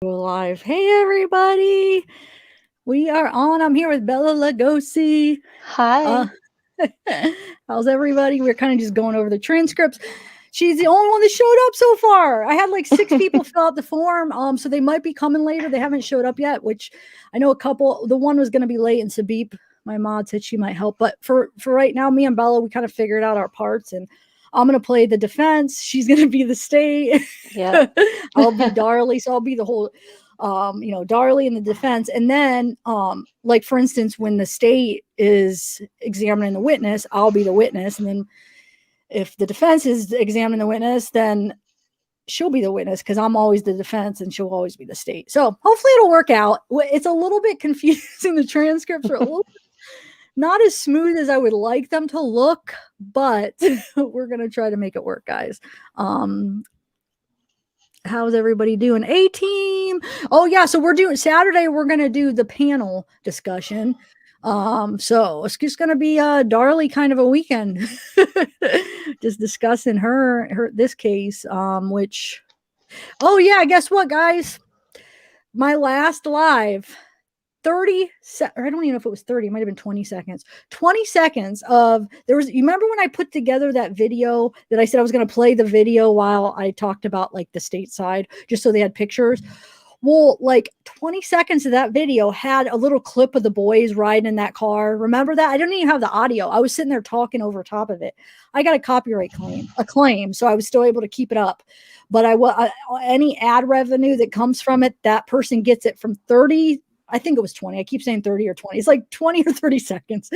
Live. Hey everybody, we are on. I'm here with Bella Lugosi. Uh, Hi. how's everybody? We're kind of just going over the transcripts. She's the only one that showed up so far. I had like 6 people fill out the form, so they might be coming later. They haven't showed up yet, which I know a couple. The one was going to be late, and Sabib, my mod, said she might help. But for right now, me and Bella, we kind of figured out our parts, and I'm going to play the defense. She's going to be the state. Yeah. I'll be Darlie, so I'll be the whole Darlie in the defense. And then like for instance, when the state is examining the witness, I'll be the witness. And then if the defense is examining the witness, then she'll be the witness because I'm always the defense and she'll always be the state. So hopefully it'll work out. It's a little bit confusing. The transcripts are a little not as smooth as I would like them to look, but we're going to try to make it work, guys. How's everybody doing? A team. Oh yeah, so we're doing Saturday. We're gonna do the panel discussion. So it's just gonna be a Darlie kind of a weekend, just discussing her this case. Which, oh yeah, guess what, guys? My last live. 30 I don't even know if it was 30, it might have been 20 seconds. 20 seconds of you remember when I put together that video that I said I was going to play the video while I talked about like the state side, just so they had pictures. Well, like 20 seconds of that video had a little clip of the boys riding in that car. Remember that? I didn't even have the audio. I was sitting there talking over top of it. I got a copyright claim, so I was still able to keep it up. But any ad revenue that comes from it, that person gets it from 30. I think it was 20. I keep saying 30 or 20. It's like 20 or 30 seconds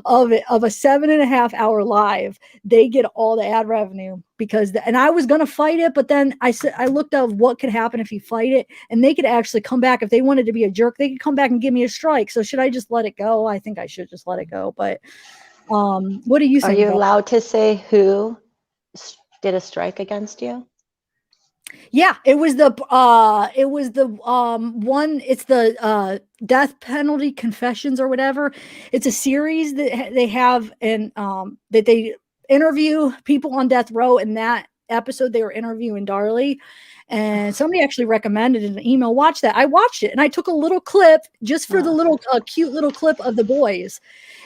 of it, of a 7.5 hour live. They get all the ad revenue and I was going to fight it, but then I looked up what could happen if you fight it, and they could actually come back. If they wanted to be a jerk, they could come back and give me a strike. So should I just let it go? I think I should just let it go. But what do you think? Are you allowed to say who did a strike against you? Yeah, it was the one, it's the death penalty confessions or whatever. It's a series that they have, and that they interview people on death row. In that episode they were interviewing Darlie, and somebody actually recommended in an email, watch that. I watched it, and I took a little clip just for the little cute little clip of the boys.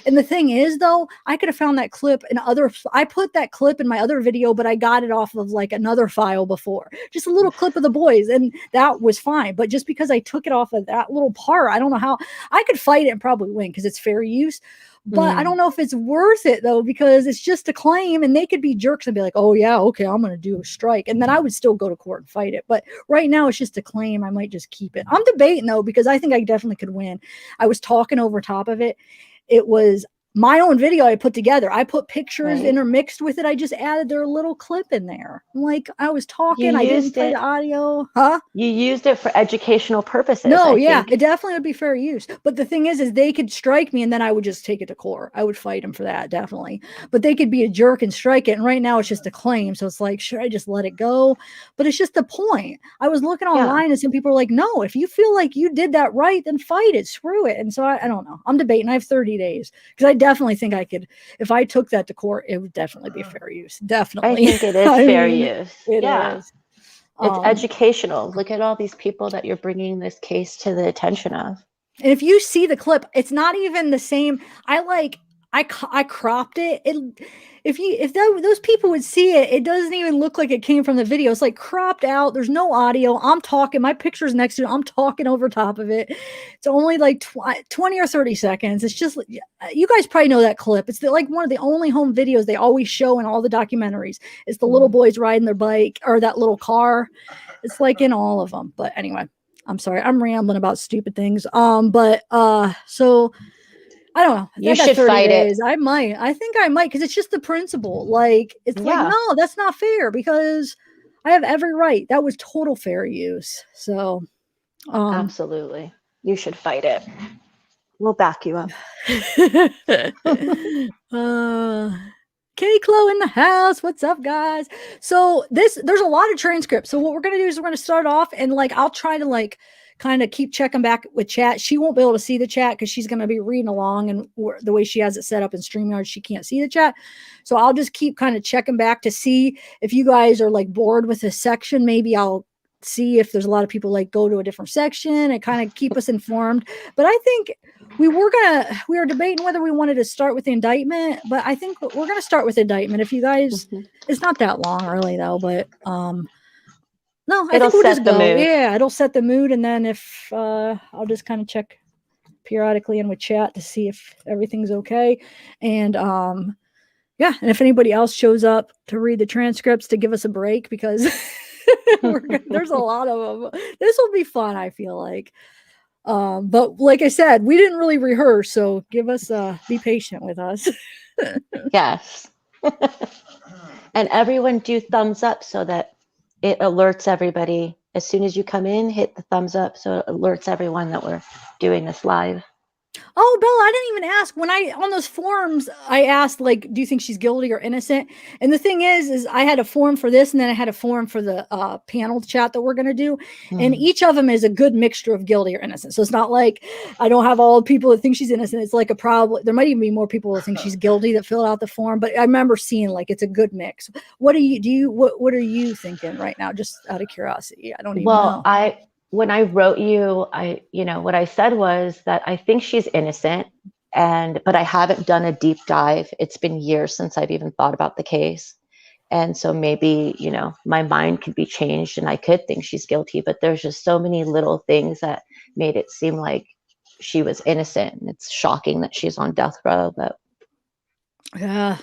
And the thing is, though, I could have found that clip in I put that clip in my other video, but I got it off of like another file before, just a little clip of the boys, and that was fine. But just because I took it off of that little part, I don't know how. I could fight it and probably win because it's fair use. But I don't know if it's worth it, though, because it's just a claim, and they could be jerks and be like, oh yeah, okay, I'm going to do a strike. And then I would still go to court and fight it. But right now it's just a claim. I might just keep it. I'm debating, though, because I think I definitely could win. I was talking over top of it. It was my own video I put together. I put pictures intermixed with it. I just added their little clip in there. Like, I was talking, I didn't play the audio. Huh? You used it for educational purposes. No, yeah, it definitely would be fair use. But the thing is they could strike me, and then I would just take it to court. I would fight them for that, definitely. But they could be a jerk and strike it. And right now it's just a claim. So it's like, should I just let it go? But it's just the point. I was looking online, and some people are like, no, if you feel like you did that right, then fight it. Screw it. And so I don't know. I'm debating. I have 30 days because I definitely think I could, if I took that to court, it would definitely be fair use. Definitely. I think it is fair use. It is. It's educational. Look at all these people that you're bringing this case to the attention of. And if you see the clip, it's not even the same. I cropped it. If those people would see it, it doesn't even look like it came from the video. It's like cropped out. There's no audio. I'm talking. My picture's next to it. I'm talking over top of it. It's only like 20 or 30 seconds. It's just, you guys probably know that clip. It's like one of the only home videos they always show in all the documentaries. It's the little boys riding their bike, or that little car. It's like in all of them. But anyway, I'm sorry. I'm rambling about stupid things. So I don't know. You should fight it. I think I might, because it's just the principle. Like, it's like, no, that's not fair, because I have every right. That was total fair use. So absolutely, you should fight it. We'll back you up. K-Clo in the house. What's up, guys? So there's a lot of transcripts. So what we're gonna do is we're gonna start off, and like I'll try to like kind of keep checking back with chat. She won't be able to see the chat because she's going to be reading along, and the way she has it set up in StreamYard, she can't see the chat. So I'll just keep kind of checking back to see if you guys are like bored with this section. Maybe I'll see if there's a lot of people like go to a different section and kind of keep us informed. But I think we were debating whether we wanted to start with the indictment, but I think we're gonna start with indictment. If you guys, it's not that long really though, but no, I think we'll just go. Yeah, it'll set the mood, and then if I'll just kind of check periodically in with chat to see if everything's okay, and yeah, and if anybody else shows up to read the transcripts, to give us a break, because there's a lot of them. This will be fun, I feel like. But like I said, we didn't really rehearse, so give us be patient with us. Yes. And everyone do thumbs up so that it alerts everybody. As soon as you come in, hit the thumbs up so it alerts everyone that we're doing this live. Oh, Bella, I didn't even ask. When on those forums, I asked, like, do you think she's guilty or innocent? And the thing is I had a form for this, and then I had a form for the panel chat that we're going to do. And each of them is a good mixture of guilty or innocent. So it's not like I don't have all the people that think she's innocent. It's like there might even be more people that think she's guilty that filled out the form. But I remember seeing, like, it's a good mix. What are you thinking right now? Just out of curiosity. I don't even know. When I wrote you, what I said was that I think she's innocent, but I haven't done a deep dive. It's been years since I've even thought about the case. And so maybe, my mind could be changed and I could think she's guilty, but there's just so many little things that made it seem like she was innocent. And it's shocking that she's on death row, but yeah,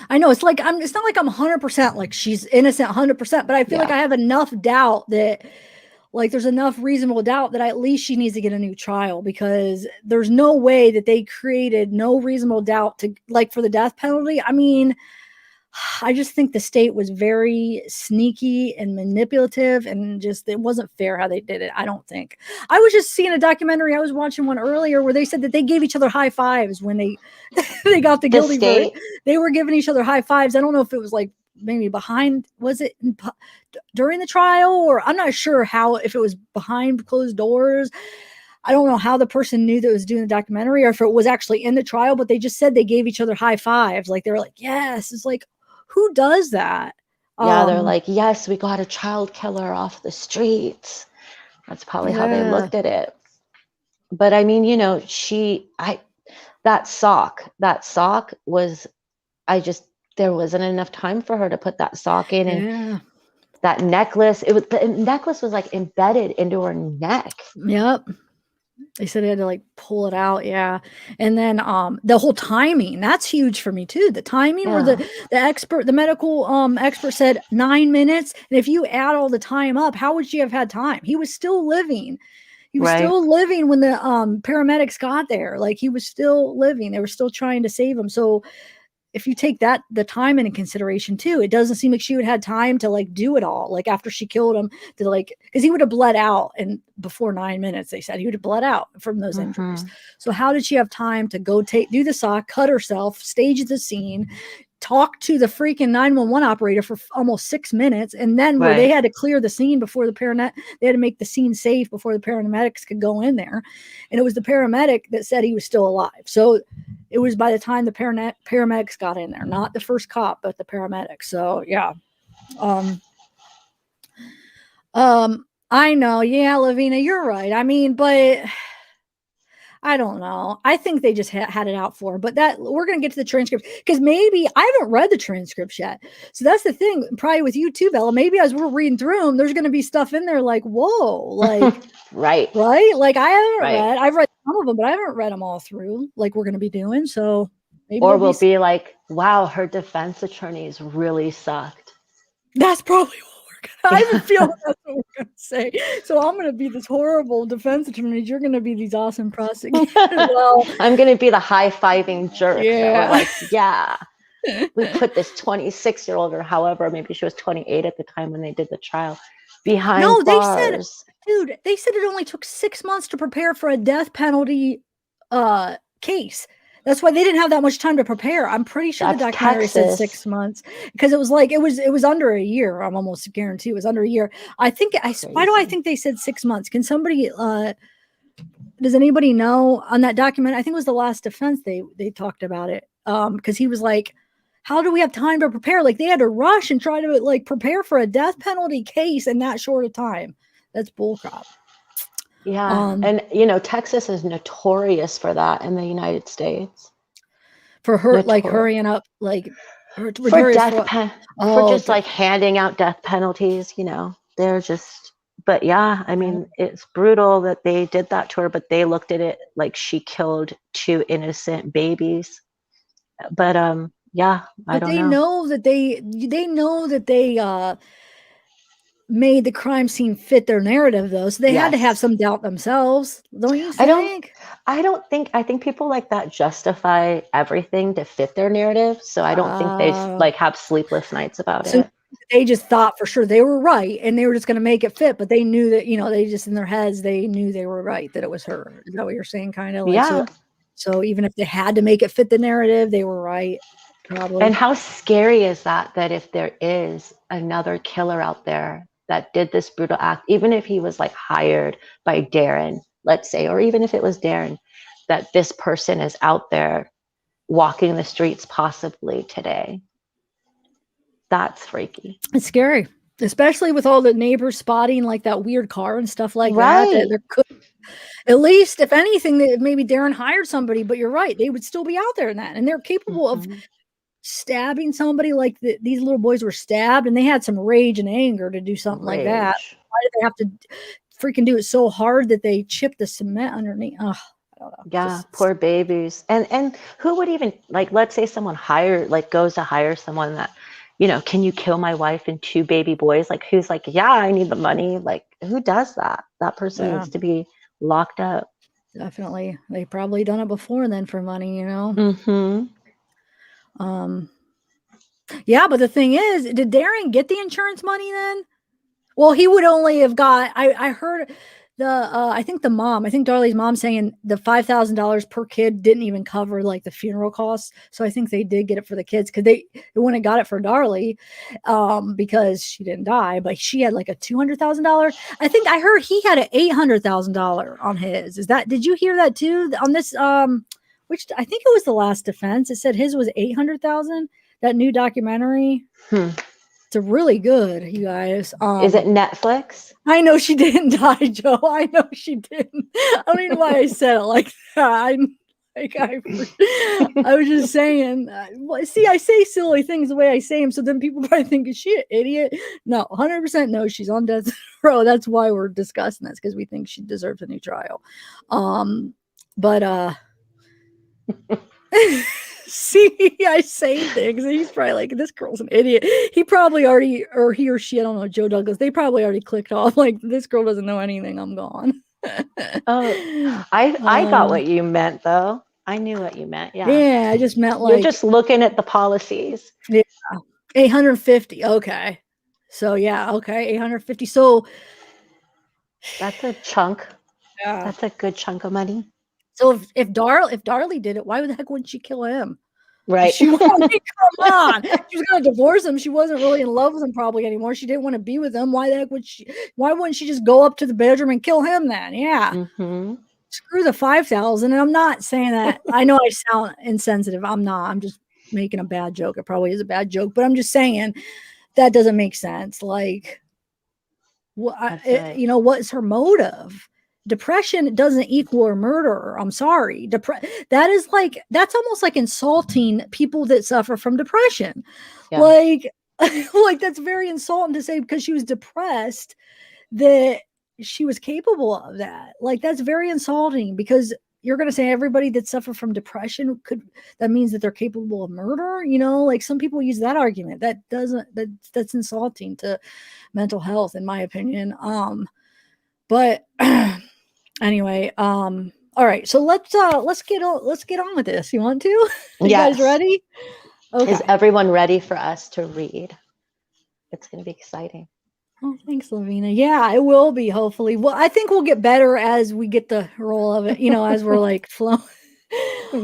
I know it's not like I'm 100% like she's innocent 100%, but I feel like I have enough doubt that, like, there's enough reasonable doubt that at least she needs to get a new trial, because there's no way that they created no reasonable doubt to, like, for the death penalty. I mean, I just think the state was very sneaky and manipulative, and just, it wasn't fair how they did it. I don't think. I was just seeing a documentary. I was watching one earlier where they said that they gave each other high fives when they got the guilty verdict. They were giving each other high fives. I don't know if it was like maybe behind, was it during the trial, or I'm not sure if it was behind closed doors. I don't know how the person knew that was doing the documentary, or if it was actually in the trial, but they just said they gave each other high fives. Like, they were like, yes. It's like, who does that? Yeah, they're like, yes, we got a child killer off the streets. That's probably how they looked at it. But I mean, that sock was, there wasn't enough time for her to put that sock in. And that necklace, the necklace was like embedded into her neck. Yep. They said they had to, like, pull it out. Yeah. And then the whole timing, that's huge for me too. The timing where the medical expert said 9 minutes. And if you add all the time up, how would she have had time? He was still living. He was still living when the paramedics got there. Like, he was still living. They were still trying to save him. So if you take the time into consideration too, it doesn't seem like she would have had time to, like, do it all. Like, after she killed him, to, like, because he would have bled out, and before 9 minutes, they said he would have bled out from those injuries. So how did she have time to go do the sock, cut herself, stage the scene, talk to the freaking 911 operator for almost 6 minutes, and then where they had to clear the scene before they had to make the scene safe before the paramedics could go in there, and it was the paramedic that said he was still alive. So it was by the time the paramedics got in there, not the first cop, but the paramedics. So yeah. I know. Yeah, Lavina, you're right. I mean, but I don't know. I think they just had it out for her. But that, we're going to get to the transcripts, because maybe I haven't read the transcripts yet. So that's the thing. Probably with you too, Bella. Maybe as we're reading through them, there's going to be stuff in there like, whoa, like right. Like, I haven't read. I've read some of them, but I haven't read them all through, like we're going to be doing. So maybe, or we'll be like, wow, her defense attorneys really sucked. That's probably what I have a feeling that's what we're going to say. So I'm going to be this horrible defense attorney. You're going to be these awesome prosecutors. Well, I'm going to be the high-fiving jerk. Yeah. Like, yeah, we put this 26-year-old, or however, maybe she was 28 at the time when they did the trial, behind bars. They said it only took 6 months to prepare for a death penalty case. That's why they didn't have that much time to prepare. I'm pretty sure the documentary said 6 months, because it was like, it was under a year. I'm almost guaranteed it was under a year. I think why do I think they said 6 months? Can somebody does anybody know on that document? I think it was the last defense they talked about it. Because he was like, how do we have time to prepare? Like they had to rush and try to like prepare for a death penalty case in that short of time. That's bullcrap. Yeah. And, Texas is notorious for that in the United States. For her, like hurrying up, like for just like handing out death penalties, they're just, but yeah, I mean, it's brutal that they did that to her, but they looked at it like she killed 2 innocent babies. But yeah, I don't know. They know that they made the crime scene fit their narrative, though, so they had to have some doubt themselves, don't you think? I think people like that justify everything to fit their narrative, so I don't think they like have sleepless nights about it. They just thought for sure they were right, and they were just going to make it fit, but they knew that, they just in their heads, they knew they were right, that it was her. Is that what you're saying, kind of? Like, yeah. So even if they had to make it fit the narrative, they were right, probably. And how scary is that if there is another killer out there that did this brutal act, even if he was like hired by Darren, let's say, or even if it was Darren, that this person is out there walking the streets possibly today. That's freaky. It's scary, especially with all the neighbors spotting like that weird car and stuff like that. There could, at least, if anything, that maybe Darren hired somebody, but you're right, they would still be out there in that, and they're capable of stabbing somebody. Like these little boys were stabbed, and they had some rage and anger to do something like that. Why did they have to freaking do it so hard that they chipped the cement underneath? I don't know. Yeah, poor babies. And who would even, like, let's say someone goes to hire someone that, can you kill my wife and 2 baby boys? Like, who's like, yeah, I need the money. Like, who does that? That person needs to be locked up. Definitely. They probably done it before then for money, Yeah, but the thing is, did Darren get the insurance money then? Well, he would only have got, I heard I think Darlie's mom saying the $5,000 per kid didn't even cover like the funeral costs. So I think they did get it for the kids, because they wouldn't have got it for Darlie because she didn't die, but she had like a $200,000. I think I heard he had an $800,000 on his. Did you hear that too? On this, which I think it was the last defense. It said his was $800,000. That new documentary. It's really good, you guys. Is it Netflix? I know she didn't die, Joe. I know she didn't. I don't even know why I said it like that. I was just saying. See, I say silly things the way I say them, so then people probably think, is she an idiot? No, 100% no. She's on death row. That's why we're discussing this, because we think she deserves a new trial. See, I say things, and he's probably like, this girl's an idiot. He probably already, or he or she, I don't know, Joe Douglas, they probably already clicked off, like, this girl doesn't know anything, I'm gone. I got what you meant, though. I knew what you meant, yeah. Yeah, I just meant like... You're just looking at the policies. Yeah, 850, okay. So, yeah, okay, 850, so... That's a chunk. Yeah. That's a good chunk of money. So if Darlie did it, why the heck wouldn't she kill him? Right. She wanted, come on. She was going to divorce him. She wasn't really in love with him probably anymore. She didn't want to be with him. Why wouldn't she just go up to the bedroom and kill him then? Yeah. Screw the 5,000. And I'm not saying that. I know I sound insensitive. I'm not. I'm just making a bad joke. It probably is a bad joke, but I'm just saying that doesn't make sense. Like, what's her motive? Depression doesn't equal a murderer. I'm sorry. That's almost like insulting people that suffer from depression. Yeah. Like that's very insulting to say because she was depressed that she was capable of that. Like, that's very insulting, because you're going to say everybody that suffers from depression that means that they're capable of murder. Like, some people use that argument. That's insulting to mental health, in my opinion. But anyway, all right. So let's get on with this. You want to? You guys ready? Okay. Is everyone ready for us to read? It's going to be exciting. Oh, thanks, Lavina. Yeah, it will be, hopefully. Well, I think we'll get better as we get the roll of it, as we're like flowing.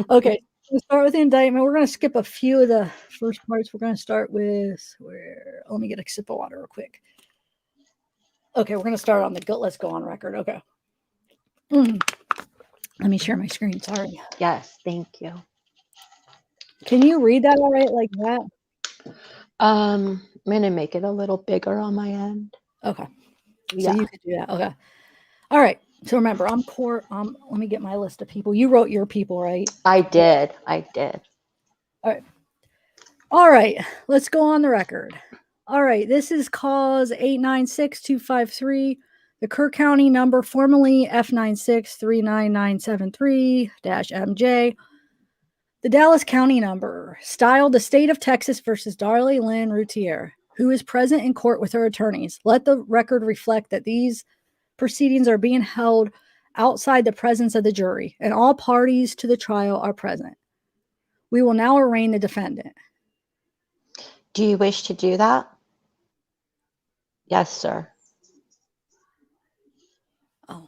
Okay. We'll start with the indictment. We're going to skip a few of the first parts. We're going to start with let me get a sip of water real quick. Okay, we're going to start on let's go on record. Okay. Let me share my screen. Sorry. Yes, thank you. Can you read that all right like that? I'm going to make it a little bigger on my end. Okay. So Yeah. you could do that. Okay. All right. So remember, I'm court. Let me get my list of people. You wrote your people, right? I did. All right. All right. Let's go on the record. All right. This is cause 896-253. The Kerr County number, formerly F9639973-MJ. The Dallas County number, styled the State of Texas versus Darlie Routier, who is present in court with her attorneys. Let the record reflect that these proceedings are being held outside the presence of the jury, and all parties to the trial are present. We will now arraign the defendant. Do you wish to do that? Yes, sir. Oh.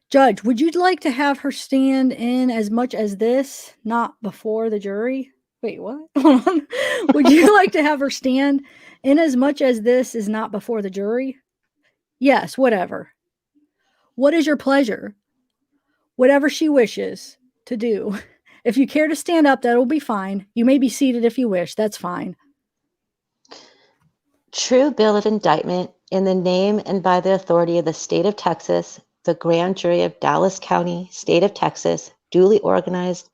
Judge, would you like to have her stand in as much as this, not before the jury? Wait, what? Hold on. Would you like to have her stand in as much as this is not before the jury? Yes, whatever. What is your pleasure? Whatever she wishes to do. If you care to stand up, that'll be fine. You may be seated if you wish. That's fine. True bill of indictment in the name and by the authority of the state of Texas, the grand jury of Dallas County, state of Texas, duly organized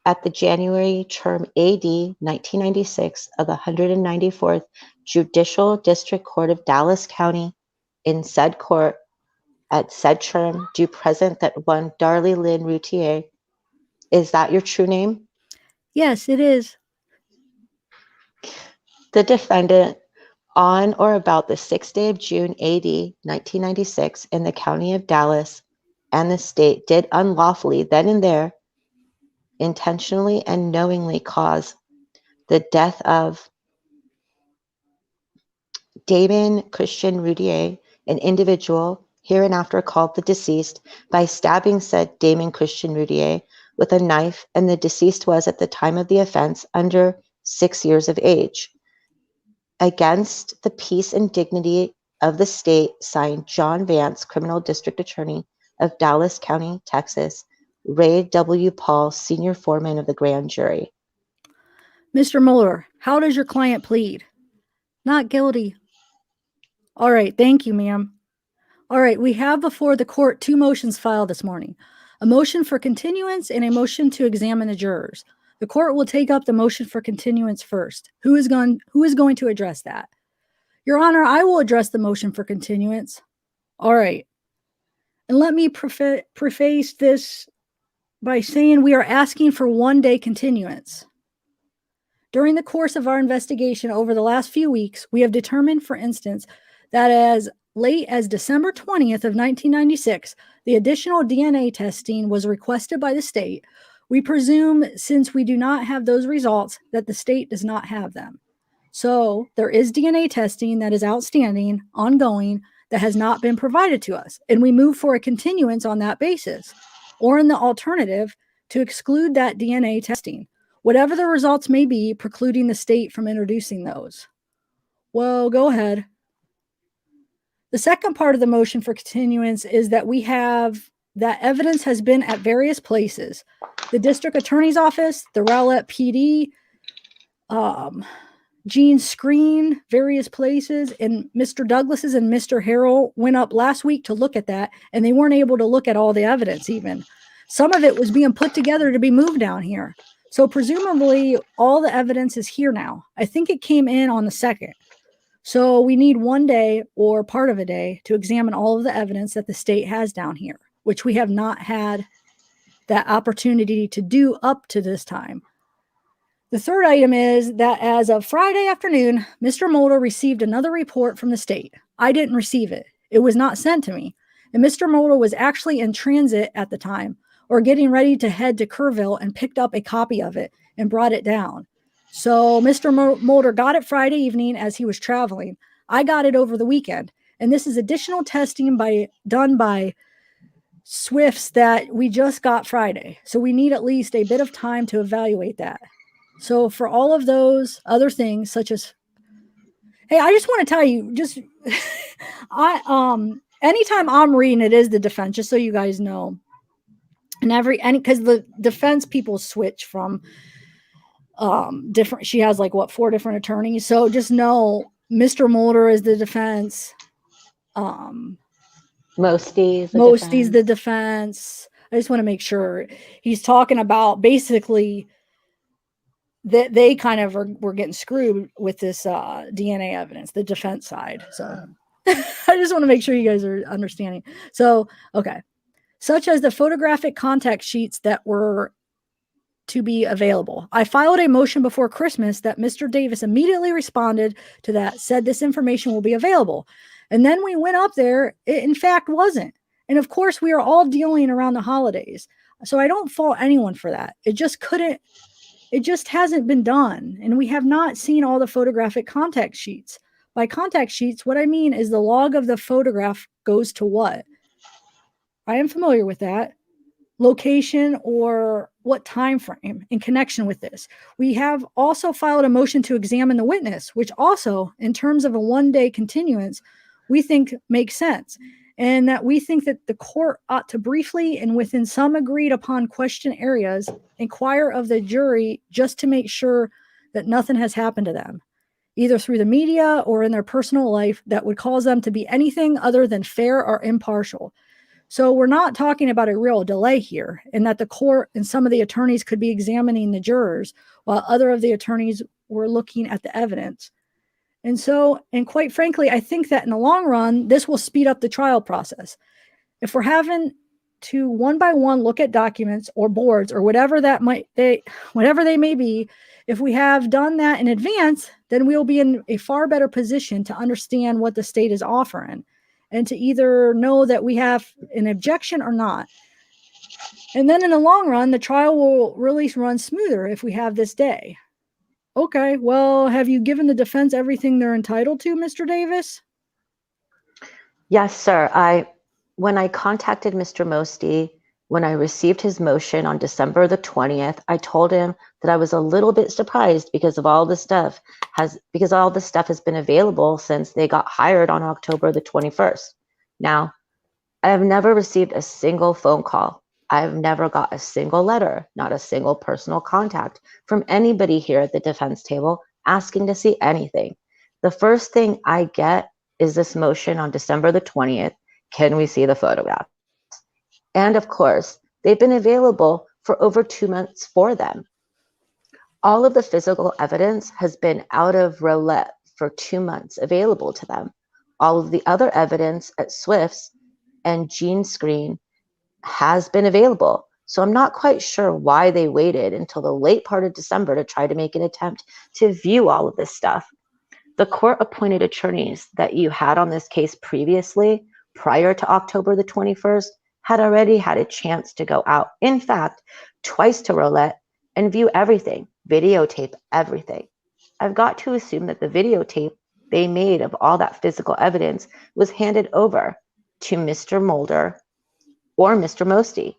at the January term AD 1996 of the 194th Judicial District Court of Dallas County in said court at said term do present that one Darlie Routier. Is that your true name? Yes, it is. The defendant, on or about the 6th day of June AD 1996 in the county of Dallas and the state, did unlawfully then and there, intentionally and knowingly cause the death of Damon Christian Routier, an individual hereinafter called the deceased, by stabbing said Damon Christian Routier with a knife, and the deceased was at the time of the offense under 6 years of age. Against the peace and dignity of the state, signed John Vance, Criminal District Attorney of Dallas County, Texas, Ray W. Paul, Senior Foreman of the Grand Jury. Mr. Mueller, how does your client plead? Not guilty. All right, thank you, ma'am. All right, we have before the court 2 motions filed this morning, a motion for continuance and a motion to examine the jurors. The court will take up the motion for continuance first. Who is going to address that? Your Honor, I will address the motion for continuance. All right. And let me preface this by saying we are asking for 1-day continuance. During the course of our investigation over the last few weeks, we have determined, for instance, that as late as December 20th of 1996, the additional DNA testing was requested by the state. We presume, since we do not have those results, that the state does not have them. So there is DNA testing that is outstanding, ongoing, that has not been provided to us, and we move for a continuance on that basis, or in the alternative, to exclude that DNA testing, whatever the results may be, precluding the state from introducing those. Well, go ahead. The second part of the motion for continuance is that we have that evidence has been at various places. The district attorney's office, the Rowlett PD, Gene's screen, various places, and Mr. Douglas's and Mr. Harrell went up last week to look at that, and they weren't able to look at all the evidence even. Some of it was being put together to be moved down here. So presumably all the evidence is here now. I think it came in on the 2nd. So we need 1 day or part of a day to examine all of the evidence that the state has down here, which we have not had that opportunity to do up to this time. The third item is that as of Friday afternoon, Mr. Mulder received another report from the state. I didn't receive it. It was not sent to me. And Mr. Mulder was actually in transit at the time, or getting ready to head to Kerrville, and picked up a copy of it and brought it down. So Mr. Mulder got it Friday evening as he was traveling. I got it over the weekend. And this is additional testing done by Swifts that we just got Friday. So we need at least a bit of time to evaluate that. So for all of those other things, such as, hey, I just want to tell you, just anytime I'm reading, it is the defense, just so you guys know. And because the defense people switch from different. She has like 4 different attorneys. So just know Mr. Mulder is the defense. Mosty's The defense. I just want to make sure he's talking about basically that they kind of were getting screwed with this DNA evidence, the defense side. So I just want to make sure you guys are understanding. So, okay. Such as the photographic contact sheets that were to be available. I filed a motion before Christmas that Mr. Davis immediately responded to that, said this information will be available. And then we went up there. It in fact wasn't. And of course, we are all dealing around the holidays. So I don't fault anyone for that. It just hasn't been done. And we have not seen all the photographic contact sheets. By contact sheets, what I mean is the log of the photograph goes to what? I am familiar with that. Location or what time frame in connection with this. We have also filed a motion to examine the witness, which also, in terms of a 1-day continuance, we think makes sense. And that we think that the court ought to briefly and within some agreed upon question areas inquire of the jury just to make sure that nothing has happened to them, either through the media or in their personal life, that would cause them to be anything other than fair or impartial. So we're not talking about a real delay here, in that the court and some of the attorneys could be examining the jurors while other of the attorneys were looking at the evidence. And so, and quite frankly, I think that in the long run, this will speed up the trial process. If we're having to one by one look at documents or boards or whatever they may be, if we have done that in advance, then we'll be in a far better position to understand what the state is offering and to either know that we have an objection or not. And then in the long run, the trial will really run smoother if we have this day. Okay, well, have you given the defense everything they're entitled to, Mr. Davis? Yes, sir. When I contacted Mr. Mosty, when I received his motion on December the 20th, I told him that I was a little bit surprised because all this stuff has been available since they got hired on October the 21st. Now, I have never received a single phone call. I've never got a single letter, not a single personal contact from anybody here at the defense table asking to see anything. The first thing I get is this motion on December the 20th. Can we see the photograph? And of course, they've been available for over 2 months for them. All of the physical evidence has been out of roulette for 2 months available to them. All of the other evidence at Swift's and Gene Screen has been available. So I'm not quite sure why they waited until the late part of December to try to make an attempt to view all of this stuff. The court-appointed attorneys that you had on this case previously, prior to October the 21st, had already had a chance to go out, in fact, twice to roulette and view everything, videotape everything. I've got to assume that the videotape they made of all that physical evidence was handed over to Mr. Mulder or Mr. Mosty.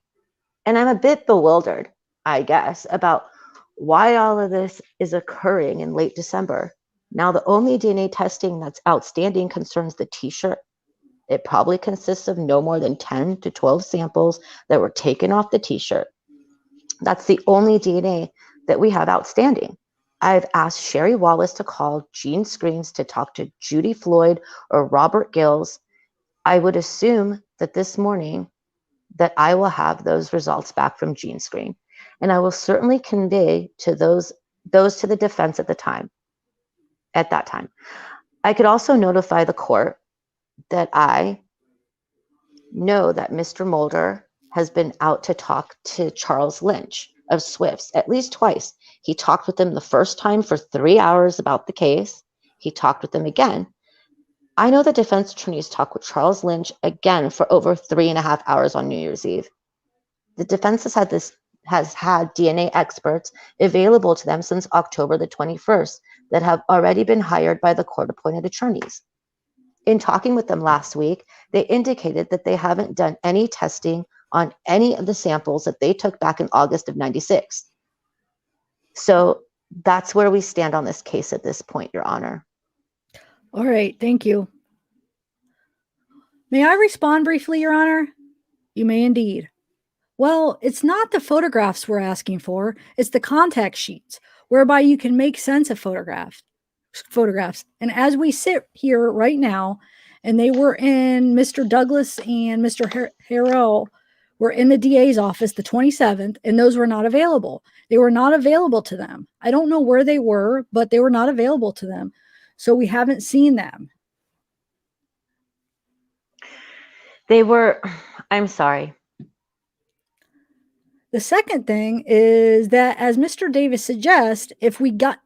And I'm a bit bewildered, I guess, about why all of this is occurring in late December. Now, the only DNA testing that's outstanding concerns the t-shirt. It probably consists of no more than 10 to 12 samples that were taken off the t-shirt. That's the only DNA that we have outstanding. I've asked Sherry Wallace to call Gene Screens to talk to Judy Floyd or Robert Gills. I would assume that this morning that I will have those results back from Gene Screen. And I will certainly convey to those to the defense at that time. I could also notify the court that I know that Mr. Mulder has been out to talk to Charles Lynch of Swift's at least twice. He talked with him the first time for 3 hours about the case. He talked with him again. I know the defense attorneys talked with Charles Lynch again for over 3.5 hours on New Year's Eve. The defense has had DNA experts available to them since October the 21st that have already been hired by the court-appointed attorneys. In talking with them last week, they indicated that they haven't done any testing on any of the samples that they took back in August of '96. So that's where we stand on this case at this point, Your Honor. All right, thank you. May I respond briefly, Your Honor? You may indeed. Well, it's not the photographs we're asking for, it's the contact sheets, whereby you can make sense of photographs. And as we sit here right now, and they were in Mr. Douglas and Mr. Harrell were in the DA's office the 27th, and those were not available. They were not available to them. I don't know where they were, but they were not available to them. So we haven't seen them. I'm sorry. The second thing is that, as Mr. Davis suggests, if we get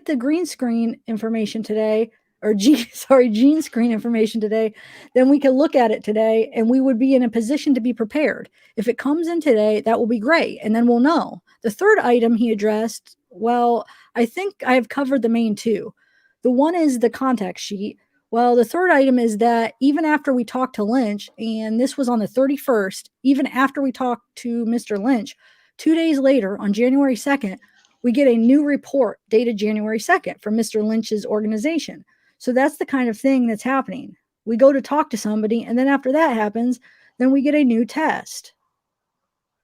the green screen information today, or gene screen information today, then we can look at it today and we would be in a position to be prepared. If it comes in today, that will be great, and then we'll know. The third item he addressed, well, I think I have covered the main two. The one is the contact sheet. Well, the third item is that even after we talked to Lynch, and this was on the 31st, even after we talked to Mr. Lynch, 2 days later, on January 2nd, we get a new report dated January 2nd from Mr. Lynch's organization. So that's the kind of thing that's happening. We go to talk to somebody, and then after that happens, then we get a new test.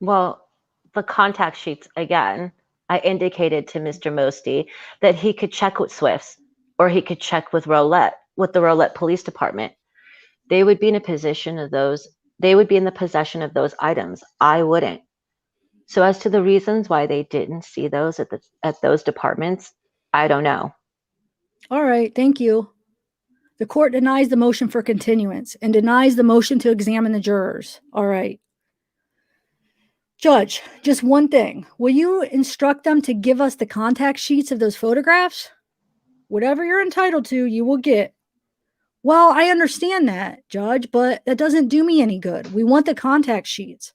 Well, the contact sheets, again, I indicated to Mr. Mosty that he could check with Swifts, or he could check with the Rolette Police Department. They would be in a position of those. They would be in the possession of those items. I wouldn't. So as to the reasons why they didn't see those at those departments, I don't know. All right, thank you. The court denies the motion for continuance and denies the motion to examine the jurors. All right. Judge, just one thing. Will you instruct them to give us the contact sheets of those photographs? Whatever you're entitled to, you will get. Well, I understand that, Judge, but that doesn't do me any good. We want the contact sheets.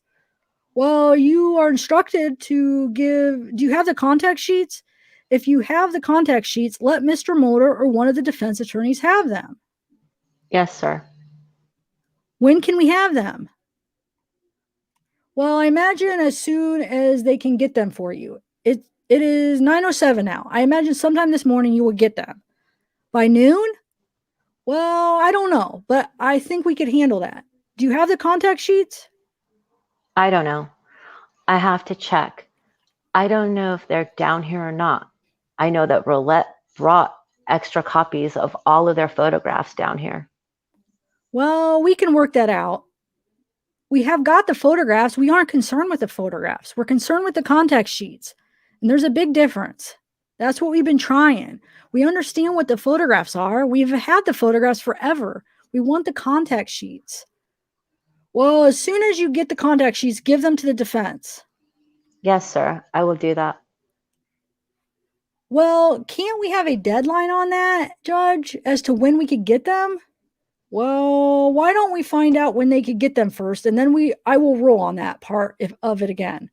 Well, you are instructed to give. Do you have the contact sheets? If you have the contact sheets, let Mr. Mulder or one of the defense attorneys have them. Yes, sir. When can we have them? Well, I imagine as soon as they can get them for you. It is 9:07 now. I imagine sometime this morning you will get them. By noon? Well, I don't know, but I think we could handle that. Do you have the contact sheets? I don't know. I have to check. I don't know if they're down here or not. I know that Rolette brought extra copies of all of their photographs down here. Well, we can work that out. We have got the photographs. We aren't concerned with the photographs. We're concerned with the contact sheets. And there's a big difference. That's what we've been trying. We understand what the photographs are. We've had the photographs forever. We want the contact sheets. Well, as soon as you get the contact sheets, give them to the defense. Yes, sir. I will do that. Well, can't we have a deadline on that, Judge, as to when we could get them? Well, why don't we find out when they could get them first, and then I will rule on that part of it again.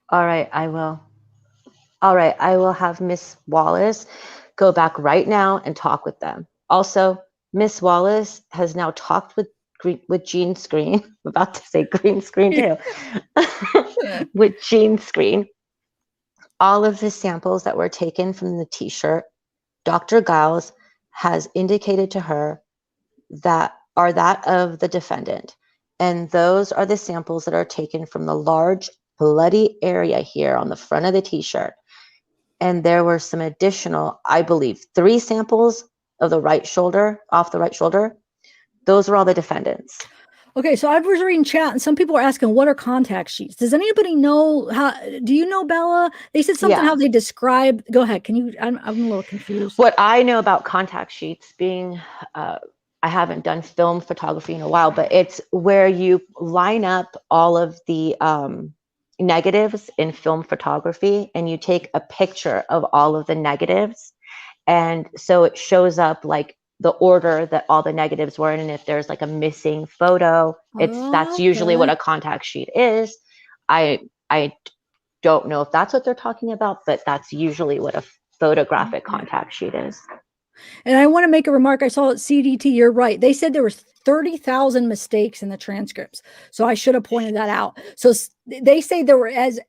All right, I will. All right, I will have Miss Wallace go back right now and talk with them. Also, Miss Wallace has now talked with Gene Screen. I'm about to say green screen too. With Gene Screen. All of the samples that were taken from the t-shirt, Dr. Giles has indicated to her that are that of the defendant. And those are the samples that are taken from the large bloody area here on the front of the t-shirt. And there were some additional, I believe, 3 samples of the right shoulder, off the right shoulder. Those were all the defendants. Okay, so I was reading chat, and some people are asking, what are contact sheets? Does anybody know do you know, Bella? They said something how they describe. Go ahead. Can you? I'm a little confused. What I know about contact sheets being, I haven't done film photography in a while, but it's where you line up all of the negatives in film photography, and you take a picture of all of the negatives. And so it shows up like the order that all the negatives were in, and if there's like a missing photo, that's usually what a contact sheet is. I don't know if that's what they're talking about, but that's usually what a photographic contact sheet is. And I want to make a remark. I saw at CDT, you're right. They said there was 30,000 mistakes in the transcripts. So I should have pointed that out. So they say there were as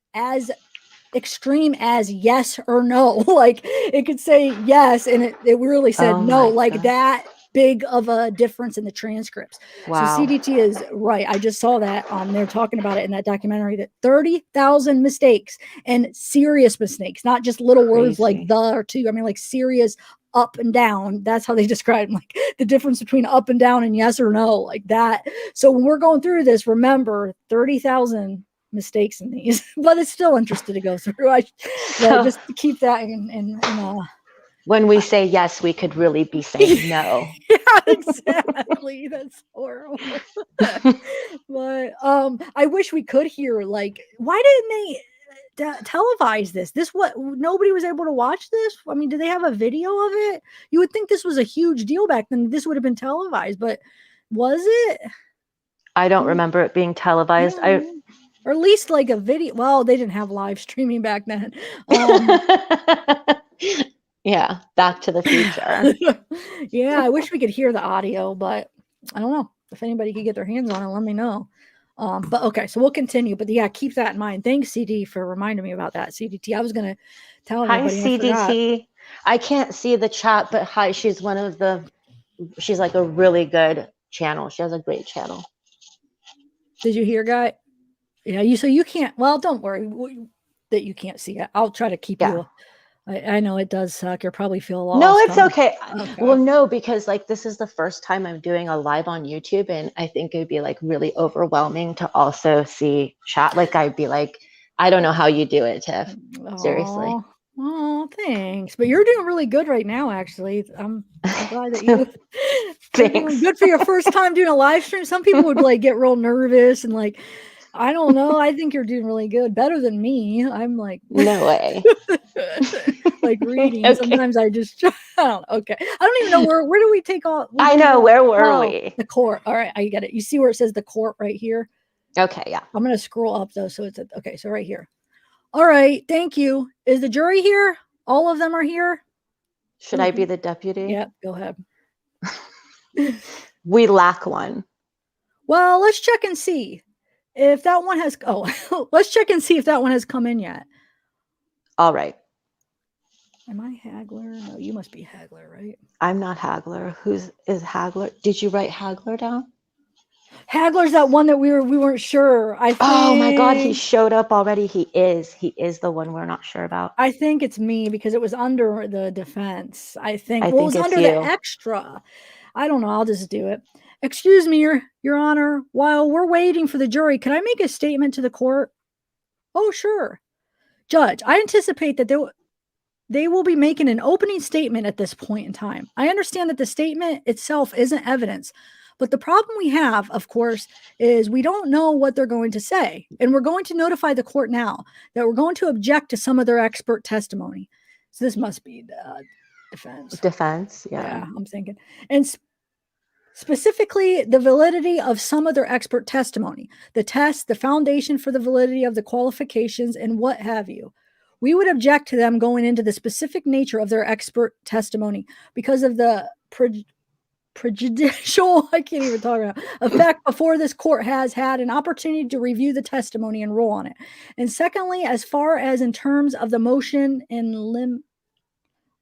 extreme as yes or no. Like it could say yes, and it really said no, like God. That big of a difference in the transcripts. Wow. So CDT is right. I just saw that they're talking about it in that documentary, that 30,000 mistakes, and serious mistakes, not just little words like the or to. I mean, like serious up and down. That's how they describe like the difference between up and down and yes or no, like that. So when we're going through this, remember 30,000 mistakes in these, but it's still interesting to go through. Just to keep that in when we say yes, we could really be saying no. Yeah, exactly. That's horrible. But I wish we could hear, like, why didn't they televise this? What, nobody was able to watch this? I mean, do they have a video of it? You would think this was a huge deal back then. This would have been televised, but was it? I don't remember it being televised. Or at least like a video. Well, they didn't have live streaming back then. Yeah, Back to the Future. Yeah, I wish we could hear the audio, but I don't know if anybody could get their hands on it. Let me know. But okay, so we'll continue. But yeah, keep that in mind. Thanks, CD, for reminding me about that. CDT. I was gonna tell everybody. Hi, CDT. I can't see the chat, but hi, she's like a really good channel. She has a great channel. Did you hear, Guy? Yeah, so you can't. Well, don't worry that you can't see it. I'll try to keep you. I know it does suck. You'll probably feel lost. No, it's okay. Well, no, because like this is the first time I'm doing a live on YouTube, and I think it'd be like really overwhelming to also see chat. Like I'd be like, I don't know how you do it, Tiff. Seriously. Oh, thanks. But you're doing really good right now, actually. I'm glad that you're doing good for your first time doing a live stream. Some people would like get real nervous and like, I don't know. I think you're doing really good. Better than me. I'm like, no way. Like reading. Okay. Sometimes I just, I don't know. Okay. I don't even know where do we take off? I know. Where were we? The court. All right. I get it. You see where it says the court right here? Okay. Yeah. I'm going to scroll up though. So it's okay. So right here. All right. Thank you. Is the jury here? All of them are here? Should I be the deputy? Yeah. Go ahead. We lack one. Well, let's check and see if that one has, let's check and see if that one has come in yet. All right. Am I Hagler? No, you must be Hagler, right? I'm not Hagler. Is Hagler? Did you write Hagler down? Hagler's that one that we weren't sure. I think. Oh my God, he showed up already. He is the one we're not sure about. I think it's me because it was under the defense. I think it was under you. The extra. I don't know. I'll just do it. Excuse me, Your Honor. While we're waiting for the jury, can I make a statement to the court? Oh, sure. Judge, I anticipate that they will be making an opening statement at this point in time. I understand that the statement itself isn't evidence, but the problem we have, of course, is we don't know what they're going to say. And we're going to notify the court now that we're going to object to some of their expert testimony. So this must be the defense. Defense, yeah. I'm thinking. And specifically, the validity of some of their expert testimony, the test, the foundation for the validity of the qualifications, and what have you. We would object to them going into the specific nature of their expert testimony because of the prejudicial, I can't even talk about, effect before this court has had an opportunity to review the testimony and rule on it. And secondly, as far as in terms of the motion in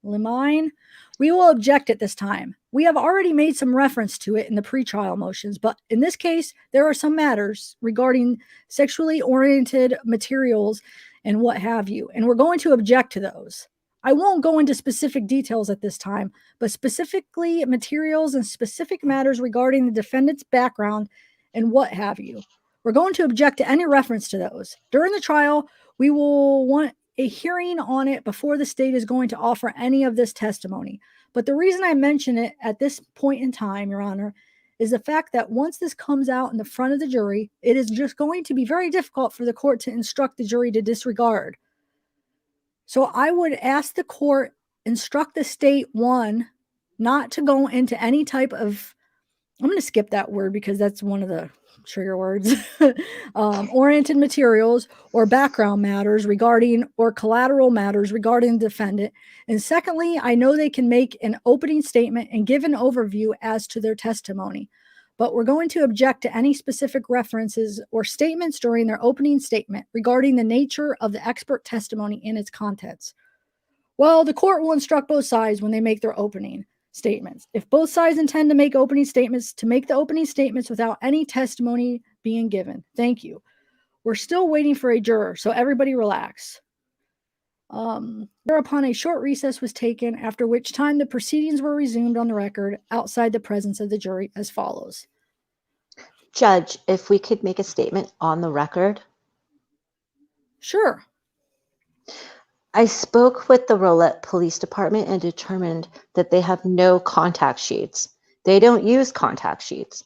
limine, we will object at this time. We have already made some reference to it in the pretrial motions, but in this case, there are some matters regarding sexually oriented materials and what have you, and we're going to object to those. I won't go into specific details at this time, but specifically materials and specific matters regarding the defendant's background and what have you. We're going to object to any reference to those. During the trial, we will want a hearing on it before the state is going to offer any of this testimony. But the reason I mention it at this point in time, Your Honor, is the fact that once this comes out in the front of the jury, it is just going to be very difficult for the court to instruct the jury to disregard. So I would ask the court, instruct the state, one, not to go into any type of, I'm going to skip that word because that's one of the trigger words, oriented materials or background matters regarding or collateral matters regarding the defendant. And secondly, I know they can make an opening statement and give an overview as to their testimony, but we're going to object to any specific references or statements during their opening statement regarding the nature of the expert testimony and its contents. Well, the court will instruct both sides when they make their opening. statements. If both sides intend to make opening statements, to make the opening statements without any testimony being given. Thank you. We're still waiting for a juror, so everybody relax. Thereupon a short recess was taken, after which time the proceedings were resumed on the record outside the presence of the jury as follows. Judge, if we could make a statement on the record. Sure. I spoke with the Rolette Police Department and determined that they have no contact sheets. They don't use contact sheets.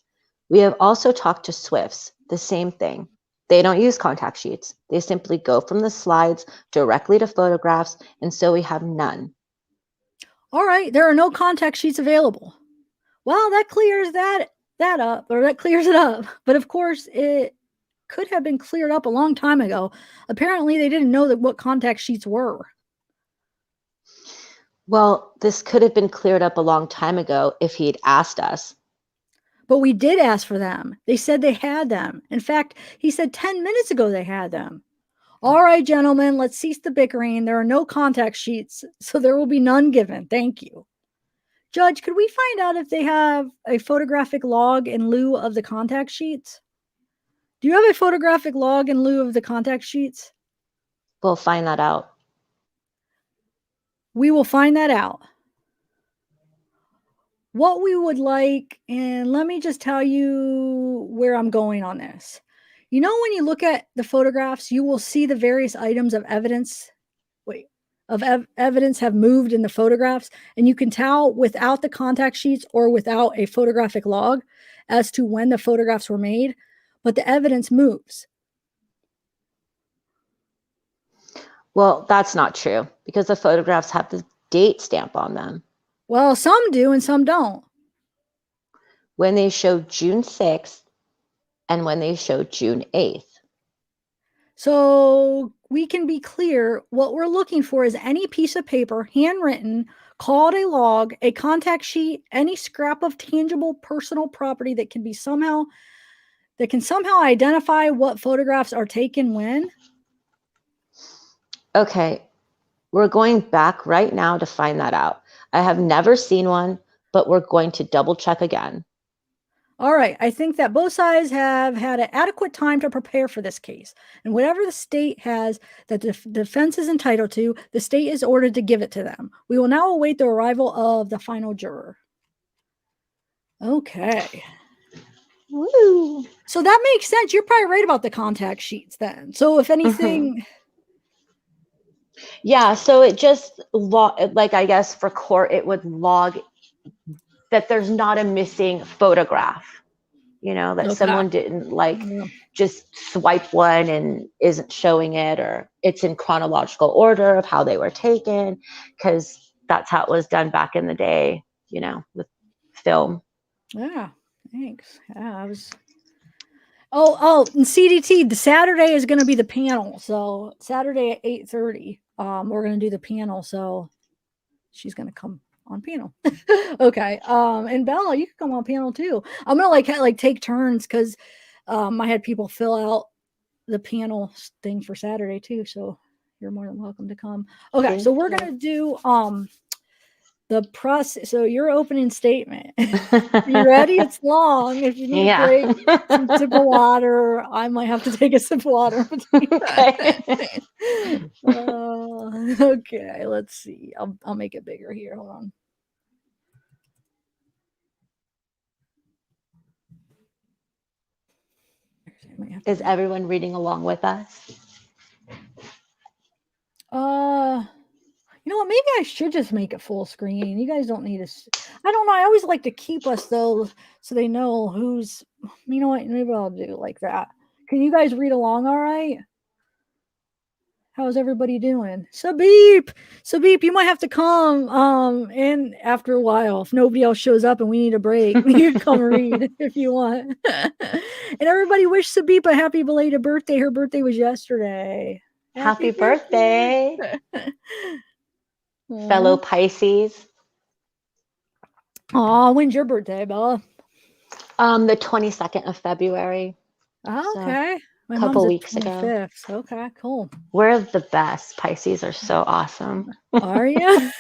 We have also talked to Swifts, the same thing. They don't use contact sheets. They simply go from the slides directly to photographs, and so we have none. All right, there are no contact sheets available. Well, that clears that up, or that clears it up. But of course, it could have been cleared up a long time ago. Apparently, they didn't know what contact sheets were. Well, this could have been cleared up a long time ago if he'd asked us. But we did ask for them. They said they had them. In fact, he said 10 minutes ago they had them. All right, gentlemen, let's cease the bickering. There are no contact sheets, so there will be none given. Thank you. Judge, could we find out if they have a photographic log in lieu of the contact sheets? Do you have a photographic log in lieu of the contact sheets? We'll find that out. We will find that out. What we would like, and let me just tell you where I'm going on this. You know, when you look at the photographs, you will see the various items of evidence evidence have moved in the photographs, and you can tell without the contact sheets or without a photographic log as to when the photographs were made, but the evidence moves. Well, that's not true because the photographs have the date stamp on them. Well, some do and some don't. When they show June 6th and when they show June 8th. So we can be clear, what we're looking for is any piece of paper, handwritten, called a log, a contact sheet, any scrap of tangible personal property that can somehow identify what photographs are taken when. Okay, we're going back right now to find that out. I have never seen one, but we're going to double check again. All right, I think that both sides have had an adequate time to prepare for this case. And whatever the state has that the defense is entitled to, the state is ordered to give it to them. We will now await the arrival of the final juror. Okay. Woo. So that makes sense. You're probably right about the contact sheets then. So if anything... Yeah, so it just, like I guess for court, it would log that there's not a missing photograph, you know, that someone didn't just swipe one and isn't showing it, or it's in chronological order of how they were taken, because that's how it was done back in the day, you know, with film. Yeah, thanks. Yeah, I was... Oh, and CDT, the Saturday is going to be the panel. So Saturday at 8:30, we're going to do the panel. So she's going to come on panel. Okay. And Bella, you can come on panel too. I'm going to take turns because I had people fill out the panel thing for Saturday too. So you're more than welcome to come. Okay. So we're going to do the process. So your opening statement. You ready? It's long. If you need a break, some sip of water. I might have to take a sip of water. Okay, let's see. I'll make it bigger here. Hold on. Is everyone reading along with us? You know what? Maybe I should just make it full screen. You guys don't need I don't know. I always like to keep us though, so they know who's. You know what? Maybe I'll do like that. Can you guys read along? All right. How's everybody doing? Sabib, you might have to come in after a while if nobody else shows up and we need a break. You can come read if you want. And everybody wish Sabib a happy belated birthday. Her birthday was yesterday. Happy birthday. Fellow Pisces. Oh, when's your birthday, Bella? The 22nd of February. Okay. My couple mom's weeks the ago. 25th. Okay, cool. We're the best. Pisces are so awesome. Are you?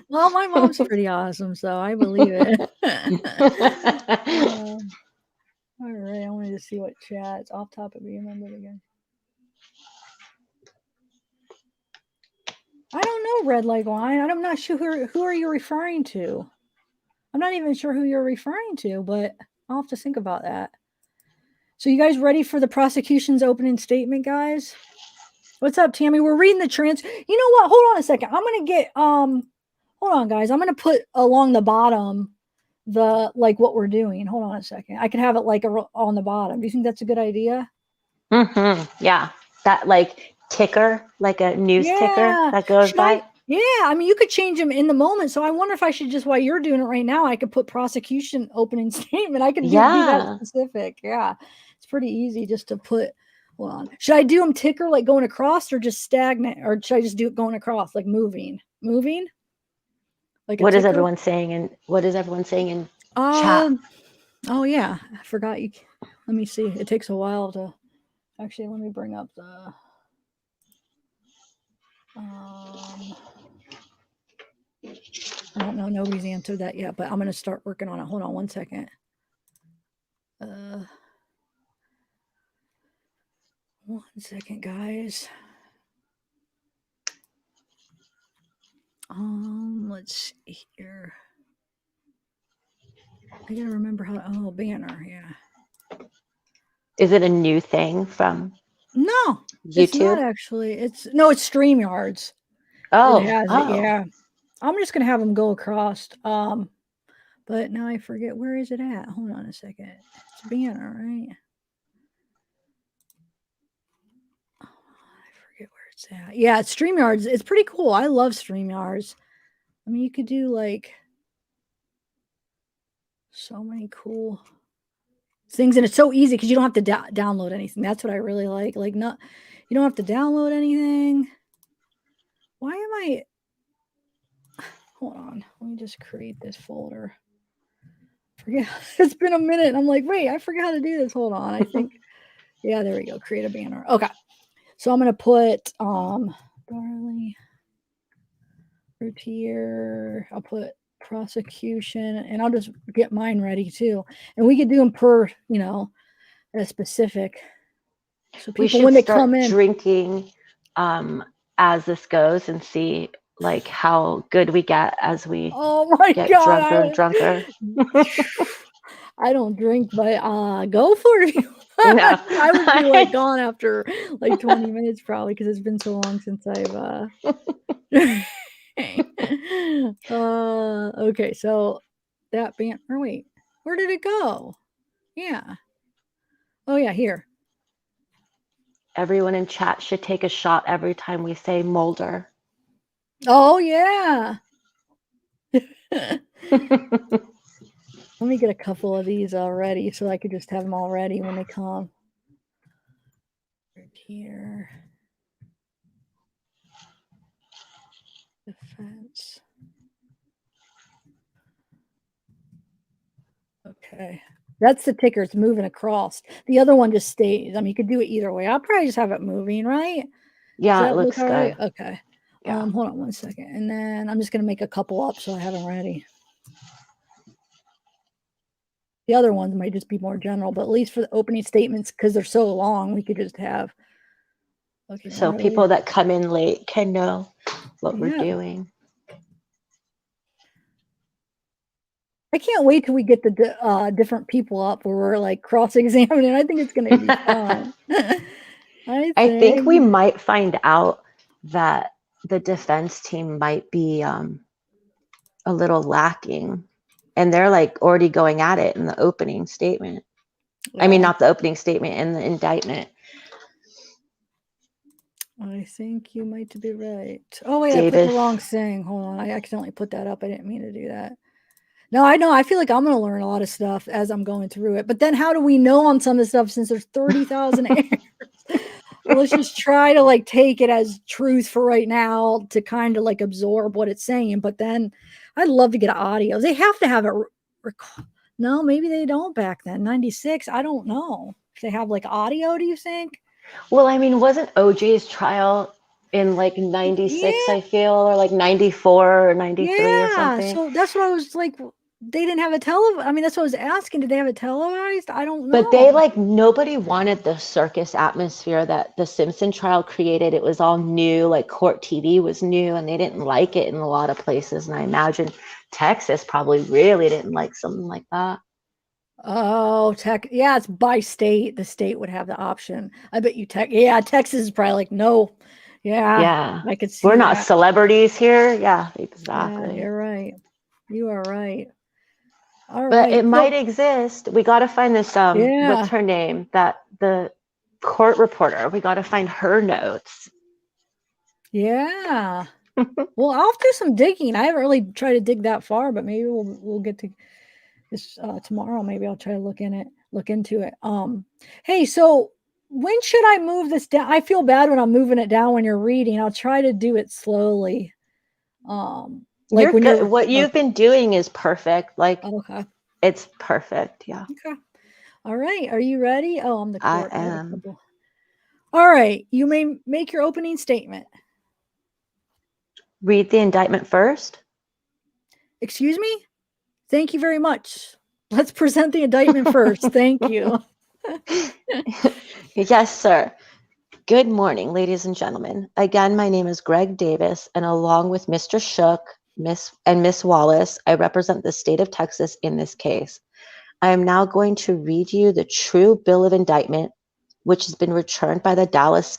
Well, my mom's pretty awesome, so I believe it. All right, I wanted to see what chat's off topic. Remember it again. I don't know, Red Like Wine. I'm not sure who are you referring to. I'm not even sure who you're referring to, but I'll have to think about that. So you guys ready for the prosecution's opening statement, guys? What's up, Tammy? We're reading the trans. You know what? Hold on a second. I'm gonna get hold on, guys. I'm gonna put along the bottom the like what we're doing. Hold on a second. I could have it like on the bottom. Do you think that's a good idea? Yeah, that like ticker, like a news ticker that goes by. Yeah, I mean, you could change them in the moment. So I wonder if I should just, while you're doing it right now, I could put prosecution opening statement. I could be that specific. Yeah, it's pretty easy just to put. Hold on. Should I do them ticker like going across or just stagnant? Or should I just do it going across, like moving? Moving? Like what is everyone saying? And what is everyone saying in chat? Oh, yeah. I forgot. Let me see. It takes a while to. Actually, let me bring up the. I don't know. Nobody's answered that yet, but I'm going to start working on it. Hold on one second. One second, guys. Let's see here. I gotta remember how. Oh, banner. Yeah. Is it a new thing from? No, YouTube? It's not actually. It's StreamYards. Oh, it has it. Yeah. I'm just gonna have them go across. But now I forget, where is it at? Hold on a second. It's banner, right? Oh, I forget where it's at. Yeah, it's StreamYards. It's pretty cool. I love StreamYards. I mean, you could do like so many cool things, and it's so easy because you don't have to download anything. That's what I really like. Like, you don't have to download anything. Why am I? Hold on. Let me just create this folder. Forget. It's been a minute. I'm like, wait, I forgot how to do this. Hold on. I think. Yeah, there we go. Create a banner. Okay. So I'm gonna put Darlie Routier. I'll put prosecution, and I'll just get mine ready too. And we could do them per, a specific. So people, when they come in, drinking as this goes and see like how good we get as we get drunker and drunker. I don't drink, but go for it. No. I would be like gone after like 20 minutes probably, because it's been so long since I've okay, so that band, or wait, where did it go? Yeah. Oh yeah, here. Everyone in chat should take a shot every time we say Mulder. Oh yeah. Let me get a couple of these already so I could just have them all ready when they come. Right here. Defense. Okay. That's the ticker. It's moving across. The other one just stays. I mean, you could do it either way. I'll probably just have it moving, right? Yeah, it looks good. Right? Okay. Yeah. Hold on one second. And then I'm just going to make a couple up so I have them ready. The other ones might just be more general, but at least for the opening statements, because they're so long, we could just have. Okay, so people that come in late can know what we're doing. I can't wait till we get the different people up where we're like cross-examining. I think it's going to be fun. I think we might find out that the defense team might be a little lacking, and they're like already going at it in the opening statement. Yeah. I mean, not the opening statement, in the indictment. I think you might be right. Oh wait, I put the wrong thing. Hold on, I accidentally put that up. I didn't mean to do that. No, I know. I feel like I'm going to learn a lot of stuff as I'm going through it. But then how do we know on some of the stuff since there's 30,000 errors? Well, let's just try to like take it as truth for right now to kind of like absorb what it's saying. But then I'd love to get audio. They have to have it. No, maybe they don't back then. 96. I don't know. If they have like audio, do you think? Well, I mean, wasn't OJ's trial in like 96, Yeah. I feel, or like 94 or 93 or Yeah. something? So that's what I was like. They didn't have a I mean, that's what I was asking. Did they have it televised? I don't But they know. like nobody wanted the circus atmosphere that the Simpson trial created. It was all new, like court TV was new, and they didn't like it in a lot of places. And I imagine Texas probably really didn't like something like that. Oh, yeah, it's by state. The state would have the option. I bet you yeah, Texas is probably like, no. Yeah, Yeah. I could We're see not that. celebrities here. Yeah, Yeah, exactly. you're right. You are right. All But right. it might So exist. We got to find this what's yeah. her name? That the court reporter. We got to find her notes. Yeah. Well, I'll do some digging. I haven't really tried to dig that far, but maybe we'll get to this tomorrow. Maybe I'll try to look into it. Hey, so when should I move this down? I feel bad when I'm moving it down when you're reading. I'll try to do it slowly. Like You're when good. you're What you've been doing is perfect. Like okay. it's perfect. Yeah. Okay. All right. Are you ready? Oh, I'm the I court. I have a am. couple. All right. You may make your opening statement. Read the indictment first. Excuse me? Thank you very much. Let's present the indictment first. Thank you. Yes, sir. Good morning, ladies and gentlemen. Again, my name is Greg Davis, and along with Mr. Shook, Miss Wallace, I represent the state of Texas in this case. I am now going to read you the true bill of indictment, which has been returned by the Dallas,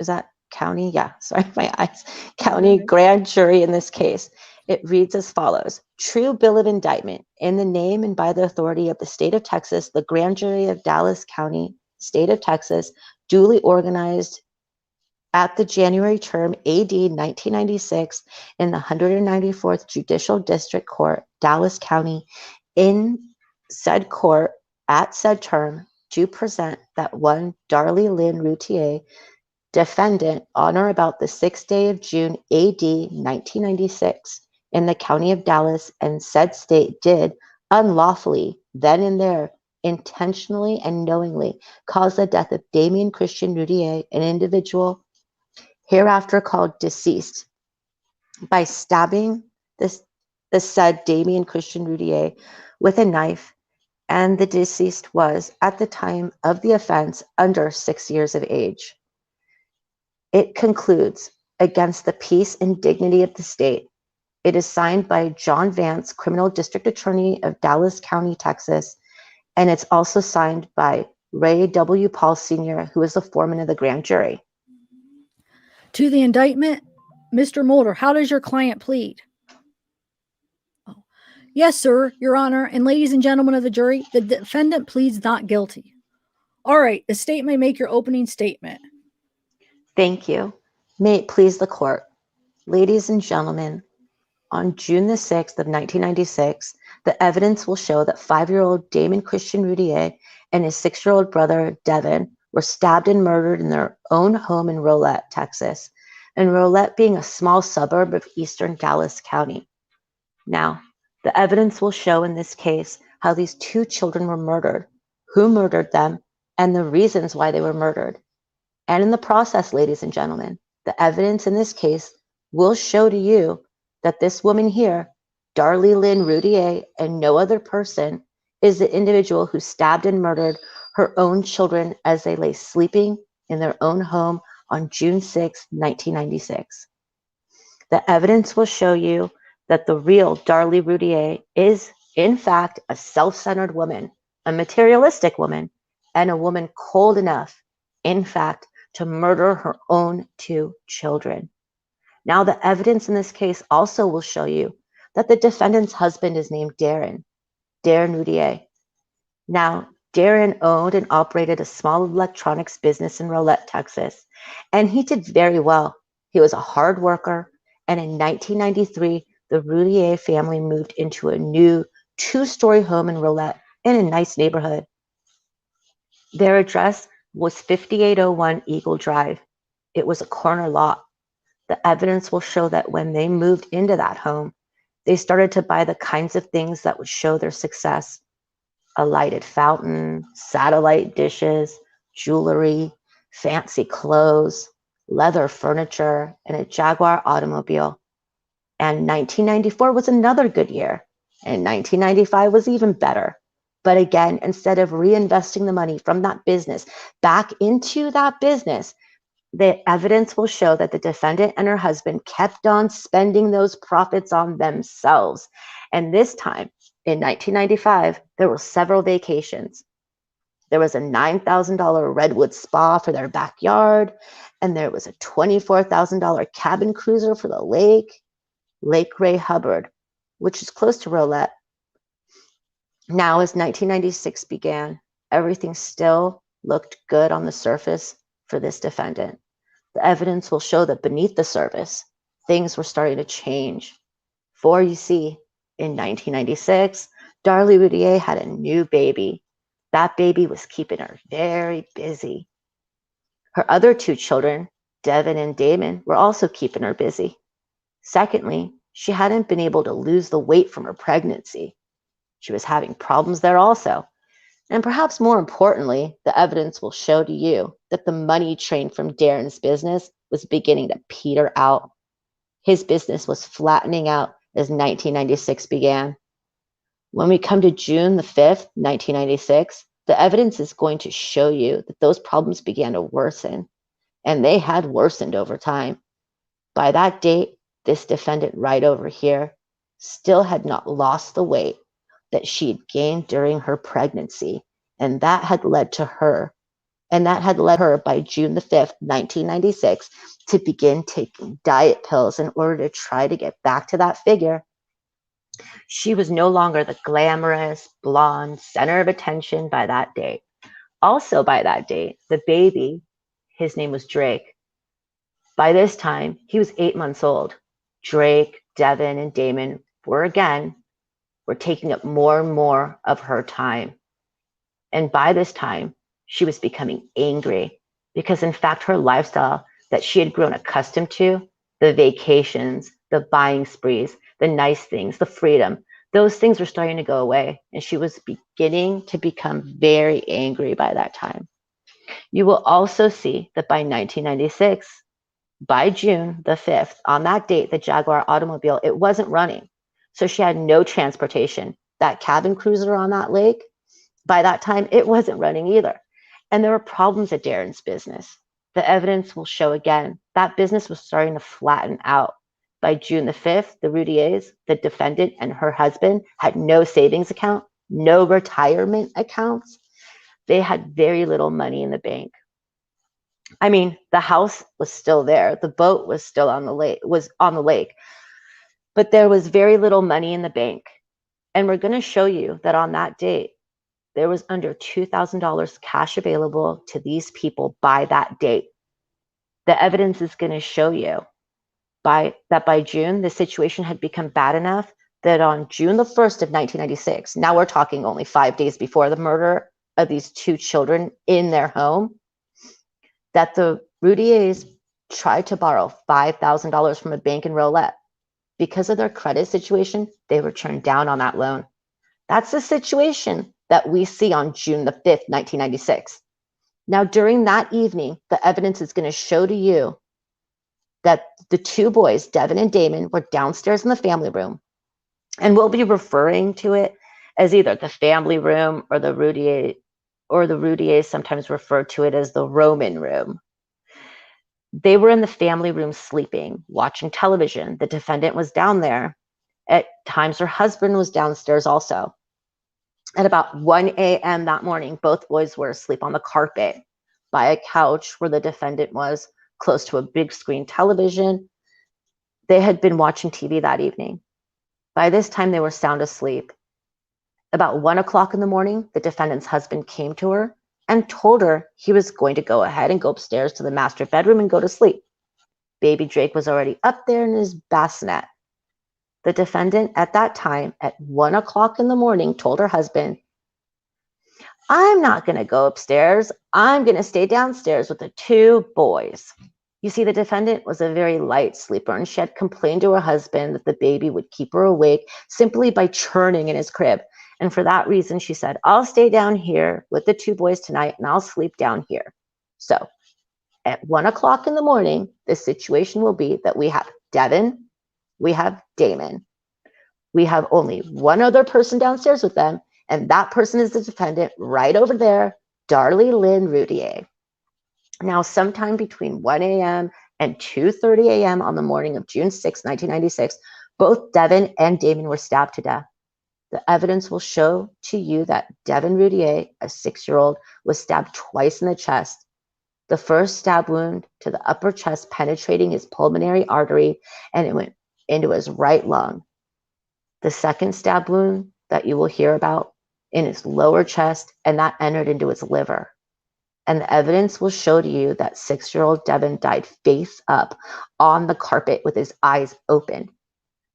is that county? Yeah, sorry, my eyes. County Right. grand jury in this case. It reads as follows. True bill of indictment. In the name and by the authority of the state of Texas, the grand jury of Dallas County, state of Texas, duly organized at the January term AD 1996 in the 194th Judicial District Court, Dallas County, in said court at said term, do present that one Darlie Lynn Routier, defendant, on or about the 6th day of June AD 1996, in the county of Dallas and said state did unlawfully, then and there, intentionally and knowingly cause the death of Damon Christian Routier, an individual hereafter called deceased, by stabbing the said Damien Christian Routier with a knife, and the deceased was, at the time of the offense, under 6 years of age. It concludes, against the peace and dignity of the state. It is signed by John Vance, Criminal District Attorney of Dallas County, Texas, and it's also signed by Ray W. Paul Sr., who is the foreman of the grand jury. To the indictment, Mr. Mulder, how does your client plead? Oh. Yes, sir, Your Honor, and ladies and gentlemen of the jury, the defendant pleads not guilty. All right, the state may make your opening statement. Thank you. May it please the court. Ladies and gentlemen, on June the 6th of 1996, the evidence will show that 5-year-old Damon Christian Routier and his 6-year-old brother, Devin, were stabbed and murdered in their own home in Rolette, Texas, and Rolette being a small suburb of eastern Dallas County. Now, the evidence will show in this case how these two children were murdered, who murdered them, and the reasons why they were murdered. And in the process, ladies and gentlemen, the evidence in this case will show to you that this woman here, Darlie Lynn Routier, and no other person, is the individual who stabbed and murdered her own children as they lay sleeping in their own home on June 6, 1996. The evidence will show you that the real Darlie Routier is, in fact, a self-centered woman, a materialistic woman, and a woman cold enough, in fact, to murder her own two children. Now, the evidence in this case also will show you that the defendant's husband is named Darren Routier. Now, Darren owned and operated a small electronics business in Rolette, Texas, and he did very well. He was a hard worker, and in 1993, the Routier family moved into a new 2-story home in Rolette in a nice neighborhood. Their address was 5801 Eagle Drive. It was a corner lot. The evidence will show that when they moved into that home, They started to buy the kinds of things that would show their success: a lighted fountain, satellite dishes, jewelry, fancy clothes, leather furniture, and a Jaguar automobile. And 1994 was another good year, and 1995 was even better. But again, instead of reinvesting the money from that business back into that business, the evidence will show that the defendant and her husband kept on spending those profits on themselves. And this time, in 1995, there were several vacations. There was a $9,000 redwood spa for their backyard, and there was a $24,000 cabin cruiser for the Lake Ray Hubbard, which is close to Rolette. Now, as 1996 began, everything still looked good on the surface for this defendant. The evidence will show that beneath the surface, things were starting to change. For you see, in 1996, Darlie Routier had a new baby. That baby was keeping her very busy. Her other two children, Devin and Damon, were also keeping her busy. Secondly, she hadn't been able to lose the weight from her pregnancy. She was having problems there also. And perhaps more importantly, the evidence will show to you that the money train from Darren's business was beginning to peter out. His business was flattening out as 1996 began. When we come to June the 5th, 1996, the evidence is going to show you that those problems began to worsen, and they had worsened over time. By that date, this defendant right over here still had not lost the weight that she had gained during her pregnancy, and that had led her by June the 5th, 1996, to begin taking diet pills in order to try to get back to that figure. She was no longer the glamorous, blonde center of attention by that date. Also by that date, the baby, his name was Drake. By this time, he was 8 months old. Drake, Devin, and Damon were taking up more and more of her time. And by this time, she was becoming angry because, in fact, her lifestyle that she had grown accustomed to, the vacations, the buying sprees, the nice things, the freedom, those things were starting to go away. And she was beginning to become very angry by that time. You will also see that by 1996, by June the 5th, on that date, the Jaguar automobile, it wasn't running. So she had no transportation. That cabin cruiser on that lake, by that time, it wasn't running either. And there were problems at Darren's business. The evidence will show again that business was starting to flatten out. By June the 5th, the Routiers, the defendant and her husband, had no savings account, no retirement accounts. They had very little money in the bank. I mean, the house was still there. The boat was still on the lake, but there was very little money in the bank. And we're going to show you that on that date, there was under $2,000 cash available to these people by that date. The evidence is going to show you by June, the situation had become bad enough that on June the 1st of 1996, now we're talking only 5 days before the murder of these two children in their home, that the Routiers tried to borrow $5,000 from a bank in Rolette. Because of their credit situation, they were turned down on that loan. That's the situation that we see on June the 5th, 1996. Now, during that evening, the evidence is going to show to you that the two boys, Devin and Damon, were downstairs in the family room. And we'll be referring to it as either the family room or the Routiers sometimes refer to it as the Roman room. They were in the family room sleeping, watching television. The defendant was down there. At times, her husband was downstairs also. At about 1 a.m. that morning, both boys were asleep on the carpet by a couch where the defendant was, close to a big screen television. They had been watching TV that evening. By this time, they were sound asleep. About 1 o'clock in the morning, the defendant's husband came to her and told her he was going to go ahead and go upstairs to the master bedroom and go to sleep. Baby Drake was already up there in his bassinet. The defendant at that time, at 1 o'clock in the morning, told her husband, "I'm not going to go upstairs. I'm going to stay downstairs with the two boys." You see, the defendant was a very light sleeper, and she had complained to her husband that the baby would keep her awake simply by churning in his crib. And for that reason, she said, I'll stay down here with the 2 boys tonight, and I'll sleep down here. So at 1 o'clock in the morning, the situation will be that we have Devin, we have Damon. We have only one other person downstairs with them, and that person is the defendant right over there, Darlie Lynn Routier. Now, sometime between 1 a.m. and 2:30 a.m. on the morning of June 6, 1996, both Devin and Damon were stabbed to death. The evidence will show to you that Devin Routier, a 6-year-old, was stabbed twice in the chest. The first stab wound to the upper chest penetrating his pulmonary artery, and it went into his right lung. The second stab wound that you will hear about in his lower chest, and that entered into his liver. And the evidence will show to you that 6-year-old Devin died face up on the carpet with his eyes open.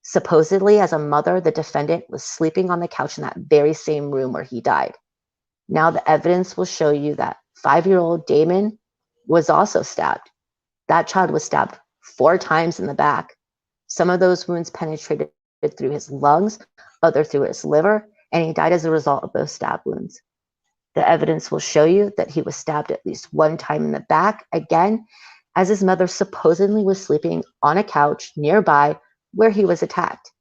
Supposedly, as a mother, the defendant was sleeping on the couch in that very same room where he died. Now the evidence will show you that 5-year-old Damon was also stabbed. That child was stabbed 4 times in the back. Some of those wounds penetrated through his lungs, other through his liver, and he died as a result of those stab wounds. The evidence will show you that he was stabbed at least 1 time in the back, again, as his mother supposedly was sleeping on a couch nearby where he was attacked.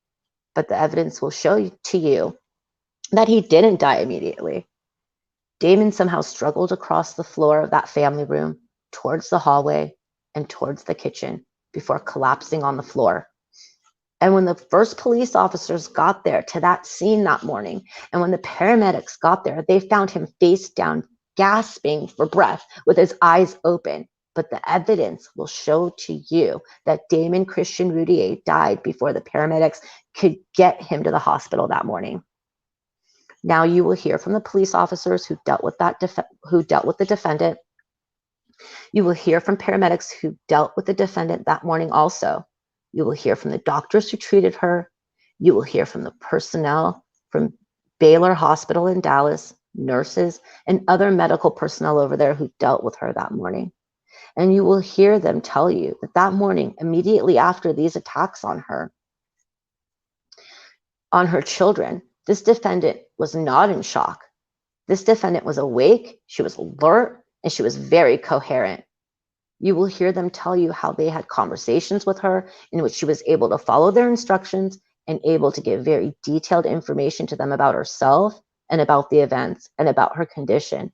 But the evidence will show to you that he didn't die immediately. Damon somehow struggled across the floor of that family room towards the hallway and towards the kitchen before collapsing on the floor. And when the first police officers got there to that scene that morning, and when the paramedics got there, they found him face down, gasping for breath with his eyes open. But the evidence will show to you that Damon Christian Routier died before the paramedics could get him to the hospital that morning. Now you will hear from the police officers who dealt with the defendant. You will hear from paramedics who dealt with the defendant that morning also. You will hear from the doctors who treated her. You will hear from the personnel from Baylor Hospital in Dallas, nurses, and other medical personnel over there who dealt with her that morning. And you will hear them tell you that that morning, immediately after these attacks on her children, this defendant was not in shock. This defendant was awake, she was alert, and she was very coherent. You will hear them tell you how they had conversations with her in which she was able to follow their instructions and able to give very detailed information to them about herself and about the events and about her condition.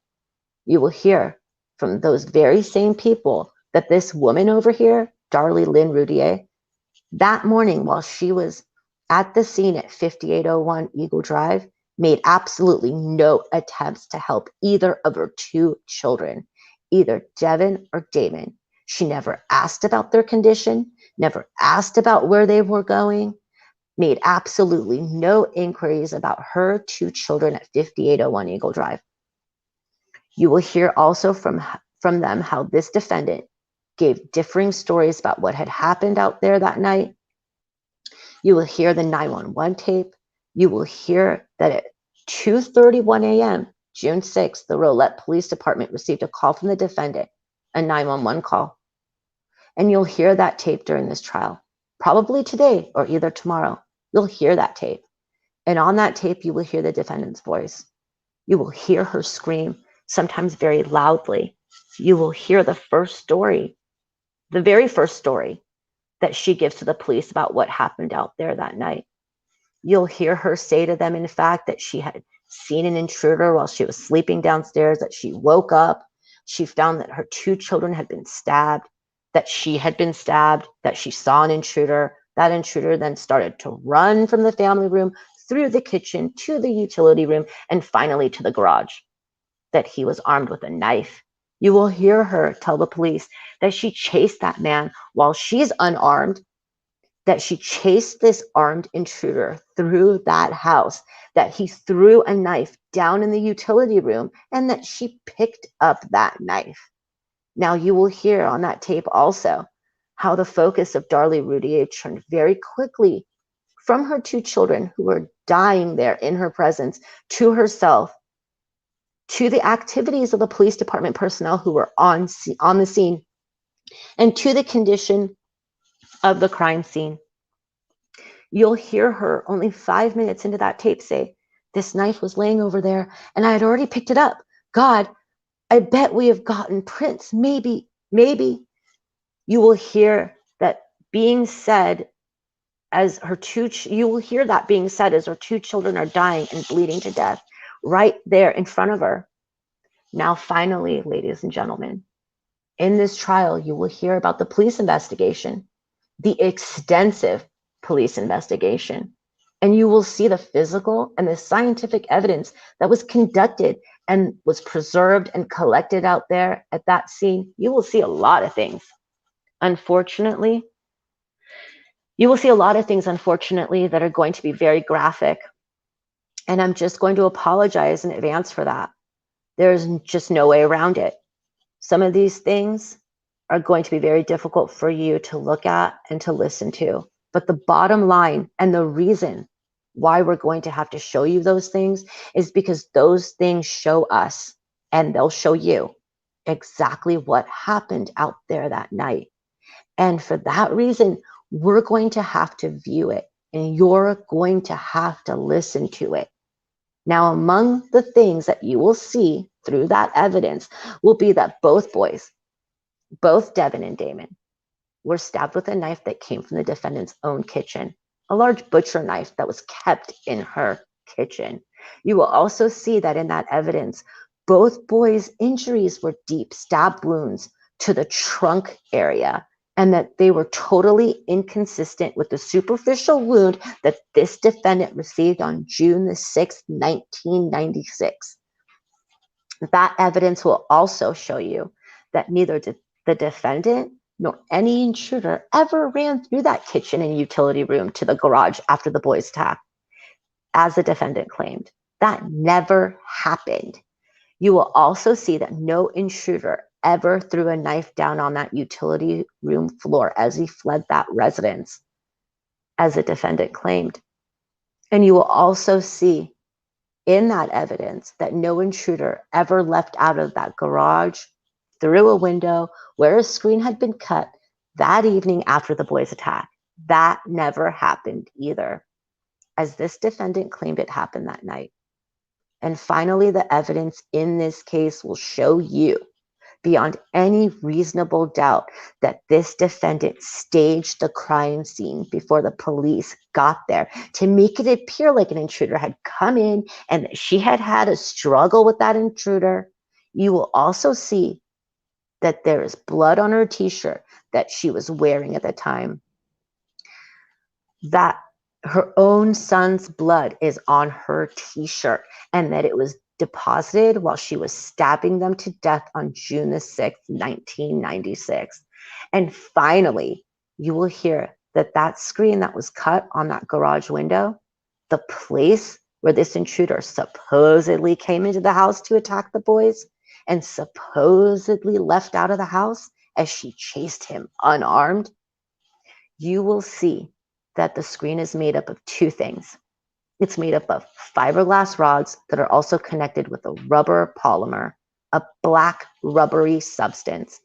You will hear from those very same people that this woman over here, Darlie Lynn Routier, that morning while she was at the scene at 5801 Eagle Drive, made absolutely no attempts to help either of her 2 children, either Devin or Damon. She never asked about their condition, never asked about where they were going, made absolutely no inquiries about her 2 children at 5801 Eagle Drive. You will hear also from them how this defendant gave differing stories about what had happened out there that night. You will hear the 911 tape. You will hear that at 2:31 a.m., June 6th, the Rolette Police Department received a call from the defendant, a 911 call. And you'll hear that tape during this trial, probably today or either tomorrow. You'll hear that tape. And on that tape, you will hear the defendant's voice. You will hear her scream, sometimes very loudly. You will hear the first story, the very first story that she gives to the police about what happened out there that night. You'll hear her say to them, in fact, that she had seen an intruder while she was sleeping downstairs, that she woke up, she found that her 2 children had been stabbed, that she had been stabbed, that she saw an intruder. That intruder then started to run from the family room through the kitchen to the utility room and finally to the garage, that he was armed with a knife. You will hear her tell the police that she chased that man while she's unarmed, that she chased this armed intruder through that house, that he threw a knife down in the utility room, and that she picked up that knife. Now you will hear on that tape also how the focus of Darlie Routier turned very quickly from her 2 children who were dying there in her presence to herself, to the activities of the police department personnel who were on the scene and to the condition of the crime scene. You'll hear her only 5 minutes into that tape say, "This knife was laying over there and I had already picked it up. God, I bet we have gotten prints. Maybe. You will hear that being said as her you will hear that being said as her 2 children are dying and bleeding to death right there in front of her. Now, finally, ladies and gentlemen, in this trial, you will hear about the police investigation, the extensive police investigation, and you will see the physical and the scientific evidence that was conducted and was preserved and collected out there at that scene. You will see a lot of things. Unfortunately, you will see a lot of things, unfortunately, that are going to be very graphic. And I'm just going to apologize in advance for that. There's just no way around it. Some of these things are going to be very difficult for you to look at and to listen to. But the bottom line and the reason why we're going to have to show you those things is because those things show us, and they'll show you exactly what happened out there that night. And for that reason, we're going to have to view it, and you're going to have to listen to it. Now, among the things that you will see through that evidence will be that both boys, both Devin and Damon, were stabbed with a knife that came from the defendant's own kitchen, a large butcher knife that was kept in her kitchen. You will also see that in that evidence, both boys' injuries were deep stab wounds to the trunk area, and that they were totally inconsistent with the superficial wound that this defendant received on June the 6th, 1996. That evidence will also show you that neither the defendant nor any intruder ever ran through that kitchen and utility room to the garage after the boys' attack, as the defendant claimed. That never happened. You will also see that no intruder ever threw a knife down on that utility room floor as he fled that residence, as the defendant claimed. And you will also see in that evidence that no intruder ever left out of that garage through a window where a screen had been cut that evening after the boys' attack. That never happened either, as this defendant claimed it happened that night. And finally, the evidence in this case will show you beyond any reasonable doubt that this defendant staged the crime scene before the police got there to make it appear like an intruder had come in and that she had had a struggle with that intruder. You will also see that there is blood on her t-shirt that she was wearing at the time. That her own son's blood is on her t-shirt, and that it was deposited while she was stabbing them to death on June the 6th, 1996. And finally, you will hear that that screen that was cut on that garage window, the place where this intruder supposedly came into the house to attack the boys and supposedly left out of the house as she chased him unarmed, you will see that the screen is made up of 2 things. It's made up of fiberglass rods that are also connected with a rubber polymer, a black rubbery substance.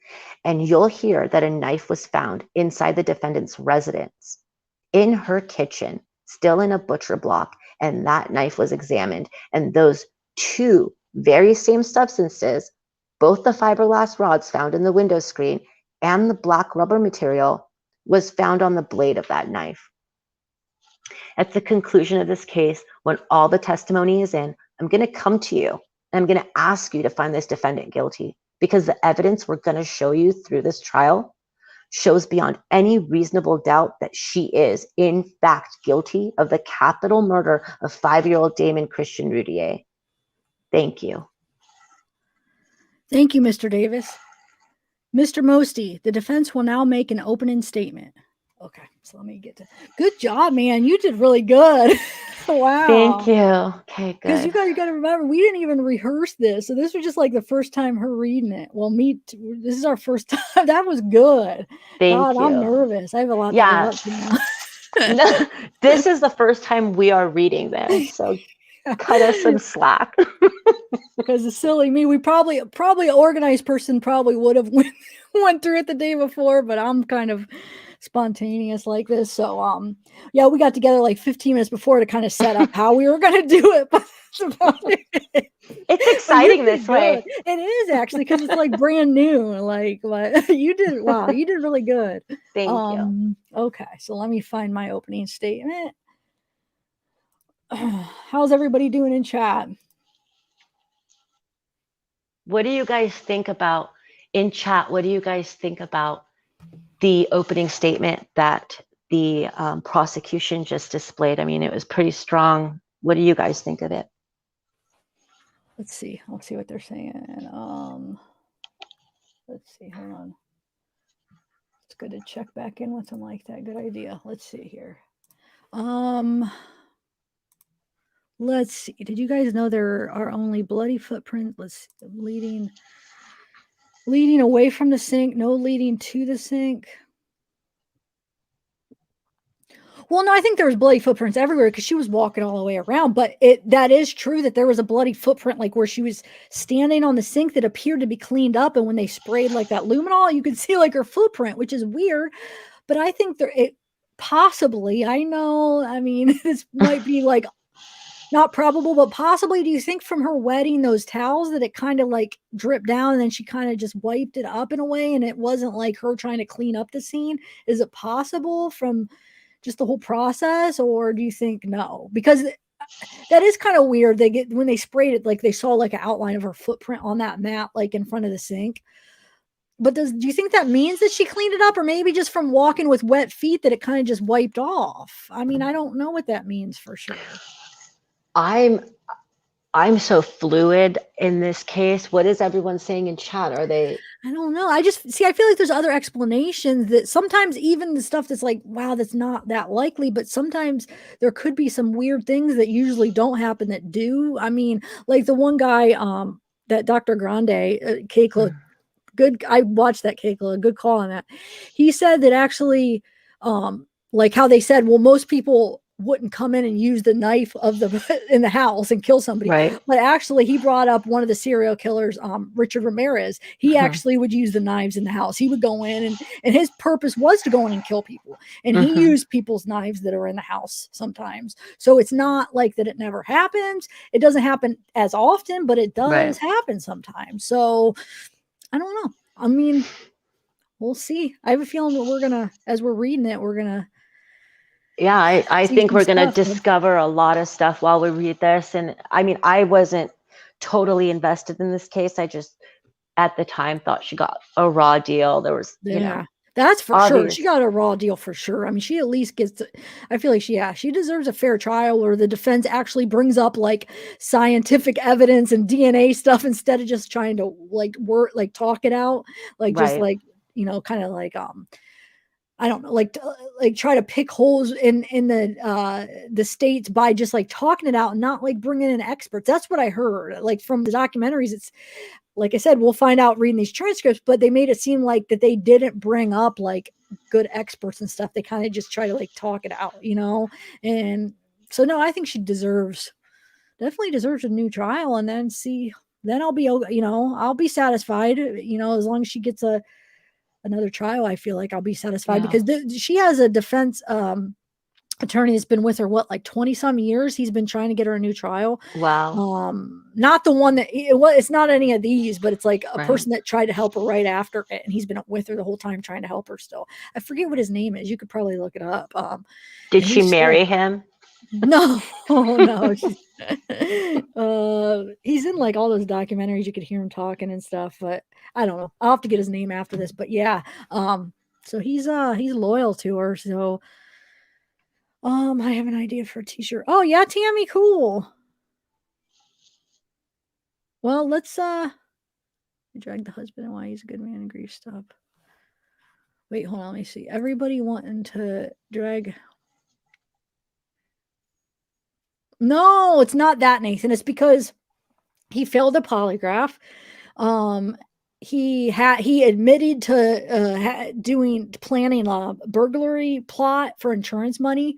And you'll hear that a knife was found inside the defendant's residence, in her kitchen, still in a butcher block, and that knife was examined. And those 2 very same substances, both the fiberglass rods found in the window screen and the black rubber material, was found on the blade of that knife. At the conclusion of this case, when all the testimony is in, I'm going to come to you and I'm going to ask you to find this defendant guilty, because the evidence we're going to show you through this trial shows beyond any reasonable doubt that she is, in fact, guilty of the capital murder of 5-year-old Damon Christian Routier. Thank you. Thank you, Mr. Davis. Mr. Mosty, the defense will now make an opening statement. Okay, so let me get to. Good job, man. You did really good. Wow. Thank you. Okay, good. Because you got to remember, we didn't even rehearse this, so this was just like the first time her reading it. Well, this is our first time. That was good. Thank you. I'm nervous. I have a lot to do now. No, this is the first time we are reading this, so Cut us some slack. Because it's silly me. We probably an organized person probably would have went through it the day before, but I'm kind of spontaneous like this. So yeah, we got together like 15 minutes before to kind of set up how we were gonna do it. But that's about it. It's exciting this way. It is actually, because it's like brand new. Like you did, wow, you did really good. Thank you. Okay, so let me find my opening statement. How's everybody doing in chat? What do you guys think about in chat? What do you guys think about the opening statement that the prosecution just displayed? I mean, it was pretty strong. What do you guys think of it? Let's see. I'll see what they're saying. Let's see. Hold on. It's good to check back in with them like that. Good idea. Let's see here. Let's see. Did you guys know there are only bloody footprints? Let's see. Leading away from the sink, no leading to the sink. Well, no, I think there was bloody footprints everywhere because she was walking all the way around. But that is true that there was a bloody footprint, like where she was standing on the sink, that appeared to be cleaned up. And when they sprayed like that luminol, you could see like her footprint, which is weird. But I think possibly, I know, I mean, this might be like not probable, but possibly, do you think from her wetting those towels that it kind of like dripped down and then she kind of just wiped it up in a way and it wasn't like her trying to clean up the scene? Is it possible from just the whole process, or do you think no? Because that is kind of weird. When they sprayed it, like they saw like an outline of her footprint on that mat, like in front of the sink. But do you think that means that she cleaned it up, or maybe just from walking with wet feet that it kind of just wiped off? I mean, I don't know what that means for sure. I'm so fluid in this case. What is everyone saying in chat? Are they? I don't know. I feel like there's other explanations that sometimes even the stuff that's like, wow, that's not that likely, but sometimes there could be some weird things that usually don't happen that do. I mean, like the one guy, that Dr. Grande, Keikla, good. I watched that, Keikla, good call on that. He said that actually, like how they said, well, most people wouldn't come in and use the knife in the house and kill somebody. Right. But actually he brought up one of the serial killers, Richard Ramirez. He actually would use the knives in the house. He would go in and his purpose was to go in and kill people. And he used people's knives that are in the house sometimes. So it's not like that it never happens. It doesn't happen as often, but it does happen sometimes. So I don't know. I mean, we'll see. I have a feeling that as we're reading it, we're going to, yeah, I think we're going to discover a lot of stuff while we read this. And I mean, I wasn't totally invested in this case. I just, at the time, thought she got a raw deal. There was, that's for sure. She got a raw deal for sure. I mean, she at least gets I feel like she deserves a fair trial where the defense actually brings up like scientific evidence and DNA stuff instead of just trying to like talk it out. Like just like, kind of like, I don't know, like try to pick holes in the states by just like talking it out and not like bringing in experts. That's what I heard. Like from the documentaries, it's like I said, we'll find out reading these transcripts, but they made it seem like that they didn't bring up like good experts and stuff. They kind of just try to like talk it out, And so no, I think she definitely deserves a new trial, and then I'll be, I'll be satisfied, as long as she gets another trial. I feel like I'll be satisfied because she has a defense attorney that's been with her like 20 some years. He's been trying to get her a new trial. Wow. Not the one that it's not any of these, but it's like a person that tried to help her right after it, and he's been with her the whole time trying to help her still. I forget what his name is. You could probably look it up. Did she marry him? No. No. He's in like all those documentaries. You could hear him talking and stuff, but I don't know. I'll have to get his name after this, but yeah. So he's loyal to her. So I have an idea for a t-shirt. Oh yeah, Tammy, cool. Well, let's drag the husband and why he's a good man and grief stuff. Wait, hold on, let me see. Everybody wanting to drag. No, it's not that, Nathan. It's because he failed a polygraph. He admitted to planning a burglary plot for insurance money.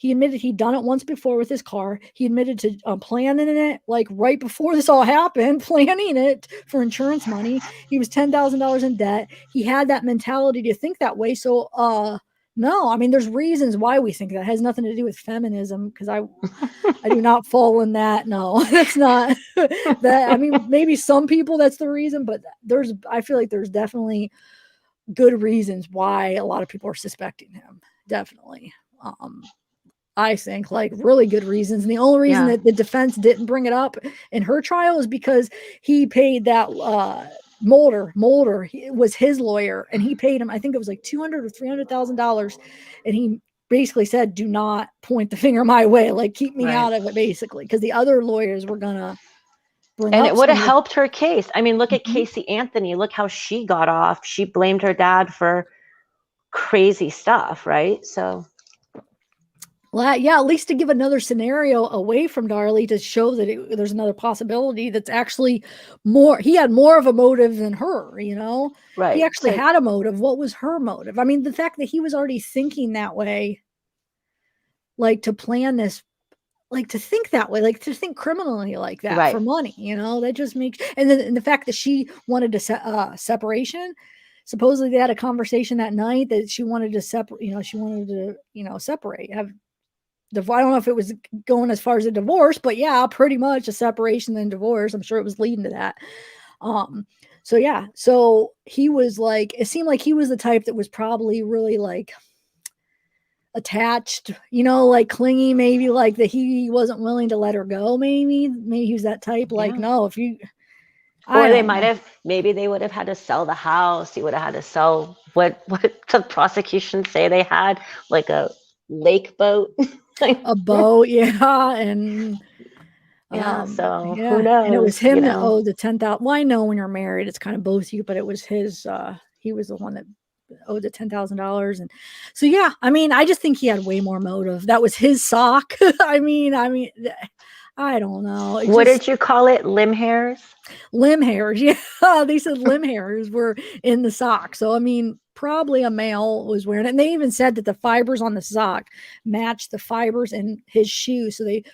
He admitted he'd done it once before with his car. He admitted to planning it like right before this all happened, planning it for insurance money. He was $10,000 in debt. He had that mentality to think that way. So, no, I mean, there's reasons why we think that. It has nothing to do with feminism, because I do not fall in that. No, that's not that. I mean, maybe some people that's the reason, but I feel like there's definitely good reasons why a lot of people are suspecting him. Definitely. I think like really good reasons. And the only reason that the defense didn't bring it up in her trial is because he paid that Mulder was his lawyer, and he paid him, I think it was like $200,000 or $300,000, and he basically said, do not point the finger my way, like keep me out of it, basically, because the other lawyers were gonna bring and up it would have helped her case. I mean, look at Casey Anthony. Look how she got off. She blamed her dad for crazy stuff, right? So well, yeah, at least to give another scenario away from Darlie, to show that there's another possibility that's actually more. He had more of a motive than her, you know? Right. He actually had a motive. What was her motive? I mean, the fact that he was already thinking that way, like to plan this, like to think that way, like to think criminally like that for money, you know, that just makes, and then the fact that she wanted to separation. Supposedly they had a conversation that night that she wanted to separate, you know, separate, I don't know if it was going as far as a divorce, but yeah, pretty much a separation then divorce. I'm sure it was leading to that. So yeah, so he was like, it seemed like he was the type that was probably really like attached, you know, like clingy, maybe like that he wasn't willing to let her go. Maybe he was that type. Like, no, if you, or they might have, maybe they would have had to sell the house. He would have had to sell what the prosecution say they had, like a lake boat. A boat, and so who knows? And it was him that owed the $10,000. Well, I know when you're married, it's kind of both you, but it was his. He was the one that owed the $10,000, and so yeah. I mean, I just think he had way more motive. That was his sock. I mean, I don't know. What did you call it? Limb hairs? Limb hairs. Yeah, they said limb hairs were in the sock. So I mean, probably a male was wearing it. And they even said that the fibers on the sock matched the fibers in his shoe, so they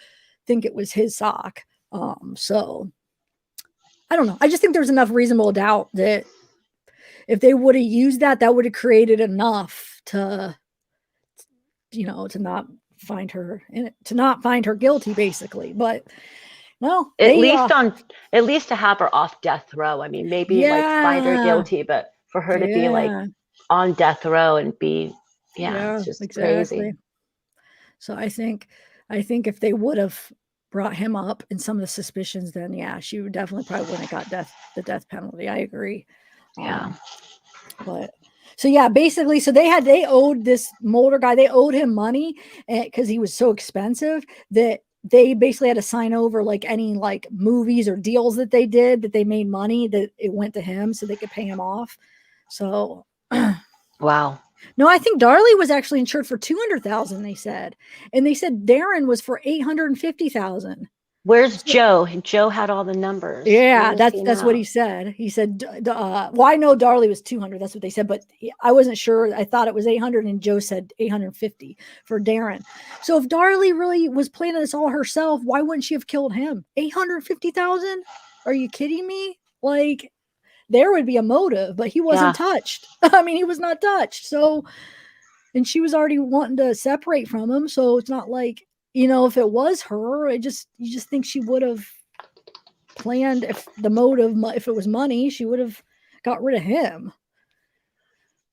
think it was his sock. So I don't know. I just think there's enough reasonable doubt that if they would have used that would have created enough to, you know, to not find her guilty, basically. But no, at least to have her off death row. I mean, maybe like find her guilty, but for her to be like on death row and be, it's just crazy. So I think if they would have brought him up in some of the suspicions, then she would definitely probably wouldn't have got the death penalty. I agree. But so basically, so they owed this Mulder guy, they owed him money because he was so expensive that they basically had to sign over like any like movies or deals that they did that they made money, that it went to him so they could pay him off. So wow. No, I think Darlie was actually insured for $200,000, they said. And they said Darren was for $850,000. Where's Joe? Joe had all the numbers. Yeah, that's what he said. He said, well, I know Darlie was 200. That's what they said, but I wasn't sure. I thought it was 800, and Joe said 850 for Darren. So if Darlie really was planning this all herself, why wouldn't she have killed him? 850,000? Are you kidding me? Like, there would be a motive, but he wasn't touched. I mean, he was not touched. So, and she was already wanting to separate from him. So it's not like, you know, if it was her, you just think she would have planned, if the motive, if it was money, she would have got rid of him.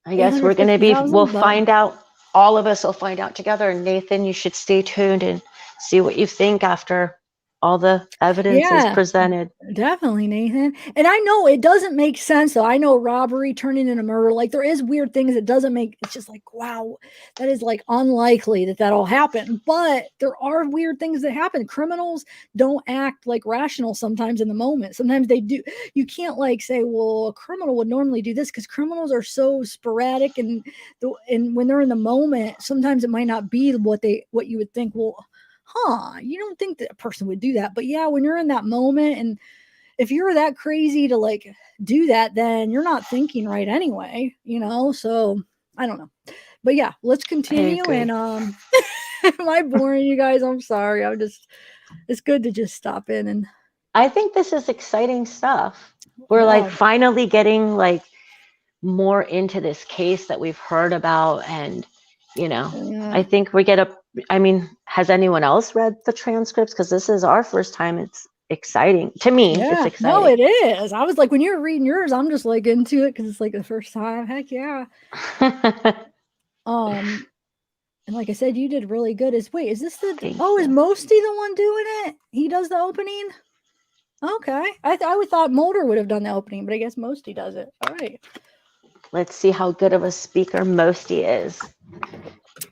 I guess we're going to we'll find out. All of us will find out together. And Nathan, you should stay tuned and see what you think after all the evidence is presented. Definitely, Nathan. And I know it doesn't make sense, though. I know robbery turning into murder, like there is weird things that doesn't make, it's just like, wow, that is like unlikely that all happened. But there are weird things that happen. Criminals don't act like rational sometimes in the moment. Sometimes they do. You can't like say, well, a criminal would normally do this, because criminals are so sporadic, and when they're in the moment, sometimes it might not be what you would think. Well, you don't think that a person would do that. But yeah, when you're in that moment, and if you're that crazy to like do that, then you're not thinking right anyway, you know? So I don't know. But yeah, let's continue. And Am I boring you guys? I'm sorry. It's good to just stop in and. I think this is exciting stuff. We're like finally getting like more into this case that we've heard about, and I think we get I mean, has anyone else read the transcripts? Because this is our first time. It's exciting to me. Yeah, it's exciting. No, it is. I was like, when you were reading yours, I'm just like into it because it's like the first time. Heck yeah. And like I said, you did really good. Is this the? Is Mosty the one doing it? He does the opening. Okay, I would thought Mulder would have done the opening, but I guess Mosty does it. All right. Let's see how good of a speaker Mosty is.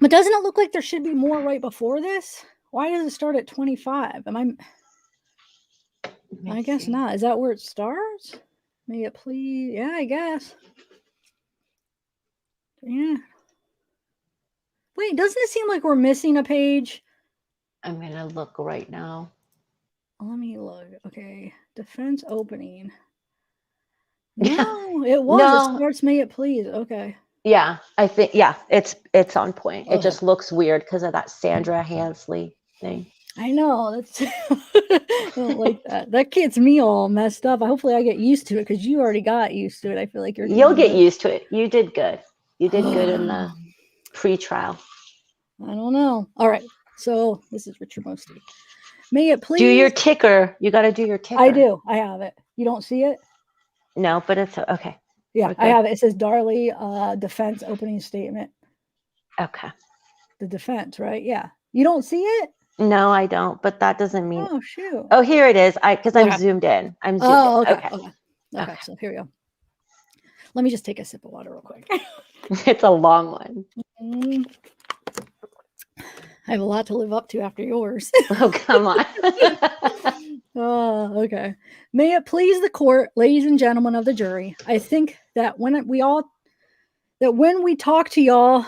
But doesn't it look like there should be more right before this? Why does it start at 25? I guess not. Is that where it starts? May it please? Yeah, I guess. Yeah. Wait, doesn't it seem like we're missing a page? I'm going to look right now. Let me look. Okay. Defense opening. No, it was. No. It starts May it please. Okay. Yeah, I think, it's on point. Okay. It just looks weird because of that Sandra Hansley thing. I know. That's I don't like that. That gets me all messed up. Hopefully I get used to it because you already got used to it. I feel like you'll get used to it. You did good. You did good in the pre-trial. I don't know. All right. So this is Richard Mosty. May it please. Do your ticker. You got to do your ticker. I do. I have it. You don't see it? No, but it's okay. Yeah, okay. I have it. It says Darlie defense opening statement. Okay. The defense, right? Yeah. You don't see it? No, I don't. But that doesn't mean. Oh, shoot. Oh, here it is. Because I'm zoomed in. I'm zoomed in. Okay. So here we go. Let me just take a sip of water real quick. It's a long one. I have a lot to live up to after yours. Oh, come on. Oh, okay. May it please the court, ladies and gentlemen of the jury, I think that when we talk to y'all,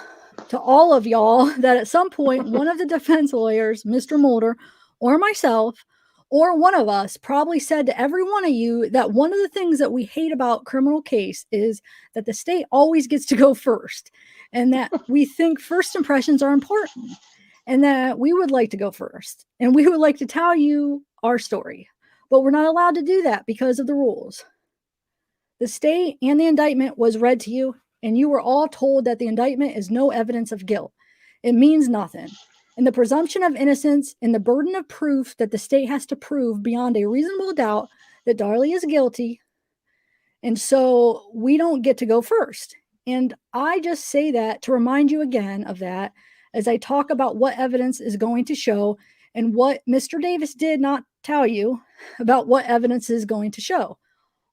to all of y'all, that at some point, one of the defense lawyers, Mr. Mulder, or myself, or one of us probably said to every one of you that one of the things that we hate about criminal case is that the state always gets to go first, and that we think first impressions are important, and that we would like to go first, and we would like to tell you our story, but we're not allowed to do that because of the rules. The state and the indictment was read to you, and you were all told that the indictment is no evidence of guilt. It means nothing. And the presumption of innocence and the burden of proof that the state has to prove beyond a reasonable doubt that Darlie is guilty. And so we don't get to go first. And I just say that to remind you again of that as I talk about what evidence is going to show and what Mr. Davis did not tell you about what evidence is going to show.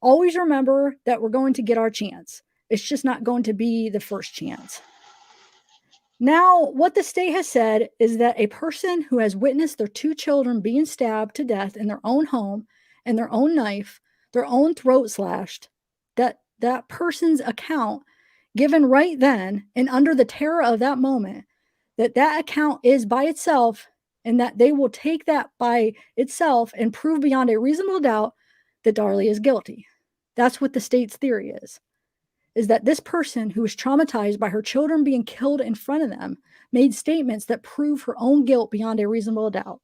Always remember that we're going to get our chance. It's just not going to be the first chance. Now, what the state has said is that a person who has witnessed their two children being stabbed to death in their own home and their own knife, their own throat slashed, that person's account given right then and under the terror of that moment, that account is by itself, and that they will take that by itself and prove beyond a reasonable doubt that Darlie is guilty. That's what the state's theory is that this person who was traumatized by her children being killed in front of them made statements that prove her own guilt beyond a reasonable doubt.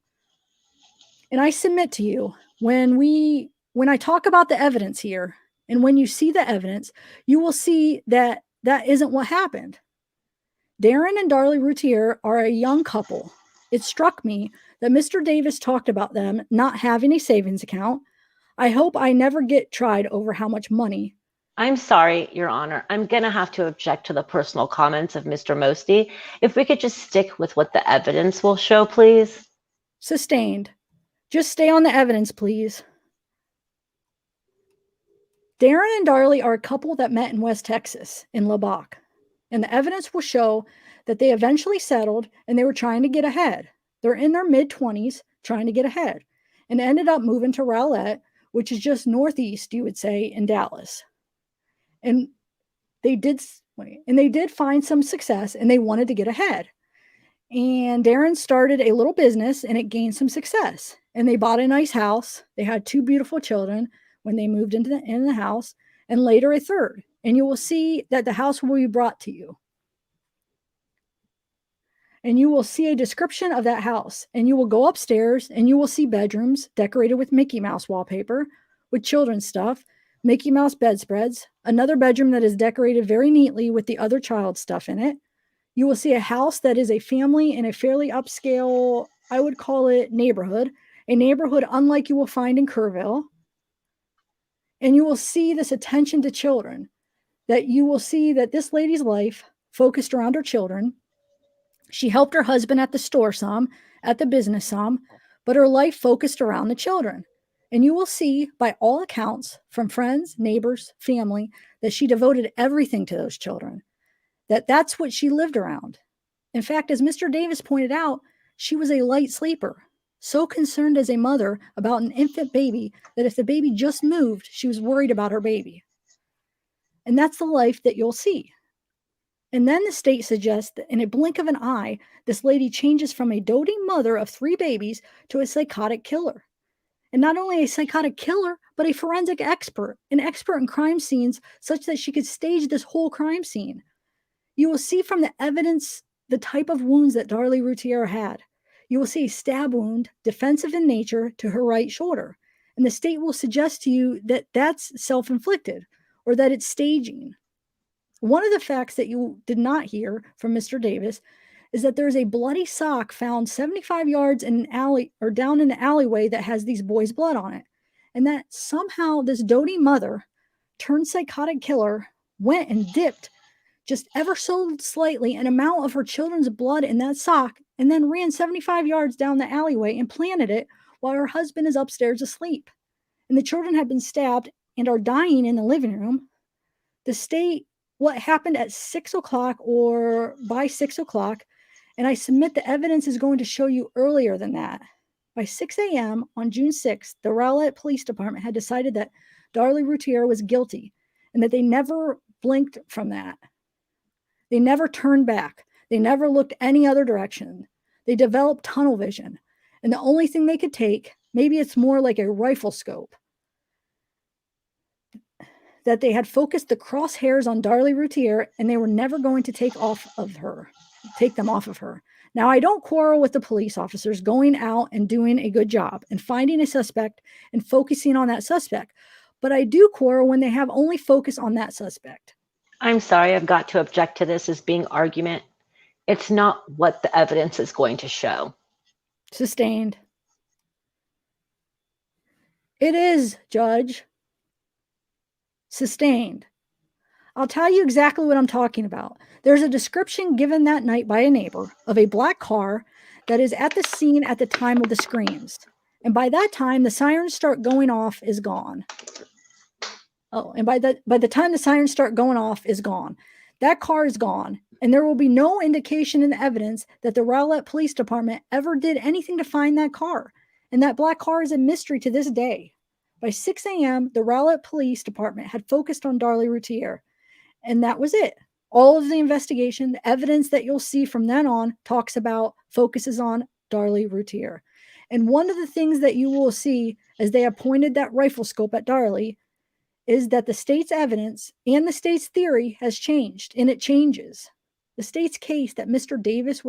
And I submit to you, when I talk about the evidence here, and when you see the evidence, you will see that that isn't what happened. Darren and Darlie Routier are a young couple. It struck me that Mr. Davis talked about them not having a savings account. I hope I never get tried over how much money. I'm sorry, Your Honor. I'm going to have to object to the personal comments of Mr. Mosty. If we could just stick with what the evidence will show, please. Sustained. Just stay on the evidence, please. Darren and Darlie are a couple that met in West Texas, in Lubbock. And the evidence will show that they eventually settled and they were trying to get ahead. They're in their mid-20s trying to get ahead and ended up moving to Rowlett, which is just northeast, you would say, in Dallas. And they did find some success and they wanted to get ahead. And Darren started a little business and it gained some success. And they bought a nice house. They had two beautiful children when they moved into the house, and later a third. And you will see that the house will be brought to you. and you will see a description of that house. And you will go upstairs and you will see bedrooms decorated with Mickey Mouse wallpaper, with children's stuff, Mickey Mouse bedspreads, another bedroom that is decorated very neatly with the other child stuff in it. You will see a house that is a family in a fairly upscale, I would call it neighborhood, a neighborhood unlike you will find in Kerrville. And you will see this attention to children, that you will see that this lady's life focused around her children. She helped her husband at the store some, at the business some, but her life focused around the children. And you will see, by all accounts, from friends, neighbors, family, that she devoted everything to those children, that that's what she lived around. In fact, as Mr. Davis pointed out, she was a light sleeper, so concerned as a mother about an infant baby that if the baby just moved, she was worried about her baby. And that's the life that you'll see. And then the state suggests that in a blink of an eye, this lady changes from a doting mother of 3 babies to a psychotic killer. And not only a psychotic killer, but a forensic expert, an expert in crime scenes, such that she could stage this whole crime scene. You will see from the evidence the type of wounds that Darlie Routier had. You will see a stab wound, defensive in nature, to her right shoulder. And the state will suggest to you that that's self-inflicted or that it's staging. One of the facts that you did not hear from Mr. Davis is that there's a bloody sock found 75 yards in an alley or down in the alleyway that has these boys' blood on it. And that somehow this doting mother turned psychotic killer went and dipped just ever so slightly an amount of her children's blood in that sock and then ran 75 yards down the alleyway and planted it while her husband is upstairs asleep. And the children had been stabbed and are dying in the living room. The state, what happened at 6 o'clock or by 6 o'clock, and I submit the evidence is going to show you earlier than that. By 6 a.m. on June 6th, the Rowlett Police Department had decided that Darlie Routier was guilty and that they never blinked from that. They never turned back. They never looked any other direction. They developed tunnel vision. And the only thing they could take, maybe it's more like a rifle scope, that they had focused the crosshairs on Darlie Routier and they were never going to take them off of her. Now, I don't quarrel with the police officers going out and doing a good job and finding a suspect and focusing on that suspect. But I do quarrel when they have only focus on that suspect. I'm sorry, I've got to object to this as being argument. It's not what the evidence is going to show. Sustained. It is, Judge. Sustained. I'll tell you exactly what I'm talking about. There's a description given that night by a neighbor of a black car that is at the scene at the time of the screams. And by that time, the sirens start going off is gone. Oh, and by the time the sirens start going off is gone. That car is gone. And there will be no indication in the evidence that the Rowlett Police Department ever did anything to find that car. And that black car is a mystery to this day. By 6 a.m., the Rowlett Police Department had focused on Darlie Routier. And that was it. All of the investigation, the evidence that you'll see from then on focuses on Darlie Routier. And one of the things that you will see as they have pointed that rifle scope at Darlie is that the state's evidence and the state's theory has changed, and it changes. The state's case that Mr. Davis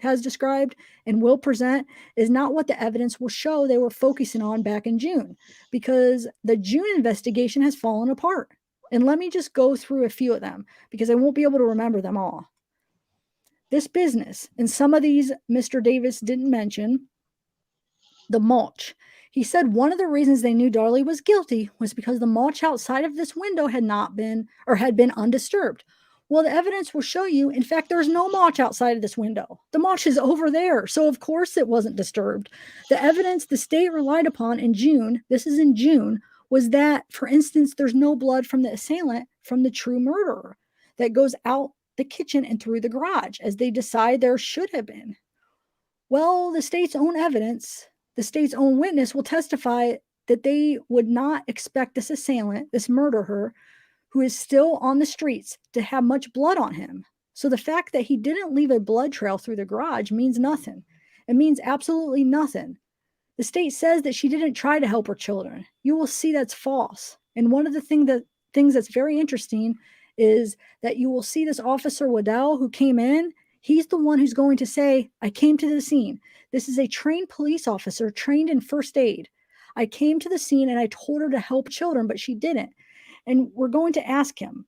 has described and will present is not what the evidence will show they were focusing on back in June, because the June investigation has fallen apart. And let me just go through a few of them, because I won't be able to remember them all. This business, and some of these Mr. Davis didn't mention, the mulch. He said one of the reasons they knew Darlie was guilty was because the mulch outside of this window had been undisturbed. Well, the evidence will show you, in fact, there's no mulch outside of this window. The mulch is over there, so of course it wasn't disturbed. The evidence the state relied upon in June, this is in June, was that, for instance, there's no blood from the assailant from the true murderer that goes out the kitchen and through the garage, as they decide there should have been. Well, the state's own evidence, the state's own witness will testify that they would not expect this assailant, this murderer, who is still on the streets, to have much blood on him. So the fact that he didn't leave a blood trail through the garage means nothing. It means absolutely nothing. The state says that she didn't try to help her children. You will see that's false. And one of the things that's very interesting is that you will see this Officer Waddell who came in. He's the one who's going to say, I came to the scene. This is a trained police officer trained in first aid. I came to the scene and I told her to help children, but she didn't. And we're going to ask him,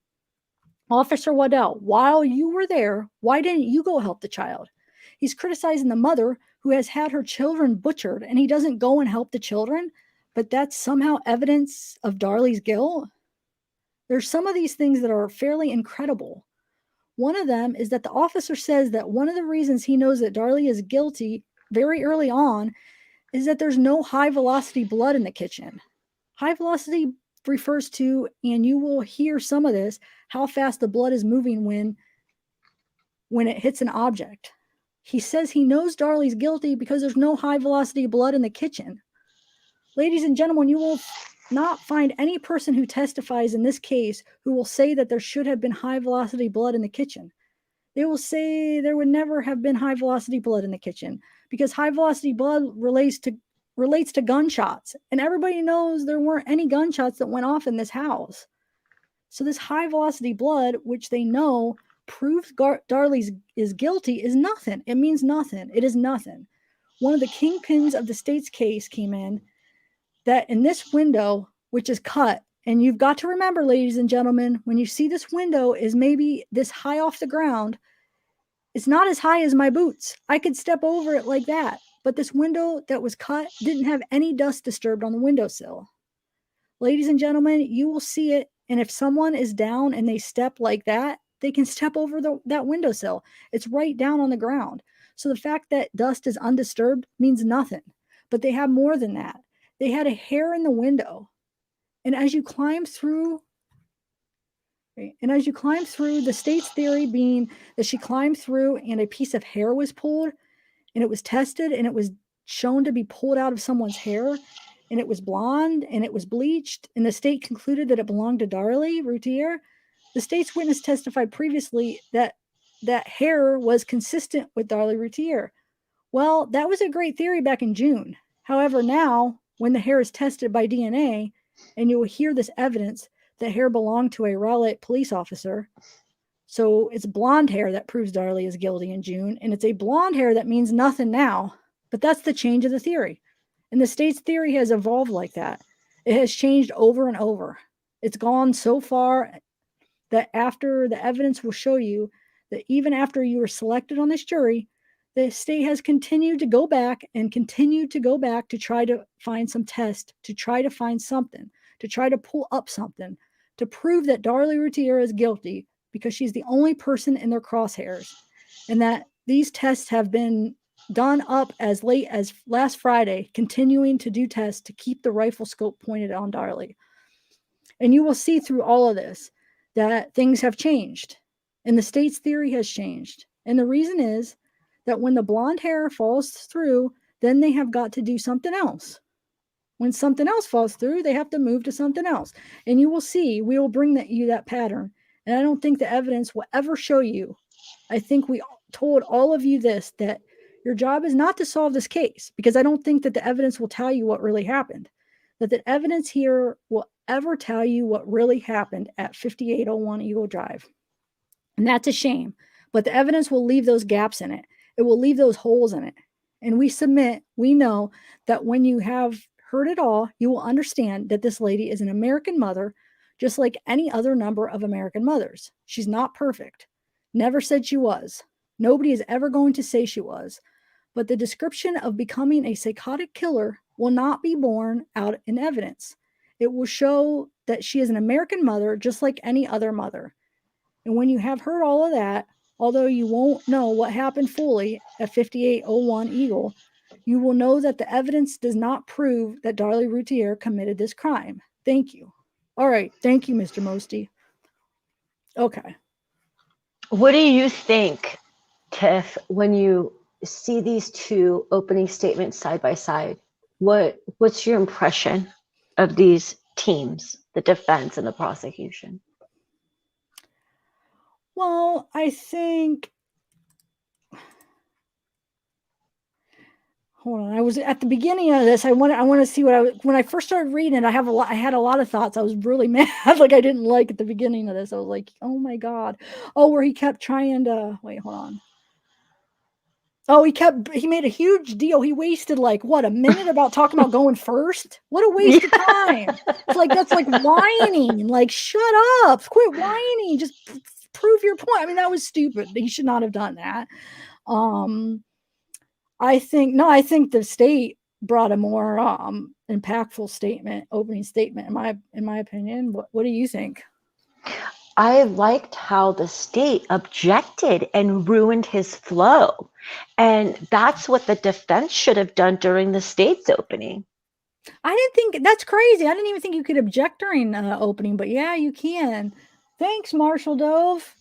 Officer Waddell, while you were there, why didn't you go help the child? He's criticizing the mother who has had her children butchered, and he doesn't go and help the children, but that's somehow evidence of Darlie's guilt. There's some of these things that are fairly incredible. One of them is that the officer says that one of the reasons he knows that Darlie is guilty very early on is that there's no high velocity blood in the kitchen. High velocity refers to, and you will hear some of this, how fast the blood is moving when it hits an object. He says he knows Darlie's guilty because there's no high velocity blood in the kitchen. Ladies and gentlemen, you will not find any person who testifies in this case who will say that there should have been high velocity blood in the kitchen. They will say there would never have been high velocity blood in the kitchen because high velocity blood relates to gunshots, and everybody knows there weren't any gunshots that went off in this house. So this high velocity blood, which they know proves Darlie is guilty, is nothing. It means nothing. It is nothing. One of the kingpins of the state's case came in that in this window, which is cut, and you've got to remember, ladies and gentlemen, when you see this window is maybe this high off the ground, it's not as high as my boots. I could step over it like that. But this window that was cut didn't have any dust disturbed on the windowsill. Ladies and gentlemen, you will see it. And if someone is down and they step like that, they can step over that windowsill. It's right down on the ground. So the fact that dust is undisturbed means nothing. But they have more than that. They had a hair in the window. And as you climb through, the state's theory being that she climbed through and a piece of hair was pulled, and it was tested, and it was shown to be pulled out of someone's hair, and it was blonde, and it was bleached, and the state concluded that it belonged to Darlie Routier. The state's witness testified previously that that hair was consistent with Darlie Routier. Well, that was a great theory back in June. However, now, when the hair is tested by DNA, and you will hear this evidence that hair belonged to a Rowlett police officer, so it's blonde hair that proves Darlie is guilty in June, and it's a blonde hair that means nothing now, but that's the change of the theory. And the state's theory has evolved like that. It has changed over and over. It's gone so far that after the evidence will show you that even after you were selected on this jury, the state has continued to go back to try to find some test, to try to find something, to try to pull up something, to prove that Darlie Routier is guilty because she's the only person in their crosshairs, and that these tests have been done up as late as last Friday, continuing to do tests to keep the rifle scope pointed on Darlie. And you will see through all of this that things have changed, and the state's theory has changed. And the reason is that when the blonde hair falls through, then they have got to do something else. When something else falls through, they have to move to something else. And you will see, we will bring you that pattern. And I don't think the evidence will ever show you. I think we told all of you this, that your job is not to solve this case, because I don't think that the evidence will tell you what really happened. That the evidence here will ever tell you what really happened at 5801 Eagle Drive. And that's a shame. But the evidence will leave those gaps in it. It will leave those holes in it. And we know that when you have heard it all, you will understand that this lady is an American mother, just like any other number of American mothers. She's not perfect. Never said she was. Nobody is ever going to say she was. But the description of becoming a psychotic killer will not be borne out in evidence. It will show that she is an American mother, just like any other mother. And when you have heard all of that, although you won't know what happened fully at 5801 Eagle, you will know that the evidence does not prove that Darlie Routier committed this crime. Thank you. All right. Thank you, Mr. Mosty. Okay. What do you think, Tiff, when you see these two opening statements side by side? What's your impression of these teams, the defense and the prosecution? Well, I think, hold on. I was at the beginning of this. I want to see when I first started reading it, I had a lot of thoughts. I was really mad. Like I didn't like at the beginning of this. I was like, oh my God. Oh, where he kept trying to, wait, hold on. Oh, he made a huge deal. He wasted like what, a minute about talking about going first? What a waste of time. It's like, that's like whining. Like, shut up. Quit whining. Just prove your point. I mean, that was stupid. He should not have done that. I think the state brought a more impactful opening statement in my opinion. What do you think? I liked how the state objected and ruined his flow. And that's what the defense should have done during the state's opening. I didn't think that's crazy. I didn't even think you could object during opening, but yeah, you can. Thanks, Marshall Dove.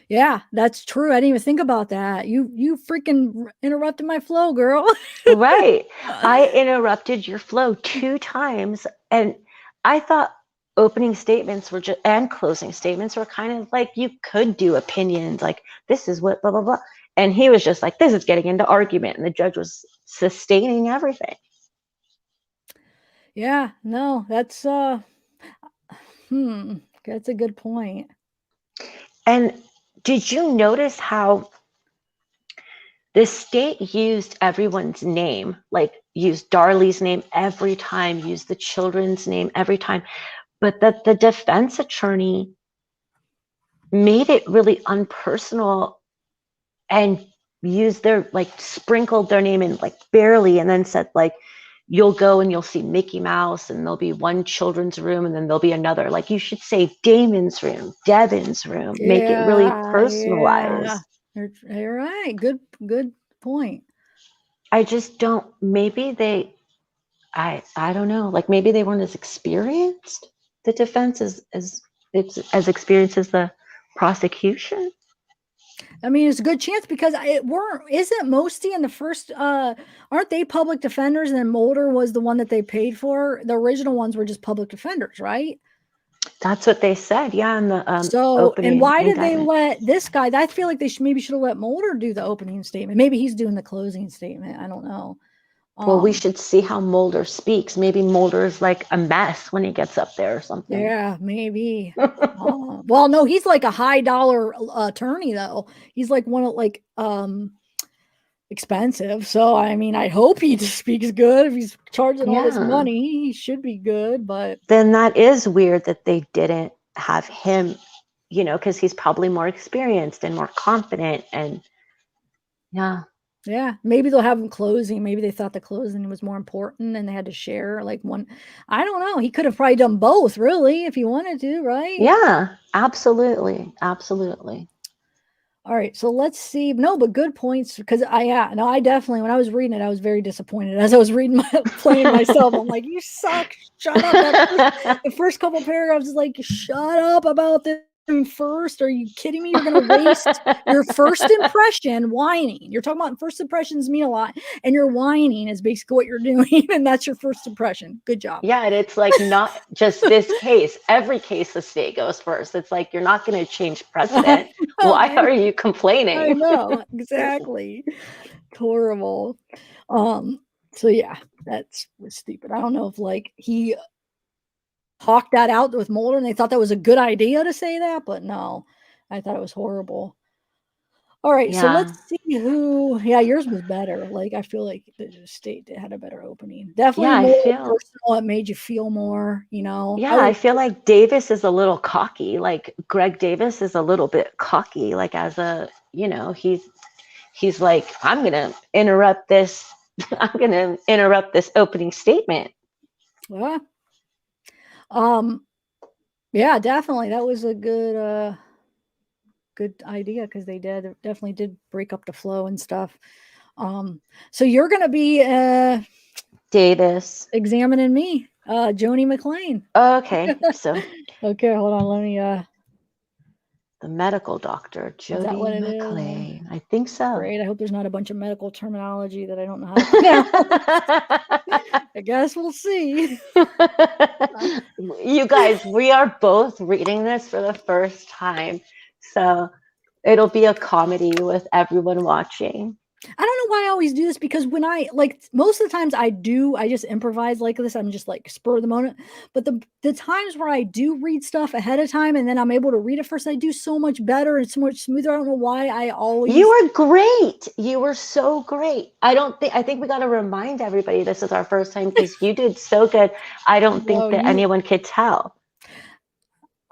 Yeah, that's true. I didn't even think about that. You freaking interrupted my flow, girl. Right. I interrupted your flow 2 times, and I thought opening statements were just, and closing statements were kind of like, you could do opinions like, this is what blah blah blah, and he was just like, this is getting into argument, and the judge was sustaining everything. Yeah, no, that's a good point. And did you notice how the state used everyone's name, like used Darlie's name every time, used the children's name every time, but that the defense attorney made it really unpersonal and used their, like, sprinkled their name in like barely, and then said like, you'll go and you'll see Mickey Mouse, and there'll be one children's room, and then there'll be another. Like, you should say Damon's room, Devin's room, make it really personalized. Yeah. You're right. Good point. I just don't, maybe they, I don't know, like maybe they weren't as experienced. The defense is as experienced as the prosecution. I mean, it's a good chance because isn't Mosty in the first, aren't they public defenders, and then Mulder was the one that they paid for? The original ones were just public defenders, right? That's what they said. Yeah. In the opening. And why did they let this guy? I feel like they maybe should have let Mulder do the opening statement. Maybe he's doing the closing statement. I don't know. Well, we should see how Mulder speaks. Maybe Mulder is like a mess when he gets up there or something. Yeah, maybe. Well, no, he's like a high dollar attorney though. He's like one of like expensive. So I mean, I hope he speaks good. If he's charging all this money, he should be good. But then that is weird that they didn't have him, you know, because he's probably more experienced and more confident. And yeah, maybe they'll have him closing. Maybe they thought the closing was more important and they had to share like one. I don't know. He could have probably done both, really, if he wanted to, right? Yeah, absolutely. Absolutely. All right, so let's see. No, but good points, because I definitely, when I was reading it, I was very disappointed. As I was reading playing myself, I'm like, you suck. Shut up. The first couple paragraphs is like, shut up about this first. Are you kidding me? You're going to waste your first impression whining. You're talking about first impressions mean a lot, and your whining is basically what you're doing, and that's your first impression. Good job. Yeah, and it's like not just this case. Every case the state goes first. It's like, you're not going to change precedent. Why are you complaining? I know, exactly. Horrible. So yeah, was stupid. I don't know if like he hawked that out with Mulder and they thought that was a good idea to say that, but no, I thought it was horrible. All right, so let's see who. Yeah, yours was better. Like, I feel like the state had a better opening. Definitely more personal. It made you feel more, you know. Yeah, I feel like Davis is a little cocky. Like Greg Davis is a little bit cocky. Like, as a, you know, he's like, I'm gonna interrupt this. I'm gonna interrupt this opening statement. Yeah. Yeah, definitely. That was a good idea, because they definitely did break up the flow and stuff. So you're gonna be Davis examining me, Joni McLean. Okay, so okay, hold on, let me the medical doctor, Joni McLean. I think so. Great. I hope there's not a bunch of medical terminology that I don't know how to pronounce. I guess we'll see. You guys, we are both reading this for the first time, so it'll be a comedy with everyone watching. I don't know why I always do this, because when I like, most of the times I just improvise like this. I'm just like spur of the moment. But the times where I do read stuff ahead of time and then I'm able to read it first, I do so much better and so much smoother. I don't know why I You always. were great. You were so great. I think we got to remind everybody this is our first time because you did so good. I don't think No, that anyone could tell.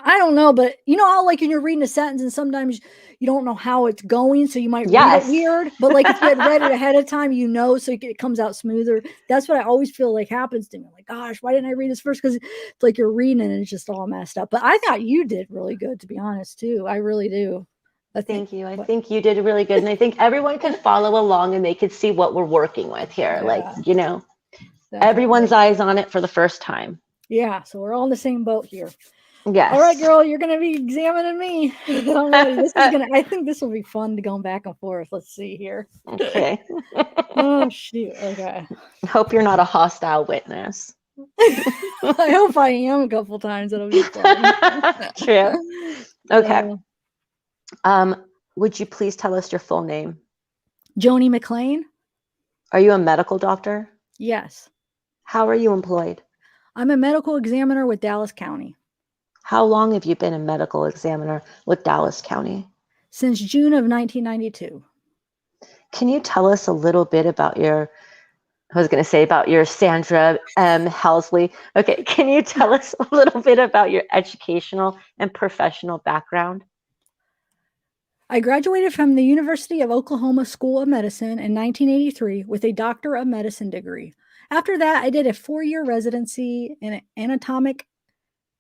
I don't know, but you know how like when you're reading a sentence and sometimes you don't know how it's going, so you might read it Yes. weird. But like if you had read it ahead of time, so it comes out smoother. That's what I always feel like happens to me. Like, gosh, why didn't I read this first? Because it's like you're reading it and it's just all messed up. But I thought you did really good, to be honest, too. I really do. Thank you. I think you did really good. And I think everyone could follow along and they could see what we're working with here. Yeah, like, definitely. Everyone's eyes on it for the first time. Yeah, so we're all in the same boat here. Yes. All right, girl, you're gonna be examining me. I'm ready. I think this will be fun to go back and forth. Let's see here. Okay. Oh shoot. Okay. Hope you're not a hostile witness. I hope I am a couple times. It'll be fun. True. Okay. Would you please tell us your full name? Joni McLean? Are you a medical doctor? Yes. How are you employed? I'm a medical examiner with Dallas County. How long have you been a medical examiner with Dallas County? Since June of 1992. Can you tell us a little bit about your Sandra M. Helsley? Okay, can you tell us a little bit about your educational and professional background? I graduated from the University of Oklahoma School of Medicine in 1983 with a Doctor of Medicine degree. After that, I did a 4-year residency in anatomic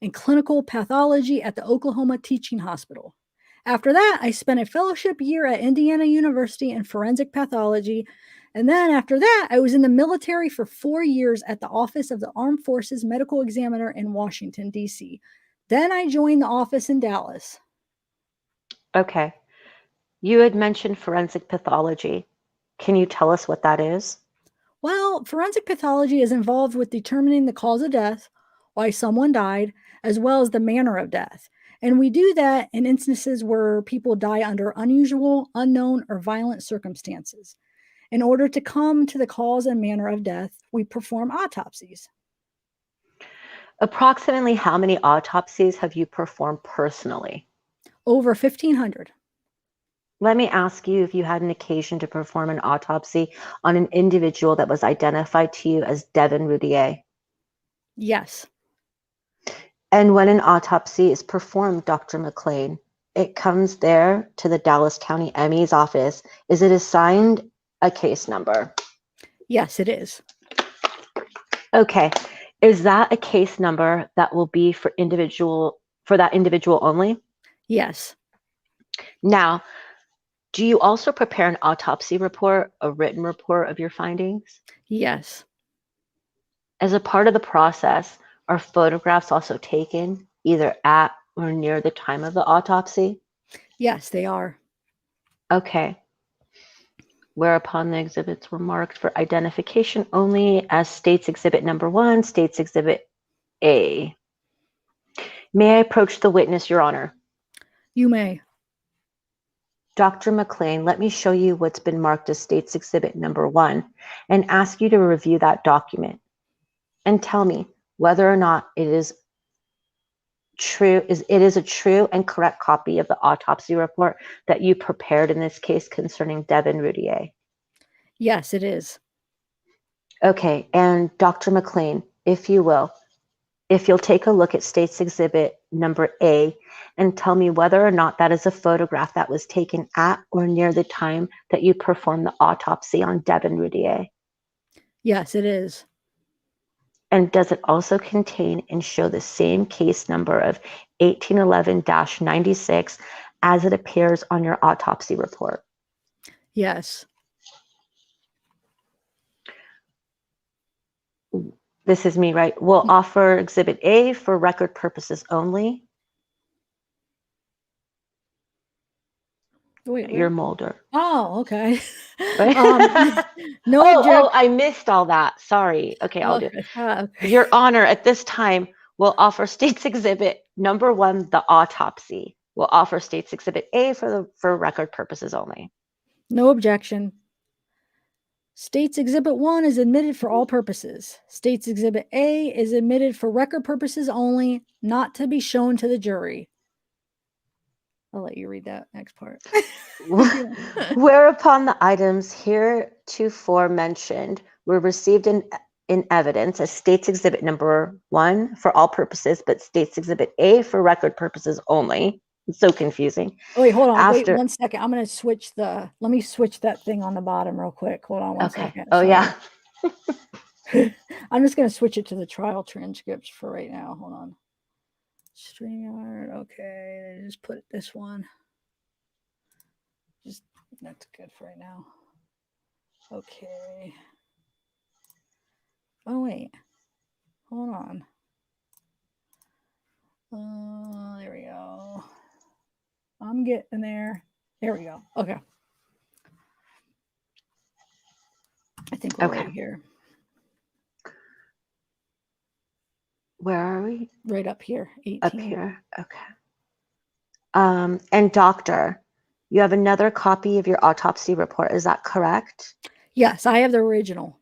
and clinical pathology at the Oklahoma Teaching Hospital. After that, I spent a fellowship year at Indiana University in forensic pathology. And then after that, I was in the military for 4 years at the Office of the Armed Forces Medical Examiner in Washington, D.C. Then I joined the office in Dallas. Okay. You had mentioned forensic pathology. Can you tell us what that is? Well, forensic pathology is involved with determining the cause of death, why someone died, as well as the manner of death. And we do that in instances where people die under unusual, unknown, or violent circumstances. In order to come to the cause and manner of death, we perform autopsies. Approximately how many autopsies have you performed personally? Over 1,500. Let me ask you if you had an occasion to perform an autopsy on an individual that was identified to you as Damon Routier. Yes. And when an autopsy is performed, Dr. McLean, it comes there to the Dallas County ME's office. Is it assigned a case number? Yes, it is. Okay. Is that a case number that will be for that individual only? Yes. Now, do you also prepare an autopsy report, a written report of your findings? Yes. As a part of the process, are photographs also taken either at or near the time of the autopsy? Yes, they are. Okay. Whereupon the exhibits were marked for identification only as State's Exhibit Number 1, State's Exhibit A. May I approach the witness, Your Honor? You may. Dr. McLean, let me show you what's been marked as State's Exhibit Number 1 and ask you to review that document and tell me whether or not it is a true and correct copy of the autopsy report that you prepared in this case concerning Damon Routier. Yes, it is. Okay, and Dr. McLean, if you'll take a look at State's Exhibit Number A and tell me whether or not that is a photograph that was taken at or near the time that you performed the autopsy on Damon Routier. Yes, it is. And does it also contain and show the same case number of 1811-96 as it appears on your autopsy report? Yes. This is me, right? We'll offer Exhibit A for record purposes only. Wait, You're Mulder. Oh, okay. No oh, I missed all that. Sorry. Okay, I'll do it. Okay. Your Honor, at this time, we'll offer State's Exhibit Number 1, the autopsy. We'll offer State's Exhibit A for record purposes only. No objection. State's Exhibit 1 is admitted for all purposes. State's Exhibit A is admitted for record purposes only, not to be shown to the jury. I'll let you read that next part. Whereupon the items heretofore mentioned were received in evidence as State's Exhibit number 1 for all purposes, but State's Exhibit A for record purposes only. It's so confusing. Oh, wait, hold on. Wait 1 second. I'm going to switch let me switch that thing on the bottom real quick. Hold on one second. Oh, yeah. I'm just going to switch it to the trial transcripts for right now. Hold on. StreamYard. Okay. Just put this one. That's good for right now. Okay. Oh, wait. Hold on. There we go. I'm getting there. There we go. Okay. I think we're right here. Where are we? Right up here. 18. Up here. Okay. And doctor, you have another copy of your autopsy report. Is that correct? Yes, I have the original.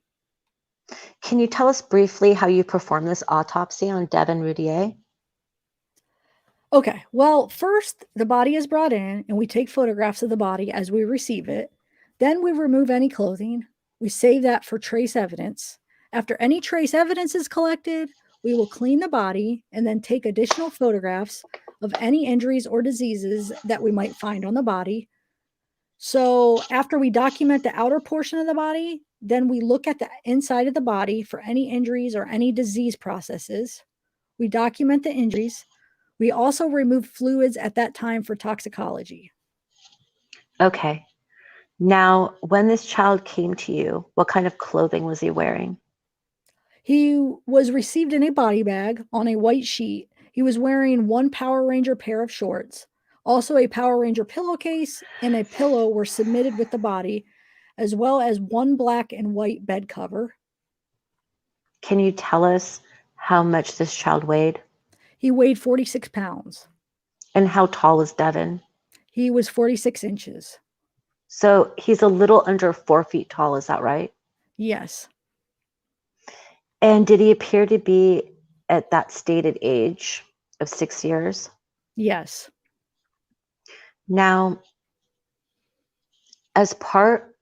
Can you tell us briefly how you performed this autopsy on Darlie Routier? Okay, well, first the body is brought in and we take photographs of the body as we receive it. Then we remove any clothing. We save that for trace evidence. After any trace evidence is collected, we will clean the body and then take additional photographs of any injuries or diseases that we might find on the body. So after we document the outer portion of the body, then we look at the inside of the body for any injuries or any disease processes. We document the injuries. We also remove fluids at that time for toxicology. Okay. Now, when this child came to you, what kind of clothing was he wearing? He was received in a body bag on a white sheet. He was wearing one Power Ranger pair of shorts. Also, a Power Ranger pillowcase and a pillow were submitted with the body, as well as one black and white bed cover. Can you tell us how much this child weighed? He weighed 46 pounds. And how tall is Devin? He was 46 inches. So he's a little under 4 feet tall, is that right? Yes. And did he appear to be at that stated age of 6 years? Yes. Now, as part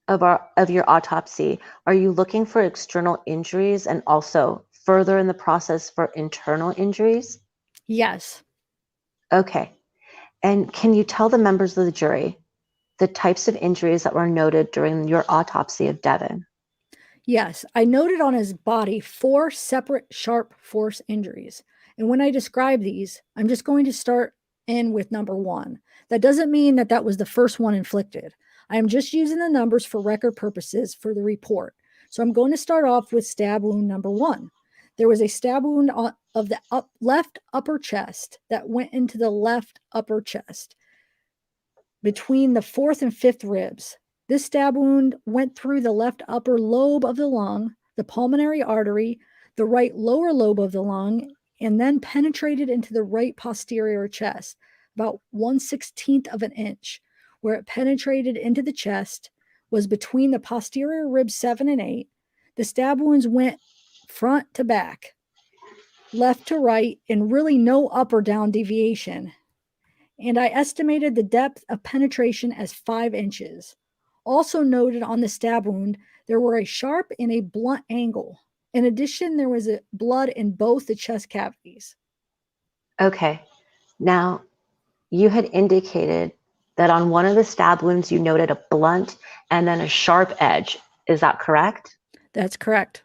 of your autopsy, are you looking for external injuries and also further in the process for internal injuries? Yes. Okay. And can you tell the members of the jury the types of injuries that were noted during your autopsy of Devin? Yes, I noted on his body 4 separate sharp force injuries. And when I describe these, I'm just going to start in with number 1. That doesn't mean that that was the first one inflicted. I am just using the numbers for record purposes for the report. So I'm going to start off with stab wound number 1. There was a stab wound of the left upper chest that went into the left upper chest between the 4th and 5th ribs. This stab wound went through the left upper lobe of the lung, the pulmonary artery, the right lower lobe of the lung, and then penetrated into the right posterior chest, about 1/16 of an inch. Where it penetrated into the chest was between the posterior ribs 7 and 8. The stab wounds went front to back, left to right, and really no up or down deviation. And I estimated the depth of penetration as 5 inches. Also noted on the stab wound, there were a sharp and a blunt angle. In addition, there was blood in both the chest cavities. Okay. Now, you had indicated that on one of the stab wounds, you noted a blunt and then a sharp edge. Is that correct? That's correct.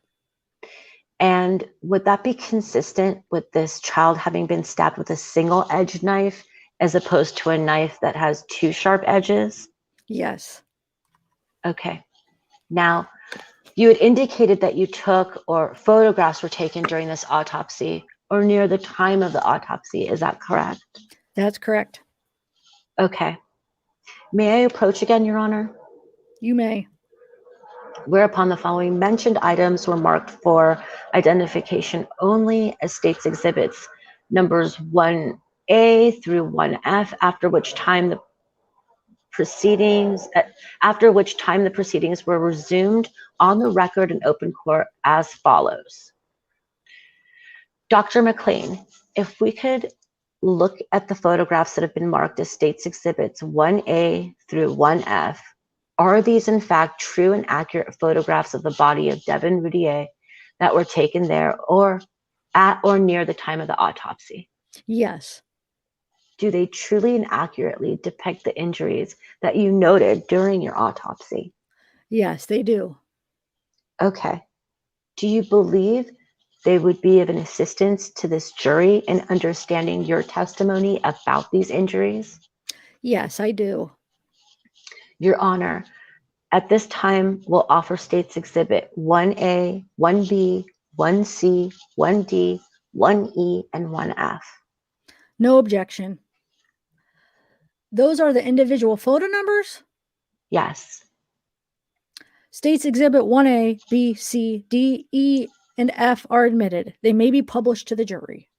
And would that be consistent with this child having been stabbed with a single edged knife as opposed to a knife that has 2 sharp edges? Yes. Okay. Now, you had indicated that you took or photographs were taken during this autopsy or near the time of the autopsy. Is that correct? That's correct. Okay. May I approach again, Your Honor? You may. Whereupon the following mentioned items were marked for identification only as State's Exhibits numbers 1A through 1F, after which time the proceedings, after which time the proceedings were resumed on the record in open court as follows. Dr. McLean, if we could look at the photographs that have been marked as State's Exhibits 1A through 1F, are these in fact true and accurate photographs of the body of Damon Routier that were taken there or at or near the time of the autopsy? Yes. Do they truly and accurately depict the injuries that you noted during your autopsy? Yes, they do. Okay. Do you believe they would be of an assistance to this jury in understanding your testimony about these injuries? Yes, I do. Your Honor, at this time, we'll offer State's Exhibit 1A, 1B, 1C, 1D, 1E, and 1F. No objection. Those are the individual photo numbers? Yes. States Exhibit 1A, B, C, D, E, and F are admitted. They may be published to the jury.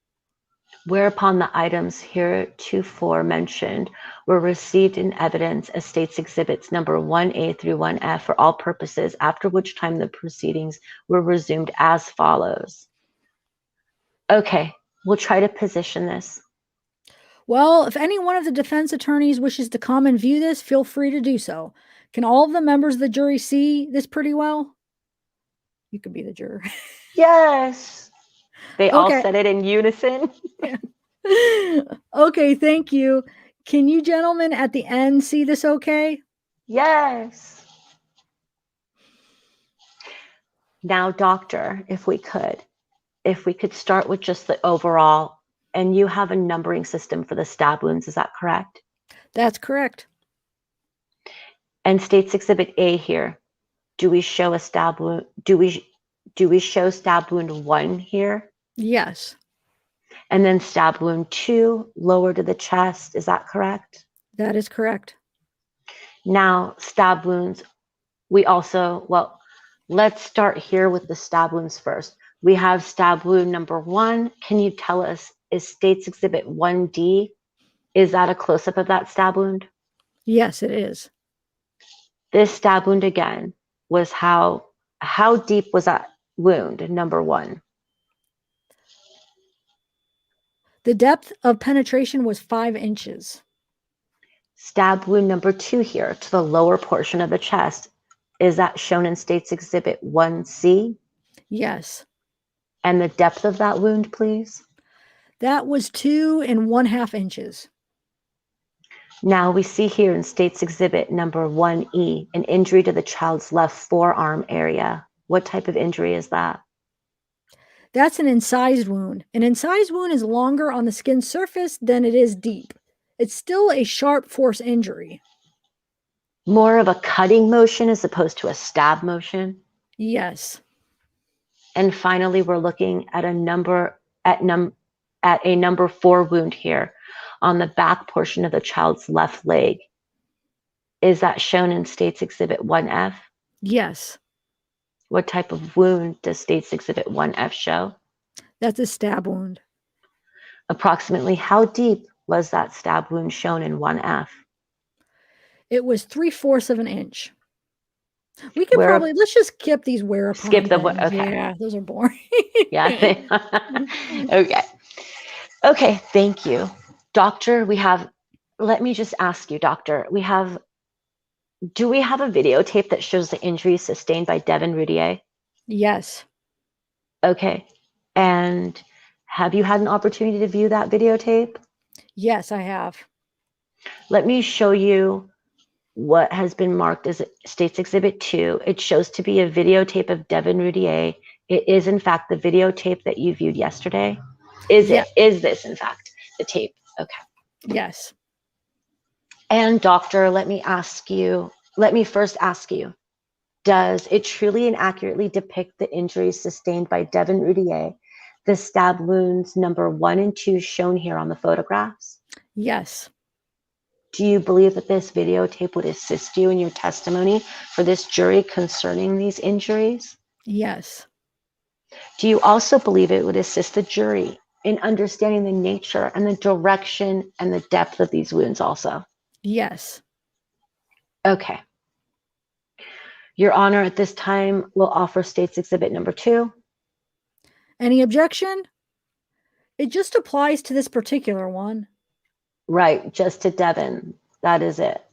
Whereupon the items heretofore mentioned were received in evidence as State's Exhibits number 1A through 1F for all purposes, after which time the proceedings were resumed as follows. Okay, we'll try to position this. Well, if any one of the defense attorneys wishes to come and view this, feel free to do so. Can all of the members of the jury see this pretty well? You could be the juror. Yes. They all Okay. said it in unison. Okay, thank you. Can you gentlemen at the end see this okay? Yes. Now, doctor, if we could start with just the overall, and you have a numbering system for the stab wounds, is that correct? That's correct. And State's Exhibit A here, do we show a stab wound? Do we show stab wound 1 here? Yes. And then stab wound 2 lower to the chest, is that correct? That is correct. Now, stab wounds, we also, well, let's start here with the stab wounds first. We have stab wound number 1. Can you tell us, is State's Exhibit 1D, is that a close-up of that stab wound? Yes, it is. This stab wound again was how deep was that wound, number 1? The depth of penetration was 5 inches. Stab wound number 2 here to the lower portion of the chest, is that shown in State's Exhibit 1C? Yes. And the depth of that wound, please? That was 2 1/2 inches. Now we see here in State's Exhibit number 1E, an injury to the child's left forearm area. What type of injury is that? That's an incised wound. An incised wound is longer on the skin surface than it is deep. It's still a sharp force injury. More of a cutting motion as opposed to a stab motion? Yes. And finally, we're looking at a number 4 wound here on the back portion of the child's left leg. Is that shown in State's Exhibit 1F? Yes. What type of wound does State's Exhibit 1F show? That's a stab wound. Approximately how deep was that stab wound shown in 1F? It was 3/4 of an inch. We could probably, let's just skip these whereupon. Skip the, okay. Yeah, those are boring. Yeah. Okay. Okay, thank you. Doctor, let me just ask you, doctor, do we have a videotape that shows the injuries sustained by Damon Routier? Yes. Okay. And have you had an opportunity to view that videotape? Yes, I have. Let me show you what has been marked as State's Exhibit 2. It shows to be a videotape of Damon Routier. It is, in fact, the videotape that you viewed yesterday. Is this, in fact, the tape? Okay. Yes. And doctor, let me first ask you, does it truly and accurately depict the injuries sustained by Damon Routier, the stab wounds number 1 and 2 shown here on the photographs? Yes. Do you believe that this videotape would assist you in your testimony for this jury concerning these injuries? Yes. Do you also believe it would assist the jury in understanding the nature and the direction and the depth of these wounds also? Yes. Okay. Your Honor, at this time, we'll offer State's Exhibit number 2. Any objection? It just applies to this particular one. Right, just to Devin. That is it.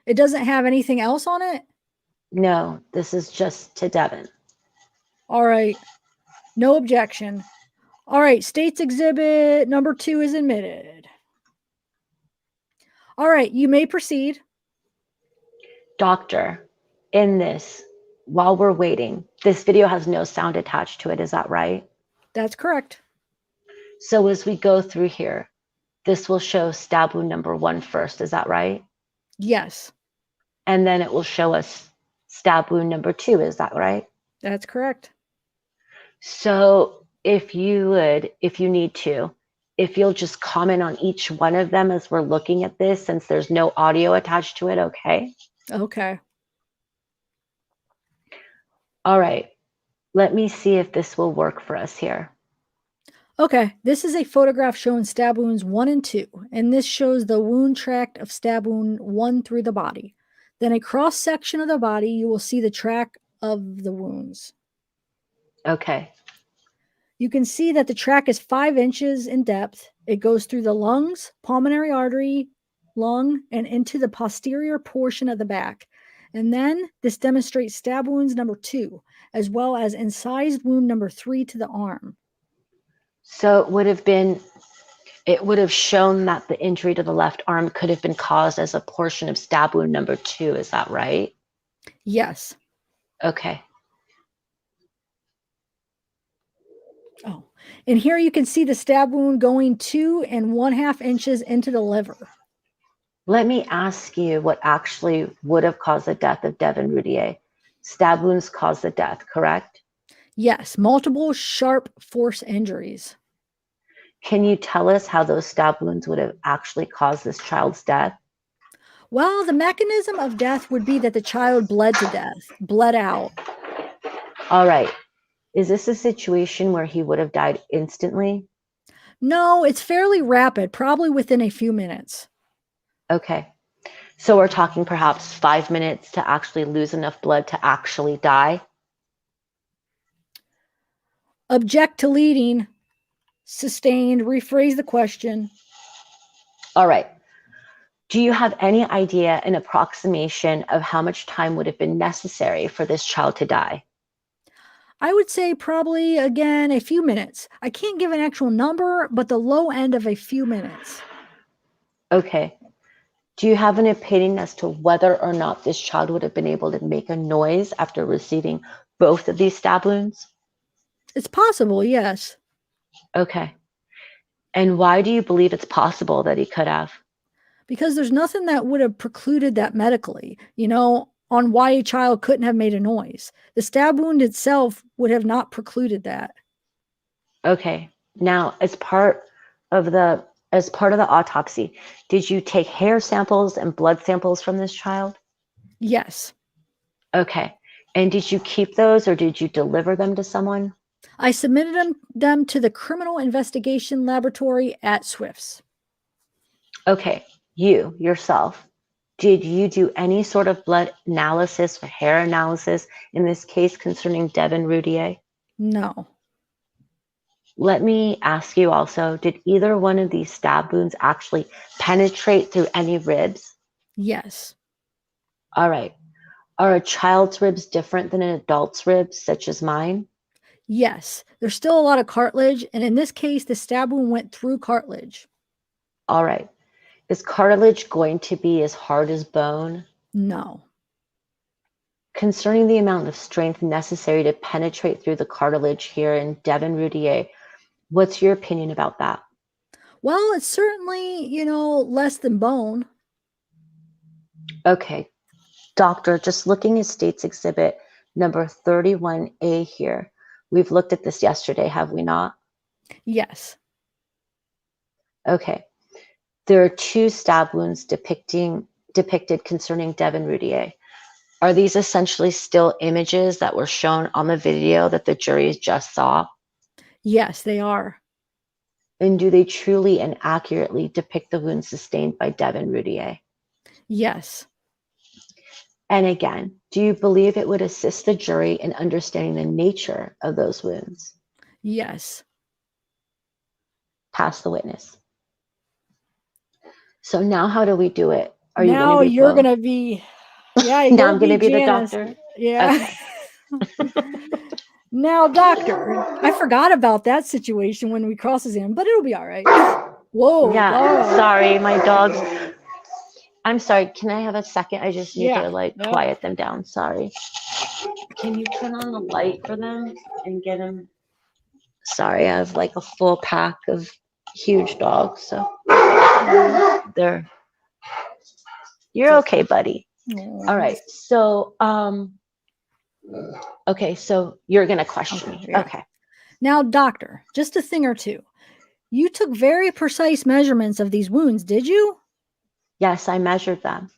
It doesn't have anything else on it? No, this is just to Devin. All right. No objection. All right. State's Exhibit number 2 is admitted. All right. You may proceed. Doctor, in this, while we're waiting, this video has no sound attached to it. Is that right? That's correct. So as we go through here, this will show stab wound number 1 first. Is that right? Yes. And then it will show us stab wound number 2. Is that right? That's correct. So if you need to, if you'll just comment on each one of them as we're looking at this, since there's no audio attached to it, okay? Okay. All right. Let me see if this will work for us here. Okay. This is a photograph showing stab wounds 1 and 2, and this shows the wound tract of stab wound 1 through the body. Then a cross section of the body, you will see the track of the wounds. Okay. You can see that the track is 5 inches in depth. It goes through the lungs, pulmonary artery, lung, and into the posterior portion of the back. And then this demonstrates stab wounds number 2, as well as incised wound number 3 to the arm. So it would have shown that the injury to the left arm could have been caused as a portion of stab wound number 2. Is that right? Yes. Okay. Oh, and here you can see the stab wound going 2 1/2 inches into the liver. Let me ask you what actually would have caused the death of Devin Routier. Stab wounds caused the death, correct? Yes, multiple sharp force injuries. Can you tell us how those stab wounds would have actually caused this child's death? Well, the mechanism of death would be that the child bled to death, bled out. All right. Is this a situation where he would have died instantly? No, it's fairly rapid, probably within a few minutes. Okay. So we're talking perhaps 5 minutes to actually lose enough blood to actually die? Object to leading. Sustained. Rephrase the question. All right. Do you have any idea, an approximation of how much time would have been necessary for this child to die? I would say probably, again, a few minutes. I can't give an actual number, but the low end of a few minutes. Okay. Do you have an opinion as to whether or not this child would have been able to make a noise after receiving both of these stab wounds? It's possible, yes. Okay. And why do you believe it's possible that he could have? Because there's nothing that would have precluded that medically, on why a child couldn't have made a noise. The stab wound itself would have not precluded that. Okay. Now, as part of the autopsy, did you take hair samples and blood samples from this child? Yes. Okay. And did you keep those or did you deliver them to someone? I submitted them to the Criminal Investigation Laboratory at Swifts. Okay. You, yourself, did you do any sort of blood analysis or hair analysis in this case concerning Devin Routier? No. Let me ask you also, did either one of these stab wounds actually penetrate through any ribs? Yes. All right. Are a child's ribs different than an adult's ribs, such as mine? Yes. There's still a lot of cartilage, and in this case, the stab wound went through cartilage. All right. Is cartilage going to be as hard as bone? No. Concerning the amount of strength necessary to penetrate through the cartilage here in Devin Routier, what's your opinion about that? Well, it's certainly, less than bone. Okay. Doctor, just looking at State's Exhibit number 31A here. We've looked at this yesterday, have we not? Yes. Okay. There are 2 stab wounds depicted concerning Devin Routier. Are these essentially still images that were shown on the video that the jury just saw? Yes, they are. And do they truly and accurately depict the wounds sustained by Devin Routier? Yes. And again, do you believe it would assist the jury in understanding the nature of those wounds? Yes. Pass the witness. So now how do we do it? Are you Now going to be you're both? going to be, yeah, Now you'll I'm going to be the Janice. doctor? Yeah. Okay. Now, doctor, I forgot about that situation when we crosses in, but it'll be all right. Whoa. Yeah, Darla. sorry, my dogs. I'm sorry, can I have a second? I just need Yeah. to like Yep. quiet them down. Sorry. Can you turn on the light for them and get them? Sorry, I have like a full pack of huge dogs, so they're. You're okay, buddy. Oh, All right. So, okay, so you're gonna question me. yeah. Okay. Now, doctor, just a thing or two. You took very precise measurements of these wounds, did you? Yes, I measured them.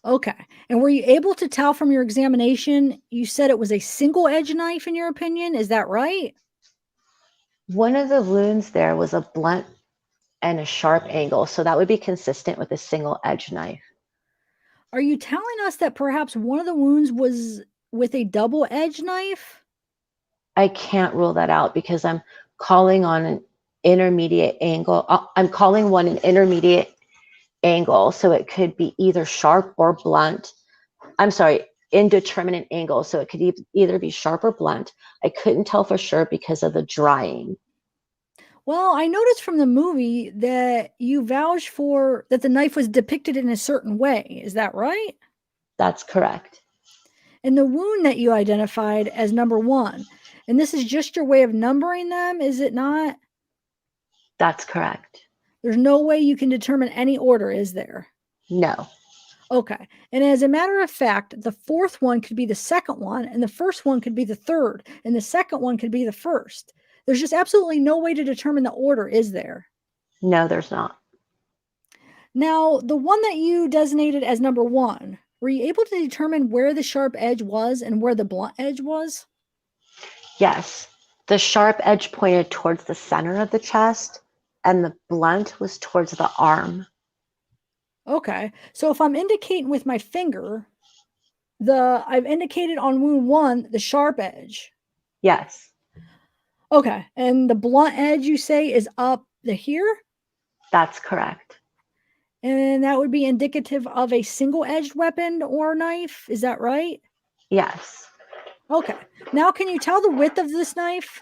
Okay. And were you able to tell from your examination, you said it was a single edge knife in your opinion? Is that right? One of the wounds there was a blunt and a sharp angle, so that would be consistent with a single edge knife. Are you telling us that perhaps one of the wounds was with a double edge knife? I can't rule that out because I'm calling on an intermediate angle. I'm calling one an intermediate angle, so it could be either sharp or blunt. I'm sorry, indeterminate angle, so it could either be sharp or blunt. I couldn't tell for sure because of the drying. Well, I noticed from the movie that you vouched for that the knife was depicted in a certain way. Is that right? That's correct. And the wound that you identified as number 1, and this is just your way of numbering them, is it not? That's correct. There's no way you can determine any order, is there? No. Okay. And as a matter of fact, the fourth one could be the second one, and the first one could be the third, and the second one could be the first. There's just absolutely no way to determine the order, is there? No, there's not. Now, the one that you designated as number 1, were you able to determine where the sharp edge was and where the blunt edge was? Yes. The sharp edge pointed towards the center of the chest, and the blunt was towards the arm. Okay. So if I'm indicating with my finger, I've indicated on wound 1 the sharp edge. Yes. Okay. And the blunt edge you say is up the here? That's correct. And that would be indicative of a single-edged weapon or knife. Is that right? Yes. Okay. Now, can you tell the width of this knife?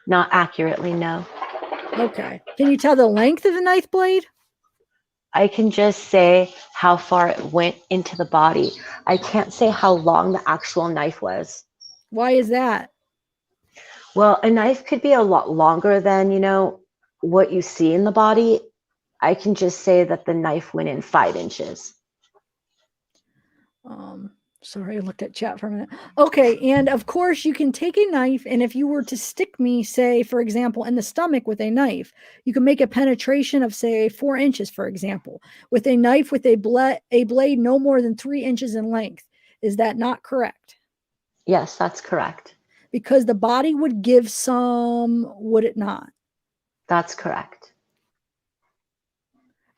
Not accurately, no. Okay. Can you tell the length of the knife blade? I can just say how far it went into the body. I can't say how long the actual knife was. Why is that? Well, a knife could be a lot longer than, what you see in the body. I can just say that the knife went in 5 inches. Sorry, I looked at chat for a minute. Okay, and of course you can take a knife, and if you were to stick me, say, for example, in the stomach with a knife, you can make a penetration of, say, 4 inches, for example, with a knife with a blade no more than 3 inches in length. Is that not correct? Yes, that's correct. Because the body would give some, would it not? That's correct.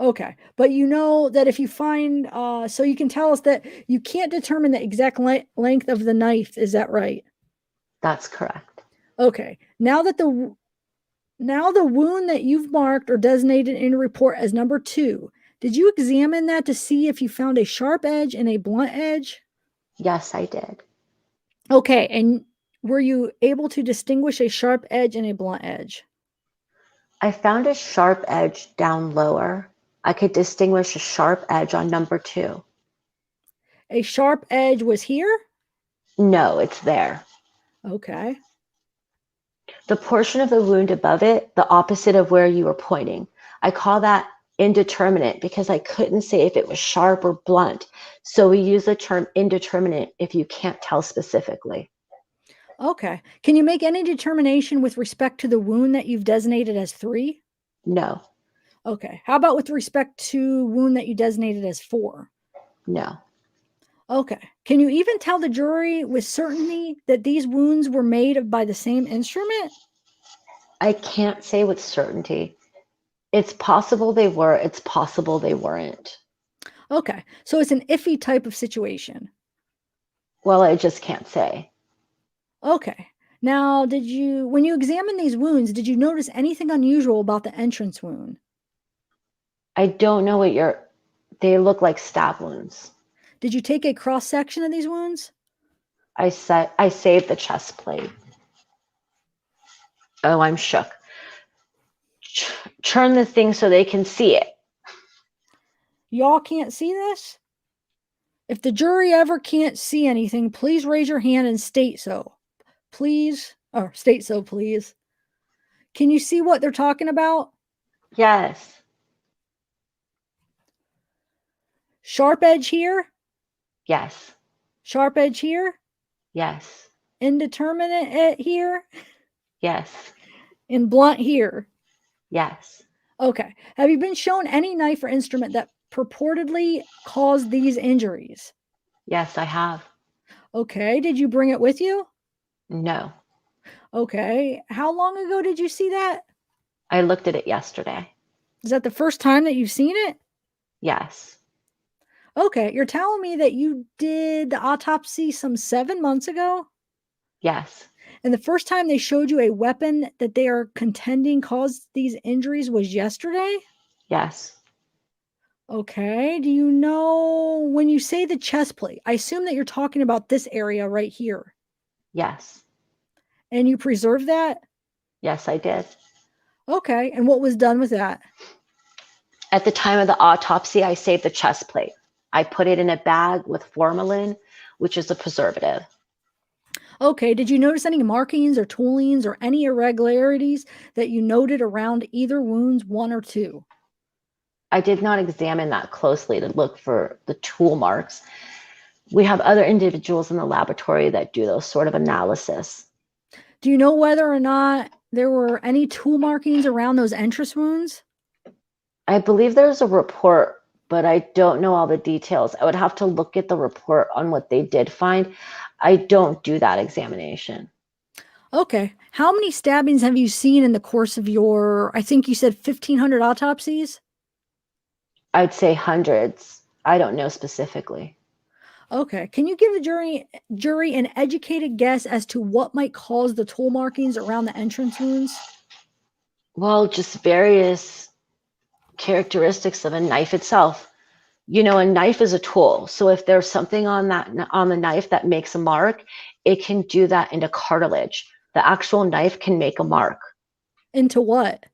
Okay, but you know that if you find, so you can tell us that you can't determine the exact length of the knife. Is that right? That's correct. Okay, now the wound that you've marked or designated in a report as number 2, did you examine that to see if you found a sharp edge and a blunt edge? Yes, I did. Okay, and were you able to distinguish a sharp edge and a blunt edge? I found a sharp edge down lower. I could distinguish a sharp edge on number 2. A sharp edge was here? No, it's there. Okay. The portion of the wound above it, the opposite of where you were pointing. I call that indeterminate because I couldn't say if it was sharp or blunt. So we use the term indeterminate if you can't tell specifically. Okay. Can you make any determination with respect to the wound that you've designated as 3? No. Okay. How about with respect to wound that you designated as 4? No. Okay. Can you even tell the jury with certainty that these wounds were made by the same instrument? I can't say with certainty. It's possible they were. It's possible they weren't. Okay. So it's an iffy type of situation. Well, I just can't say. Okay. Now, when you examined these wounds, did you notice anything unusual about the entrance wound? I don't know they look like stab wounds. Did you take a cross section of these wounds? I saved the chest plate. Oh, I'm shook. Turn the thing so they can see it. Y'all can't see this? If the jury ever can't see anything, please raise your hand and state so. Please, or state so, please. Can you see what they're talking about? Yes. Sharp edge here, Yes. sharp edge here, Yes. indeterminate here, Yes. and blunt here. Yes. Okay. Have you been shown any knife or instrument that purportedly caused these injuries? Yes, I have. Okay. Did you bring it with you? No. Okay. How long ago did you see that? I looked at it yesterday. Is that the first time that you've seen it? Yes. Okay. You're telling me that you did the autopsy some 7 months ago? Yes. And the first time they showed you a weapon that they are contending caused these injuries was yesterday? Yes. Okay. Do you know when you say the chest plate, I assume that you're talking about this area right here. Yes. And you preserve that? Yes, I did. Okay. And what was done with that? At the time of the autopsy, I saved the chest plate. I put it in a bag with formalin, which is a preservative. Okay. Did you notice any markings or toolings or any irregularities that you noted around either wounds, 1 or 2? I did not examine that closely to look for the tool marks. We have other individuals in the laboratory that do those sort of analysis. Do you know whether or not there were any tool markings around those entrance wounds? I believe there's a report, but I don't know all the details. I would have to look at the report on what they did find. I don't do that examination. Okay. How many stabbings have you seen in the course of your, I think you said 1,500 autopsies? I'd say hundreds. I don't know specifically. Okay. Can you give the jury an educated guess as to what might cause the tool markings around the entrance wounds? Well, just various characteristics of a knife itself. You know, a knife is a tool. So if there's something on the knife that makes a mark, it can do that into cartilage. The actual knife can make a mark. Into what?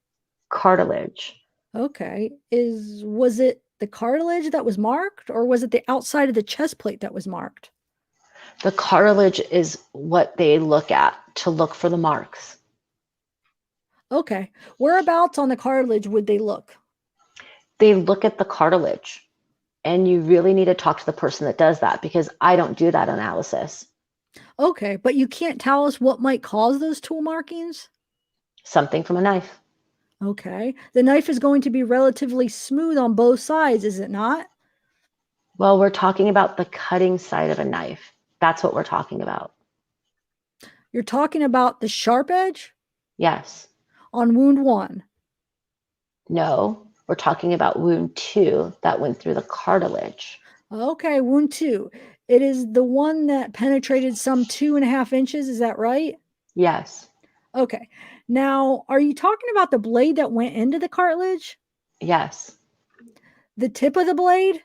Cartilage. Okay. Was it the cartilage that was marked, or was it the outside of the chest plate that was marked? The cartilage is what they look at to look for the marks. Okay. Whereabouts on the cartilage would they look? They look at the cartilage, and you really need to talk to the person that does that, because I don't do that analysis. Okay, but you can't tell us what might cause those tool markings? Something from a knife. Okay. The knife is going to be relatively smooth on both sides, is it not? Well, we're talking about the cutting side of a knife. That's what we're talking about. You're talking about the sharp edge Yes. on wound 1. No, we're talking about wound 2 that went through the cartilage. Okay, wound 2. It is the one that penetrated some 2.5 inches, is that right? Yes. Okay. Now, are you talking about the blade that went into the cartilage? Yes. The tip of the blade?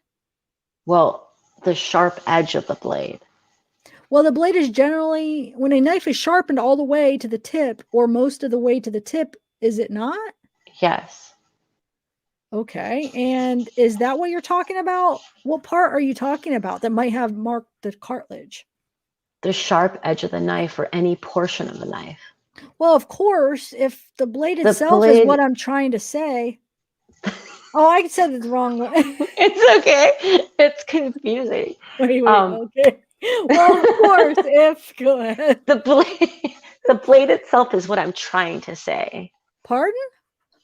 Well, the sharp edge of the blade. Well, the blade is generally, when a knife is sharpened all the way to the tip or most of the way to the tip, is it not? Yes. Okay. And is that what you're talking about? What part are you talking about that might have marked the cartilage? The sharp edge of the knife, or any portion of the knife. Well, of course, if the blade The itself is what blade. I'm trying to say. Oh, I said it the wrong way. It's okay. It's confusing. Wait, okay. Well, of course, go ahead. The blade itself is what I'm trying to say. Pardon?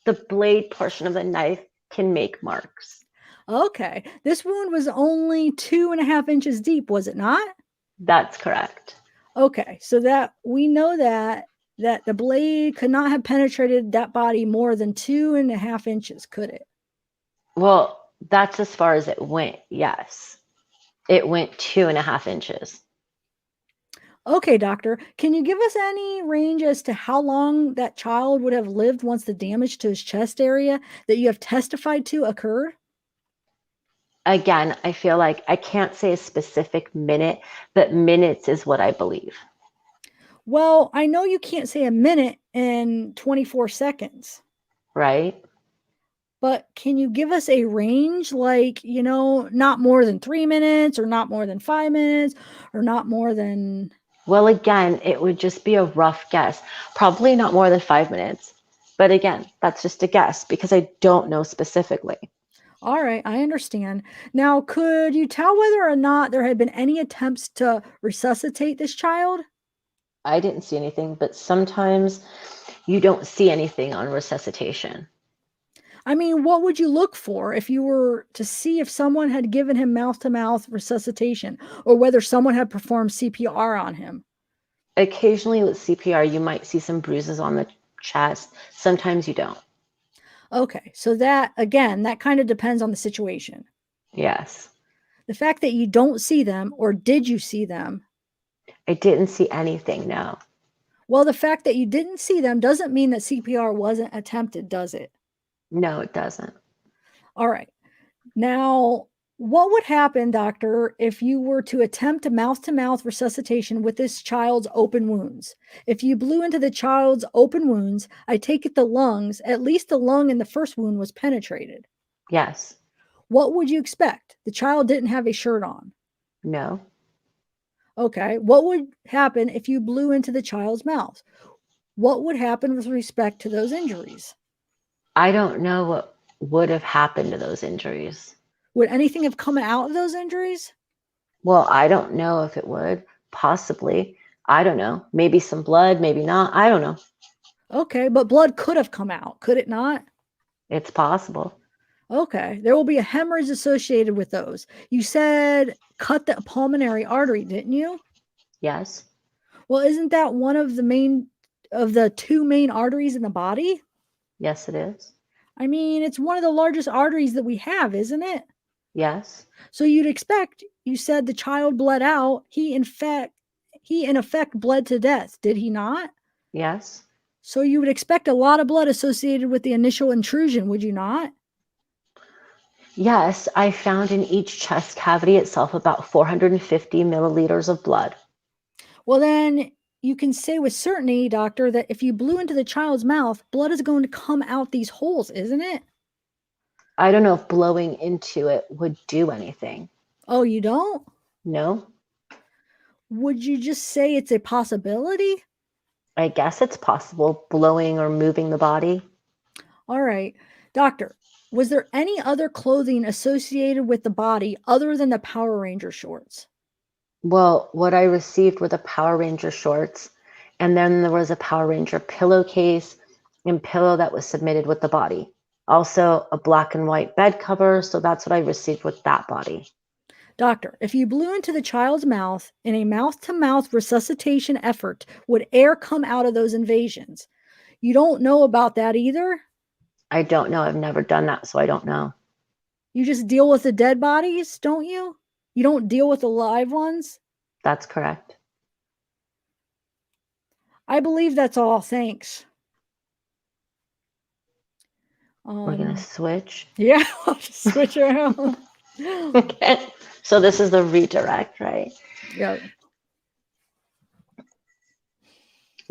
The blade portion of the knife can make marks. Okay. This wound was only 2.5 inches deep, was it not? That's correct. Okay. So that we know that the blade could not have penetrated that body more than 2.5 inches, could it? Well, that's as far as it went. Yes. It went 2.5 inches. Okay, doctor. Can you give us any range as to how long that child would have lived once the damage to his chest area that you have testified to occurred? Again, I feel like I can't say a specific minute, but minutes is what I believe, Well, I know you can't say a minute in 24 seconds, right? but can you give us a range like, not more than 3 minutes or not more than 5 minutes or not more than. Well, again, it would just be a rough guess, probably not more than 5 minutes. But again, that's just a guess because I don't know specifically. All right, I understand. Now, could you tell whether or not there had been any attempts to resuscitate this child? I didn't see anything, but sometimes you don't see anything on resuscitation. I mean, what would you look for if you were to see if someone had given him mouth to mouth resuscitation or whether someone had performed CPR on him? Occasionally with CPR, you might see some bruises on the chest. Sometimes you don't. Okay, so that again, that kind of depends on the situation. Yes. The fact that you don't see them, or did you see them? I didn't see anything, no. Well, the fact that you didn't see them doesn't mean that CPR wasn't attempted, does it? No, it doesn't. All right. Now, what would happen, doctor, if you were to mouth resuscitation with this child's open wounds? If you blew into the child's open wounds, I take it the lungs, at least the lung in the first wound was penetrated. Yes. What would you expect? The child didn't have a shirt on. No. Okay. What would happen if you blew into the child's mouth? What would happen with respect to those injuries? I don't know what would have happened to those injuries. Would anything have come out of those injuries? Well, I don't know if it would. Possibly. I don't know. Maybe some blood, maybe not. I don't know. Okay, but blood could have come out, could it not? It's possible. Okay, there will be a hemorrhage associated with those. You said cut the pulmonary artery, didn't you? Yes. Well, isn't that one of the two main arteries in the body? Yes, it is. I mean, it's one of the largest arteries that we have, isn't it? Yes. So you'd expect, you said the child bled out, he in effect bled to death, did he not? Yes. So you would expect a lot of blood associated with the initial intrusion, would you not? Yes, I found in each chest cavity itself about 450 milliliters of blood. Well, then you can say with certainty, doctor, that if you blew into the child's mouth, blood is going to come out these holes, isn't it? I don't know if blowing into it would do anything. Oh, you don't? No, Would you just say it's a possibility? I guess it's possible blowing or moving the body. All right. Doctor, was there any other clothing associated with the body other than the Power Ranger shorts? Well, what I received were the Power Ranger shorts, and then there was a Power Ranger pillowcase and pillow that was submitted with the body. Also, a black and white bed cover, so that's what I received with that body. Doctor, if you blew into the child's mouth in a mouth to mouth resuscitation effort, would air come out of those invasions? You don't know about that either? I don't know. I've never done that, so I don't know. You just deal with the dead bodies, don't you? You don't deal with the live ones? That's correct. I believe that's all. Thanks. We're going to switch. Yeah, I'll just switch around. Okay. So this is the redirect, right? Yeah.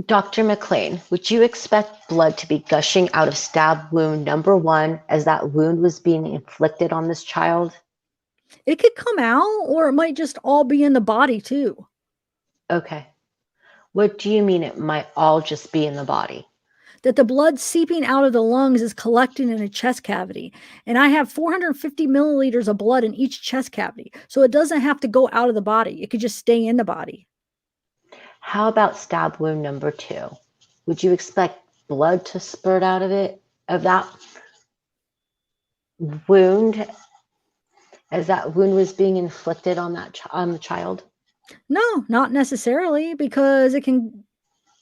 Dr. McLean, would you expect blood to be gushing out of stab wound number 1 as that wound was being inflicted on this child? It could come out, or it might just all be in the body too. Okay. What do you mean it might all just be in the body? That the blood seeping out of the lungs is collecting in a chest cavity. And I have 450 milliliters of blood in each chest cavity. So it doesn't have to go out of the body. It could just stay in the body. How about stab wound number 2? Would you expect blood to spurt out of it, of that wound, as that wound was being inflicted on that on the child? No, not necessarily, because it can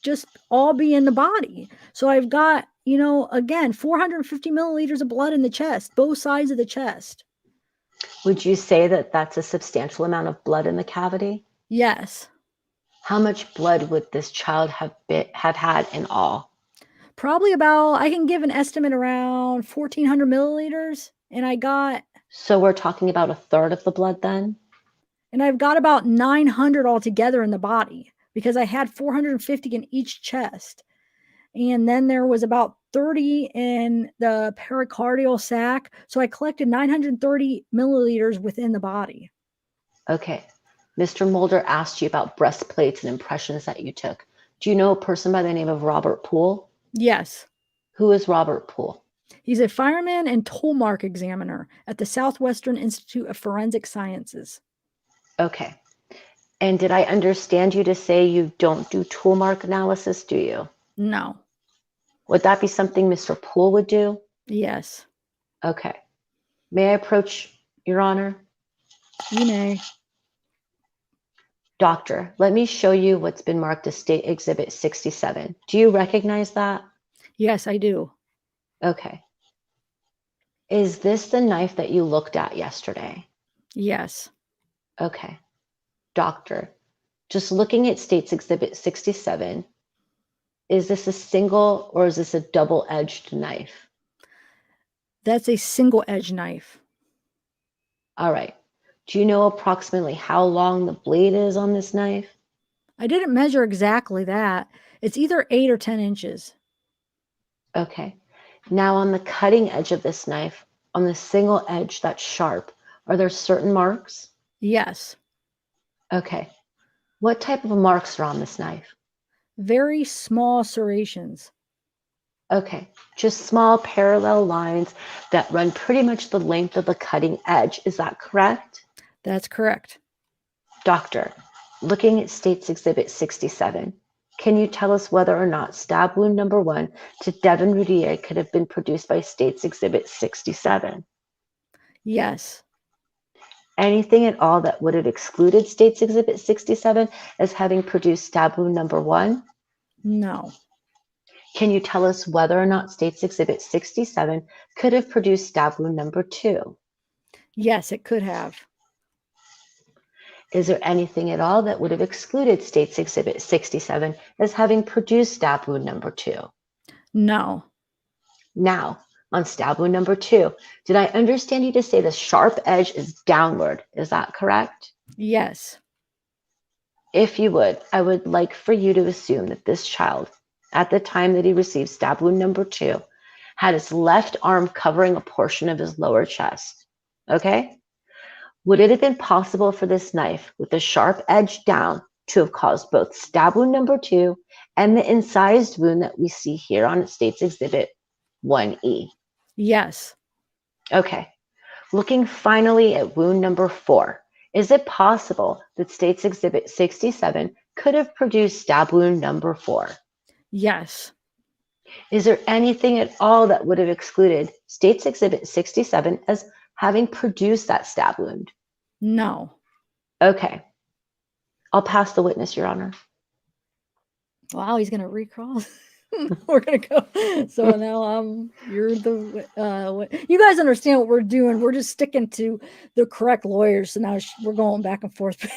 just all be in the body. So I've got, again, 450 milliliters of blood in the chest, both sides of the chest. Would you say that that's a substantial amount of blood in the cavity? Yes. How much blood would this child have had in all? Probably about, I can give an estimate around 1,400 milliliters. And So we're talking about a third of the blood then? I've got about 900 altogether in the body because I had 450 in each chest. And then there was about 30 in the pericardial sac. So I collected 930 milliliters within the body. Okay. Mr. Mulder asked you about breastplates and impressions that you took. Do you know a person by the name of Robert Poole? Yes. Who is Robert Poole? He's a fireman and toll mark examiner at the Southwestern Institute of Forensic Sciences. Okay. And did I understand you to say you don't do tool mark analysis, do you? No. Would that be something Mr. Poole would do? Yes. Okay. May I approach, Your Honor? You may. Doctor, let me show you what's been marked as State Exhibit 67. Do you recognize that? Yes, I do. Okay. Is this the knife that you looked at yesterday? Yes. Okay. Doctor, just looking at State's Exhibit 67, is this a single or is this a double-edged knife? That's a single-edged knife. All right. Do you know approximately how long the blade is on this knife? I didn't measure exactly that. It's either 8 or 10 inches. Okay. Now on the cutting edge of this knife, on the single edge that's sharp, are there certain marks? Yes. Okay. What type of marks are on this knife? Very small serrations. Okay. Just small parallel lines that run pretty much the length of the cutting edge. Is that correct? That's correct. Doctor, looking at State's Exhibit 67, can you tell us whether or not stab wound number 1 to Darlie Routier could have been produced by State's Exhibit 67? Yes. Anything at all that would have excluded State's Exhibit 67 as having produced stab wound number 1? No. Can you tell us whether or not State's Exhibit 67 could have produced stab wound number 2? Yes, it could have. Is there anything at all that would have excluded State's Exhibit 67 as having produced stab wound number 2? No. Now, on stab wound number 2, did I understand you to say the sharp edge is downward? Is that correct? Yes. If you would, I would like for you to assume that this child, at the time that he received stab wound number 2, had his left arm covering a portion of his lower chest. Okay? Would it have been possible for this knife with the sharp edge down to have caused both stab wound number 2 and the incised wound that we see here on State's Exhibit 1E? Yes. Okay. Looking finally at wound number 4, is it possible that State's Exhibit 67 could have produced stab wound number 4? Yes. Is there anything at all that would have excluded State's Exhibit 67 as having produced that stab wound? No. Okay. I'll pass the witness, Your Honor. Wow, he's gonna recross. We're gonna go. So now you're the you guys understand what we're doing. We're just sticking to the correct lawyers. So now we're going back and forth.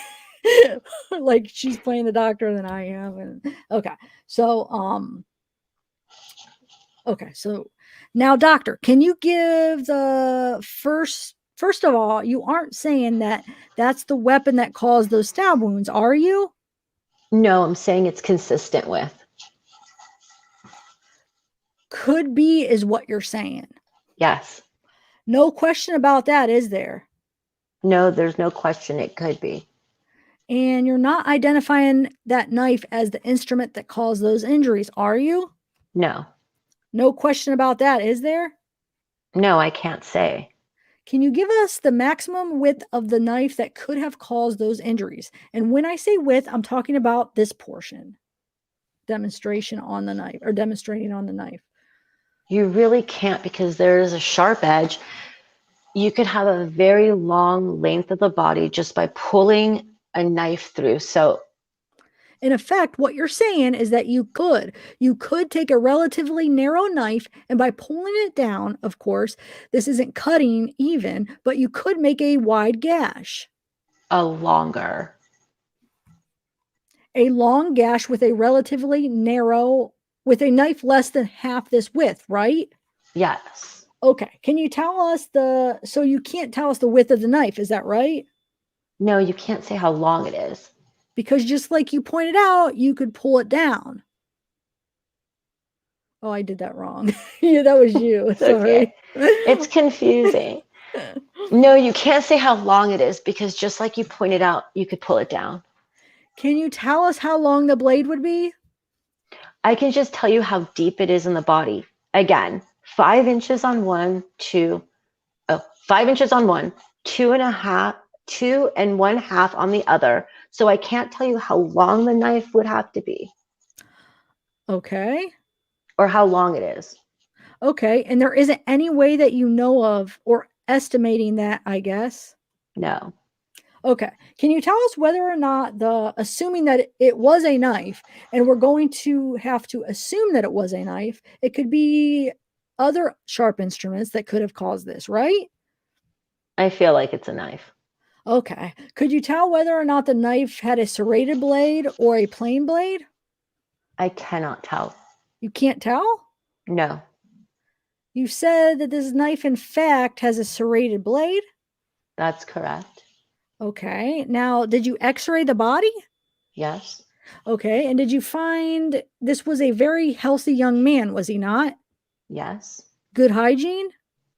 Like she's playing the doctor than I am. And okay. So okay, so now, doctor, can you give the first of all, you aren't saying that that's the weapon that caused those stab wounds, are you? No, I'm saying it's consistent with. Could be is what you're saying. Yes. No question about that, is there? No, there's no question it could be. And you're not identifying that knife as the instrument that caused those injuries, are you? No. No question about that, is there? No, I can't say. Can you give us the maximum width of the knife that could have caused those injuries? And when I say width, I'm talking about this portion. Demonstration on the knife, or demonstrating on the knife. You really can't because there is a sharp edge. You could have a very long length of the body just by pulling a knife through. So In effect, what you're saying is that you could take a relatively narrow knife, and by pulling it down, of course, this isn't cutting even, but you could make a wide gash. a longer. a long gash with a relatively narrow, with a knife less than half this width, right? Yes. Okay. Can you tell us so you can't tell us the width of the knife, is that right? No, you can't say how long it is. Because just like you pointed out, you could pull it down. Oh, I did that wrong. Yeah, that was you. Sorry. Okay. It's confusing. No, you can't say how long it is because just like you pointed out, you could pull it down. Can you tell us how long the blade would be? I can just tell you how deep it is in the body. Again, 5 inches on one, 5 inches on one, 2.5 on the other. So I can't tell you how long the knife would have to be. Okay. Or how long it is. Okay. And there isn't any way that you know of or estimating that, I guess. No. Okay. Can you tell us whether or not assuming that it was a knife, and we're going to have to assume that it was a knife, it could be other sharp instruments that could have caused this, right? I feel like it's a knife. Okay. Could you tell whether or not the knife had a serrated blade or a plain blade? I cannot tell. You can't tell? No. You said that this knife, in fact, has a serrated blade. That's correct. Okay. Now, did you x-ray the body? Yes. Okay. And did you find this was a very healthy young man, was he not? Yes. Good hygiene?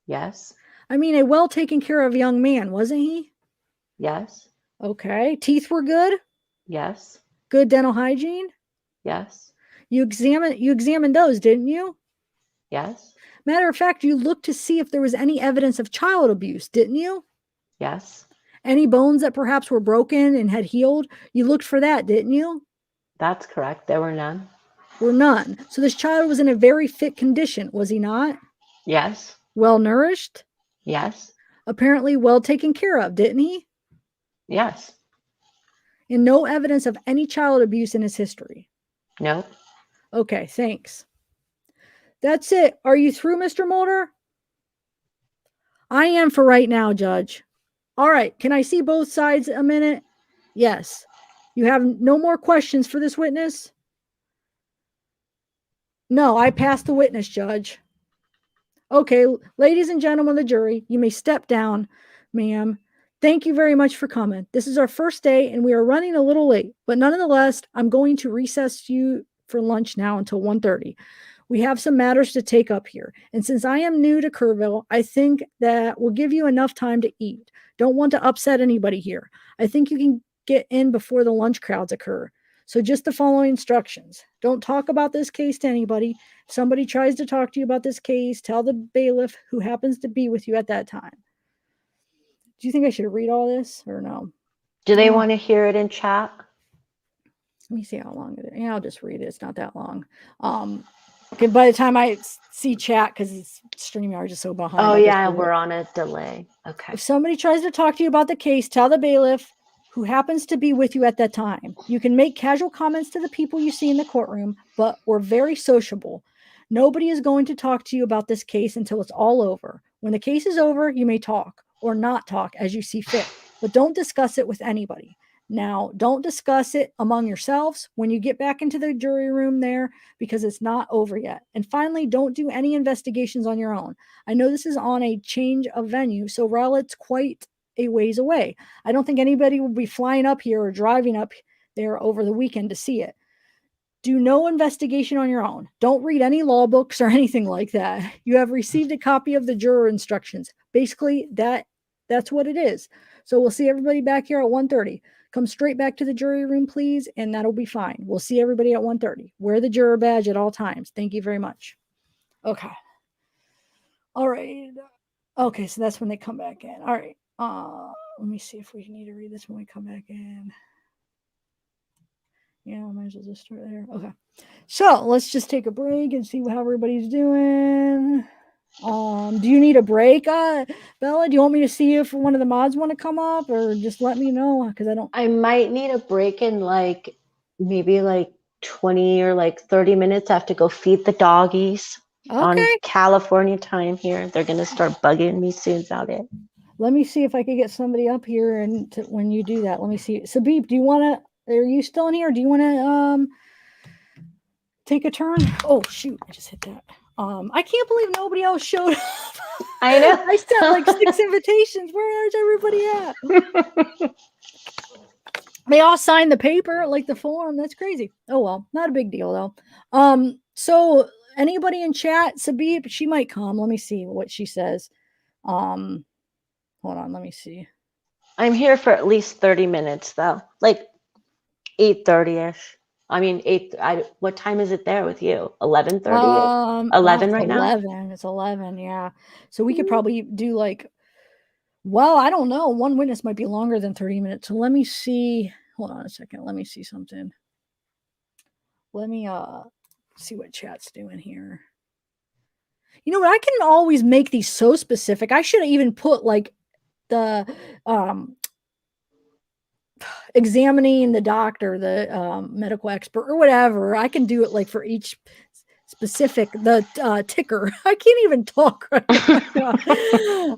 Yes. I mean, a well taken care of young man, wasn't he? Yes. Okay. Teeth were good? Yes. Good dental hygiene? Yes. You examined those, didn't you? Yes. Matter of fact, you looked to see if there was any evidence of child abuse, didn't you? Yes. Any bones that perhaps were broken and had healed? You looked for that, didn't you? That's correct. There were none. Were none. So this child was in a very fit condition, was he not? Yes. Well nourished? Yes. Apparently well taken care of, didn't he? Yes. And no evidence of any child abuse in his history. No. Okay, thanks. That's it. Are you through, Mr. Mulder? I am for right now, Judge. All right. Can I see both sides a minute? Yes. You have no more questions for this witness? No, I passed the witness, Judge. Okay, ladies and gentlemen of the jury, you may step down, ma'am. Thank you very much for coming. This is our first day and we are running a little late, but nonetheless, I'm going to recess you for lunch now until 1:30. We have some matters to take up here. And since I am new to Kerrville, I think that will give you enough time to eat. Don't want to upset anybody here. I think you can get in before the lunch crowds occur. So just the following instructions. Don't talk about this case to anybody. If somebody tries to talk to you about this case, tell the bailiff who happens to be with you at that time. Do you think I should read all this or no? Do they want to hear it in chat? Let me see how long it is. Yeah, I'll just read it. It's not that long. Okay, by the time I see chat, because it's StreamYard is so behind. Oh, yeah, we're on a delay. Okay. If somebody tries to talk to you about the case, tell the bailiff who happens to be with you at that time. You can make casual comments to the people you see in the courtroom, but we're very sociable. Nobody is going to talk to you about this case until it's all over. When the case is over, you may talk or not talk as you see fit, but don't discuss it with anybody. Now, don't discuss it among yourselves when you get back into the jury room there because it's not over yet. And finally, don't do any investigations on your own. I know this is on a change of venue, so while it's quite a ways away, I don't think anybody will be flying up here or driving up there over the weekend to see it. Do no investigation on your own. Don't read any law books or anything like that. You have received a copy of the juror instructions. Basically, that's what it is. So we'll see everybody back here at 1:30. Come straight back to the jury room, please, and that'll be fine. We'll see everybody at 1:30. Wear the juror badge at all times. Thank you very much. Okay. All right. Okay, so that's when they come back in. All right. Let me see if we need to read this when we come back in. Yeah, I might as well just start there. Okay. So let's just take a break and see how everybody's doing. Do you need a break, Bella? Do you want me to see if one of the mods want to come up, or just let me know? Because I might need a break in maybe 20 or 30 minutes. I have to go feed the doggies. Okay. On California time here. They're going to start bugging me soon about it. Let me see if I can get somebody up here and when you do that. Let me see. Sabib, do you want to Are you still in here? Do you want to take a turn? Oh shoot, I just hit that. I can't believe nobody else showed up. I know. I sent like 6 invitations. Where's everybody at? They all signed the paper, like the form. That's crazy. Oh well, not a big deal though. So anybody in chat, Sabib, she might come. Let me see what she says. Hold on, let me see. I'm here for at least 30 minutes though, like 8:30ish. I mean, what time is it there with you? 11:30? 11 right now? 11. It's 11, yeah. So we could probably do like, well, I don't know. One witness might be longer than 30 minutes. So let me see. Hold on a second. Let me see something. Let me see what chat's doing here. You know what? I can always make these so specific. I should have even put like the examining the doctor, the medical expert or whatever. I can do it like for each specific, the ticker. I can't even talk right now.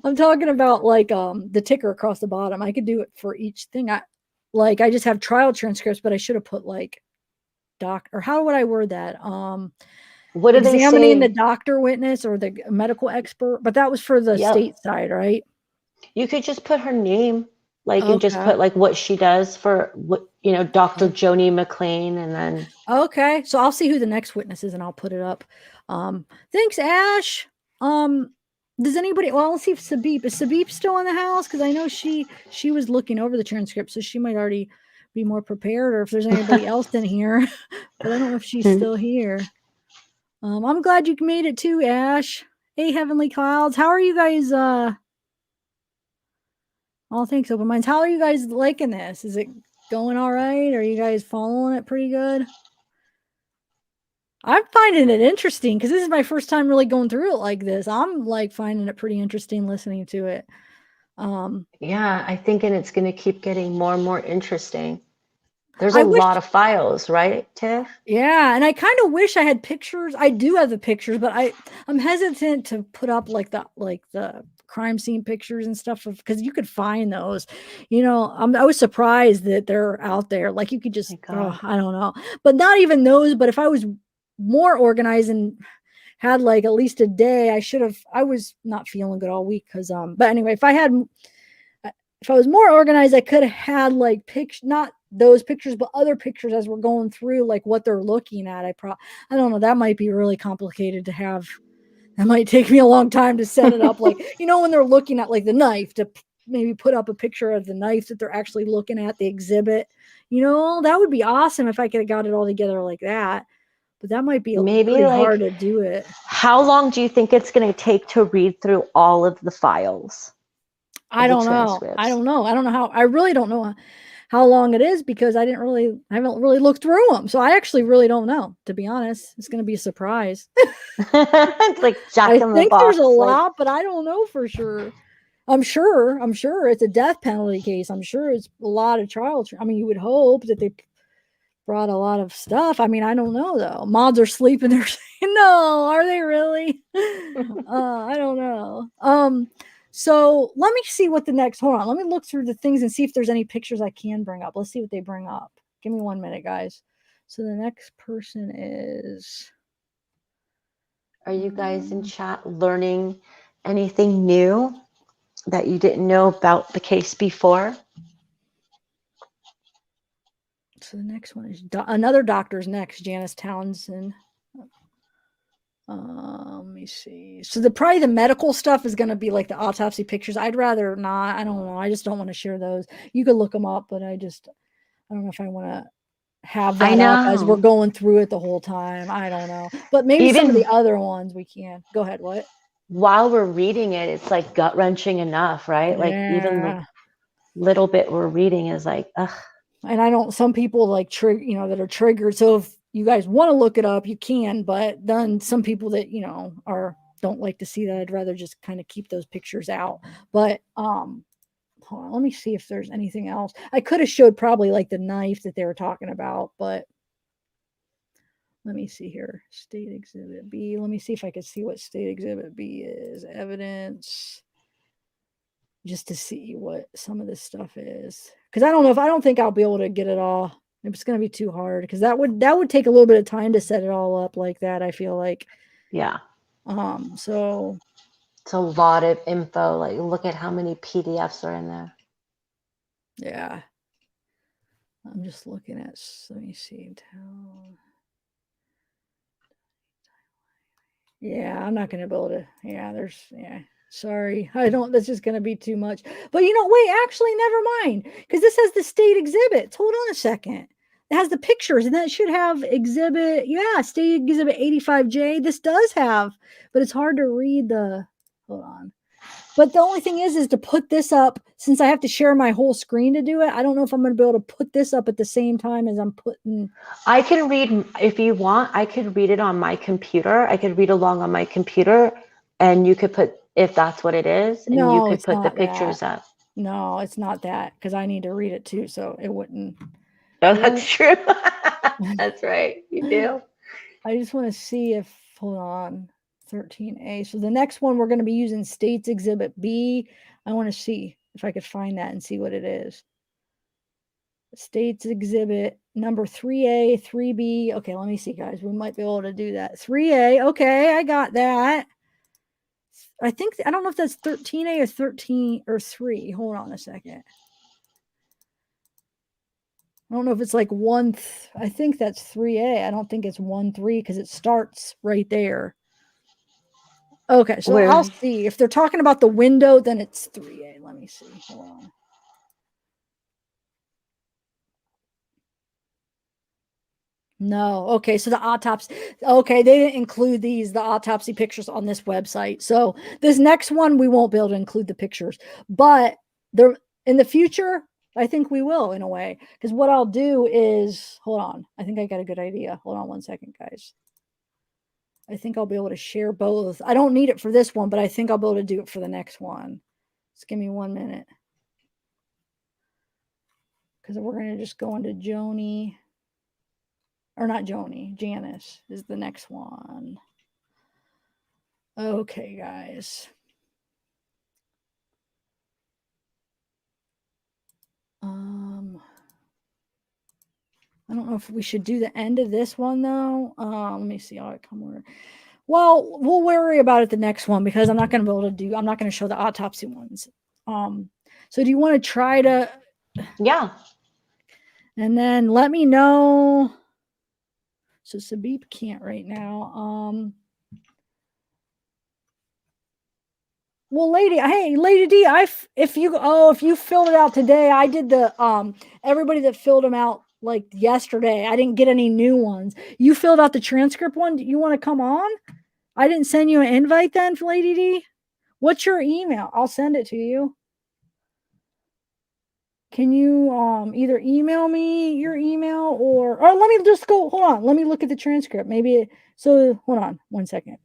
I'm talking about like the ticker across the bottom. I could do it for each thing. I just have trial transcripts, but I should have put like or how would I word that? What are they Examining the saying? doctor witness or the medical expert, but that was for the Yep. state side, right? You could just put her name, like, and just Okay. put like what she does for what, Dr. Joni McLean, and then. Okay, so I'll see who the next witness is and I'll put it up. Thanks, Ash. Does anybody? Well, let's see if Sabib is Sabib still in the house, because I know she was looking over the transcript, so she might already be more prepared, or if there's anybody else in here, but I don't know if she's still here. I'm glad you made it too, Ash. Hey, Heavenly Clouds, how are you guys? All thanks, Open Minds. How are you guys liking this? Is it going all right? Are you guys following it pretty good? I'm finding it interesting because this is my first time really going through it like this. I'm like finding it pretty interesting listening to it. Yeah, I think, and it's going to keep getting more and more interesting. There's a lot of files, right, Tiff? Yeah, and I kind of wish I had pictures. I do have the pictures, but I'm hesitant to put up like the crime scene pictures and stuff because you could find those. I was surprised that they're out there. Like you could just, I don't know, but not even those. But if I was more organized and had like at least a day, I was not feeling good all week because but anyway, if I was more organized, I could have had like pictures, not those pictures, but other pictures as we're going through, like what they're looking at. I don't know, that might be really complicated to have. That might take me a long time to set it up. Like, when they're looking at like the knife, to maybe put up a picture of the knife that they're actually looking at, the exhibit, that would be awesome if I could have got it all together like that. But that might be maybe pretty like hard to do it. How long do you think it's going to take to read through all of the files? I don't know. I don't know how. I really don't know how long it is because I haven't really looked through them. So I actually really don't know, to be honest. It's going to be a surprise. It's like Jack in the I think Box, there's a lot, but I don't know for sure. I'm sure it's a death penalty case. I'm sure it's a lot of trial. I mean, you would hope that they brought a lot of stuff. I mean, I don't know though. Mods are sleeping. They're saying, no, are they really? I don't know. So let me see what the next, hold on. Let me look through the things and see if there's any pictures I can bring up. Let's see what they bring up. Give me 1 minute, guys. So the next person is. Are you guys in chat learning anything new that you didn't know about the case before? So the next one is another doctor's next, Janice Townsend. Let me see. So probably the medical stuff is going to be like the autopsy pictures. I'd rather not. I don't know. I just don't want to share those. You could look them up, but I don't know if I want to have that up as we're going through it the whole time. I don't know. But maybe some of the other ones we can. Go ahead. What? While we're reading it, it's like gut-wrenching enough, right? Like even the little bit we're reading is like, ugh. And some people like that are triggered. So if you guys want to look it up, you can, but then some people that, don't like to see that, I'd rather just kind of keep those pictures out. But, hold on, let me see if there's anything else. I could have showed probably like the knife that they were talking about, but let me see here. State Exhibit B. Let me see if I can see what State Exhibit B is. Evidence. Just to see what some of this stuff is. Because I don't think I'll be able to get it all It's going to be too hard because that would take a little bit of time to set it all up like that. I feel like. Yeah. So it's a lot of info. Like, look at how many PDFs are in there. Yeah. I'm just looking at, let me see. Yeah, I'm not going to be able to. Yeah. Sorry. That's just going to be too much. But wait, actually, never mind. Because this has the state exhibits. Hold on a second. It has the pictures, and that should have exhibit. Yeah, state exhibit 85J. This does have, but it's hard to read the. Hold on. But the only thing is to put this up, since I have to share my whole screen to do it. I don't know if I'm going to be able to put this up at the same time as I'm putting. I can read, if you want, I could read it on my computer. I could read along on my computer, and you could put, if that's what it is, and you could put the pictures up. No, it's not that, because I need to read it too, so it wouldn't. Oh, that's true. That's right. You do. I just want to see if, hold on, 13A. So the next one we're going to be using States Exhibit B. I want to see if I could find that and see what it is. States Exhibit number 3A, 3B. Okay, let me see, guys. We might be able to do that. 3A. Okay, I got that. I don't know if that's 13A or 13 or 3. Hold on a second. I don't know if it's like I think that's 3A. I don't think it's 1-3 because it starts right there. Okay, so I'll see. If they're talking about the window, then it's 3A. Let me see. Hold on. No. Okay, so the autopsy. Okay, they didn't include the autopsy pictures on this website. So this next one, we won't be able to include the pictures. But in the future, I think we will, in a way. Because what I'll do is, hold on. I think I got a good idea. Hold on one second, guys. I think I'll be able to share both. I don't need it for this one, but I think I'll be able to do it for the next one. Just give me 1 minute. Because we're going to just go into Joni. Or not Joni. Janice is the next one. Okay, guys. I don't know if we should do the end of this one, though. Let me see. Well, we'll worry about it the next one because I'm not going to be able to I'm not going to show the autopsy ones. So do you want to try to? Yeah. And then let me know. So Sabib can't right now. Well, Lady D, if you filled it out today, I did the everybody that filled them out like yesterday. I didn't get any new ones. You filled out the transcript one. Do you want to come on? I didn't send you an invite then, Lady D. What's your email? I'll send it to you. Can you either email me your email or let me just go. Hold on. Let me look at the transcript. Hold on 1 second.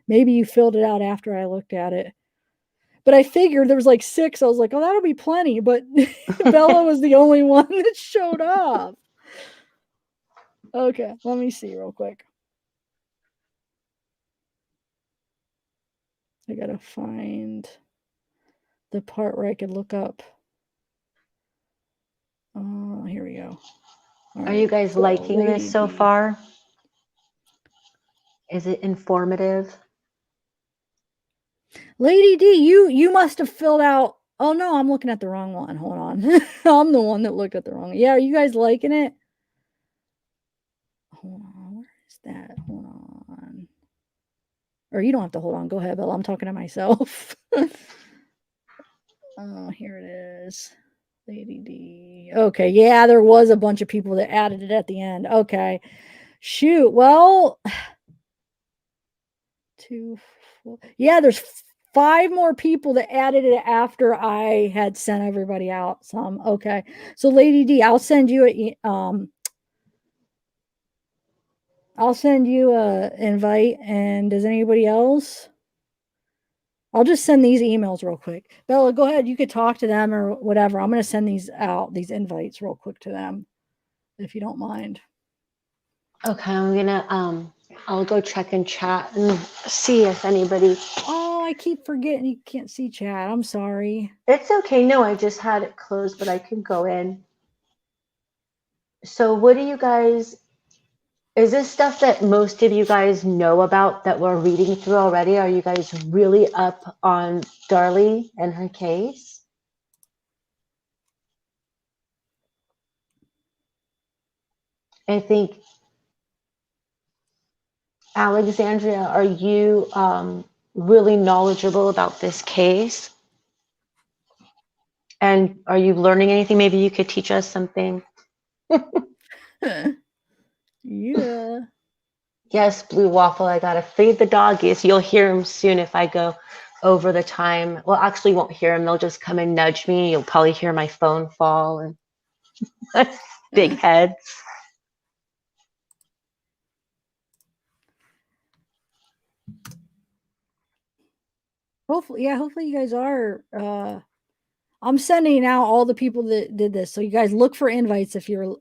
Maybe you filled it out after I looked at it. But I figured there was like 6. I was like, oh, that'll be plenty. But Bella was the only one that showed up. Okay, let me see real quick. I got to find the part where I could look up. Here we go. Are you guys liking this so far? Is it informative? Lady D, you must have filled out. Oh no, I'm looking at the wrong one. Hold on. I'm the one that looked at the wrong one. Yeah, are you guys liking it? Hold on. Where is that? Hold on. Or you don't have to hold on. Go ahead, Bella. I'm talking to myself. Oh, here it is. Lady D. Okay, yeah, there was a bunch of people that added it at the end. Okay. Shoot. Well, 2, 4. Yeah, there's 5 more people that added it after I had sent everybody out some. Okay. So Lady D, I'll send you a invite. And does anybody else? I'll just send these emails real quick. Bella, go ahead. You could talk to them or whatever. I'm going to send these invites real quick to them, if you don't mind. Okay, I'm going to, I'll go check in chat and see if anybody. Oh, I keep forgetting you can't see chat. I'm sorry. It's okay. No, I just had it closed, but I can go in So what do you guys, is this stuff that most of you guys know about that we're reading through already? Are you guys really up on Darlie and her case? I think, Alexandria, are you really knowledgeable about this case? And are you learning anything? Maybe you could teach us something. Yeah. Yes, Blue Waffle, I gotta feed the doggies. You'll hear them soon if I go over the time. Well, actually, you won't hear them. They'll just come and nudge me. You'll probably hear my phone fall and big heads. Hopefully, hopefully you guys are. I'm sending out all the people that did this, so you guys look for invites if you're.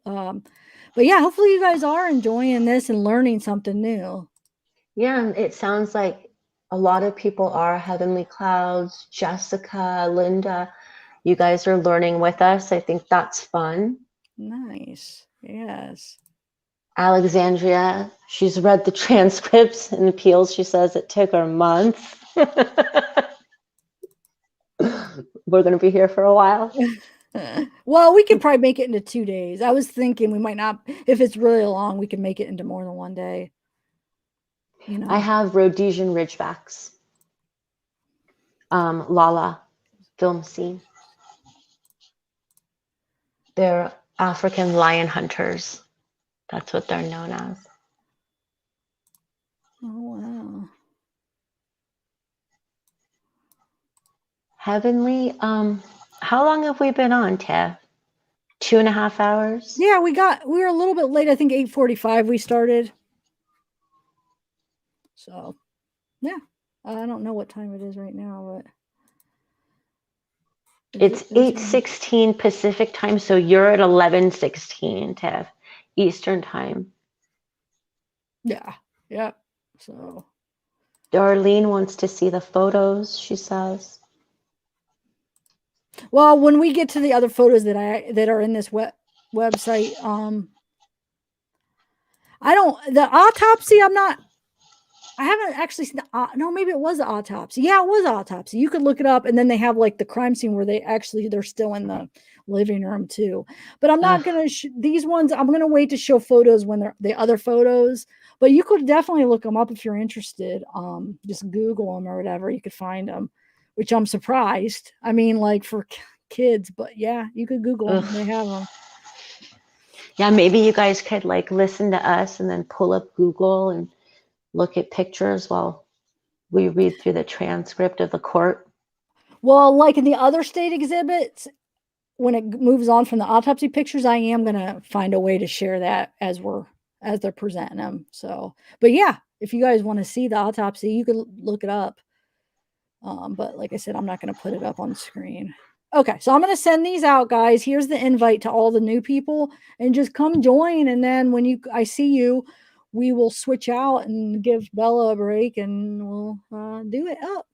But yeah, hopefully you guys are enjoying this and learning something new. Yeah, and it sounds like a lot of people are. Heavenly Clouds, Jessica, Linda, you guys are learning with us. I think that's fun. Nice. Yes. Alexandria, she's read the transcripts and appeals. She says it took her a month. We're going to be here for a while. Well, we could probably make it into 2 days. I was thinking we might not, if it's really long, we can make it into more than 1 day. You know, I have Rhodesian Ridgebacks. Lala film scene. They're African lion hunters. That's what they're known as. oh wow. Heavenly, how long have we been on, Tev? 2.5 hours? Yeah, we were a little bit late. I think 8:45 we started. So, yeah. I don't know what time it is right now, but It's 8:16 Pacific time, so you're at 11:16, Tev, Eastern time. Yeah. Yeah. So, Darlene wants to see the photos, she says. well, when we get to the other photos that are in this website, the autopsy, I haven't actually seen no, maybe it was the autopsy. Yeah, it was autopsy. You could look it up, and then they have like the crime scene where they're still in the living room too. But I'm not gonna these ones. I'm gonna wait to show photos when they're the other photos. But you could definitely look them up if you're interested. Just Google them or whatever. You could find them, which I'm surprised. I mean, like for kids, but yeah, you could Google them. They have them. Yeah, maybe you guys could like listen to us and then pull up Google and look at pictures while we read through the transcript of the court. Well, like in the other state exhibits, when it moves on from the autopsy pictures, I am going to find a way to share that as they're presenting them. So, but yeah, if you guys want to see the autopsy, you can look it up. But like I said, I'm not going to put it up on the screen. Okay, so I'm going to send these out, guys. Here's the invite to all the new people, and just come join. And then when I see you, we will switch out and give Bella a break, and we'll do it up.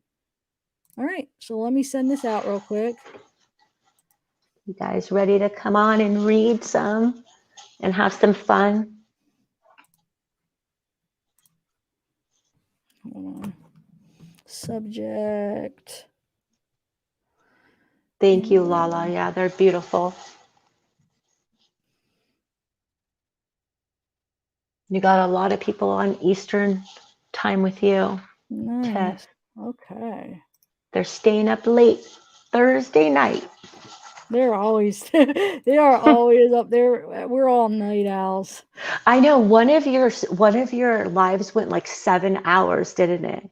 All right, so let me send this out real quick. You guys ready to come on and read some and have some fun? Hold on. Subject. Thank you, Lala. Yeah, they're beautiful. You got a lot of people on Eastern time with you. Nice. Okay. They're staying up late Thursday night. They're always they are always up there. We're all night owls. I know one of your lives went like 7 hours, didn't it?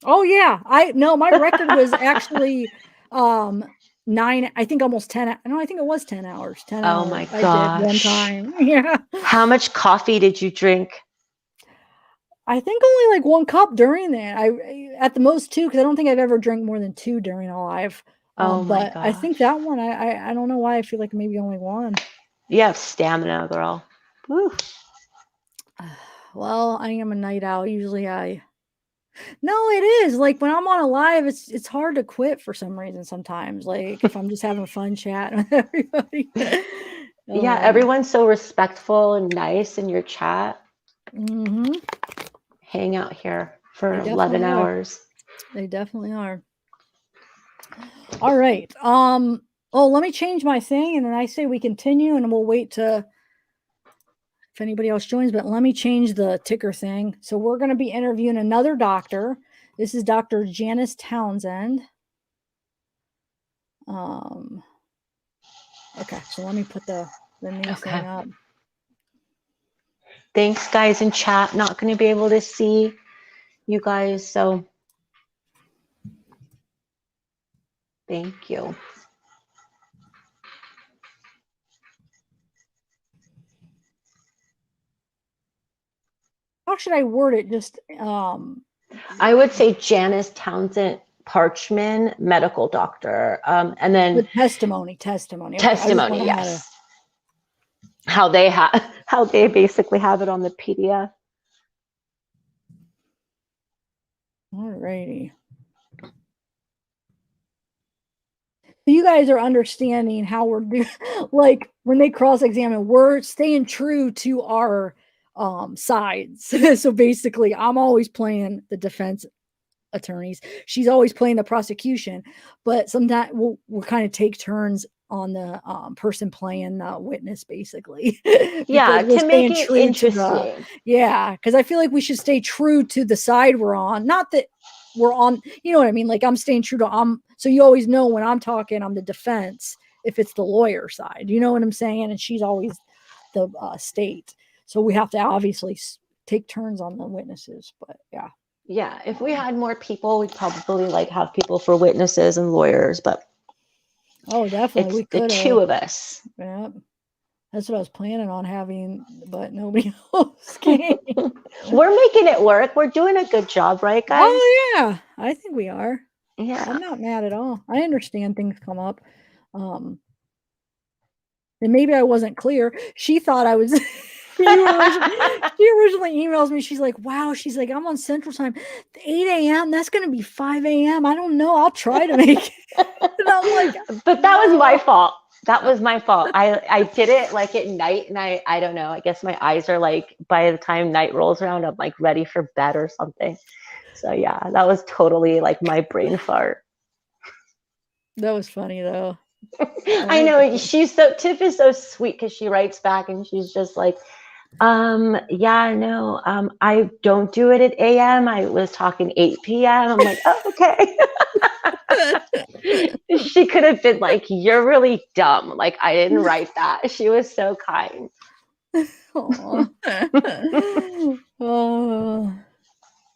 Oh yeah. My record was actually 9, I think almost 10. No, I think it was 10 hours. 10 hours. Oh my I gosh. did one time. Yeah. How much coffee did you drink? I think only like 1 cup during that. I at the most 2, because I don't think I've ever drank more than 2 during a live. Oh my But I think that one, I don't know why I feel like maybe only 1. You have stamina, girl. Woo. Well, I am a night owl. Usually no, it is. Like when I'm on a live, it's hard to quit for some reason sometimes. Like if I'm just having fun chatting with everybody. Yeah, everyone's so respectful and nice in your chat. Mm-hmm. Hang out here for They 11 definitely are. hours. They definitely are. All right. Oh, let me change my thing, and then I say we continue, and we'll wait to if anybody else joins. But let me change the ticker thing. So we're going to be interviewing another doctor. This is Dr. Janice Townsend. Okay, so let me put the new thing up. Thanks, guys in chat. Not going to be able to see you guys, so thank you. How should I word it? Just I would say Janice Townsend Parchman, medical doctor, and then with testimony. Testimony, yes. How they basically have it on the PDF. All righty. You guys are understanding how we're doing. Like when they cross-examine, we're staying true to our sides. So basically, I'm always playing the defense attorneys. She's always playing the prosecution, but sometimes we'll kind of take turns on the person playing the witness, basically. Yeah, to make it interesting. Because I feel like we should stay true to the side we're on. Not that we're on, you know what I mean? Like I'm staying true to so you always know when I'm talking, I'm the defense if it's the lawyer side. You know what I'm saying? And she's always the state. So we have to obviously take turns on the witnesses. But yeah. Yeah, if we had more people, we'd probably like have people for witnesses and lawyers, but oh, definitely, it's the two of us. Yeah, that's what I was planning on having, but nobody else came. We're making it work. We're doing a good job, right, guys? Oh yeah, I think we are. Yeah, I'm not mad at all. I understand things come up. And maybe I wasn't clear. She thought I was. She originally emails me. She's like, wow. She's like, I'm on Central Time, 8 a.m. That's going to be 5 a.m. I don't know. I'll try to make it. And I'm like, but that was my fault. That was my fault. I did it like at night, and I don't know. I guess my eyes are like, by the time night rolls around, I'm like ready for bed or something. So yeah, that was totally like my brain fart. That was funny though. I know Tiff is so sweet because she writes back and she's just like, yeah, no, I don't do it at AM. I was talking 8 p.m. I'm like, oh, okay. She could have been like, you're really dumb. Like, I didn't write that. She was so kind.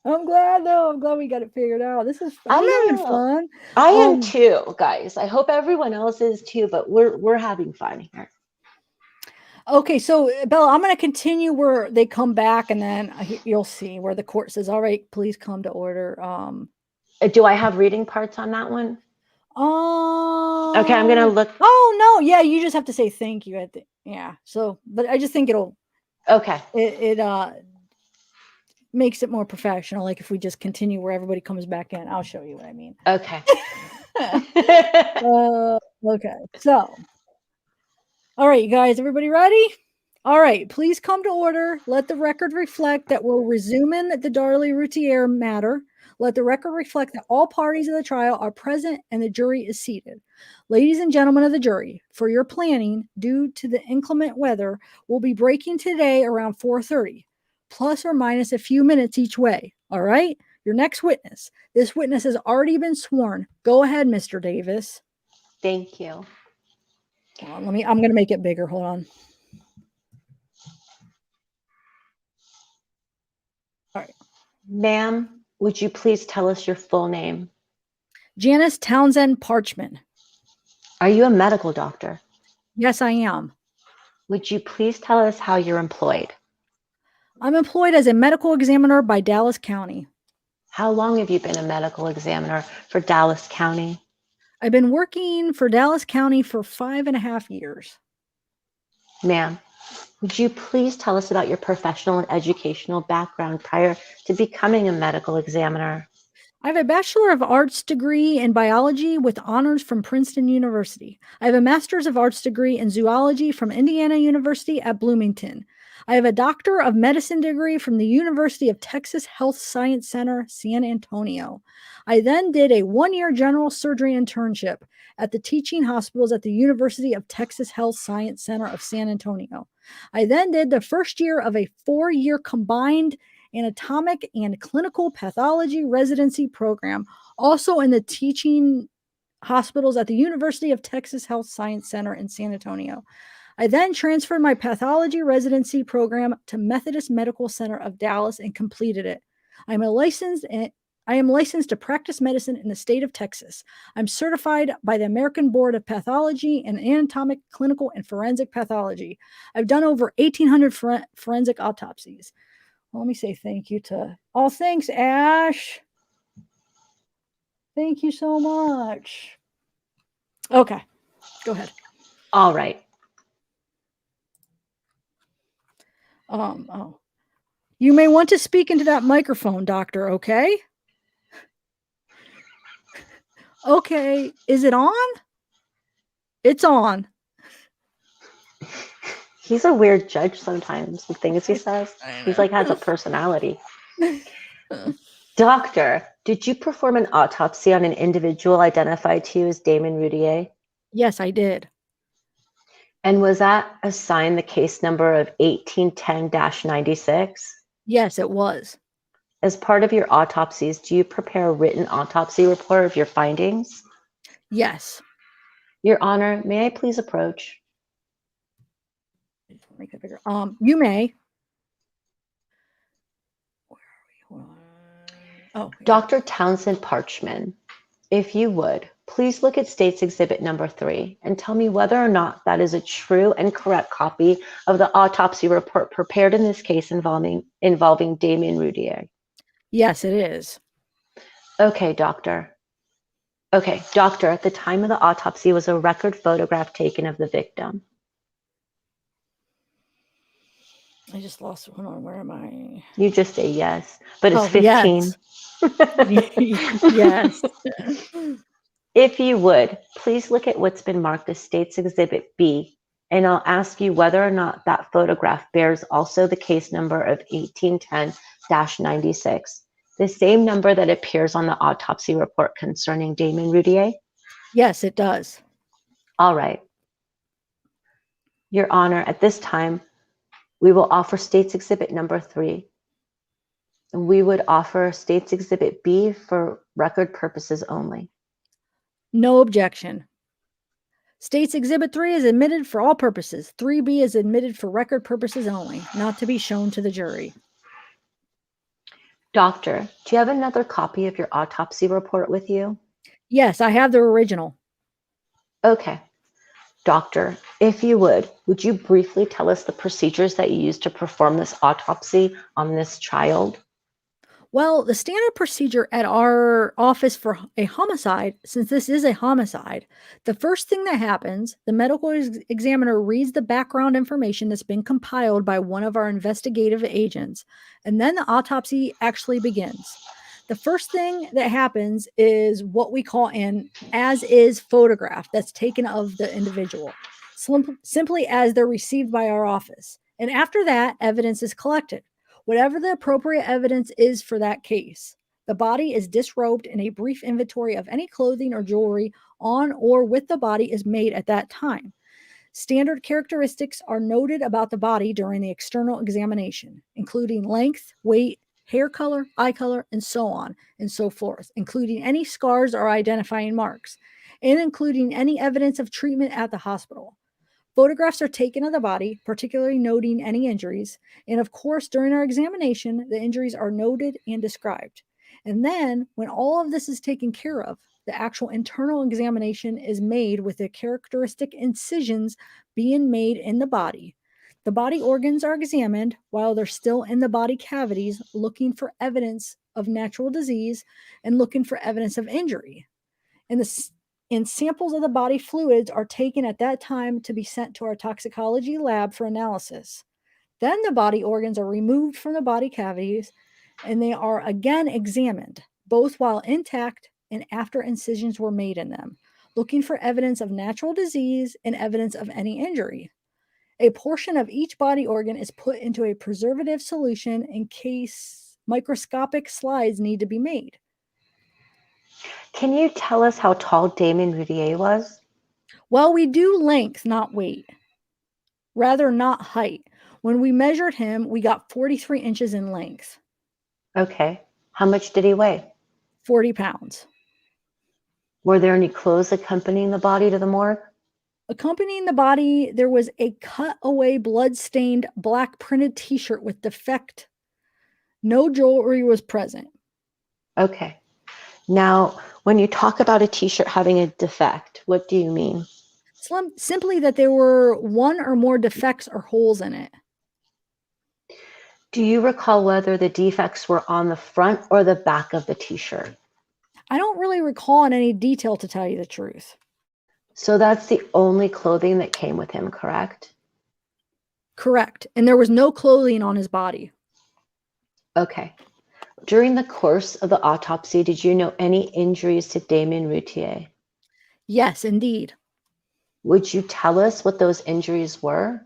I'm glad though. I'm glad we got it figured out. This is I'm having fun. I am too, guys. I hope everyone else is too, but we're having fun here. Okay, so Bella, I'm going to continue where they come back, and then you'll see where the court says, "All right, please come to order." Do I have reading parts on that one? Okay, I'm gonna look. Oh no, yeah, you just have to say thank you at the So, but I just think it'll. Okay. It makes it more professional. Like if we just continue where everybody comes back in, I'll show you what I mean. Okay. Okay, so. All right, you guys, everybody ready? All right, please come to order. Let the record reflect that we're resuming the Darlie Routier matter. Let the record reflect that all parties of the trial are present and the jury is seated. Ladies and gentlemen of the jury, for your planning, due to the inclement weather, we'll be breaking today around 4:30, plus or minus a few minutes each way. All right? Your next witness. This witness has already been sworn. Go ahead, Mr. Davis. Thank you. I'm going to make it bigger. Hold on. All right. Ma'am, would you please tell us your full name? Janice Townsend Parchman. Are you a medical doctor? Yes, I am. Would you please tell us how you're employed? I'm employed as a medical examiner by Dallas County. How long have you been a medical examiner for Dallas County? I've been working for Dallas County for 5.5 years. Ma'am, would you please tell us about your professional and educational background prior to becoming a medical examiner? I have a Bachelor of Arts degree in biology with honors from Princeton University. I have a Master's of Arts degree in zoology from Indiana University at Bloomington. I have a Doctor of Medicine degree from the University of Texas Health Science Center, San Antonio. I then did a 1-year general surgery internship at the teaching hospitals at the University of Texas Health Science Center of San Antonio. I then did the first year of a 4-year combined anatomic and clinical pathology residency program, also in the teaching hospitals at the University of Texas Health Science Center in San Antonio. I then transferred my pathology residency program to Methodist Medical Center of Dallas and completed it. I am licensed to practice medicine in the state of Texas. I'm certified by the American Board of Pathology and Anatomic, Clinical, and Forensic Pathology. I've done over 1,800 forensic autopsies. Well, let me say thank you to all. Thanks, Ash. Thank you so much. Okay, go ahead. All right. You may want to speak into that microphone, doctor, okay? Okay, is it on? It's on. He's a weird judge sometimes, the things he says. He's like has a personality. Doctor, did you perform an autopsy on an individual identified to you as Damon Routier? Yes, I did. And was that assigned the case number of 1810-96? Yes, it was. As part of your autopsies, do you prepare a written autopsy report of your findings? Yes. Your Honor, may I please approach? Make it bigger. You may. Where are we? Oh, yeah. Dr. Townsend Parchman, if you would, please look at State's Exhibit number 3 and tell me whether or not that is a true and correct copy of the autopsy report prepared in this case involving Damon Routier. Yes, it is. Okay, doctor. Okay, doctor, at the time of the autopsy was a record photograph taken of the victim. I just lost one on. Where am I? You just say yes, but it's 15. Yes. If you would, please look at what's been marked as State's Exhibit B, and I'll ask you whether or not that photograph bears also the case number of 1810-96, the same number that appears on the autopsy report concerning Damon Routier? Yes, it does. All right. Your Honor, at this time, we will offer State's Exhibit number 3. And we would offer State's Exhibit B for record purposes only. No objection. State's Exhibit 3 is admitted for all purposes. 3B is admitted for record purposes only, not to be shown to the jury. Doctor, do you have another copy of your autopsy report with you? Yes, I have the original. Okay. Doctor, if you would you briefly tell us the procedures that you used to perform this autopsy on this child? Well, the standard procedure at our office for a homicide, since this is a homicide, the first thing that happens, the medical examiner reads the background information that's been compiled by one of our investigative agents, and then the autopsy actually begins. The first thing that happens is what we call an as-is photograph that's taken of the individual, simply as they're received by our office. And after that, evidence is collected. Whatever the appropriate evidence is for that case. The body is disrobed and a brief inventory of any clothing or jewelry on or with the body is made at that time. Standard characteristics are noted about the body during the external examination, including length, weight, hair color, eye color, and so on and so forth, including any scars or identifying marks, and including any evidence of treatment at the hospital. Photographs are taken of the body, particularly noting any injuries. And of course, during our examination, the injuries are noted and described. And then, when all of this is taken care of, the actual internal examination is made with the characteristic incisions being made in the body. The body organs are examined while they're still in the body cavities, looking for evidence of natural disease and looking for evidence of injury. And samples of the body fluids are taken at that time to be sent to our toxicology lab for analysis. Then the body organs are removed from the body cavities and they are again examined. both while intact and after incisions were made in them, looking for evidence of natural disease and evidence of any injury. A portion of each body organ is put into a preservative solution in case microscopic slides need to be made. Can you tell us how tall Damon Routier was? Well, we do length, not weight. Rather, not height. When we measured him, we got 43 inches in length. Okay. How much did he weigh? 40 pounds. Were there any clothes accompanying the body to the morgue? Accompanying the body, there was a cut-away, blood-stained, black printed t-shirt with defect. No jewelry was present. Okay. Now, when you talk about a t-shirt having a defect, what do you mean? Simply that there were one or more defects or holes in it. Do you recall whether the defects were on the front or the back of the t-shirt? I don't really recall in any detail, to tell you the truth. So that's the only clothing that came with him, correct? Correct. And there was no clothing on his body. Okay. During the course of the autopsy, did you know any injuries to Damon Routier? Yes, indeed. Would you tell us what those injuries were?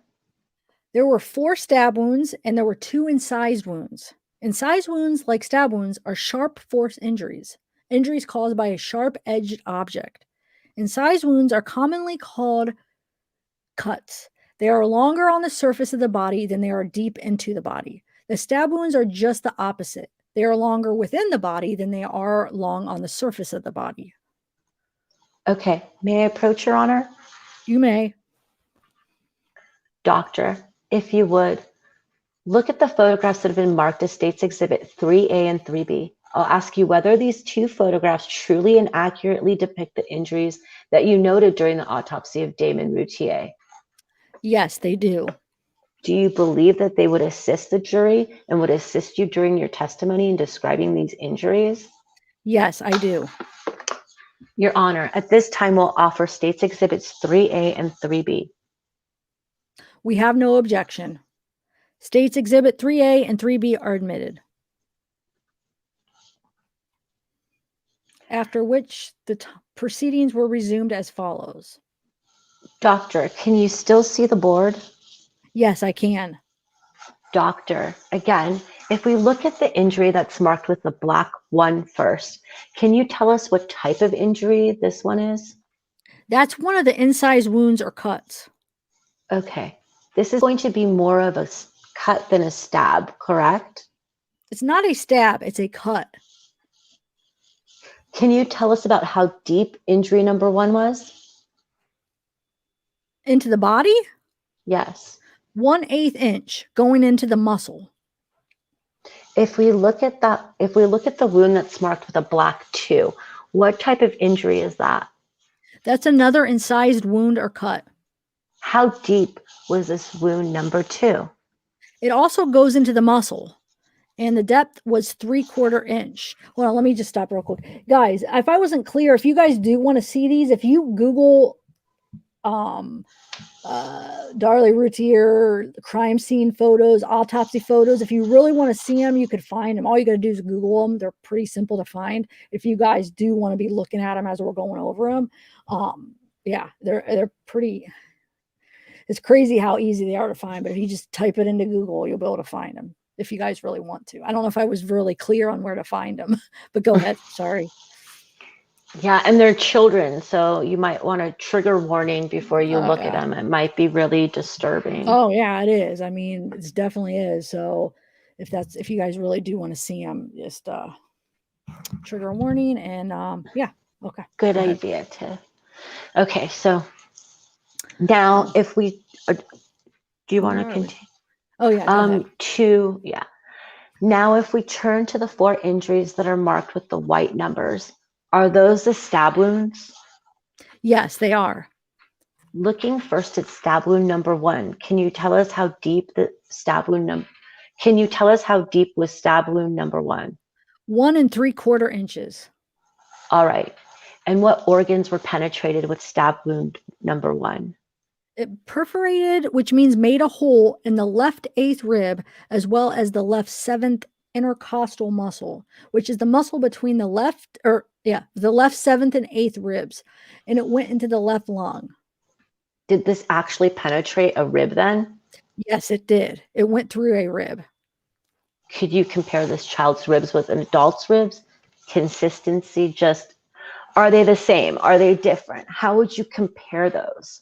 There were 4 stab wounds and there were 2 incised wounds. Incised wounds, like stab wounds, are sharp force injuries, injuries caused by a sharp-edged object. Incised wounds are commonly called cuts. They are longer on the surface of the body than they are deep into the body. The stab wounds are just the opposite. They are longer within the body than they are long on the surface of the body. Okay. May I approach, Your Honor? You may. Doctor, if you would, look at the photographs that have been marked as State's Exhibit 3A and 3B. I'll ask you whether these 2 photographs truly and accurately depict the injuries that you noted during the autopsy of Damon Routier. Yes, they do. Do you believe that they would assist the jury and would assist you during your testimony in describing these injuries? Yes, I do. Your Honor, at this time we'll offer State's Exhibits 3A and 3B. We have no objection. States Exhibit 3A and 3B are admitted. After which the proceedings were resumed as follows. Doctor, can you still see the board? Yes, I can. Doctor, again, if we look at the injury that's marked with the black 1 first, can you tell us what type of injury this one is? That's one of the incised wounds or cuts. Okay. This is going to be more of a cut than a stab, correct? It's not a stab, it's a cut. Can you tell us about how deep injury number 1 was? Into the body? Yes. 1/8 inch going into the muscle. If we look at the wound that's marked with a black 2, what type of injury is that? That's another incised wound or cut. How deep was this wound number 2? It also goes into the muscle, and the depth was 3/4 inch. Hold on, let me just stop real quick. Guys, if I wasn't clear, if you guys do want to see these, if you Google Darlie Routier crime scene photos, autopsy photos, if you really want to see them, you could find them. All you got to do is Google them. They're pretty simple to find. If you guys do want to be looking at them as we're going over them, yeah, they're pretty. It's crazy how easy they are to find, but if you just type it into Google, you'll be able to find them if you guys really want to. I don't know if I was really clear on where to find them, but go ahead. Sorry. Yeah, and they're children, so you might want a trigger warning before you look at them. It might be really disturbing. Oh yeah, it is. I mean, it definitely is. So if you guys really do want to see them, just trigger warning and yeah. Okay. Good idea too. Okay, so now if we do you want to continue? Oh yeah. Now if we turn to the 4 injuries that are marked with the white numbers, are those the stab wounds? Yes, they are. Looking first at stab wound number 1, can you tell us how deep the stab wound Can you tell us how deep was stab wound number 1? 1 3/4 inches. All right. And what organs were penetrated with stab wound number 1? It perforated, which means made a hole in the left 8th rib as well as the left 7th intercostal muscle, which is the muscle between the left seventh and eighth ribs, and it went into the left lung. Did this actually penetrate a rib then? Yes, it did. It went through a rib. Could you compare this child's ribs with an adult's ribs? Consistency, just, are they the same? Are they different? How would you compare those?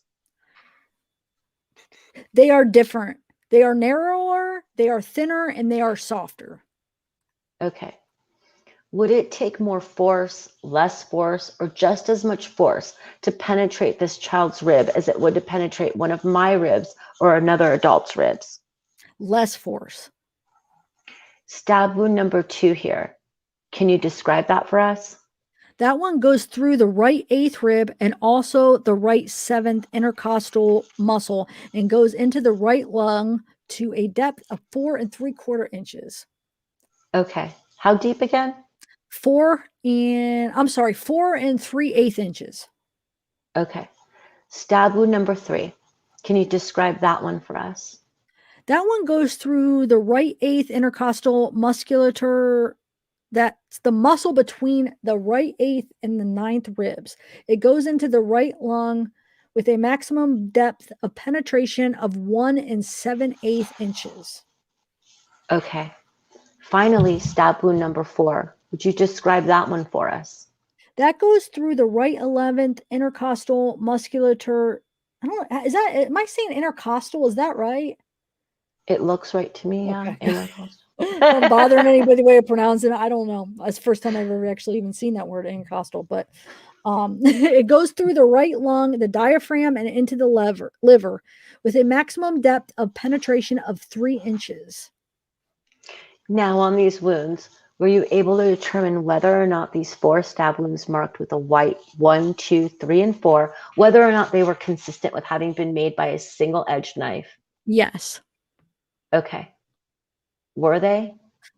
They are different. They are narrower, they are thinner, and they are softer. Okay. Would it take more force, less force, or just as much force to penetrate this child's rib as it would to penetrate one of my ribs or another adult's ribs? Less force. Stab wound number 2 here. Can you describe that for us? That one goes through the right eighth rib and also the right seventh intercostal muscle and goes into the right lung to a depth of 4 3/4 inches. Okay. How deep again? 4 3/8 inches. Okay. Stab wound number 3. Can you describe that one for us? That one goes through the right eighth intercostal musculature. That's the muscle between the right eighth and the ninth ribs. It goes into the right lung with a maximum depth of penetration of 1 7/8 inches. Okay. Finally, stab wound number 4. Would you describe that one for us? That goes through the right 11th intercostal musculature. I don't know. Am I saying intercostal? Is that right? It looks right to me, yeah. Okay. Don't bothering anybody the way I pronounce it. I don't know. That's the first time I've ever actually even seen that word, intercostal. But it goes through the right lung, the diaphragm, and into the liver with a maximum depth of penetration of 3 inches. Now, on these wounds, were you able to determine whether or not these 4 stab wounds marked with a white 1, 2, 3, and 4, whether or not they were consistent with having been made by a single-edged knife? Yes. Okay. Were they?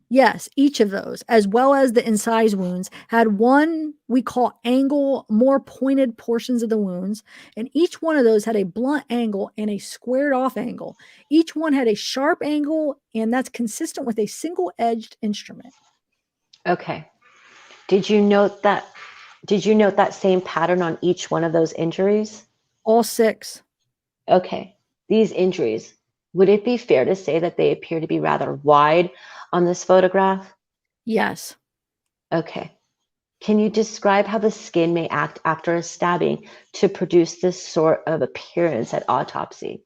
Yes, each of those, as well as the incise wounds, had one we call angle, more pointed portions of the wounds, and each one of those had a blunt angle and a squared off angle. Each one had a sharp angle, and that's consistent with a single-edged instrument. Okay. Did you note that same pattern on each one of those injuries? All 6. Okay. These injuries, would it be fair to say that they appear to be rather wide on this photograph? Yes. Okay. Can you describe how the skin may act after a stabbing to produce this sort of appearance at autopsy?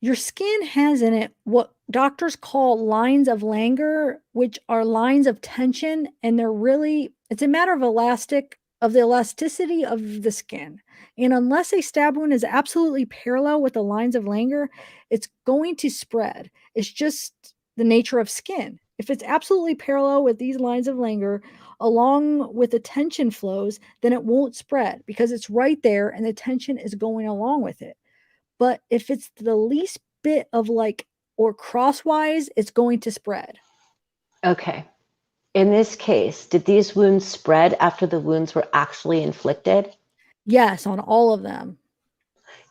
Your skin has in it what doctors call lines of Langer, which are lines of tension, and it's a matter of the elasticity of the skin. And unless a stab wound is absolutely parallel with the lines of Langer, it's going to spread. It's just the nature of skin. If it's absolutely parallel with these lines of Langer, along with the tension flows, then it won't spread because it's right there and the tension is going along with it. But if it's the least bit of or crosswise, it's going to spread. Okay. In this case, did these wounds spread after the wounds were actually inflicted? Yes, on all of them.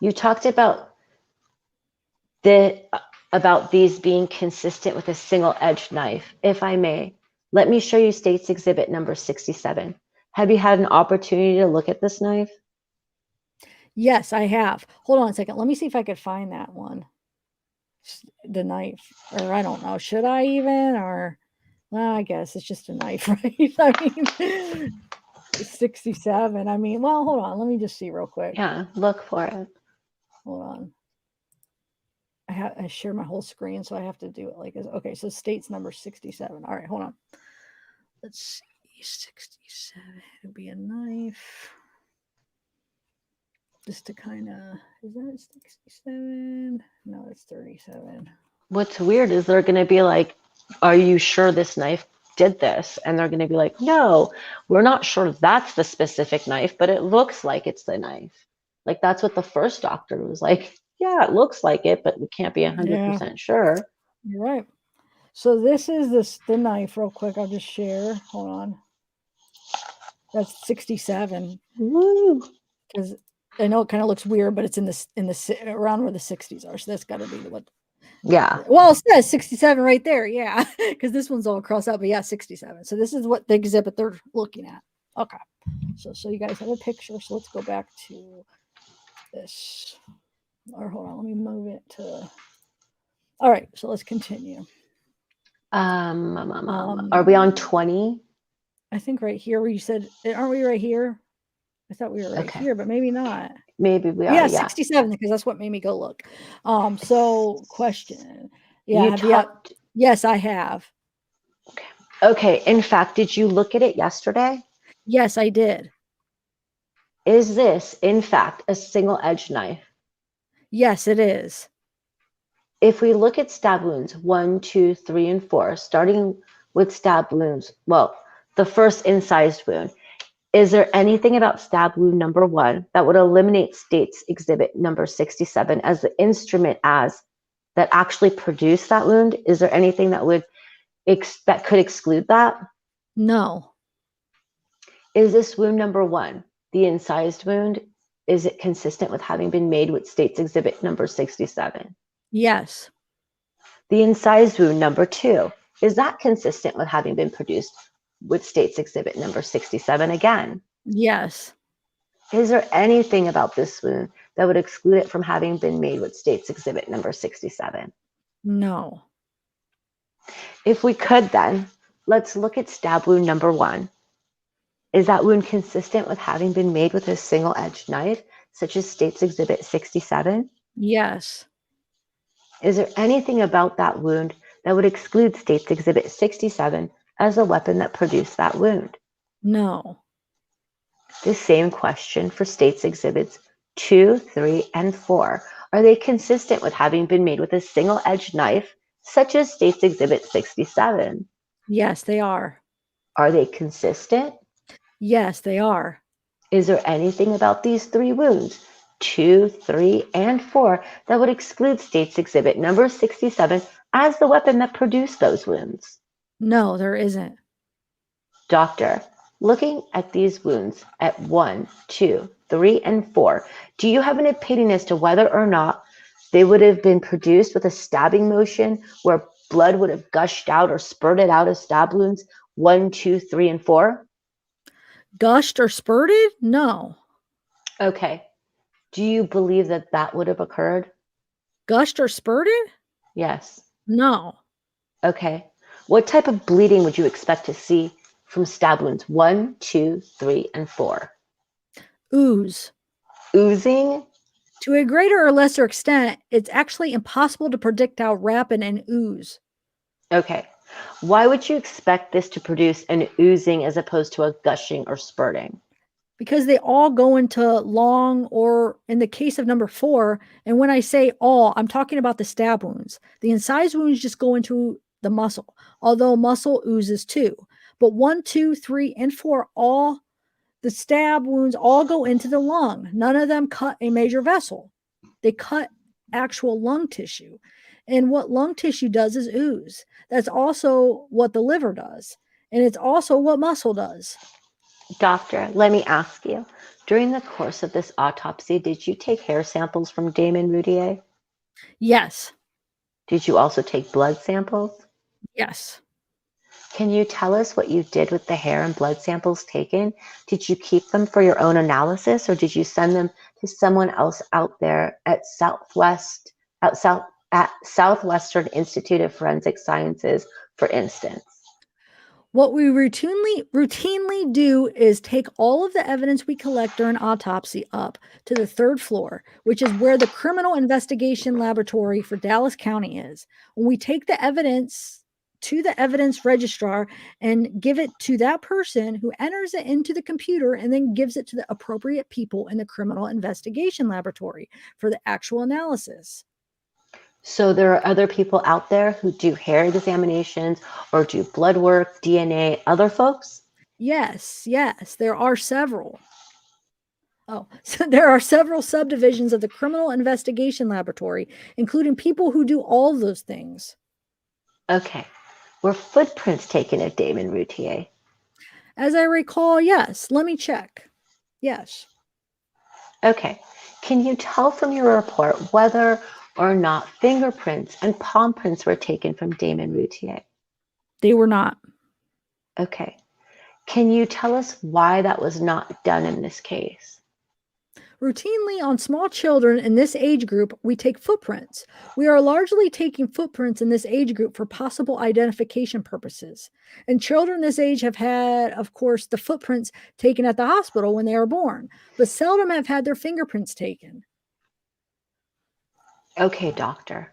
You talked about these being consistent with a single-edged knife. If I may, let me show you State's Exhibit number 67. Have you had an opportunity to look at this knife? Yes, I have. Hold on a second. Let me see if I could find that one. The knife. Or I don't know. Should I even? Or, well, I guess it's just a knife, right? I mean, 67. I mean, well, hold on. Let me just see real quick. Yeah, look for it. Hold on. I share my whole screen, so I have to do it like this. Okay, so State's number 67. All right, hold on. Let's see. 67. It'll be a knife. Just to kind of, is that 67? No, it's 37. What's weird is they're going to be like, are you sure this knife did this? And they're going to be like, no, we're not sure that's the specific knife, but it looks like it's the knife. Like that's what the first doctor was like. Yeah, it looks like it, but we can't be 100% sure. You're right. So this is the knife real quick. I'll just share. Hold on. That's 67. Woo. Because I know it kind of looks weird, but it's in the around where the 60s are. So that's got to be what Yeah. Well, it says 67 right there. Yeah, because this one's all crossed out, but yeah, 67. So this is what the exhibit they're looking at. Okay. So you guys have a picture. So let's go back to this. Or hold on, let me move it to. All right, so let's continue. Are we on 20? I think right here where you said, aren't we right here? I thought we were right here, but maybe not. Maybe we are. Yeah, Yeah. 67, because that's what made me go look. So question. Yeah, You have talked. Yes, I have. Okay. In fact, did you look at it yesterday? Yes, I did. Is this, in fact, a single-edged knife? Yes, it is. If we look at stab wounds 1, 2, 3, and 4, starting with stab wounds, well, the first incised wound, is there anything about stab wound number 1 that would eliminate State's Exhibit number 67 as the instrument that actually produced that wound? Is there anything that could exclude that? No. Is this wound number 1, the incised wound, is it consistent with having been made with State's Exhibit number 67? Yes. The incised wound number 2, is that consistent with having been produced with State's Exhibit number 67 again? Yes. Is there anything about this wound that would exclude it from having been made with State's Exhibit number 67? No. If we could then, let's look at stab wound number 1. Is that wound consistent with having been made with a single-edged knife, such as State's Exhibit 67? Yes. Is there anything about that wound that would exclude State's Exhibit 67 as a weapon that produced that wound? No. The same question for State's Exhibits 2, 3, and 4. Are they consistent with having been made with a single-edged knife, such as State's Exhibit 67? Yes, they are. Are they consistent? Yes, they are. Is there anything about these 3 wounds, 2, 3, and 4, that would exclude State's Exhibit number 67 as the weapon that produced those wounds? No, there isn't. Doctor, looking at these wounds at 1, 2, 3, and 4, do you have an opinion as to whether or not they would have been produced with a stabbing motion where blood would have gushed out or spurted out of stab wounds 1, 2, 3, and 4? Gushed or spurted? No. Okay. Do you believe that that would have occurred? Gushed or spurted? Yes. No. Okay. What type of bleeding would you expect to see from stab wounds 1, 2, 3, and 4? Ooze. Oozing? To a greater or lesser extent, it's actually impossible to predict how rapid an ooze. Okay. Why would you expect this to produce an oozing as opposed to a gushing or spurting? Because they all go into long, or in the case of number 4, and when I say all, I'm talking about the stab wounds. The incised wounds just go into the muscle, although muscle oozes too. But 1, 2, 3, and 4, all the stab wounds all go into the lung. None of them cut a major vessel. They cut actual lung tissue. And what lung tissue does is ooze. That's also what the liver does. And it's also what muscle does. Doctor, let me ask you, during the course of this autopsy, did you take hair samples from Damon Routier? Yes. Did you also take blood samples? Yes. Can you tell us what you did with the hair and blood samples taken? Did you keep them for your own analysis, or did you send them to someone else out there at Southwestern Institute of Forensic Sciences, for instance? What we routinely do is take all of the evidence we collect during autopsy up to the 3rd floor, which is where the criminal investigation laboratory for Dallas County is. When we take the evidence to the evidence registrar and give it to that person who enters it into the computer and then gives it to the appropriate people in the criminal investigation laboratory for the actual analysis. So there are other people out there who do hair examinations or do blood work, DNA, other folks? Yes, there are several. So there are several subdivisions of the criminal investigation laboratory, including people who do all those things. Okay. Were footprints taken at Damon Routier? As I recall, yes. Let me check. Yes. Okay. Can you tell from your report whether or not fingerprints and palm prints were taken from Damon Routier? They were not. Okay. Can you tell us why that was not done in this case? Routinely on small children in this age group, we take footprints. We are largely taking footprints in this age group for possible identification purposes. And children this age have had, of course, the footprints taken at the hospital when they are born, but seldom have had their fingerprints taken. Okay, doctor.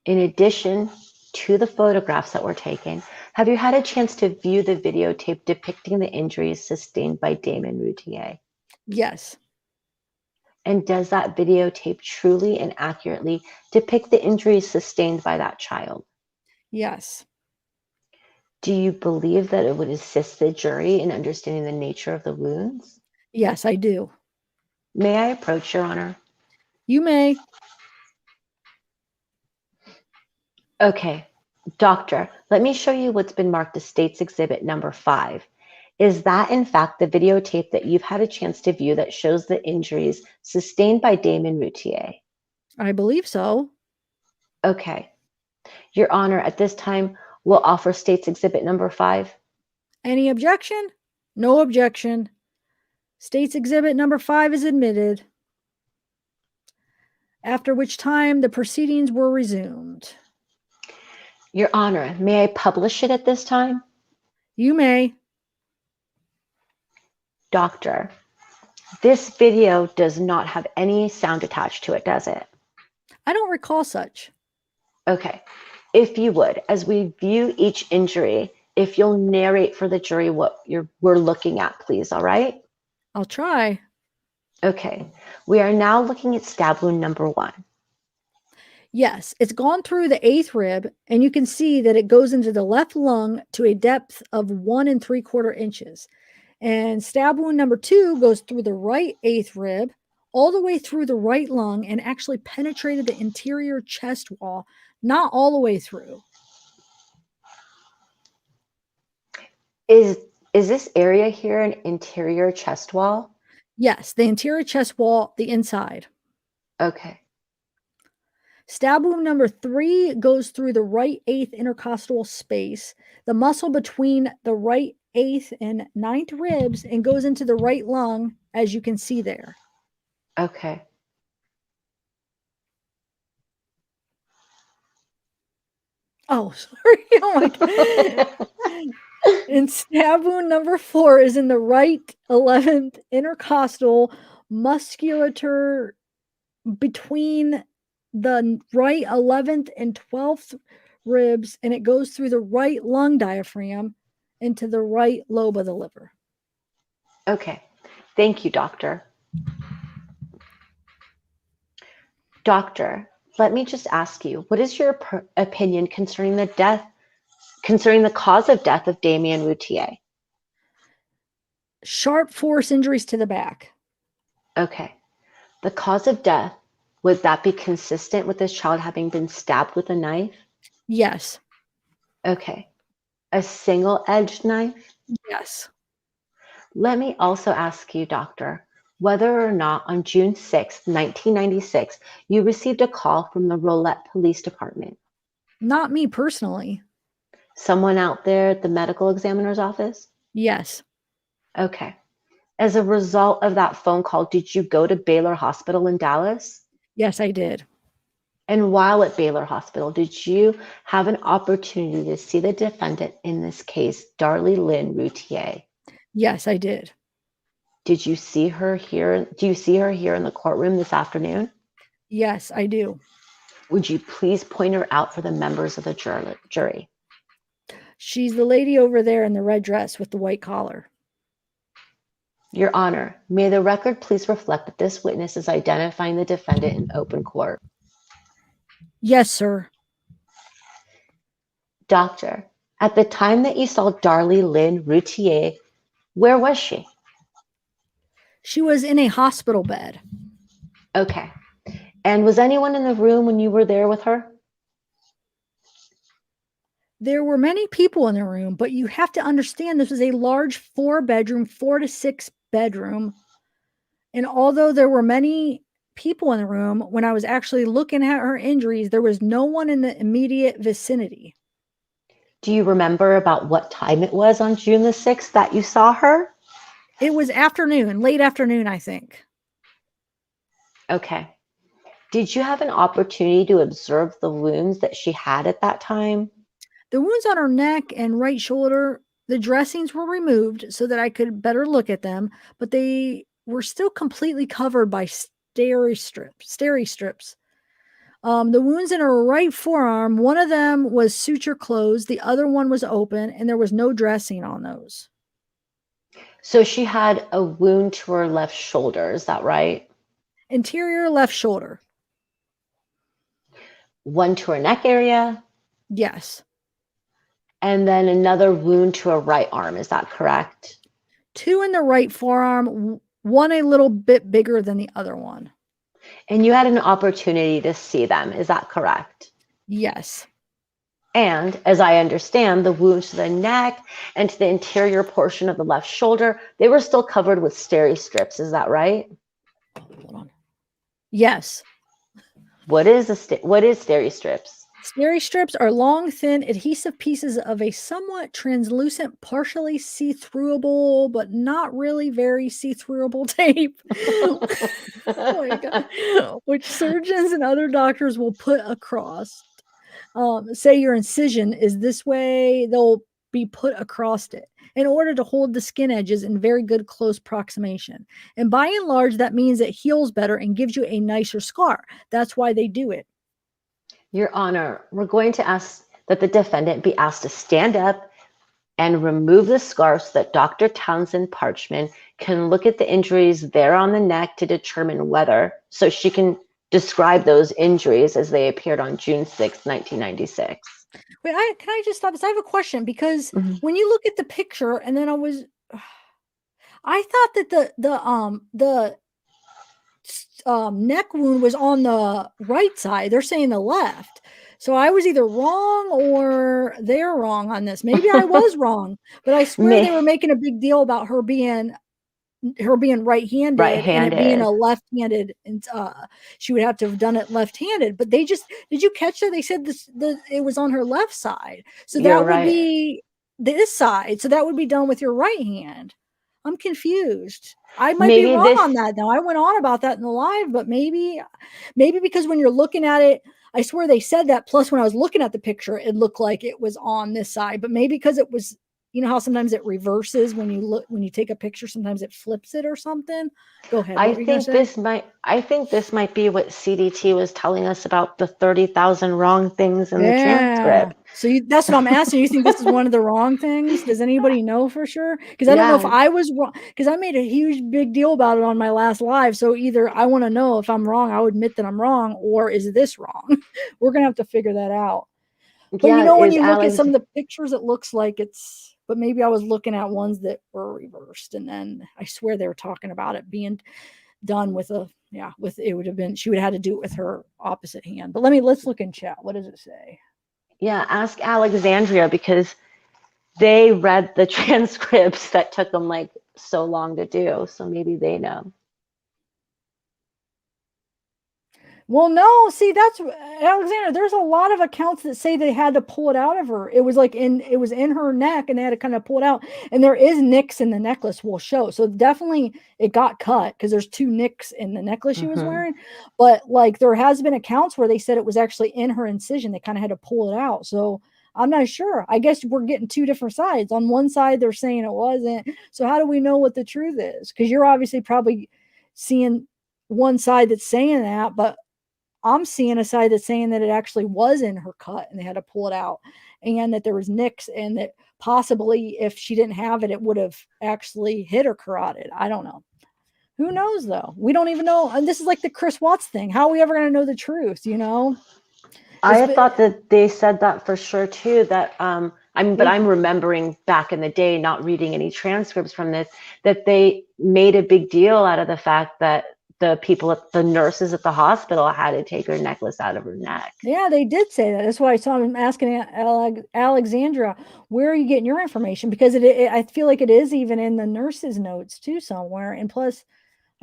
In addition to the photographs that were taken, have you had a chance to view the videotape depicting the injuries sustained by Damon Routier? Yes. And does that videotape truly and accurately depict the injuries sustained by that child? Yes. Do you believe that it would assist the jury in understanding the nature of the wounds? Yes, I do. May I approach, Your Honor? You may. Okay, doctor, let me show you what's been marked as State's Exhibit number 5. Is that in fact the videotape that you've had a chance to view that shows the injuries sustained by Damon Routier? I believe so. Okay. Your Honor, at this time, we'll offer State's Exhibit number 5. Any objection? No objection. State's Exhibit number 5 is admitted. After which time the proceedings were resumed. Your Honor, may I publish it at this time? You may. Doctor, this video does not have any sound attached to it, does it? I don't recall such. Okay. If you would, as we view each injury, if you'll narrate for the jury what we're looking at, please, all right? I'll try. Okay. We are now looking at stab wound number 1. Yes, it's gone through the 8th rib, and you can see that it goes into the left lung to a depth of 1 3/4 inches. And stab wound number 2 goes through the right 8th rib, all the way through the right lung, and actually penetrated the interior chest wall, not all the way through. Is this area here an interior chest wall? Yes, the interior chest wall, the inside. Okay. Stab wound number 3 goes through the right 8th intercostal space, the muscle between the right 8th and 9th ribs, and goes into the right lung, as you can see there. Okay. Oh, sorry. Oh my God. And stab wound number 4 is in the right 11th intercostal musculature between the right 11th and 12th ribs, and it goes through the right lung diaphragm into the right lobe of the liver. Okay. Thank you, doctor. Doctor, let me just ask you, what is your opinion concerning the cause of death of Damon Routier? Sharp force injuries to the back. Okay. The cause of death, would that be consistent with this child having been stabbed with a knife? Yes. Okay. A single-edged knife? Yes. Let me also ask you, doctor, whether or not on June 6, 1996, you received a call from the Rolette Police Department. Not me personally. Someone out there at the medical examiner's office? Yes. Okay. As a result of that phone call, did you go to Baylor Hospital in Dallas? Yes, I did. And while at Baylor Hospital, did you have an opportunity to see the defendant in this case, Darlie Lynn Routier? Yes, I did. Did you see her here? Do you see her here in the courtroom this afternoon? Yes, I do. Would you please point her out for the members of the jury? She's the lady over there in the red dress with the white collar. Your Honor, may the record please reflect that this witness is identifying the defendant in open court. Yes, sir. Doctor, at the time that you saw Darlie Lynn Routier, where was she? She was in a hospital bed. Okay. And was anyone in the room when you were there with her? There were many people in the room, but you have to understand this was a large 4-bedroom, 4 to 6 bedroom. And although there were many people in the room. When I was actually looking at her injuries, there was no one in the immediate vicinity. Do you remember about what time it was on June the 6th that you saw her? It was afternoon, late afternoon, I think. Okay. Did you have an opportunity to observe the wounds that she had at that time? The wounds on her neck and right shoulder, the dressings were removed so that I could better look at them, but they were still completely covered by steri strips. The wounds in her right forearm, one of them was suture closed, the other one was open, and there was no dressing on those. So she had a wound to her left shoulder, is that right? Interior left shoulder. One to her neck area? Yes. And then another wound to her right arm, is that correct? 2 in the right forearm, one a little bit bigger than the other one. And you had an opportunity to see them, is that correct? Yes. And as I understand, the wounds to the neck and to the interior portion of the left shoulder, they were still covered with steri strips, is that right? Hold on. Yes. What is steri strips? Steri strips are long, thin, adhesive pieces of a somewhat translucent, partially see-throughable, but not really very see-throughable tape. Oh my God. Which surgeons and other doctors will put across. Say your incision is this way, they'll be put across it in order to hold the skin edges in very good close proximation. And by and large, that means it heals better and gives you a nicer scar. That's why they do it. Your Honor, we're going to ask that the defendant be asked to stand up and remove the scarf so that Dr. Townsend Parchman can look at the injuries there on the neck to determine whether, so she can describe those injuries as they appeared on June 6, 1996. Wait, can I just stop this? I have a question because when you look at the picture, and then I thought that the neck wound was on the right side. They're saying the left. So I was either wrong or they're wrong on this. Maybe I was wrong, but I swear they were making a big deal about her being right-handed and it being a left-handed, and she would have to have done it left-handed. But did you catch that? They said it was on her left side. So that would be this side. So that would be done with your right hand. I'm confused. I might be wrong on that now. I went on about that in the live, but maybe because when you're looking at it, I swear they said that. Plus, when I was looking at the picture, it looked like it was on this side, but maybe because it was, you know how sometimes it reverses when you take a picture, sometimes it flips it or something. Go ahead. I think this might be what CDT was telling us about the 30,000 wrong things in the transcript. So that's what I'm asking. You think this is one of the wrong things? Does anybody know for sure? Because I don't know if I was wrong, because I made a huge big deal about it on my last live. So either I want to know if I'm wrong, I'll admit that I'm wrong, or is this wrong? We're going to have to figure that out. But when you look at some of the pictures, it looks like it's, but maybe I was looking at ones that were reversed. And then I swear they were talking about it being done with it would have been, she would have had to do it with her opposite hand. But let's look in chat. What does it say? Yeah, ask Alexandria, because they read the transcripts that took them like so long to do. So maybe they know. Well, no, see, that's Alexander. There's a lot of accounts that say they had to pull it out of her. It was in her neck and they had to kind of pull it out. And there is nicks in the necklace will show. So definitely it got cut because there's 2 nicks in the necklace she was wearing. But like there has been accounts where they said it was actually in her incision. They kind of had to pull it out. So I'm not sure. I guess we're getting 2 different sides. On one side, they're saying it wasn't. So how do we know what the truth is? Because you're obviously probably seeing one side that's saying that, but I'm seeing a side that's saying that it actually was in her cut and they had to pull it out, and that there was nicks, and that possibly if she didn't have it, it would have actually hit her carotid. I don't know. Who knows though? We don't even know. And this is like the Chris Watts thing. How are we ever going to know the truth? You know? I thought that they said that for sure too, that I'm remembering back in the day, not reading any transcripts from this, that they made a big deal out of the fact that the nurses at the hospital had to take her necklace out of her neck. Yeah, they did say that. That's why I saw him asking Alexandra, where are you getting your information? Because I feel like it is even in the nurses' notes too somewhere. And plus,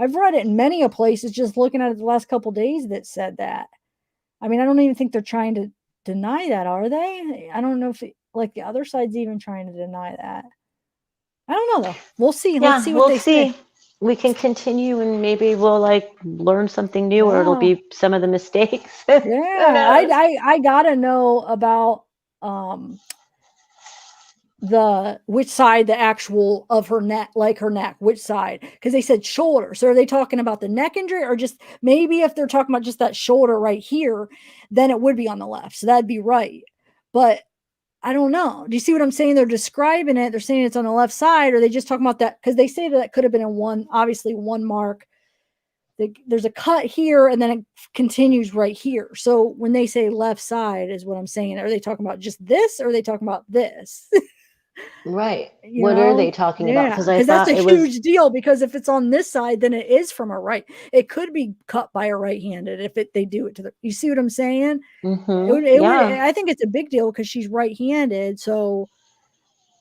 I've read it in many of places, just looking at it the last couple of days, that said that. I mean, I don't even think they're trying to deny that, are they? I don't know if like the other side's even trying to deny that. I don't know though. We'll see. Let's see what they say. We can continue and maybe we'll like learn something new, or it'll be some of the mistakes. Yeah, I gotta know about which side the actual of her neck, like her neck, which side, because they said shoulder. So are they talking about the neck injury, or just maybe if they're talking about just that shoulder right here, then it would be on the left. So that'd be right. But I don't know. Do you see what I'm saying? They're describing it. They're saying it's on the left side, or they just talking about that because they say that could have been obviously one mark. There's a cut here, and then it continues right here. So when they say left side is what I'm saying. Are they talking about just this, or are they talking about this? Right. What are they talking about? Because that's a huge deal, because if it's on this side, then it is from a right. It could be cut by a right-handed if they do it to the, you see what I'm saying? I think it's a big deal because she's right-handed. So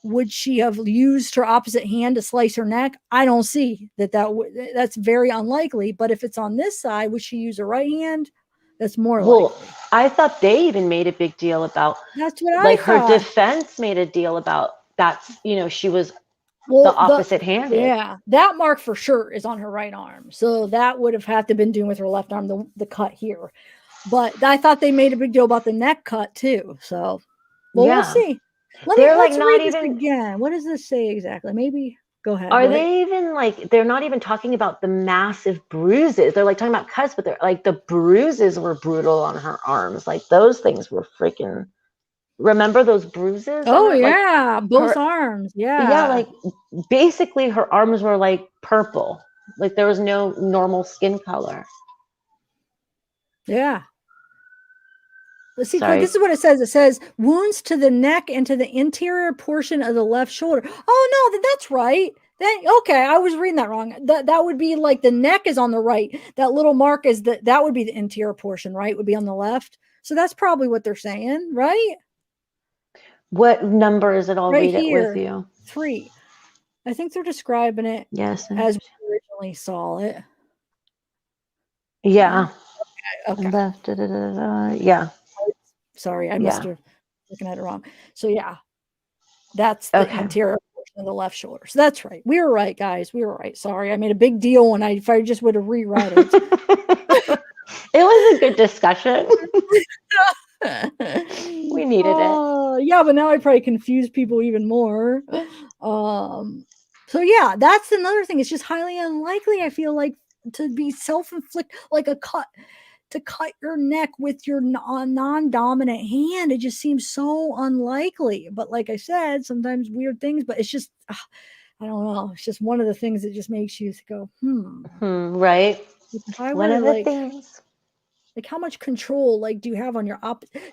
would she have used her opposite hand to slice her neck? I don't see that's very unlikely. But if it's on this side, would she use her right hand? That's more likely. I thought they even made a big deal about, that's what I thought. Her defense made a deal about that's, she was the opposite handed. Yeah, that mark for sure is on her right arm. So that would have had to been doing with her left arm, the cut here. But I thought they made a big deal about the neck cut too. So we'll see. Let's read this again. What does this say exactly? Maybe go ahead. Are they even they're not even talking about the massive bruises. They're talking about cuts, but they're the bruises were brutal on her arms. Those things were freaking. Remember those bruises? Oh yeah, both arms. Yeah. Yeah, basically her arms were purple. There was no normal skin color. Yeah. Let's see. This is what it says. It says wounds to the neck and to the interior portion of the left shoulder. Oh no, that's right. Okay, I was reading that wrong. That would be the neck is on the right. That little mark is that would be the interior portion, right? Would be on the left. So that's probably what they're saying, right? What number is it? I'll read it with you. 3. I think they're describing it as we originally saw it. Yeah. Okay. Yeah. Sorry, I must have looking at it wrong. So yeah, that's the interior portion of the left shoulder. So that's right. We were right, guys. We were right. Sorry, I made a big deal if I just would have rewrite it. It was a good discussion. We needed it. Yeah, but now I probably confuse people even more. So yeah, that's another thing. It's just highly unlikely, I feel to be self-inflict, a cut, to cut your neck with your non-dominant hand. It just seems so unlikely. But like I said, sometimes weird things, but it's just, I don't know. It's just one of the things that just makes you go, right. One of the things. How much control do you have on your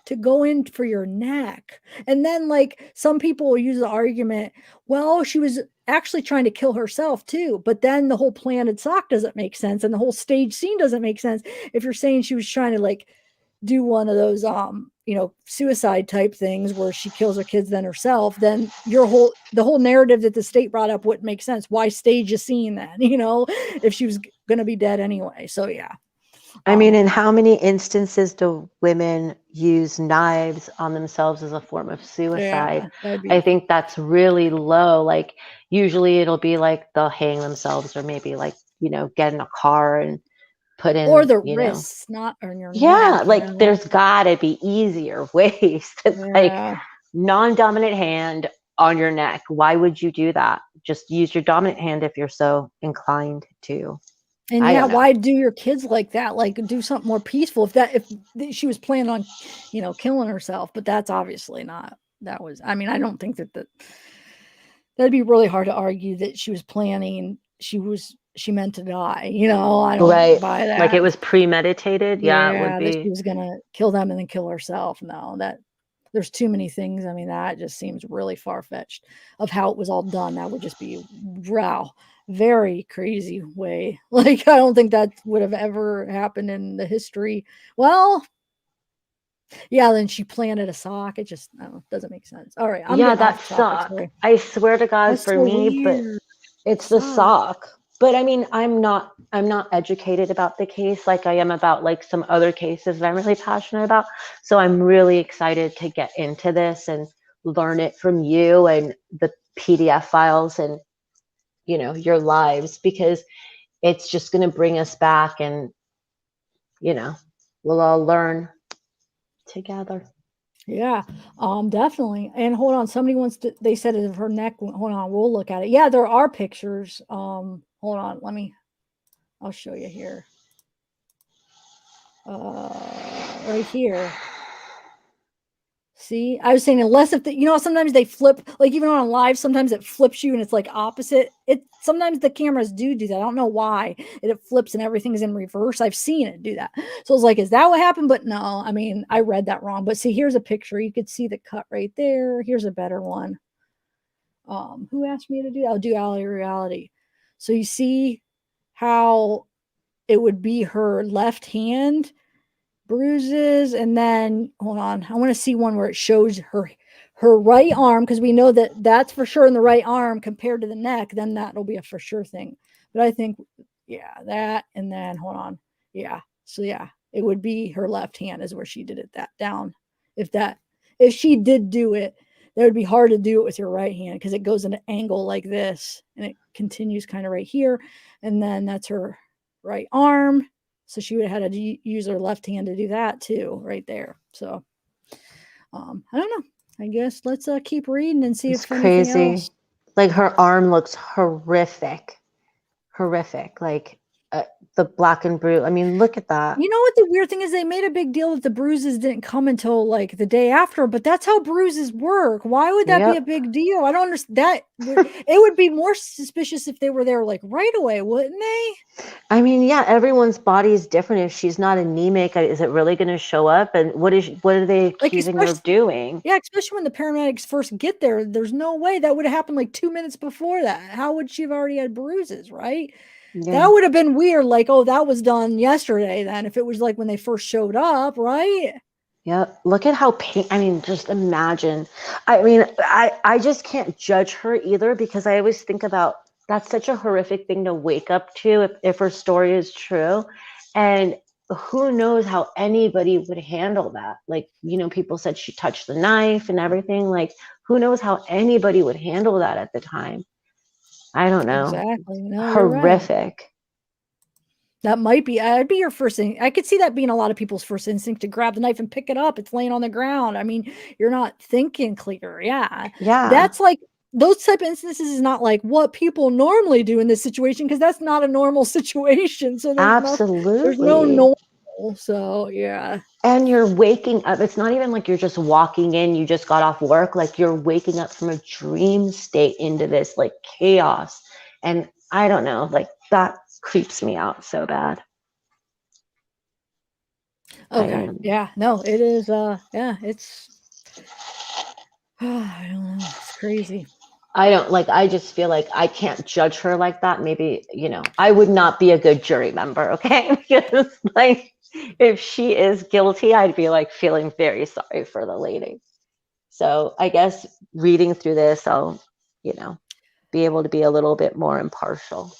to go in for your neck? And then some people will use the argument, well, she was actually trying to kill herself too, but then the whole planted sock doesn't make sense, and the whole stage scene doesn't make sense if you're saying she was trying to do one of those suicide type things where she kills her kids then herself. Then the whole narrative that the state brought up wouldn't make sense. Why stage a scene then, if she was going to be dead anyway? So yeah. I mean, in how many instances do women use knives on themselves as a form of suicide? I think that's really low. Usually it'll be they'll hang themselves, or maybe get in a car and put in, or the wrists, not on your neck. There's gotta be easier ways to non-dominant hand on your neck. Why would you do that? Just use your dominant hand if you're so inclined to. And why do your kids like that? Do something more peaceful if she was planning on, killing herself. But that's obviously not. That was. I mean, I don't think that'd be really hard to argue that she was planning. She meant to die. I don't buy that. It was premeditated. Yeah, it would be. That she was gonna kill them and then kill herself. No, there's too many things. I mean, that just seems really far-fetched of how it was all done. That would just be wow. Very crazy way. I don't think that would have ever happened in the history. Well, yeah, then she planted a sock. It just doesn't make sense. All right. That sock. I swear to God, for me, but it's the sock. But I mean, I'm not educated about the case like I am about like some other cases that I'm really passionate about. So I'm really excited to get into this and learn it from you and the PDF files and, you know, your lives, because it's just going to bring us back and, you know, we'll all learn together. Yeah, definitely. And hold on, somebody wants to, they said of her neck. Hold on, we'll look at it. Yeah, there are pictures. Hold on, I'll show you here. Right here. See, I was saying unless if you know, sometimes they flip, like even on live, sometimes it flips you and it's like opposite. Sometimes the cameras do that. I don't know why it flips and everything's in reverse. I've seen it do that. So it's like, is that what happened? But no, I mean, I read that wrong. But see, here's a picture. You could see the cut right there. Here's a better one. Who asked me to do that? I'll do Darlie Reality. So you see how it would be her left hand bruises, and then hold on, I want to see one where it shows her right arm, because we know that that's for sure in the right arm compared to the neck. Then that'll be a for sure thing. But I think, yeah, that, and then hold on, yeah, so yeah, it would be her left hand is where she did it, that down. If she did do it, that would be hard to do it with your right hand, because it goes in an angle like this and it continues kind of right here, and then that's her right arm. So she would have had to use her left hand to do that too, right there. So I don't know. I guess let's keep reading and see if anything else. Like her arm looks horrific. Like the black and blue. I mean, look at that. You know what the weird thing is? They made a big deal that the bruises didn't come until like the day after, but that's how bruises work. Why would that be a big deal? I don't understand that. It would be more suspicious if they were there like right away, wouldn't they? I mean, yeah, everyone's body is different. If she's not anemic, is it really going to show up? And what are they accusing her of doing? Yeah, especially when the paramedics first get there, there's no way that would have happened like 2 minutes before that. How would she have already had bruises, right? Yeah. That would have been weird. Like, oh, that was done yesterday then, if it was like when they first showed up, right? Yep. Look at how I mean, just imagine. I mean, I just can't judge her either, because I always think about that's such a horrific thing to wake up to if her story is true. And who knows how anybody would handle that. Like, you know, people said she touched the knife and everything. Like, who knows how anybody would handle that at the time. I don't know. Exactly. No, horrific. Right. That might be, I'd be your first thing. I could see that being a lot of people's first instinct to grab the knife and pick it up. It's laying on the ground. I mean, you're not thinking clear. Yeah. Yeah. That's like, those type of instances is not like what people normally do in this situation, because that's not a normal situation. So there's no normal. So yeah. And you're waking up. It's not even like you're just walking in, you just got off work. Like, you're waking up from a dream state into this like chaos. And I don't know, like that creeps me out so bad. Okay. Yeah. No, it is. Yeah, it's. I don't know. It's crazy. I just feel like I can't judge her like that. Maybe, you know, I would not be a good jury member. Okay. Because like, if she is guilty, I'd be like feeling very sorry for the lady. So I guess reading through this, I'll, you know, be able to be a little bit more impartial.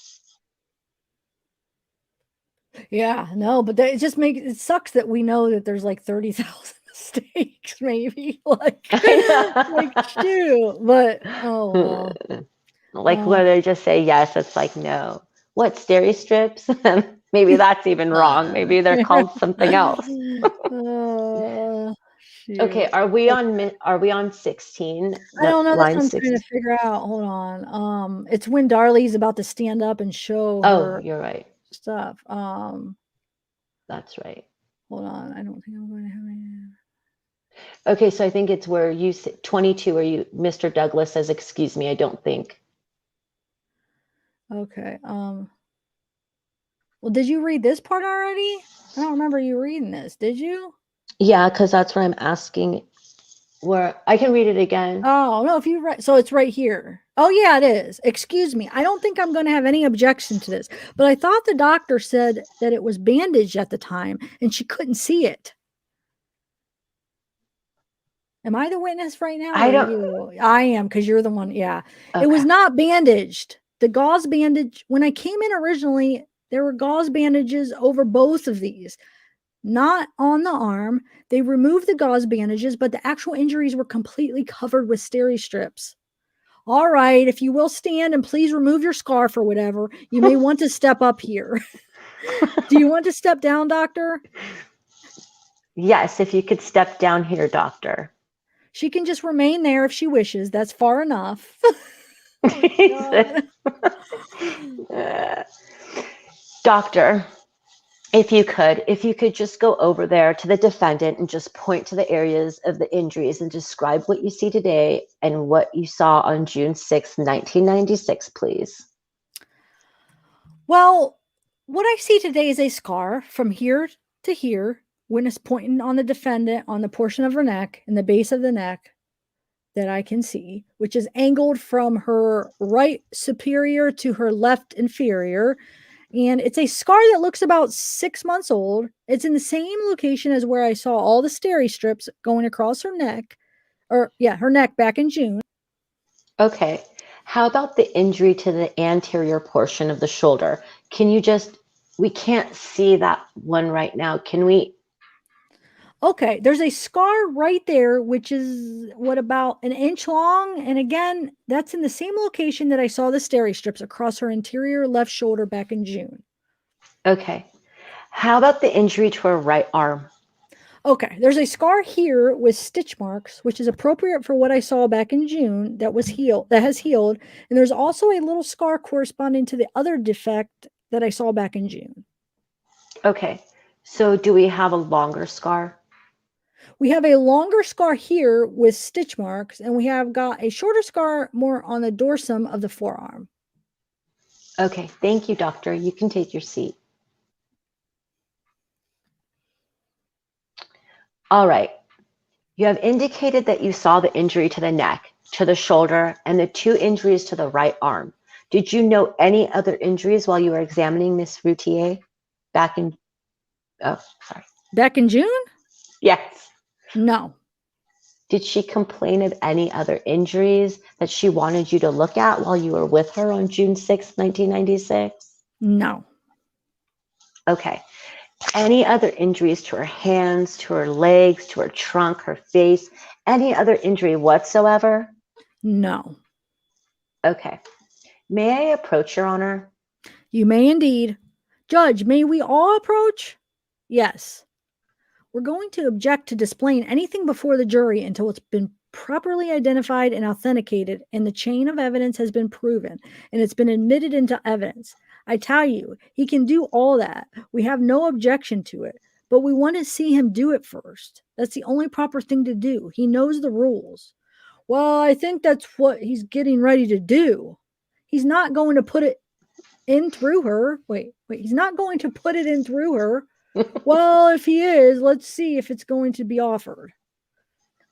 Yeah, no, but it just it sucks that we know that there's like 30,000 mistakes, maybe. Like shoot, but oh well. Like, where they just say yes, it's like no. What, steri strips? Maybe that's even wrong. Maybe they're called something else. Okay, are we on 16? I don't know. That's what I'm trying to figure out. Hold on. It's when Darlie's about to stand up and show her. Oh, you're right. Stuff. That's right. Hold on. I don't think I'm going to have any. Okay, so I think it's where you 22, where Mr. Douglas says, "Excuse me, I don't think." Okay. Well, did you read this part already? I don't remember you reading this. Did you? Yeah, because that's what I'm asking. Where I can read it again. Oh no, if you read, so it's right here. Oh yeah, it is. Excuse me. I don't think I'm going to have any objection to this, but I thought the doctor said that it was bandaged at the time and she couldn't see it. Am I the witness right now? I don't. I am, because you're the one. Yeah. Okay. It was not bandaged. The gauze bandage, when I came in originally, there were gauze bandages over both of these, not on the arm. They removed the gauze bandages, but the actual injuries were completely covered with steri strips. All right, if you will stand and please remove your scarf or whatever, you may want to step up here. Do you want to step down, doctor? Yes, if you could step down here, doctor. She can just remain there if she wishes. That's far enough. Doctor, if you could just go over there to the defendant and just point to the areas of the injuries and describe what you see today and what you saw on June 6, 1996, please. Well, what I see today is a scar from here to here, witness pointing on the defendant on the portion of her neck and the base of the neck that I can see, which is angled from her right superior to her left inferior. And it's a scar that looks about 6 months old. It's in the same location as where I saw all the steri strips going across her neck, her neck back in June. Okay. How about the injury to the anterior portion of the shoulder? We can't see that one right now. Can we? Okay, there's a scar right there, which is about an inch long. And again, that's in the same location that I saw the steri strips across her interior left shoulder back in June. Okay. How about the injury to her right arm? Okay, there's a scar here with stitch marks, which is appropriate for what I saw back in June that has healed. And there's also a little scar corresponding to the other defect that I saw back in June. Okay, so do we have a longer scar? We have a longer scar here with stitch marks, and we have got a shorter scar more on the dorsum of the forearm. Okay, thank you, doctor. You can take your seat. All right. You have indicated that you saw the injury to the neck, to the shoulder, and the 2 injuries to the right arm. Did you note any other injuries while you were examining Miss Routier back in June? Yes. No. Did she complain of any other injuries that she wanted you to look at while you were with her on June 6, 1996? No. Okay. Any other injuries to her hands, to her legs, to her trunk, her face, any other injury whatsoever? No. Okay. May I approach, Your Honor? You may indeed. Judge, may we all approach? Yes. We're going to object to displaying anything before the jury until it's been properly identified and authenticated and the chain of evidence has been proven and it's been admitted into evidence. I tell you, he can do all that. We have no objection to it, but we want to see him do it first. That's the only proper thing to do. He knows the rules. Well, I think that's what he's getting ready to do. He's not going to put it in through her. Wait, he's not going to put it in through her. Well, if he is, let's see if it's going to be offered.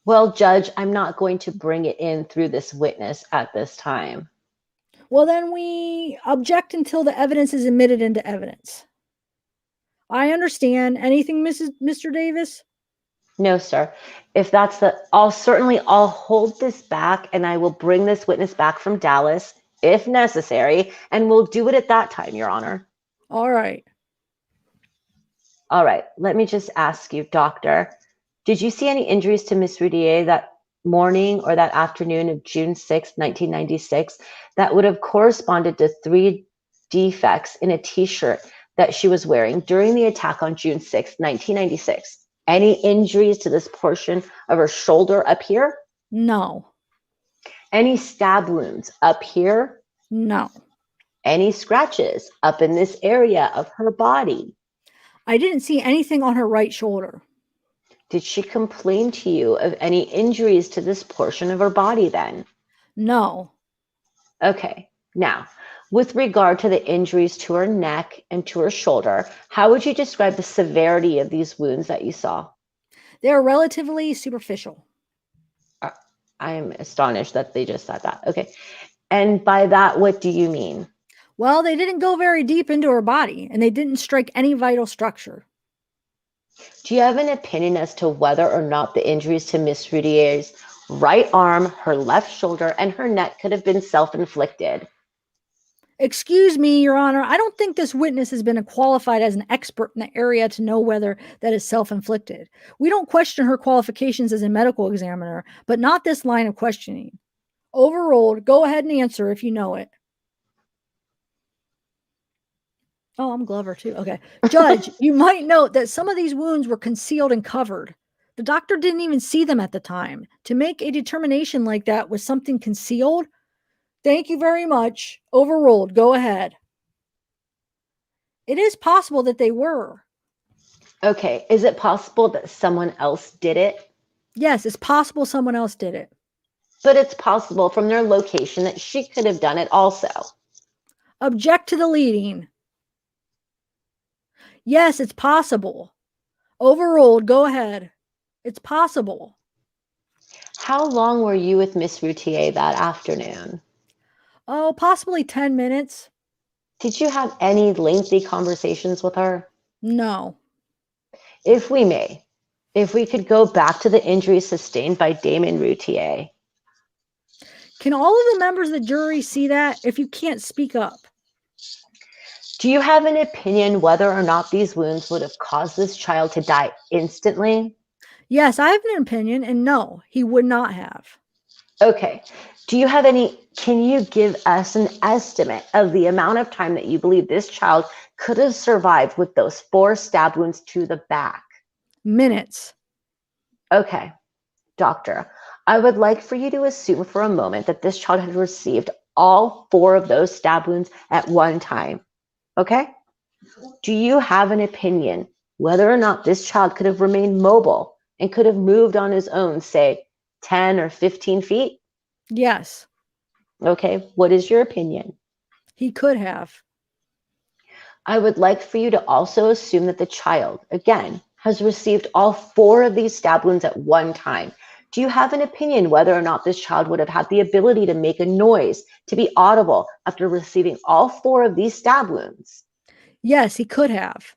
Well, Judge, I'm not going to bring it in through this witness at this time. Well, then we object until the evidence is admitted into evidence. I understand. Anything, Mr. Davis? No, sir. If that's I'll hold this back and I will bring this witness back from Dallas if necessary, and we'll do it at that time, Your Honor. All right. All right. Let me just ask you, doctor, did you see any injuries to Miss Routier that morning or that afternoon of June 6, 1996, that would have corresponded to 3 defects in a t-shirt that she was wearing during the attack on June 6, 1996? Any injuries to this portion of her shoulder up here? No. Any stab wounds up here? No. Any scratches up in this area of her body? I didn't see anything on her right shoulder. Did she complain to you of any injuries to this portion of her body then? No. Okay. Now, with regard to the injuries to her neck and to her shoulder, how would you describe the severity of these wounds that you saw? They are relatively superficial. I'm astonished that they just said that. Okay. And by that, what do you mean? Well, they didn't go very deep into her body, and they didn't strike any vital structure. Do you have an opinion as to whether or not the injuries to Miss Routier's right arm, her left shoulder, and her neck could have been self-inflicted? Excuse me, Your Honor. I don't think this witness has been qualified as an expert in the area to know whether that is self-inflicted. We don't question her qualifications as a medical examiner, but not this line of questioning. Overruled. Go ahead and answer if you know it. Oh, I'm Glover too. Okay. Judge, you might note that some of these wounds were concealed and covered. The doctor didn't even see them at the time. To make a determination like that with something concealed, thank you very much. Overruled. Go ahead. It is possible that they were. Okay. Is it possible that someone else did it? Yes, it's possible someone else did it. But it's possible from their location that she could have done it also. Object to the leading. Yes, it's possible. Overruled. Go ahead. It's possible. How long were you with Miss Routier that afternoon? Oh, possibly 10 minutes. Did you have any lengthy conversations with her? No. If we could go back to the injuries sustained by Damon Routier. Can all of the members of the jury see that if you can't speak up? Do you have an opinion whether or not these wounds would have caused this child to die instantly? Yes, I have an opinion, and no, he would not have. Okay. Can you give us an estimate of the amount of time that you believe this child could have survived with those 4 stab wounds to the back? Minutes. Okay. Doctor, I would like for you to assume for a moment that this child had received all 4 of those stab wounds at one time. Okay? Do you have an opinion whether or not this child could have remained mobile and could have moved on his own, say 10 or 15 feet? Yes. Okay. What is your opinion? He could have. I would like for you to also assume that the child, again, has received all 4 of these stab wounds at one time. Do you have an opinion whether or not this child would have had the ability to make a noise, to be audible after receiving all 4 of these stab wounds? Yes, he could have.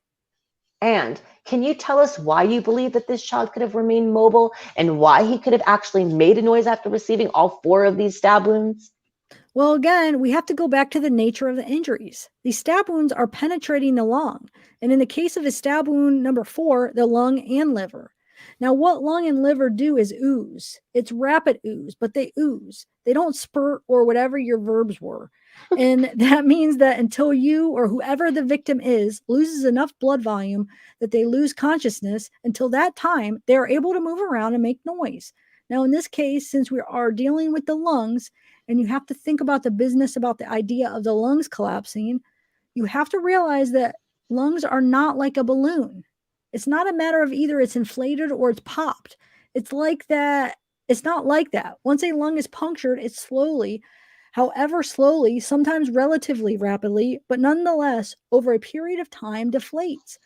And can you tell us why you believe that this child could have remained mobile and why he could have actually made a noise after receiving all 4 of these stab wounds? Well, again, we have to go back to the nature of the injuries. These stab wounds are penetrating the lung. And in the case of a stab wound number 4, the lung and liver. Now, what lung and liver do is ooze. It's rapid ooze, but they ooze. They don't spurt or whatever your verbs were. And that means that until you or whoever the victim is loses enough blood volume that they lose consciousness, until that time, they are able to move around and make noise. Now, in this case, since we are dealing with the lungs, and you have to think about the business about the idea of the lungs collapsing, you have to realize that lungs are not like a balloon. It's not a matter of either it's inflated or it's popped. It's like that. It's not like that. Once a lung is punctured, it's slowly, however slowly, sometimes relatively rapidly, but nonetheless, over a period of time, deflates.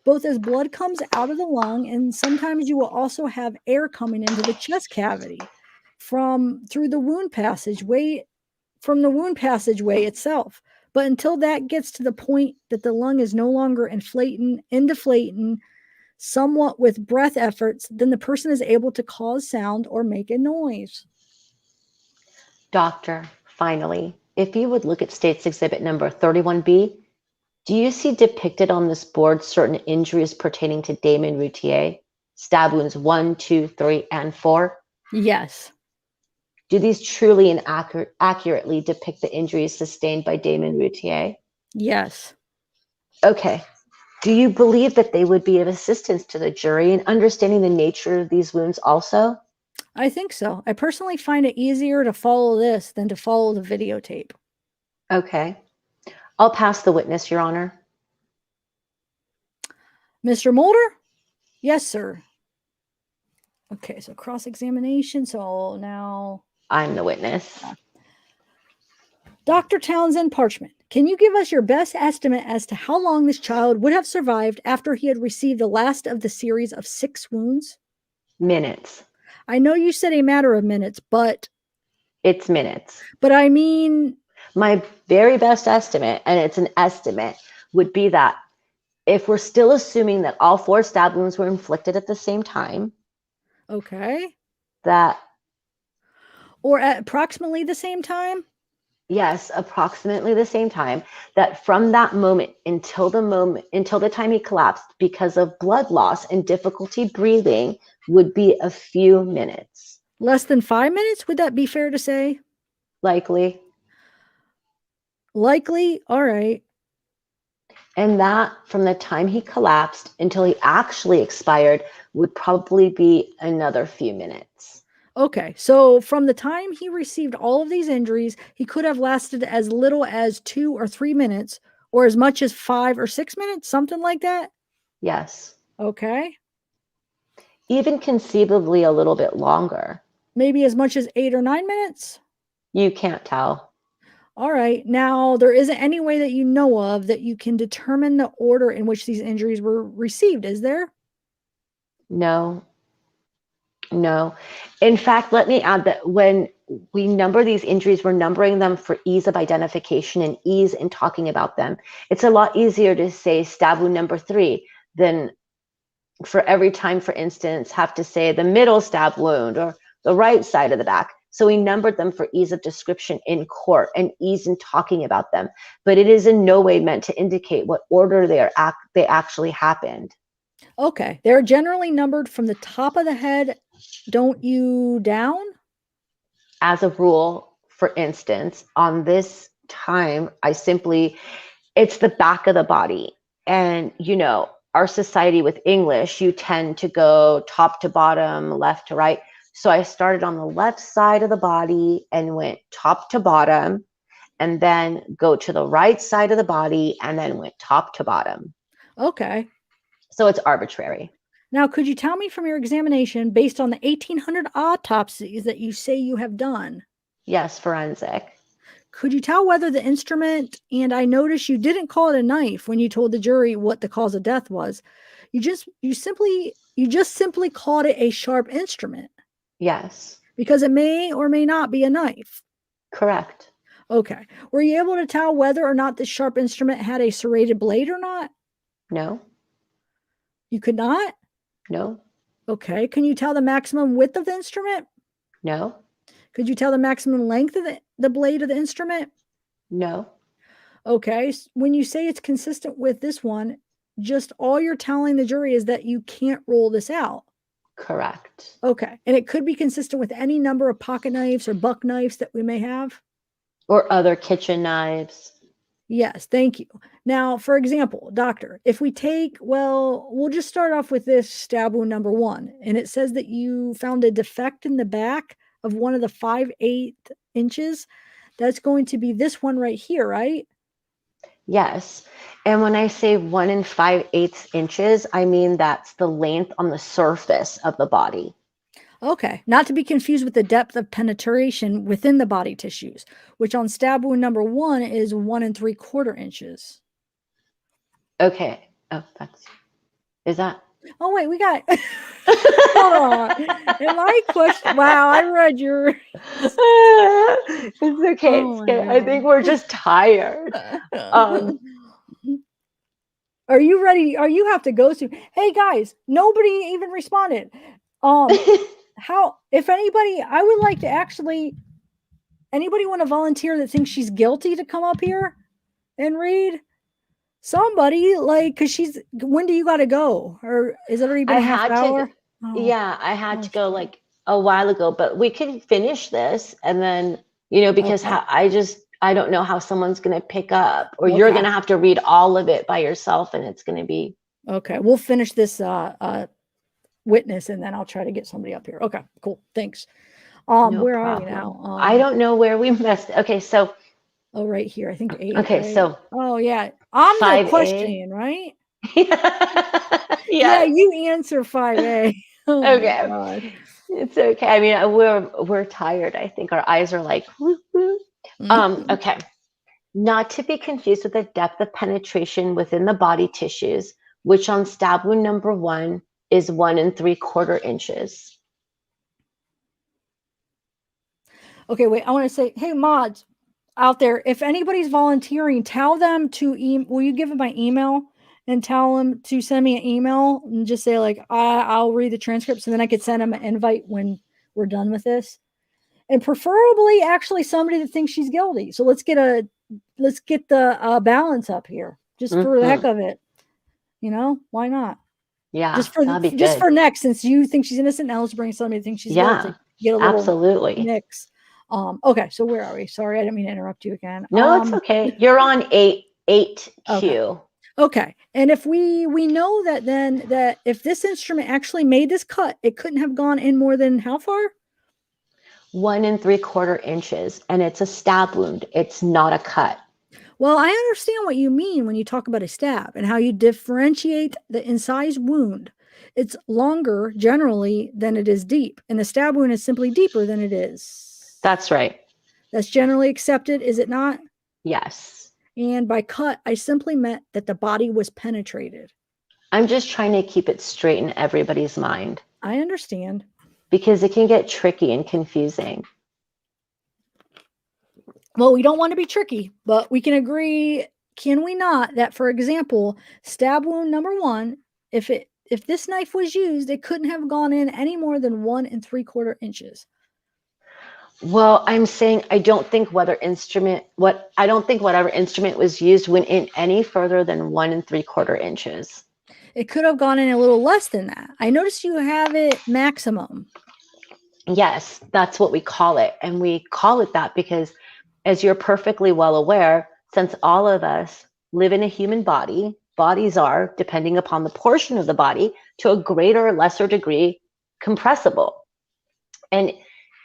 Both as blood comes out of the lung, and sometimes you will also have air coming into the chest cavity through the wound passageway, from the wound passageway itself. But until that gets to the point that the lung is no longer inflating and deflating somewhat with breath efforts, then the person is able to cause sound or make a noise. Doctor, finally, if you would look at State's Exhibit number 31B, do you see depicted on this board certain injuries pertaining to Damon Routier? Stab wounds 1, 2, 3, and 4? Yes. Do these truly and accurately depict the injuries sustained by Damon Routier? Yes. Okay. Do you believe that they would be of assistance to the jury in understanding the nature of these wounds also? I think so. I personally find it easier to follow this than to follow the videotape. Okay. I'll pass the witness, Your Honor. Mr. Mulder? Yes, sir. Okay, so cross-examination. So now I'm the witness. Dr. Townsend Parchment, can you give us your best estimate as to how long this child would have survived after he had received the last of the series of 6 wounds? Minutes. I know you said a matter of minutes, but... It's minutes. But I mean... My very best estimate, and it's an estimate, would be that if we're still assuming that all 4 stab wounds were inflicted at the same time... Okay. That... Or at approximately the same time? Yes, approximately the same time. That from that moment until the time he collapsed because of blood loss and difficulty breathing would be a few minutes. Less than 5 minutes? Would that be fair to say? Likely. Likely. All right. And that from the time he collapsed until he actually expired would probably be another few minutes. Okay, so from the time he received all of these injuries, he could have lasted as little as 2 or 3 minutes, or as much as 5 or 6 minutes, something like that. Yes. Okay, Even conceivably a little bit longer. maybe as much as 8 or 9 minutes. You can't tell. All right, now there isn't any way that you know of that you can determine the order in which these injuries were received, is there? No. No. In fact, let me add that when we number these injuries, we're numbering them for ease of identification and ease in talking about them. It's a lot easier to say stab wound number 3 than for every time, for instance, have to say the middle stab wound or the right side of the back. So we numbered them for ease of description in court and ease in talking about them. But it is in no way meant to indicate what order they actually happened. Okay, they're generally numbered from the top of the head, don't you, down? As a rule, for instance, on this time, it's the back of the body. And, our society with English, you tend to go top to bottom, left to right. So I started on the left side of the body and went top to bottom, and then go to the right side of the body and then went top to bottom. Okay. So it's arbitrary. Now, could you tell me from your examination, based on the 1800 autopsies that you say you have done, Yes, forensic. could you tell whether the instrument, and I notice you didn't call it a knife when you told the jury what the cause of death was. You simply called it a sharp instrument Yes, because it may or may not be a knife. correct. Okay. Were you able to tell whether or not this sharp instrument had a serrated blade or not? No, You could not? no, Okay. Can you tell the maximum width of the instrument? no, Could you tell the maximum length of the blade of the instrument? no. Okay. When you say it's consistent with this one, just all you're telling the jury is that you can't roll this out. Correct. Okay. And it could be consistent with any number of pocket knives or buck knives that we may have. Or other kitchen knives. Yes. Thank you. Now, for example, doctor, if we'll just start off with this stab wound number 1. And it says that you found a defect in the back of one of the 5/8 inches. That's going to be this one right here, right? Yes. And when I say 1 5/8 inches, I mean that's the length on the surface of the body. Okay, not to be confused with the depth of penetration within the body tissues, which on stab wound number 1 is 1 3/4 inches. Okay. Oh, is that? Oh, wait, we got, hold on. Am I question? Wow, I read your, It's okay. oh It's my okay. I think we're just tired. God. Are you ready? You have to go soon. Hey guys, nobody even responded. If anybody, I would like to anybody want to volunteer that thinks she's guilty to come up here and read? Somebody, because when do you got to go? Or is it already been I a half had hour? to, yeah, I had to go like a while ago, but we can finish this and then, because Okay. I don't know how someone's going to pick up, or you're going to have to read all of it by yourself and it's going to be. Okay. We'll finish this witness and then I'll try to get somebody up here. Okay, cool. Thanks. No Where are we problem. now? I don't know where we missed. Okay, so. Oh, right here. I think 8. Okay, right? so. Oh, yeah. I'm the 5A. questioning, right? Yes. Yeah, you answer 5A. Oh Okay. my God. It's okay. I mean, we're tired. I think our eyes are like, woo, woo. Okay. Not to be confused with the depth of penetration within the body tissues, which on stab wound number 1 is 1 3/4 inches. Okay, wait. I want to say, hey, mods out there, if anybody's volunteering, tell them to will you give them my email and tell them to send me an email and just say I'll read the transcripts and then I could send them an invite when we're done with this. and preferably actually somebody that thinks she's guilty. So let's get the balance up here, just for the heck of it. Why not? Yeah, just for that'd be just good. for next, since you think she's innocent, now let's bring somebody that thinks she's guilty. Get a little absolutely mix. Okay, so where are we? Sorry, I didn't mean to interrupt you again. No, it's okay. You're on 8Q. Okay. And if we know that then that if this instrument actually made this cut, it couldn't have gone in more than how far? 1 3/4 inches, and it's a stab wound. It's not a cut. Well, I understand what you mean when you talk about a stab and how you differentiate the incised wound. It's longer generally than it is deep, and the stab wound is simply deeper than it is. That's right. That's generally accepted, is it not? Yes. And by cut, I simply meant that the body was penetrated. I'm just trying to keep it straight in everybody's mind. I understand. Because it can get tricky and confusing. Well, we don't want to be tricky, but we can agree, can we not, that, for example, stab wound number 1, if this knife was used, it couldn't have gone in any more than 1 3/4 inches. Well, I'm saying I don't think whatever instrument was used went in any further than 1 3/4 inches. It could have gone in a little less than that. I noticed you have it maximum. Yes, that's what we call it. And we call it that because, as you're perfectly well aware, since all of us live in a human body, bodies are, depending upon the portion of the body, to a greater or lesser degree, compressible. And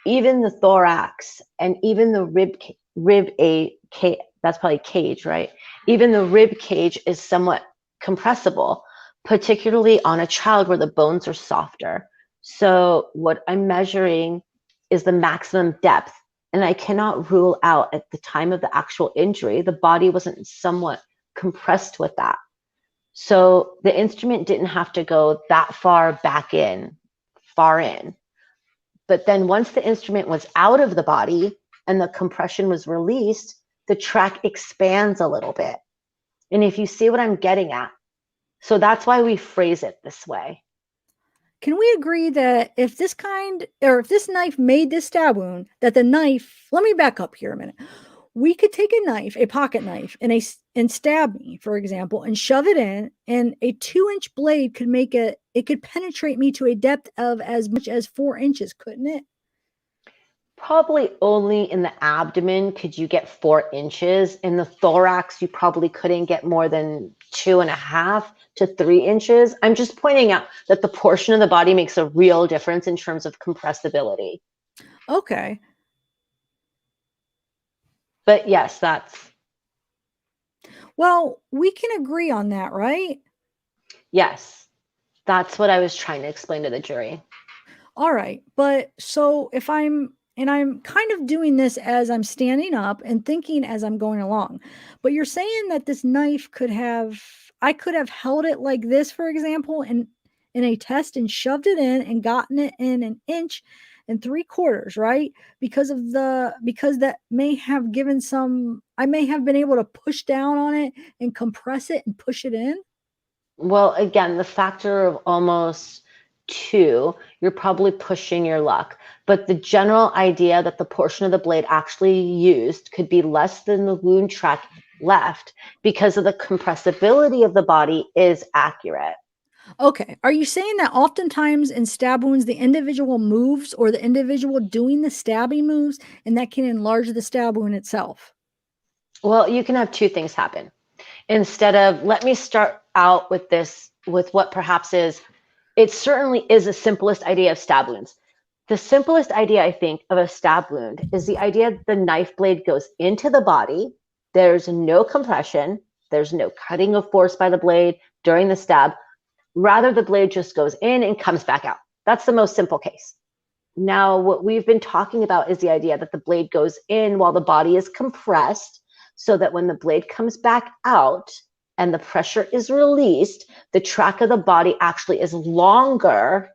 even the thorax and even the that's probably cage, right? Even the rib cage is somewhat compressible, particularly on a child where the bones are softer. So what I'm measuring is the maximum depth, and I cannot rule out at the time of the actual injury, the body wasn't somewhat compressed with that. So the instrument didn't have to go that far in. But then once the instrument was out of the body and the compression was released, the track expands a little bit. And if you see what I'm getting at, so that's why we phrase it this way. Can we agree that if this knife made this stab wound, that the knife, let me back up here a minute. We could take a knife, a pocket knife, and stab me, for example, and shove it in, and a 2-inch blade could penetrate me to a depth of as much as 4 inches, couldn't it? Probably only in the abdomen could you get 4 inches. In the thorax, you probably couldn't get more than 2.5 to 3 inches. I'm just pointing out that the portion of the body makes a real difference in terms of compressibility. Okay. But yes, well, we can agree on that, right? Yes, that's what I was trying to explain to the jury. All right. But so if I'm kind of doing this as I'm standing up and thinking as I'm going along, but you're saying that this knife I could have held it like this, for example, in a test and shoved it in and gotten it in 1 3/4 inches, right? Because that may have given I may have been able to push down on it and compress it and push it in. Well, again, the factor of almost 2, you're probably pushing your luck. But the general idea that the portion of the blade actually used could be less than the wound track left because of the compressibility of the body is accurate. Okay. Are you saying that oftentimes in stab wounds, the individual moves or the individual doing the stabbing moves, and that can enlarge the stab wound itself? Well, you can have 2 things happen. Instead of, let me start out with what perhaps it certainly is the simplest idea of stab wounds. The simplest idea, I think, of a stab wound is the idea that the knife blade goes into the body. There's no compression. There's no cutting of force by the blade during the stab. Rather, the blade just goes in and comes back out. That's the most simple case. Now, what we've been talking about is the idea that the blade goes in while the body is compressed, so that when the blade comes back out and the pressure is released, the track of the body actually is longer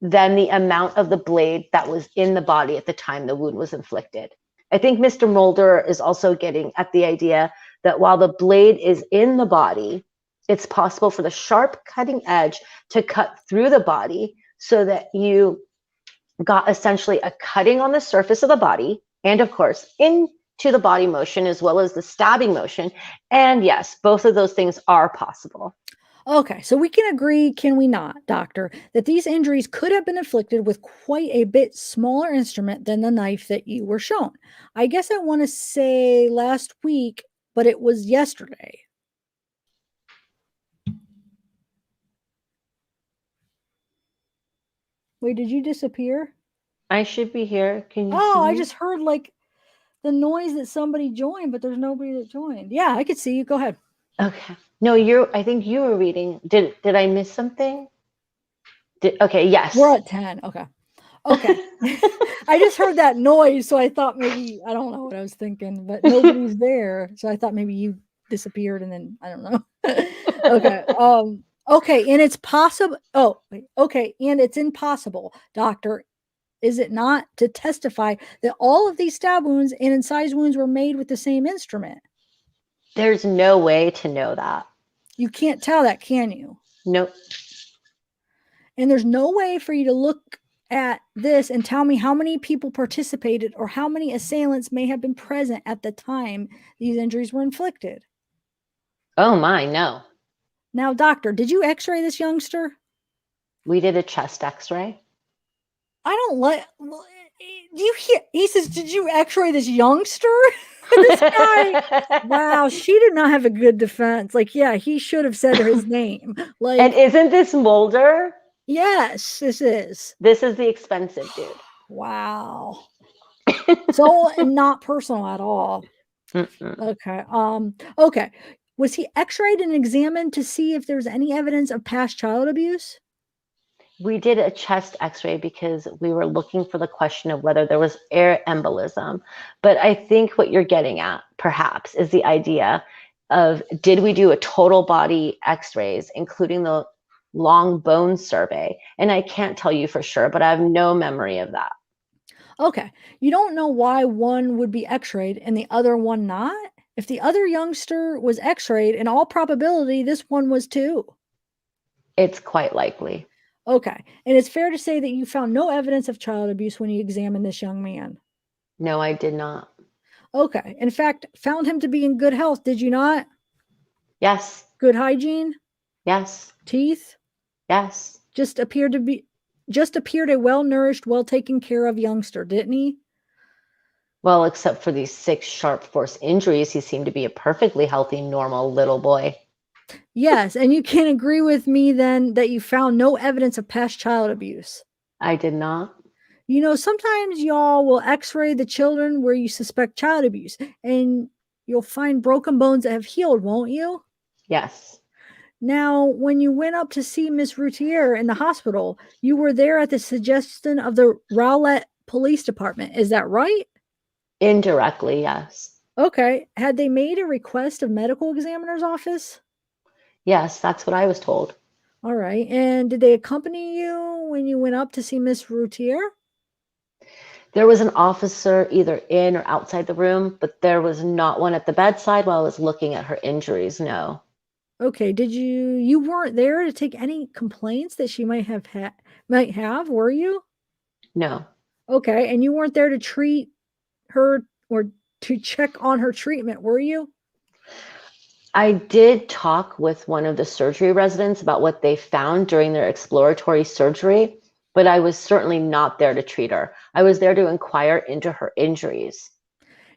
than the amount of the blade that was in the body at the time the wound was inflicted. I think Mr. Mulder is also getting at the idea that while the blade is in the body, it's possible for the sharp cutting edge to cut through the body so that you got essentially a cutting on the surface of the body, and of course, into the body motion as well as the stabbing motion. And yes, both of those things are possible. Okay, so we can agree, can we not, doctor, that these injuries could have been inflicted with quite a bit smaller instrument than the knife that you were shown. I guess I want to say last week, but it was yesterday. Wait, did you disappear? I should be here. Can you see Oh, I me? just heard like the noise that somebody joined, but there's nobody that joined. Yeah, I could see you. Go ahead. Okay. No, I think you were reading. Did I miss something? Okay, yes. We're at 10. Okay. Okay. I just heard that noise, so I thought maybe, I don't know what I was thinking, but nobody's there. So I thought maybe you disappeared and then I don't know. Okay. Okay, and it's possible. Oh, wait. Okay, and it's impossible, doctor, is it not, to testify that all of these stab wounds and incised wounds were made with the same instrument? There's no way to know that. You can't tell that, can you? Nope. And there's no way for you to look at this and tell me how many people participated or how many assailants may have been present at the time these injuries were inflicted. Oh my, no. Now, doctor, did you x-ray this youngster? We did a chest x-ray. I don't like, do you hear, he says, did you x-ray this youngster? This guy, wow, she did not have a good defense. Like, yeah, he should have said his name. Like, And isn't this Mulder? yes, this is. This is the expensive dude. Wow. So not personal at all. Mm-mm. Okay. Okay. Was he x-rayed and examined to see if there's any evidence of past child abuse? We did a chest x-ray because we were looking for the question of whether there was air embolism. But I think what you're getting at, perhaps, is the idea of, did we do a total body x-rays, including the long bone survey? And I can't tell you for sure, but I have no memory of that. Okay. You don't know why one would be x-rayed and the other one not? If the other youngster was x-rayed, in all probability, this one was too. It's quite likely. Okay. And it's fair to say that you found no evidence of child abuse when you examined this young man. No, I did not. Okay. In fact, found him to be in good health, did you not? Yes. Good hygiene? Yes. Teeth? Yes. Just appeared a well-nourished, well-taken care of youngster, didn't he? Well, except for these 6 sharp force injuries, he seemed to be a perfectly healthy, normal little boy. Yes, and you can agree with me then that you found no evidence of past child abuse. I did not. You know, sometimes y'all will x-ray the children where you suspect child abuse, and you'll find broken bones that have healed, won't you? Yes. Now, when you went up to see Miss Routier in the hospital, you were there at the suggestion of the Rowlett Police Department. Is that right? Indirectly, yes. Okay. Had they made a request of medical examiner's office? Yes, that's what I was told. All right. And did they accompany you when you went up to see Miss Routier? There was an officer either in or outside the room, but there was not one at the bedside while I was looking at her injuries, no. Okay. Did you weren't there to take any complaints that she might have, were you? No. Okay. And you weren't there to treat her or to check on her treatment, were you? I did talk with one of the surgery residents about what they found during their exploratory surgery, but I was certainly not there to treat her. I was there to inquire into her injuries.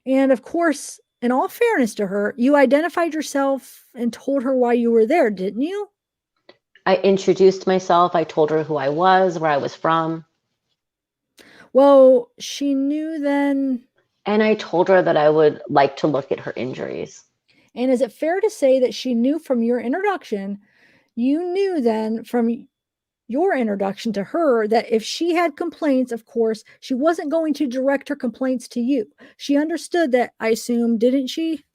And of course, in all fairness to her, you identified yourself and told her why you were there, didn't you? I introduced myself. I told her who I was, where I was from. Well, she knew then. And I told her that I would like to look at her injuries. And is it fair to say that she knew from your introduction, you knew then from your introduction to her that if she had complaints, of course, she wasn't going to direct her complaints to you. She understood that, I assume, didn't she?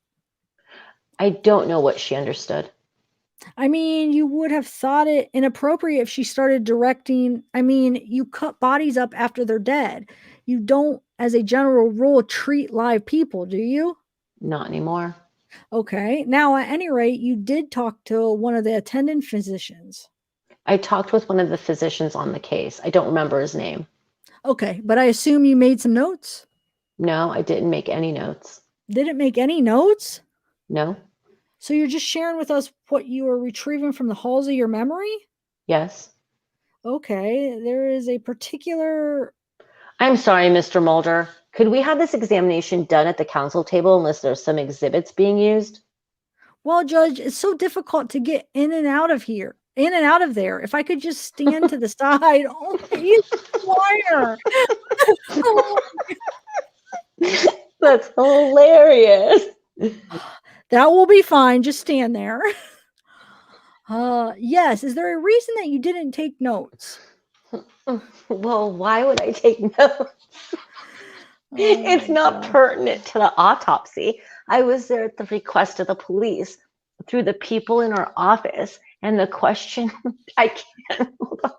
I don't know what she understood. I mean, you would have thought it inappropriate if she started directing. I mean, you cut bodies up after they're dead. You don't, as a general rule, treat live people, do you? Not anymore. Okay. Now, at any rate, you did talk to one of the attending physicians. I talked with one of the physicians on the case. I don't remember his name. Okay, but I assume you made some notes? No, I didn't make any notes. Didn't make any notes? No? So you're just sharing with us what you are retrieving from the halls of your memory? Yes? Okay, there is a particular. I'm sorry, Mr. Mulder. Could we have this examination done at the counsel table unless there's some exhibits being used? Well, Judge, it's so difficult to get in and out of here, in and out of there. If I could just stand to the side. Oh, he's a liar. Oh, That's hilarious. that will be fine. Just stand there. Yes. Is there a reason that you didn't take notes? Well, why would I take notes? Oh, It's my not God. pertinent to the autopsy. I was there at the request of the police through the people in our office. And the question I can't hold on.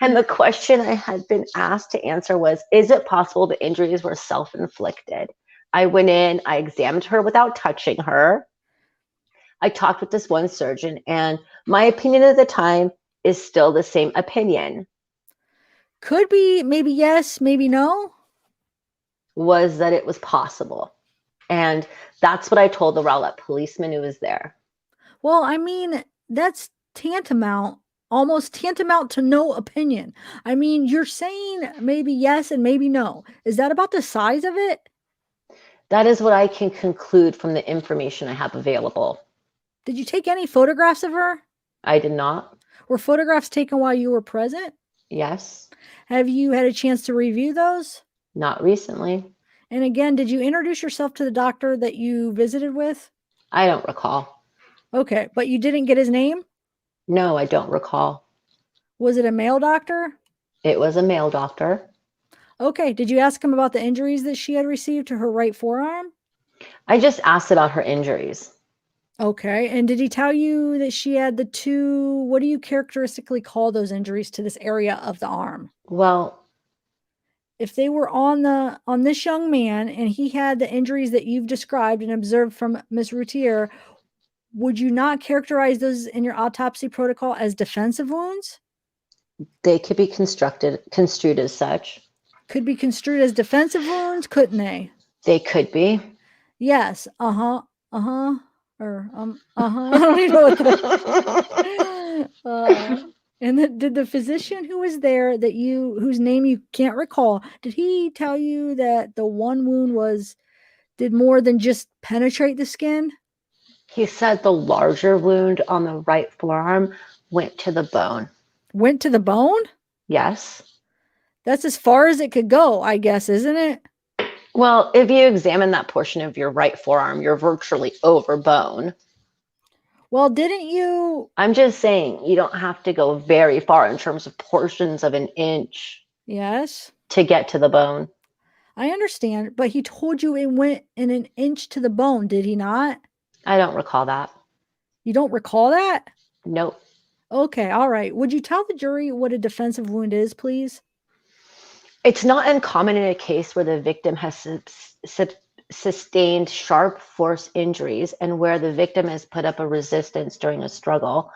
And the question I had been asked to answer was, is it possible the injuries were self-inflicted? I went in, I examined her without touching her. I talked with this one surgeon, and my opinion at the time is still the same opinion, Could be, maybe yes, maybe no. was that it was possible. And that's what I told the Rowlett policeman who was there. Well, I mean, that's tantamount, almost tantamount to no opinion. I mean, you're saying maybe yes and maybe no. Is that about the size of it? That is what I can conclude from the information I have available. Did you take any photographs of her? I did not. Were photographs taken while you were present? Yes. Have you had a chance to review those? Not recently. And again, did you introduce yourself to the doctor that you visited with? I don't recall. Okay, but you didn't get his name? No, I don't recall. Was it a male doctor? It was a male doctor. Okay, did you ask him about the injuries that she had received to her right forearm? I just asked about her injuries. Okay, and did he tell you that she had the two, what do you characteristically call those injuries to this area of the arm? Well, If they were on this young man and he had the injuries that you've described and observed from Miss Routier, would you not characterize those in your autopsy protocol as defensive wounds? they could be construed as such. Could be construed as defensive wounds, couldn't they? They could be. Yes. Or I don't even know what the. And did the physician who was there whose name you can't recall, did he tell you that the one wound did more than just penetrate the skin? He said the larger wound on the right forearm went to the bone. Went to the bone? Yes. That's as far as it could go, I guess, isn't it? Well, if you examine that portion of your right forearm, you're virtually over bone. Well, didn't you? I'm just saying you don't have to go very far in terms of portions of an inch Yes. to get to the bone. I understand, but he told you it went in an inch to the bone, did he not? I don't recall that. You don't recall that? Nope. Okay, all right. Would you tell the jury what a defensive wound is, please? It's not uncommon in a case where the victim has sustained sharp force injuries and where the victim has put up a resistance during a struggle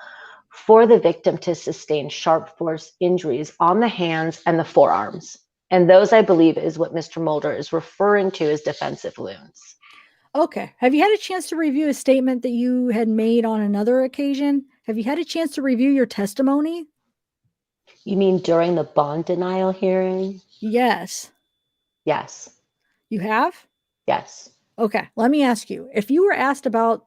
for the victim to sustain sharp force injuries on the hands and the forearms. And those, I believe, is what Mr. Mulder is referring to as defensive wounds. Okay. Have you had a chance to review a statement that you had made on another occasion? Have you had a chance to review your testimony? You mean during the bond denial hearing? Yes. Yes. You have? Yes. Okay. Let me ask you. If you were asked about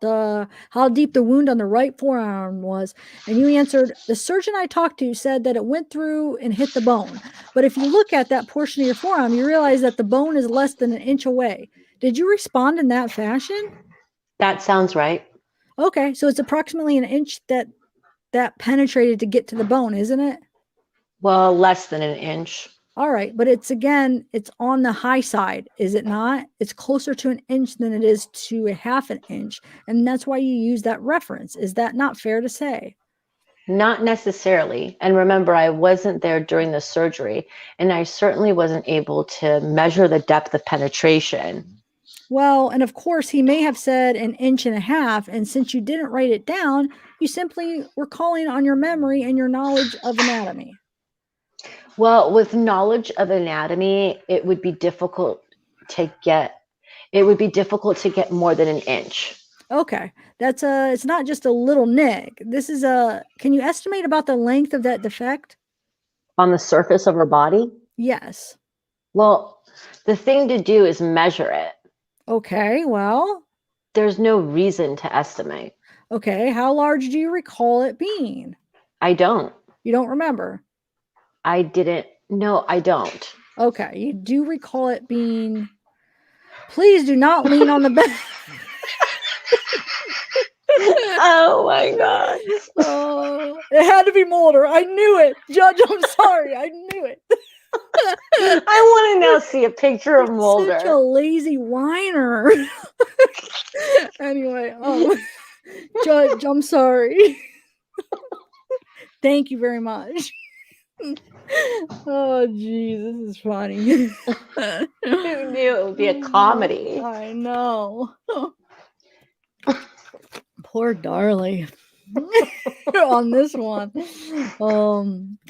how deep the wound on the right forearm was, and you answered, the surgeon I talked to said that it went through and hit the bone. But if you look at that portion of your forearm, you realize that the bone is less than an inch away. Did you respond in that fashion? That sounds right. Okay. So it's approximately an inch that penetrated to get to the bone, isn't it? Well, less than an inch. All right, but it's on the high side, is it not? It's closer to an inch than it is to a half an inch, and that's why you use that reference. Is that not fair to say? Not necessarily. And remember, I wasn't there during the surgery, and I certainly wasn't able to measure the depth of penetration. Well, and of course, he may have said an inch and a half, and since you didn't write it down, you simply were calling on your memory and your knowledge of anatomy. Well, with knowledge of anatomy, it would be difficult to get more than an inch. Okay. That's it's not just a little nick. This is can you estimate about the length of that defect? On the surface of her body? Yes. Well, the thing to do is measure it. Okay, well, There's no reason to estimate. okay. How large do you recall it being? I don't. You don't remember. I didn't. No, I don't. Okay, you do recall it being. Please do not lean on the bed. Oh my God. Oh, it had to be Mulder. I knew it. Judge, I'm sorry. I knew it. I want to now see a picture of Mulder. Such a lazy whiner. Anyway, Judge, I'm sorry. Thank you very much. Oh, geez, this is funny. Who knew it would be a comedy? I know. Poor Darlie. On this one.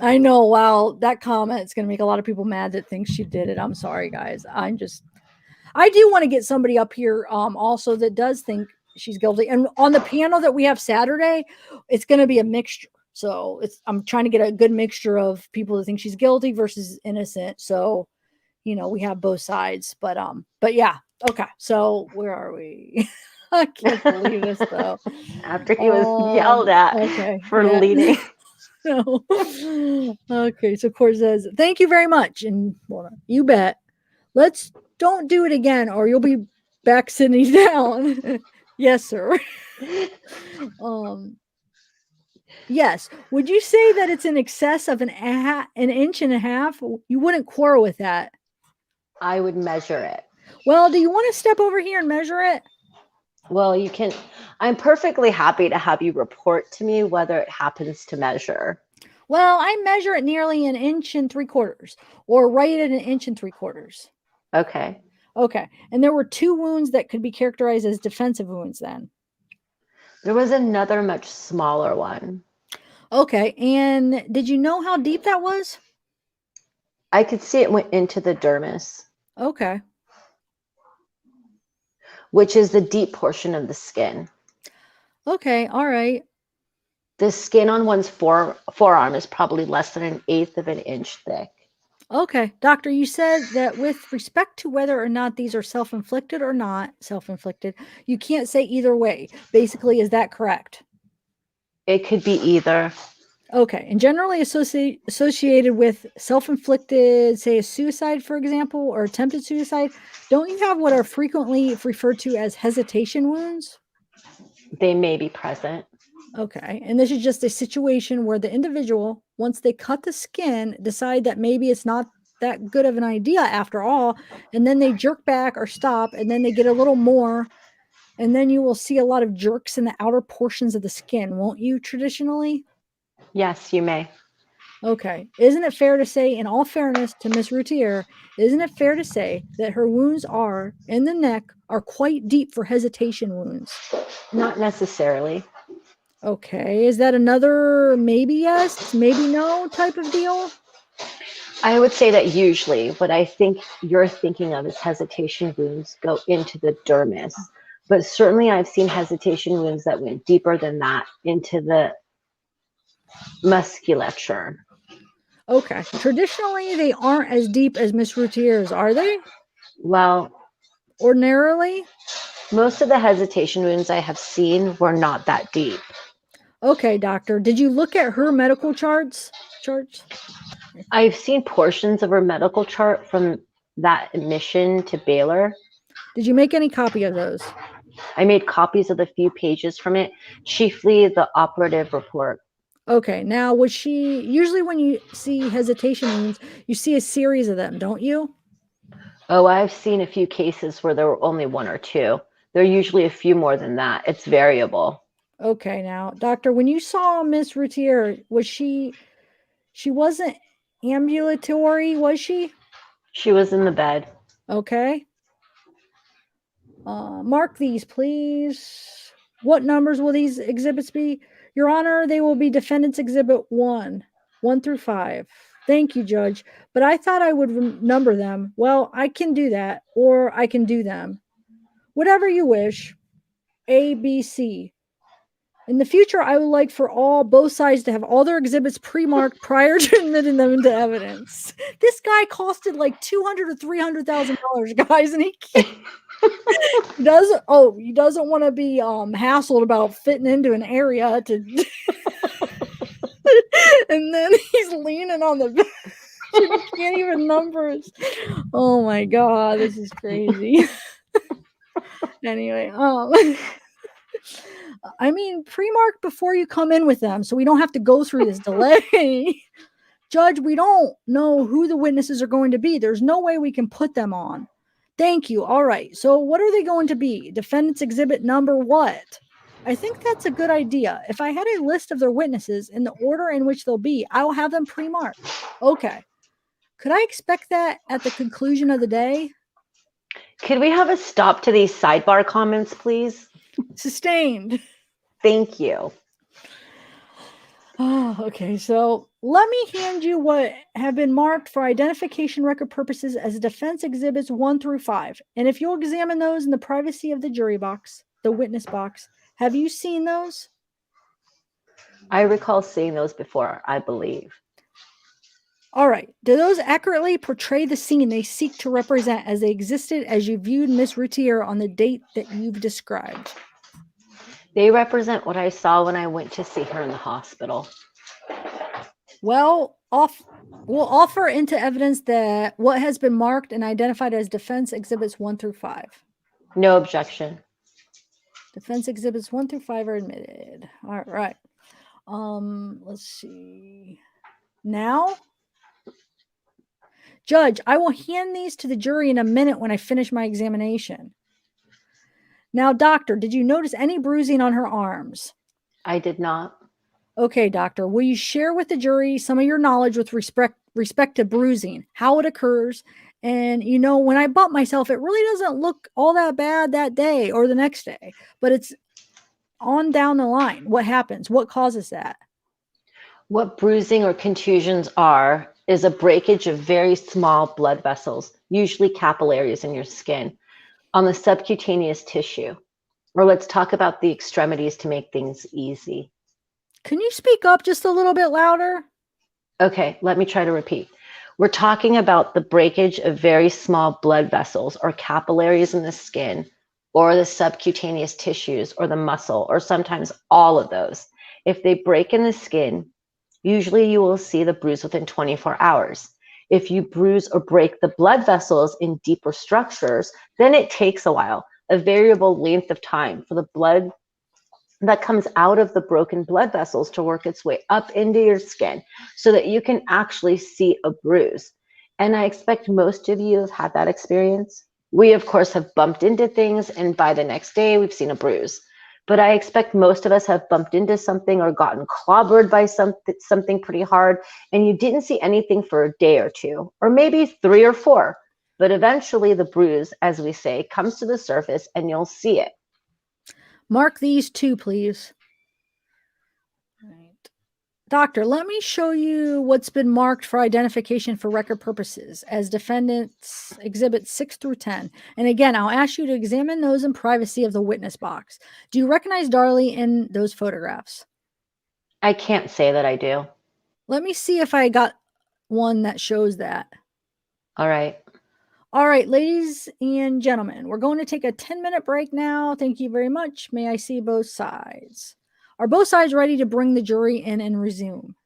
I know, wow, that comment is going to make a lot of people mad that think she did it. I'm sorry, guys. I do want to get somebody up here also that does think she's guilty. And on the panel that we have Saturday, it's going to be a mixture. So I'm trying to get a good mixture of people that think she's guilty versus innocent. So, we have both sides, but yeah. Okay. So where are we? I can't believe this though. After he was yelled at for leading. No. Okay. So court says, thank you very much. And well, you bet. Don't do it again or you'll be back sitting down. Yes, sir. Yes. Would you say that it's in excess of an inch and a half? You wouldn't quarrel with that. I would measure it. Well, do you want to step over here and measure it? Well, you can. I'm perfectly happy to have you report to me whether it happens to measure. Well, I measure it nearly 1 3/4 inches or right at 1 3/4 inches. Okay. Okay. And there were 2 wounds that could be characterized as defensive wounds then. There was another much smaller one. Okay. And did you know how deep that was? I could see it went into the dermis. Okay. Which is the deep portion of the skin. Okay. All right. The skin on one's forearm is probably less than 1/8 of an inch thick. Okay. Doctor, you said that with respect to whether or not these are self-inflicted or not self-inflicted, you can't say either way. Basically, is that correct? It could be either. Okay. And generally associated with self-inflicted, say a suicide, for example, or attempted suicide, don't you have what are frequently referred to as hesitation wounds? They may be present. Okay. And this is just a situation where the individual, once they cut the skin, decide that maybe it's not that good of an idea after all, and then they jerk back or stop, and then they get a little more, and then you will see a lot of jerks in the outer portions of the skin, won't you, traditionally? Yes, you may. Okay. Isn't it fair to say, in all fairness to Miss Routier, isn't it fair to say that her wounds in the neck are quite deep for hesitation wounds? Not necessarily. Okay. Is that another maybe yes, maybe no type of deal? I would say that usually what I think you're thinking of is hesitation wounds go into the dermis. But certainly I've seen hesitation wounds that went deeper than that into the musculature. Okay. Traditionally, they aren't as deep as Miss Routier's, are they? Well, ordinarily? Most of the hesitation wounds I have seen were not that deep. Okay, doctor. Did you look at her medical charts? I've seen portions of her medical chart from that admission to Baylor. Did you make any copy of those? I made copies of the few pages from it, chiefly the operative report. Okay. Now, was she usually when you see hesitation wounds, you see a series of them, don't you? Oh, I've seen a few cases where there were only 1 or 2. There are usually a few more than that. It's variable. Okay. Now, doctor, when you saw Miss Routier, was she wasn't ambulatory, was she? She was in the bed. Okay. Mark these, please. What numbers will these exhibits be? Your Honor, they will be Defendant's Exhibit 1 through 5. Thank you, Judge. But I thought I would number them. Well, I can do that, or I can do them. Whatever you wish. A, B, C. In the future, I would like for both sides to have all their exhibits pre-marked prior to admitting them into evidence. This guy costed like $200,000 to $300,000, guys, and he doesn't want to be hassled about fitting into an area to, and then he's leaning on the bench. He can't even number it. Oh my god, this is crazy. Anyway, I mean, pre-mark before you come in with them so we don't have to go through this delay. Judge, we don't know who the witnesses are going to be. There's no way we can put them on. Thank you. All right. So what are they going to be? Defendant's exhibit number what? I think that's a good idea. If I had a list of their witnesses in the order in which they'll be, I'll have them pre-marked. Okay. Could I expect that at the conclusion of the day? Could we have a stop to these sidebar comments, please? Sustained. Thank you. Oh, okay. So let me hand you what have been marked for identification record purposes as defense exhibits 1 through 5. And if you'll examine those in the privacy of the jury box, the witness box, have you seen those? I recall seeing those before, I believe. All right. Do those accurately portray the scene they seek to represent as they existed as you viewed Miss Routier on the date that you've described? They represent what I saw when I went to see her in the hospital. Well, we'll offer into evidence that what has been marked and identified as defense exhibits 1 through 5. No objection. Defense exhibits 1 through 5 are admitted. All right. Let's see. Now, Judge, I will hand these to the jury in a minute when I finish my examination. Now, doctor, did you notice any bruising on her arms? I did not. Okay, doctor, will you share with the jury some of your knowledge with respect to bruising, how it occurs? And, when I bump myself, it really doesn't look all that bad that day or the next day, but it's on down the line. What happens? What causes that? What bruising or contusions are is a breakage of very small blood vessels, usually capillaries in your skin, on the subcutaneous tissue. Or let's talk about the extremities to make things easy. Can you speak up just a little bit louder? Okay, let me try to repeat. We're talking about the breakage of very small blood vessels or capillaries in the skin, or the subcutaneous tissues, or the muscle, or sometimes all of those. If they break in the skin, usually you will see the bruise within 24 hours. If you bruise or break the blood vessels in deeper structures, then it takes a while, a variable length of time for the blood that comes out of the broken blood vessels to work its way up into your skin so that you can actually see a bruise. And I expect most of you have had that experience. We, of course, have bumped into things, and by the next day, we've seen a bruise. But I expect most of us have bumped into something or gotten clobbered by something pretty hard, and you didn't see anything for a day or two, or maybe 3 or 4. But eventually the bruise, as we say, comes to the surface and you'll see it. Mark these 2, please. Right. Doctor, let me show you what's been marked for identification for record purposes as defendants exhibits 6 through 10. And again, I'll ask you to examine those in privacy of the witness box. Do you recognize Darlie in those photographs? I can't say that I do. Let me see if I got one that shows that. All right. All right, ladies and gentlemen, we're going to take a 10-minute break now. Thank you very much. May I see both sides? Are both sides ready to bring the jury in and resume?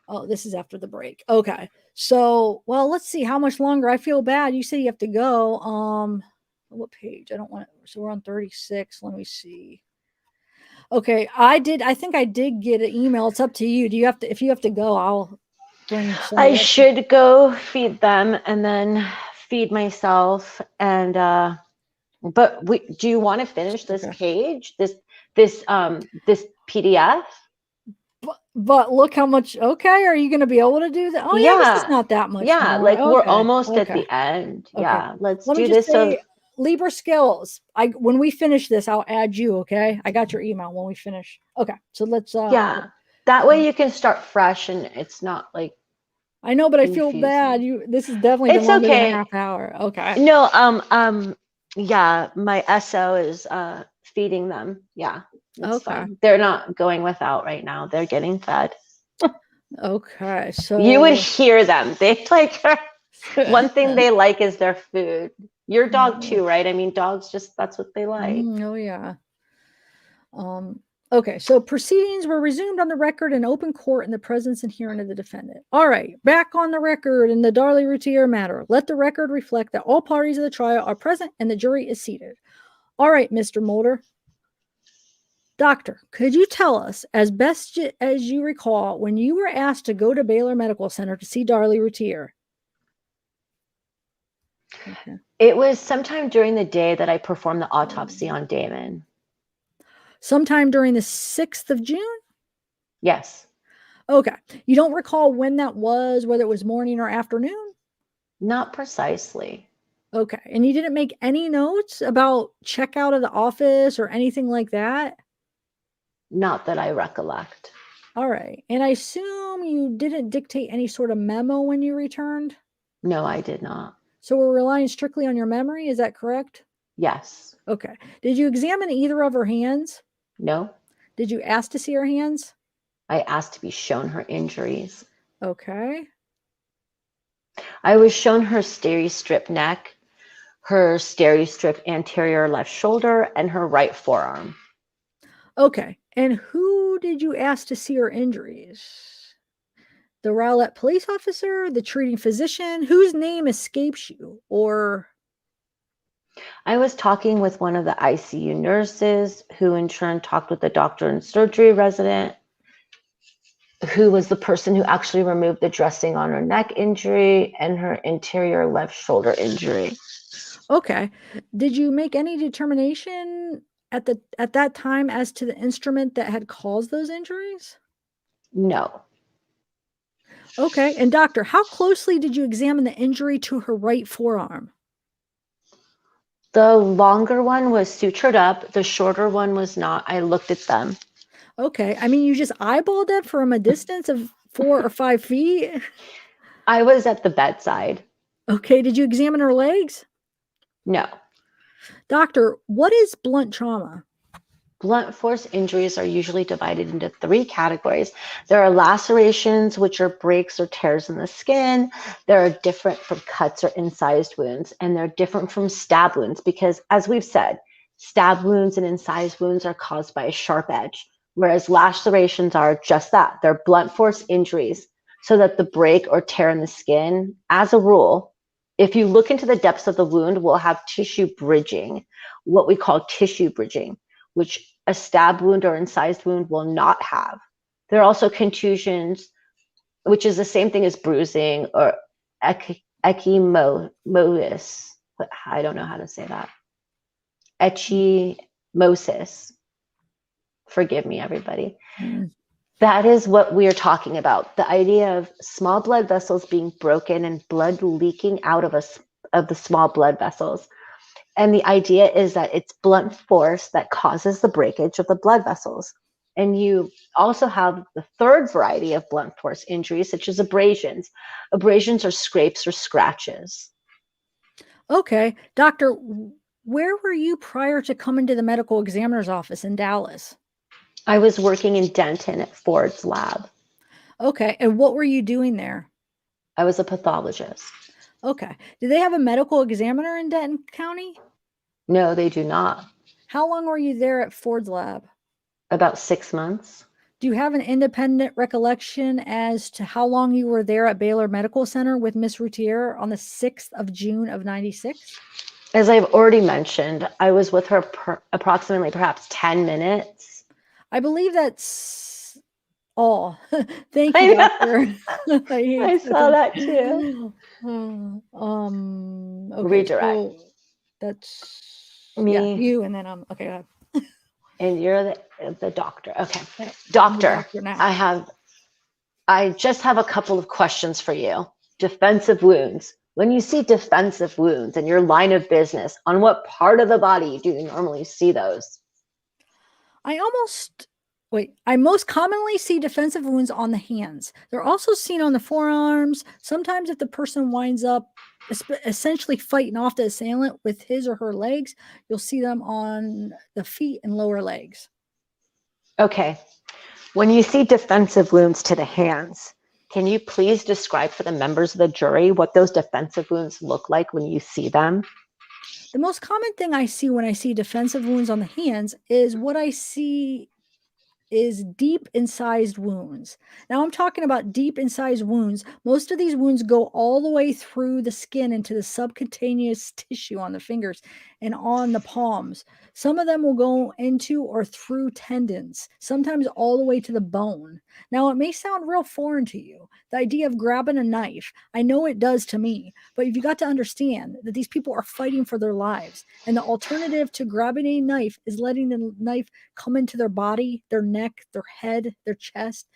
Oh, this is after the break. Okay. So, well, let's see how much longer. I feel bad. You say you have to go. What page? I don't want to. So we're on 36. Let me see. Okay. I think I did get an email. It's up to you. If you have to go, I'll bring some. I should go feed them and then feed myself. And, but do you want to finish this page? This PDF? But look how much. Okay, are you going to be able to do that? Oh yeah, this is not that much. Yeah, more. like we're almost at the end. Okay. Yeah, let's do this. So Libra skills. When we finish this, I'll add you. Okay, I got your email when we finish. Okay, so let's. Yeah, that way you can start fresh, and it's not like I know, but I feel bad. confusing. This has definitely been It's longer than a okay. half hour. Okay. No, yeah, my SO is feeding them. Yeah, it's Okay. fine. They're not going without right now. They're getting fed. Okay. You would So hear them. They like one thing they like is their food. Your dog too, right? I mean, dogs just that's what they like. Oh yeah. Okay, so proceedings were resumed on the record in open court in the presence and hearing of the defendant. All right, back on the record in the Darlie Routier matter. Let the record reflect that all parties of the trial are present and the jury is seated. All right, Mr. Mulder. Doctor, could you tell us, as best as you recall, when you were asked to go to Baylor Medical Center to see Darlie Routier? Okay. It was sometime during the day that I performed the autopsy on Damon. Sometime during the 6th of June? Yes. Okay. You don't recall when that was, whether it was morning or afternoon? Not precisely. Okay. And you didn't make any notes about check out of the office or anything like that? Not that I recollect. All right. And I assume you didn't dictate any sort of memo when you returned? No, I did not. So we're relying strictly on your memory. Is that correct? Yes. Okay. Did you examine either of her hands? No. Did you ask to see her hands? I asked to be shown her injuries. Okay. I was shown her steri-strip neck, her steri-strip anterior left shoulder, and her right forearm. Okay. And who did you ask to see her injuries? The Rowlett police officer, the treating physician, whose name escapes you? Or I was talking with one of the ICU nurses, who in turn talked with the doctor and surgery resident, who was the person who actually removed the dressing on her neck injury and her interior left shoulder injury. okay. Did you make any determination at that time as to the instrument that had caused those injuries? No. Okay. And doctor, how closely did you examine the injury to her right forearm? The longer one was sutured up. The shorter one was not. I looked at them. Okay. I mean, you just eyeballed it from a distance of 4 or 5 feet? I was at the bedside. Okay. Did you examine her legs? No. Doctor, what is blunt trauma? Blunt force injuries are usually divided into 3 categories. There are lacerations, which are breaks or tears in the skin. They're different from cuts or incised wounds, and they're different from stab wounds because, as we've said, stab wounds and incised wounds are caused by a sharp edge, whereas lacerations are just that. They're blunt force injuries, so that the break or tear in the skin, as a rule, if you look into the depths of the wound, will have tissue bridging, what we call tissue bridging, which a stab wound or incised wound will not have. There are also contusions, which is the same thing as bruising or ecchymosis. I don't know how to say that. Ecchymosis. Forgive me, everybody. That is what we're talking about. The idea of small blood vessels being broken and blood leaking out of the small blood vessels. And the idea is that it's blunt force that causes the breakage of the blood vessels. And you also have the third variety of blunt force injuries, such as abrasions. Abrasions are scrapes or scratches. Okay. Doctor, where were you prior to coming to the medical examiner's office in Dallas? I was working in Denton at Ford's lab. Okay. And what were you doing there? I was a pathologist. Okay. Do they have a medical examiner in Denton County? No, they do not. How long were you there at Ford's lab? About 6 months. Do you have an independent recollection as to how long you were there at Baylor Medical Center with Miss Routier on the 6th of June of 96? As I've already mentioned, I was with her approximately perhaps 10 minutes. I believe that's all. Thank you, doctor. I saw that too. Okay, Redirect. so that's me. Yeah, you, and then okay. Go ahead. And you're the doctor. Okay, doctor. I just have a couple of questions for you. Defensive wounds. When you see defensive wounds in your line of business, on what part of the body do you normally see those? I almost Wait, I most commonly see defensive wounds on the hands. They're also seen on the forearms. Sometimes, if the person winds up essentially fighting off the assailant with his or her legs, you'll see them on the feet and lower legs. Okay. When you see defensive wounds to the hands, can you please describe for the members of the jury what those defensive wounds look like when you see them? The most common thing I see when I see defensive wounds on the hands is what I see is deep incised wounds. Now I'm talking about deep incised wounds. Most of these wounds go all the way through the skin into the subcutaneous tissue on the fingers and on the palms. Some of them will go into or through tendons, sometimes all the way to the bone. Now it may sound real foreign to you, the idea of grabbing a knife. I know it does to me, but you've got to understand that these people are fighting for their lives. And the alternative to grabbing a knife is letting the knife come into their body, their neck, their head, their chest,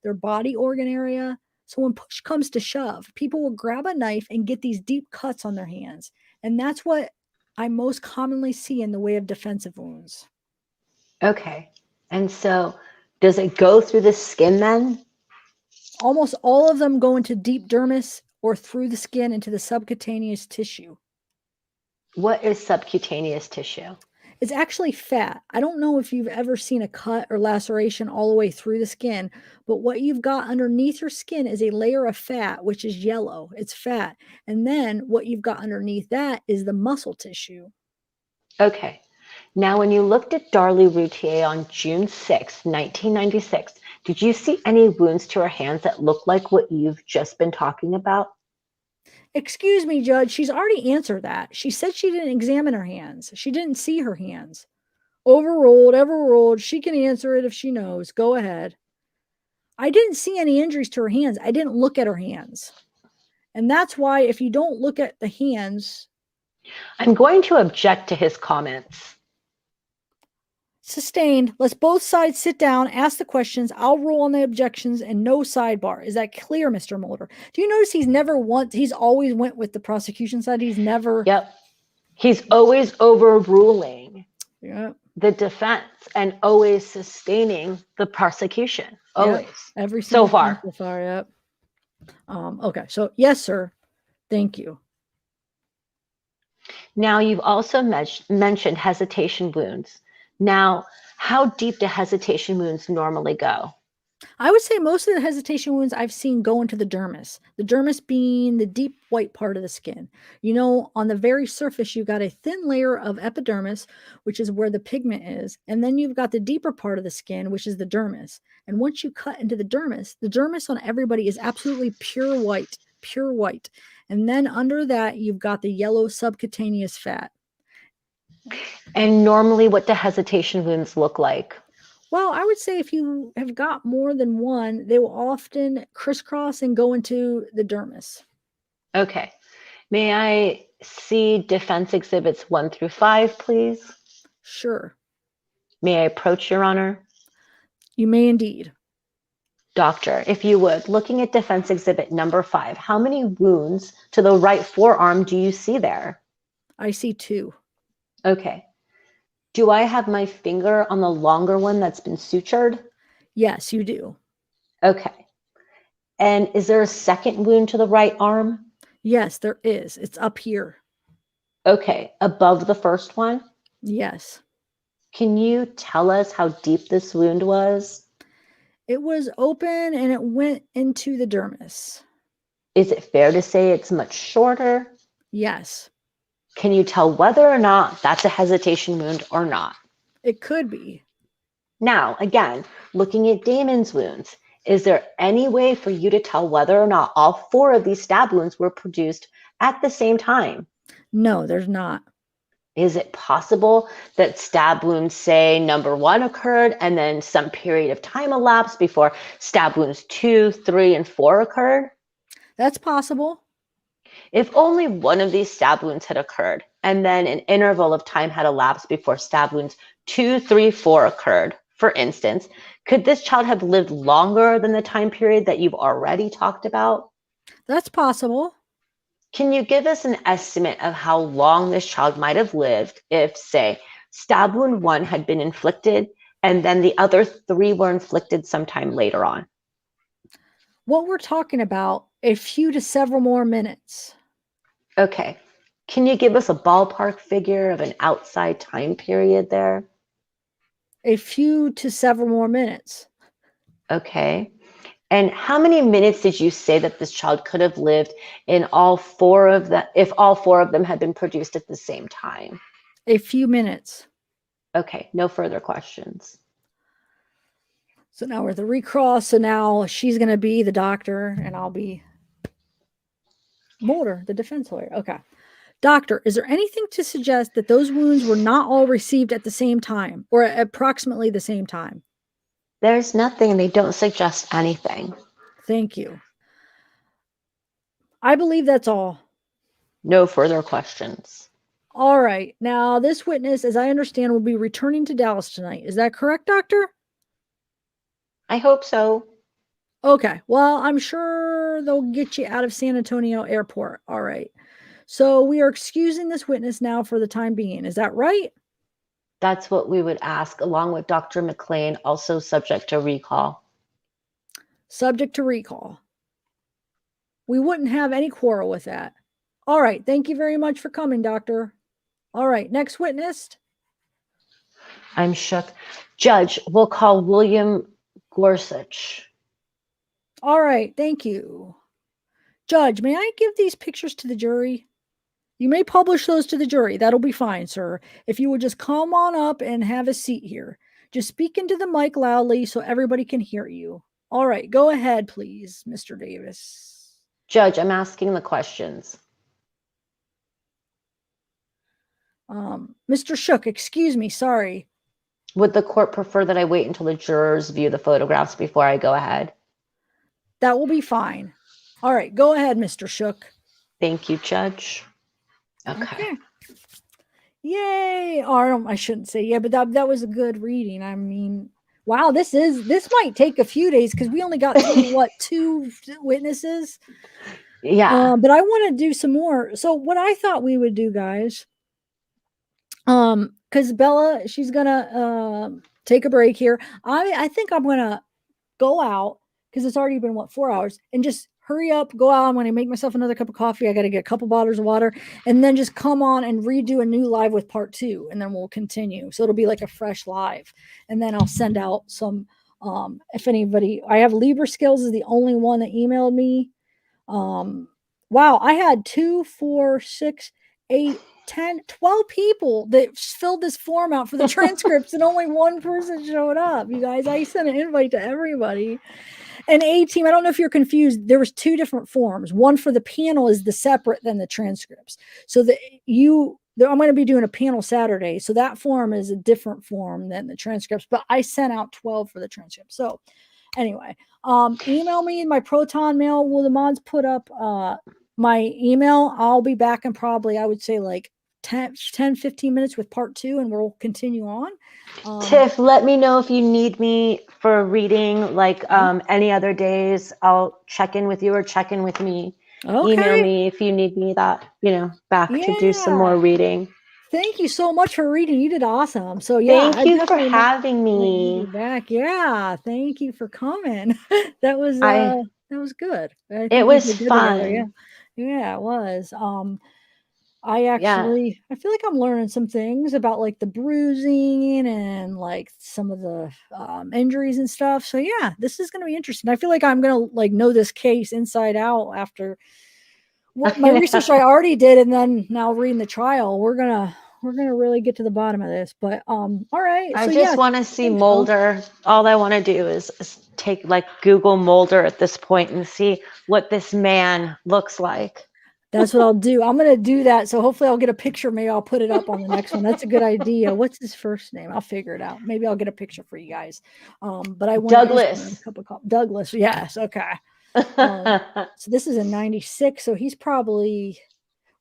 their body organ area. So when push comes to shove, people will grab a knife and get these deep cuts on their hands. And that's what I most commonly see in the way of defensive wounds. Okay. And so does it go through the skin then? Almost all of them go into deep dermis or through the skin into the subcutaneous tissue. What is subcutaneous tissue? It's actually fat. I don't know if you've ever seen a cut or laceration all the way through the skin, but what you've got underneath your skin is a layer of fat, which is yellow. It's fat. And then what you've got underneath that is the muscle tissue. Okay. Now, when you looked at Darlie Routier on June 6, 1996, did you see any wounds to her hands that look like what you've just been talking about? Excuse me, Judge, she's already answered that. She said she didn't examine her hands. She didn't see her hands. Overruled, overruled. She can answer it if she knows. Go ahead. I didn't see any injuries to her hands. I didn't look at her hands. And that's why if you don't look at the hands, I'm going to object to his comments. sustained. Let's both sides sit down, ask the questions. I'll rule on the objections and no sidebar. Is that clear, Mr. Mulder? Do you notice he's always went with the prosecution side? He's never. Yep. He's always overruling the defense and always sustaining the prosecution. Always. Yep. Every so far. So far, yep. Okay. So yes, sir. Thank you. Now, you've also mentioned hesitation wounds. Now, how deep do hesitation wounds normally go? I would say most of the hesitation wounds I've seen go into the dermis being the deep white part of the skin. You know, on the very surface, you've got a thin layer of epidermis, which is where the pigment is. And then you've got the deeper part of the skin, which is the dermis. And once you cut into the dermis on everybody is absolutely pure white, pure white. And then under that, you've got the yellow subcutaneous fat. And normally, what do hesitation wounds look like? Well, I would say if you have got more than one, they will often crisscross and go into the dermis. Okay. May I see defense exhibits 1 through 5, please? Sure. May I approach, Your Honor? You may indeed. Doctor, if you would, looking at defense exhibit number 5, how many wounds to the right forearm do you see there? I see 2. Okay. Do I have my finger on the longer one that's been sutured? Yes, you do. Okay. And is there a second wound to the right arm? Yes, there is. It's up here. Okay. Above the first one? Yes. Can you tell us how deep this wound was? It was open and it went into the dermis. Is it fair to say it's much shorter? Yes. Can you tell whether or not that's a hesitation wound or not? It could be. Now, again, looking at Damon's wounds, is there any way for you to tell whether or not all 4 of these stab wounds were produced at the same time? No, there's not. Is it possible that stab wounds, say, number 1 occurred and then some period of time elapsed before stab wounds 2, 3, and 4 occurred? That's possible. If only one of these stab wounds had occurred and then an interval of time had elapsed before stab wounds 2, 3, 4 occurred, for instance, could this child have lived longer than the time period that you've already talked about? That's possible. Can you give us an estimate of how long this child might have lived if, say, stab wound 1 had been inflicted And then the other 3 were inflicted sometime later on. What we're talking about, a few to several more minutes. Okay. Can you give us a ballpark figure of an outside time period there? A few to several more minutes. Okay. And how many minutes did you say that this child could have lived in all 4 of them, if all 4 of them had been produced at the same time? A few minutes. Okay, no further questions. So now we're at the recross. So now she's going to be the doctor and I'll be Mulder, the defense lawyer. Okay. Doctor, is there anything to suggest that those wounds were not all received at the same time or at approximately the same time? There's nothing. They don't suggest anything. Thank you. I believe that's all. No further questions. All right. Now, this witness, as I understand, will be returning to Dallas tonight. Is that correct, doctor? I hope so. Okay. Well, I'm sure they'll get you out of San Antonio Airport. All right. So we are excusing this witness now for the time being. Is that right? That's what we would ask, along with Dr. McLean, also subject to recall. Subject to recall. We wouldn't have any quarrel with that. All right. Thank you very much for coming, doctor. All right. Next witness. I'm shook. Judge, we'll call William Gorsuch. All right. Thank you. Judge, may I give these pictures to the jury? You may publish those to the jury. That'll be fine, sir. If you would just come on up and have a seat here. Just speak into the mic loudly so everybody can hear you. All right. Go ahead, please, Mr. Davis. Judge, I'm asking the questions. Mr. Shook, excuse me. Sorry. Would the court prefer that I wait until the jurors view the photographs before I go ahead? That will be fine. All right. Go ahead, Mr. Shook. Thank you, Judge. Okay. Yay. Or I shouldn't say yeah, but that was a good reading. I mean, wow, this might take a few days because we only got through, 2 witnesses? Yeah. But I want to do some more. So what I thought we would do, guys, because Bella, she's gonna take a break here. I think I'm gonna go out because it's already been 4 hours and just hurry up, go out. I'm going to make myself another cup of coffee. I got to get a couple bottles of water and then just come on and redo a new live with part 2. And then we'll continue. So it'll be like a fresh live. And then I'll send out some, if anybody, I have Libra Skills is the only one that emailed me. Wow. I had 2, 4, 6, 8, 10, 12 people that filled this form out for the transcripts and only one person showed up. You guys, I sent an invite to everybody. And A-team, I don't know if you're confused. There was 2 different forms. One for the panel is the separate than the transcripts. So I'm going to be doing a panel Saturday. So that form is a different form than the transcripts, but I sent out 12 for the transcripts. So anyway, email me in my Proton mail. Will the mods put up my email? I'll be back in probably, I would say 10, 15 minutes with part 2 and we'll continue on. Tiff, let me know if you need me for a reading any other days. I'll check in with you or check in with me. Okay. Email me if you need me back to do some more reading. Thank you so much for reading. You did awesome. So yeah. Thank you for having me. Back. Yeah. Thank you for coming. That was good. It was fun. Yeah, it was. I feel like I'm learning some things about the bruising and some of the injuries and stuff. So yeah, this is going to be interesting. I feel like I'm going to know this case inside out after my research I already did. And then now reading the trial, we're going to really get to the bottom of this, but all right. I just want to see Mulder. All I want to do is take Google Mulder at this point and see what this man looks like. That's what I'll do. I'm going to do that. So hopefully I'll get a picture. Maybe I'll put it up on the next one. That's a good idea. What's his first name? I'll figure it out. Maybe I'll get a picture for you guys. But I want Douglas. Douglas. Yes. Okay. So this is in 96. So he's probably,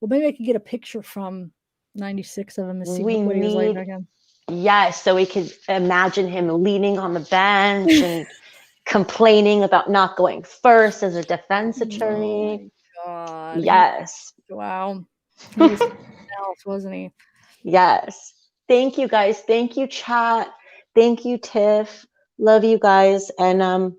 maybe I could get a picture from 96 of him and see what he was like again. Yes. So we could imagine him leaning on the bench and complaining about not going first as a defense attorney. God. Yes. Wow. He was else, wasn't he? Yes. Thank you guys. Thank you, chat. Thank you, Tiff. Love you guys. And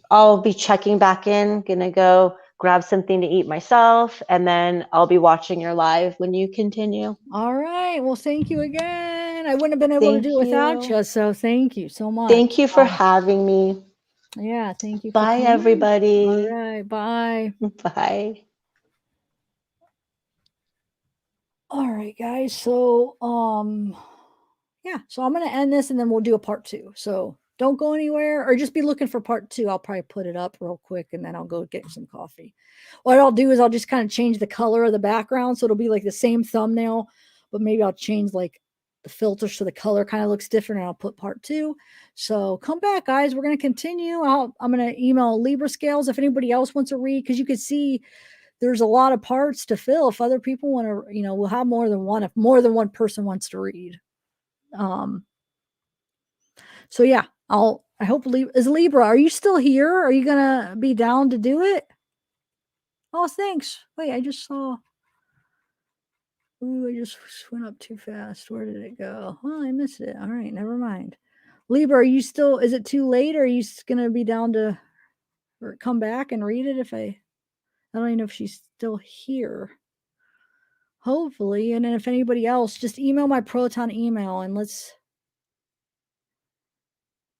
I'll be checking back in. Gonna go grab something to eat myself, and then I'll be watching your live when you continue. All right. Well, thank you again. I wouldn't have been able to do it without you. So thank you so much. Thank you for having me. Yeah, thank you. Bye, everybody. All right. Bye. Bye. All right, guys. So, yeah, so I'm going to end this and then we'll do a part 2. So don't go anywhere or just be looking for part 2. I'll probably put it up real quick and then I'll go get some coffee. What I'll do is I'll just kind of change the color of the background. So it'll be like the same thumbnail, but maybe I'll change like the filter so the color kind of looks different and I'll put part 2. So come back, guys. We're going to continue. I'm going to email Libra scales if anybody else wants to read, because you can see there's a lot of parts to fill. If other people want to, we'll have more than one, if more than one person wants to read. So yeah, I hope is Libra, are you still here? Are you going to be down to do it? Oh, thanks. Wait, I just saw. Ooh, I just went up too fast. Where did it go? Oh, I missed it. All right, never mind. Libra, are you still, is it too late? Or are you going to be down to or come back and read it I don't even know if she's still here. Hopefully. And then if anybody else, just email my Proton email and let's.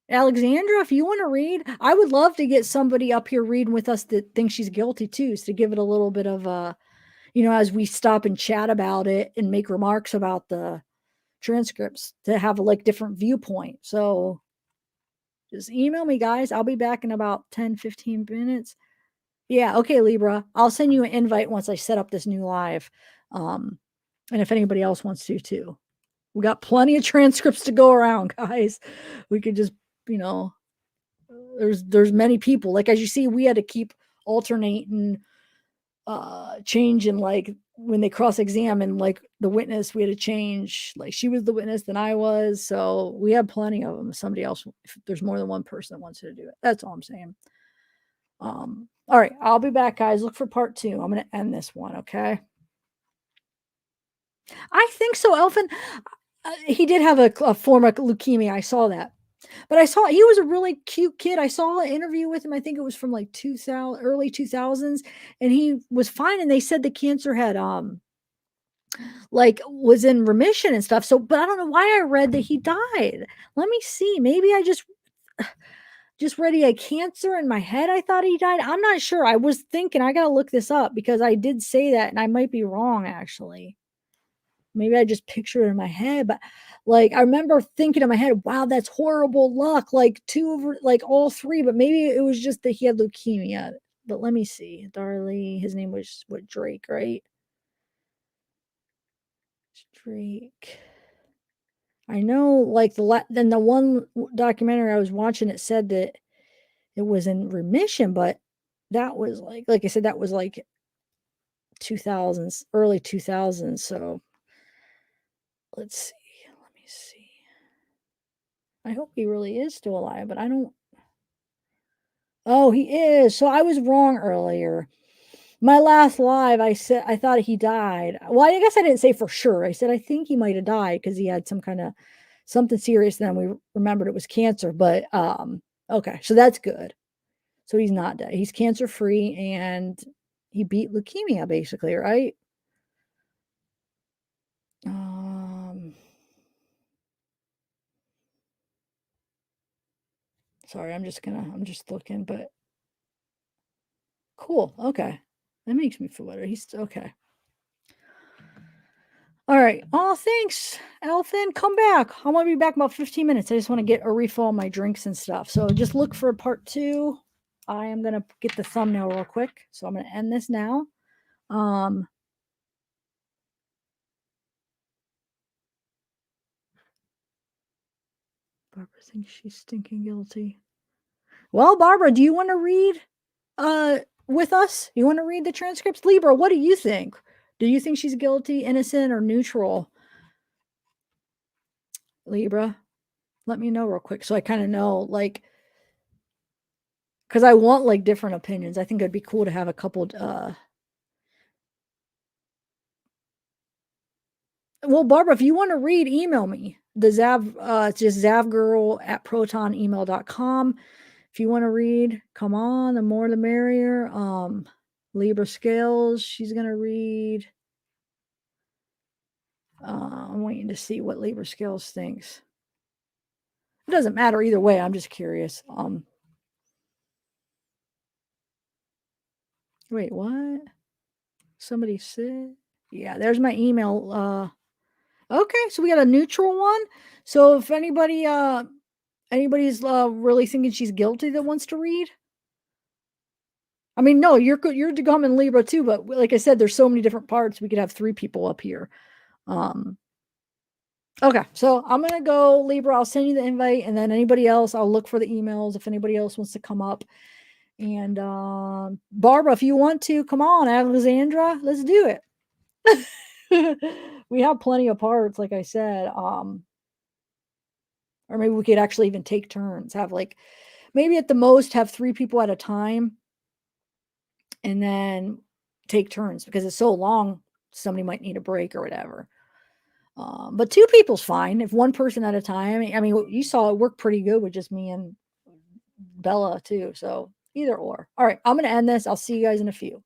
Alexandra, if you want to read, I would love to get somebody up here reading with us that thinks she's guilty too, so to give it a little bit of as we stop and chat about it and make remarks about the transcripts, to have like different viewpoint. So just email me, guys. I'll be back in about 10-15 minutes. Yeah, okay, Libra. I'll send you an invite once I set up this new live. And if anybody else wants to too. We got plenty of transcripts to go around, guys. We could just, there's many people. Like as you see, we had to keep alternating, changing, like when they cross-examine like the witness, we had to change, like she was the witness, then I was. So we have plenty of them. Somebody else, if there's more than one person that wants to do it. That's all I'm saying. All right, I'll be back, guys. Look for part 2. I'm going to end this one, okay? I think so, Elfin. He did have a form of leukemia. I saw that. But I saw he was a really cute kid. I saw an interview with him. I think it was from like early 2000s, and he was fine. And they said the cancer had like was in remission and stuff. So, but I don't know why I read that he died. Let me see. Maybe I just read he had cancer in my head. I thought he died. I'm not sure. I was thinking I got to look this up because I did say that, and I might be wrong actually. Maybe I just picture it in my head, but like I remember thinking in my head, wow, that's horrible luck. Like all 3, but maybe it was just that he had leukemia. But let me see. Darlie, his name was Drake, right? Drake. I know, like then the one documentary I was watching, it said that it was in remission, but that was like I said, that was like 2000s, early 2000s. So let's see. Let me see. I hope he really is still alive, but I don't. Oh, he is. So I was wrong earlier. My last live, I said I thought he died. Well, I guess I didn't say for sure. I said I think he might have died because he had some kind of something serious. Then we remembered it was cancer. But okay, so that's good. So he's not dead. He's cancer free and he beat leukemia basically, right? Sorry, I'm just looking, but cool. Okay. That makes me feel better. He's okay. All right. Oh, thanks, Elfin. Come back. I'm going to be back in about 15 minutes. I just want to get a refill on my drinks and stuff. So just look for part 2. I am going to get the thumbnail real quick. So I'm going to end this now. Barbara thinks she's stinking guilty. Well, Barbara, do you want to read with us? You want to read the transcripts? Libra, what do you think? Do you think she's guilty, innocent, or neutral? Libra, let me know real quick so I kind of know, like, because I want like different opinions. I think it'd be cool to have a couple. Well, Barbara, if you want to read, email me. it's just zavgirl@protonemail.com. If you want to read, come on, the more the merrier. Libra scales, she's gonna read. I'm waiting to see what Libra scales thinks. It doesn't matter either way. I'm just curious. Wait, what? Somebody said, yeah, there's my email. Okay, so we got a neutral one. So if anybody's really thinking she's guilty that wants to read, I mean, no, you're becoming Libra too, but like I said, there's so many different parts. We could have 3 people up here. Okay, so I'm gonna go Libra. I'll send you the invite, and then anybody else, I'll look for the emails if anybody else wants to come up. And Barbara, if you want to, come on, Alexandra, let's do it. We have plenty of parts, like I said. Or maybe we could actually even take turns. Have like maybe at the most have 3 people at a time, and then take turns because it's so long. Somebody might need a break or whatever. But 2 people's fine. If 1 person at a time. I mean, you saw it work pretty good with just me and Bella too. So either or. All right, I'm going to end this. I'll see you guys in a few.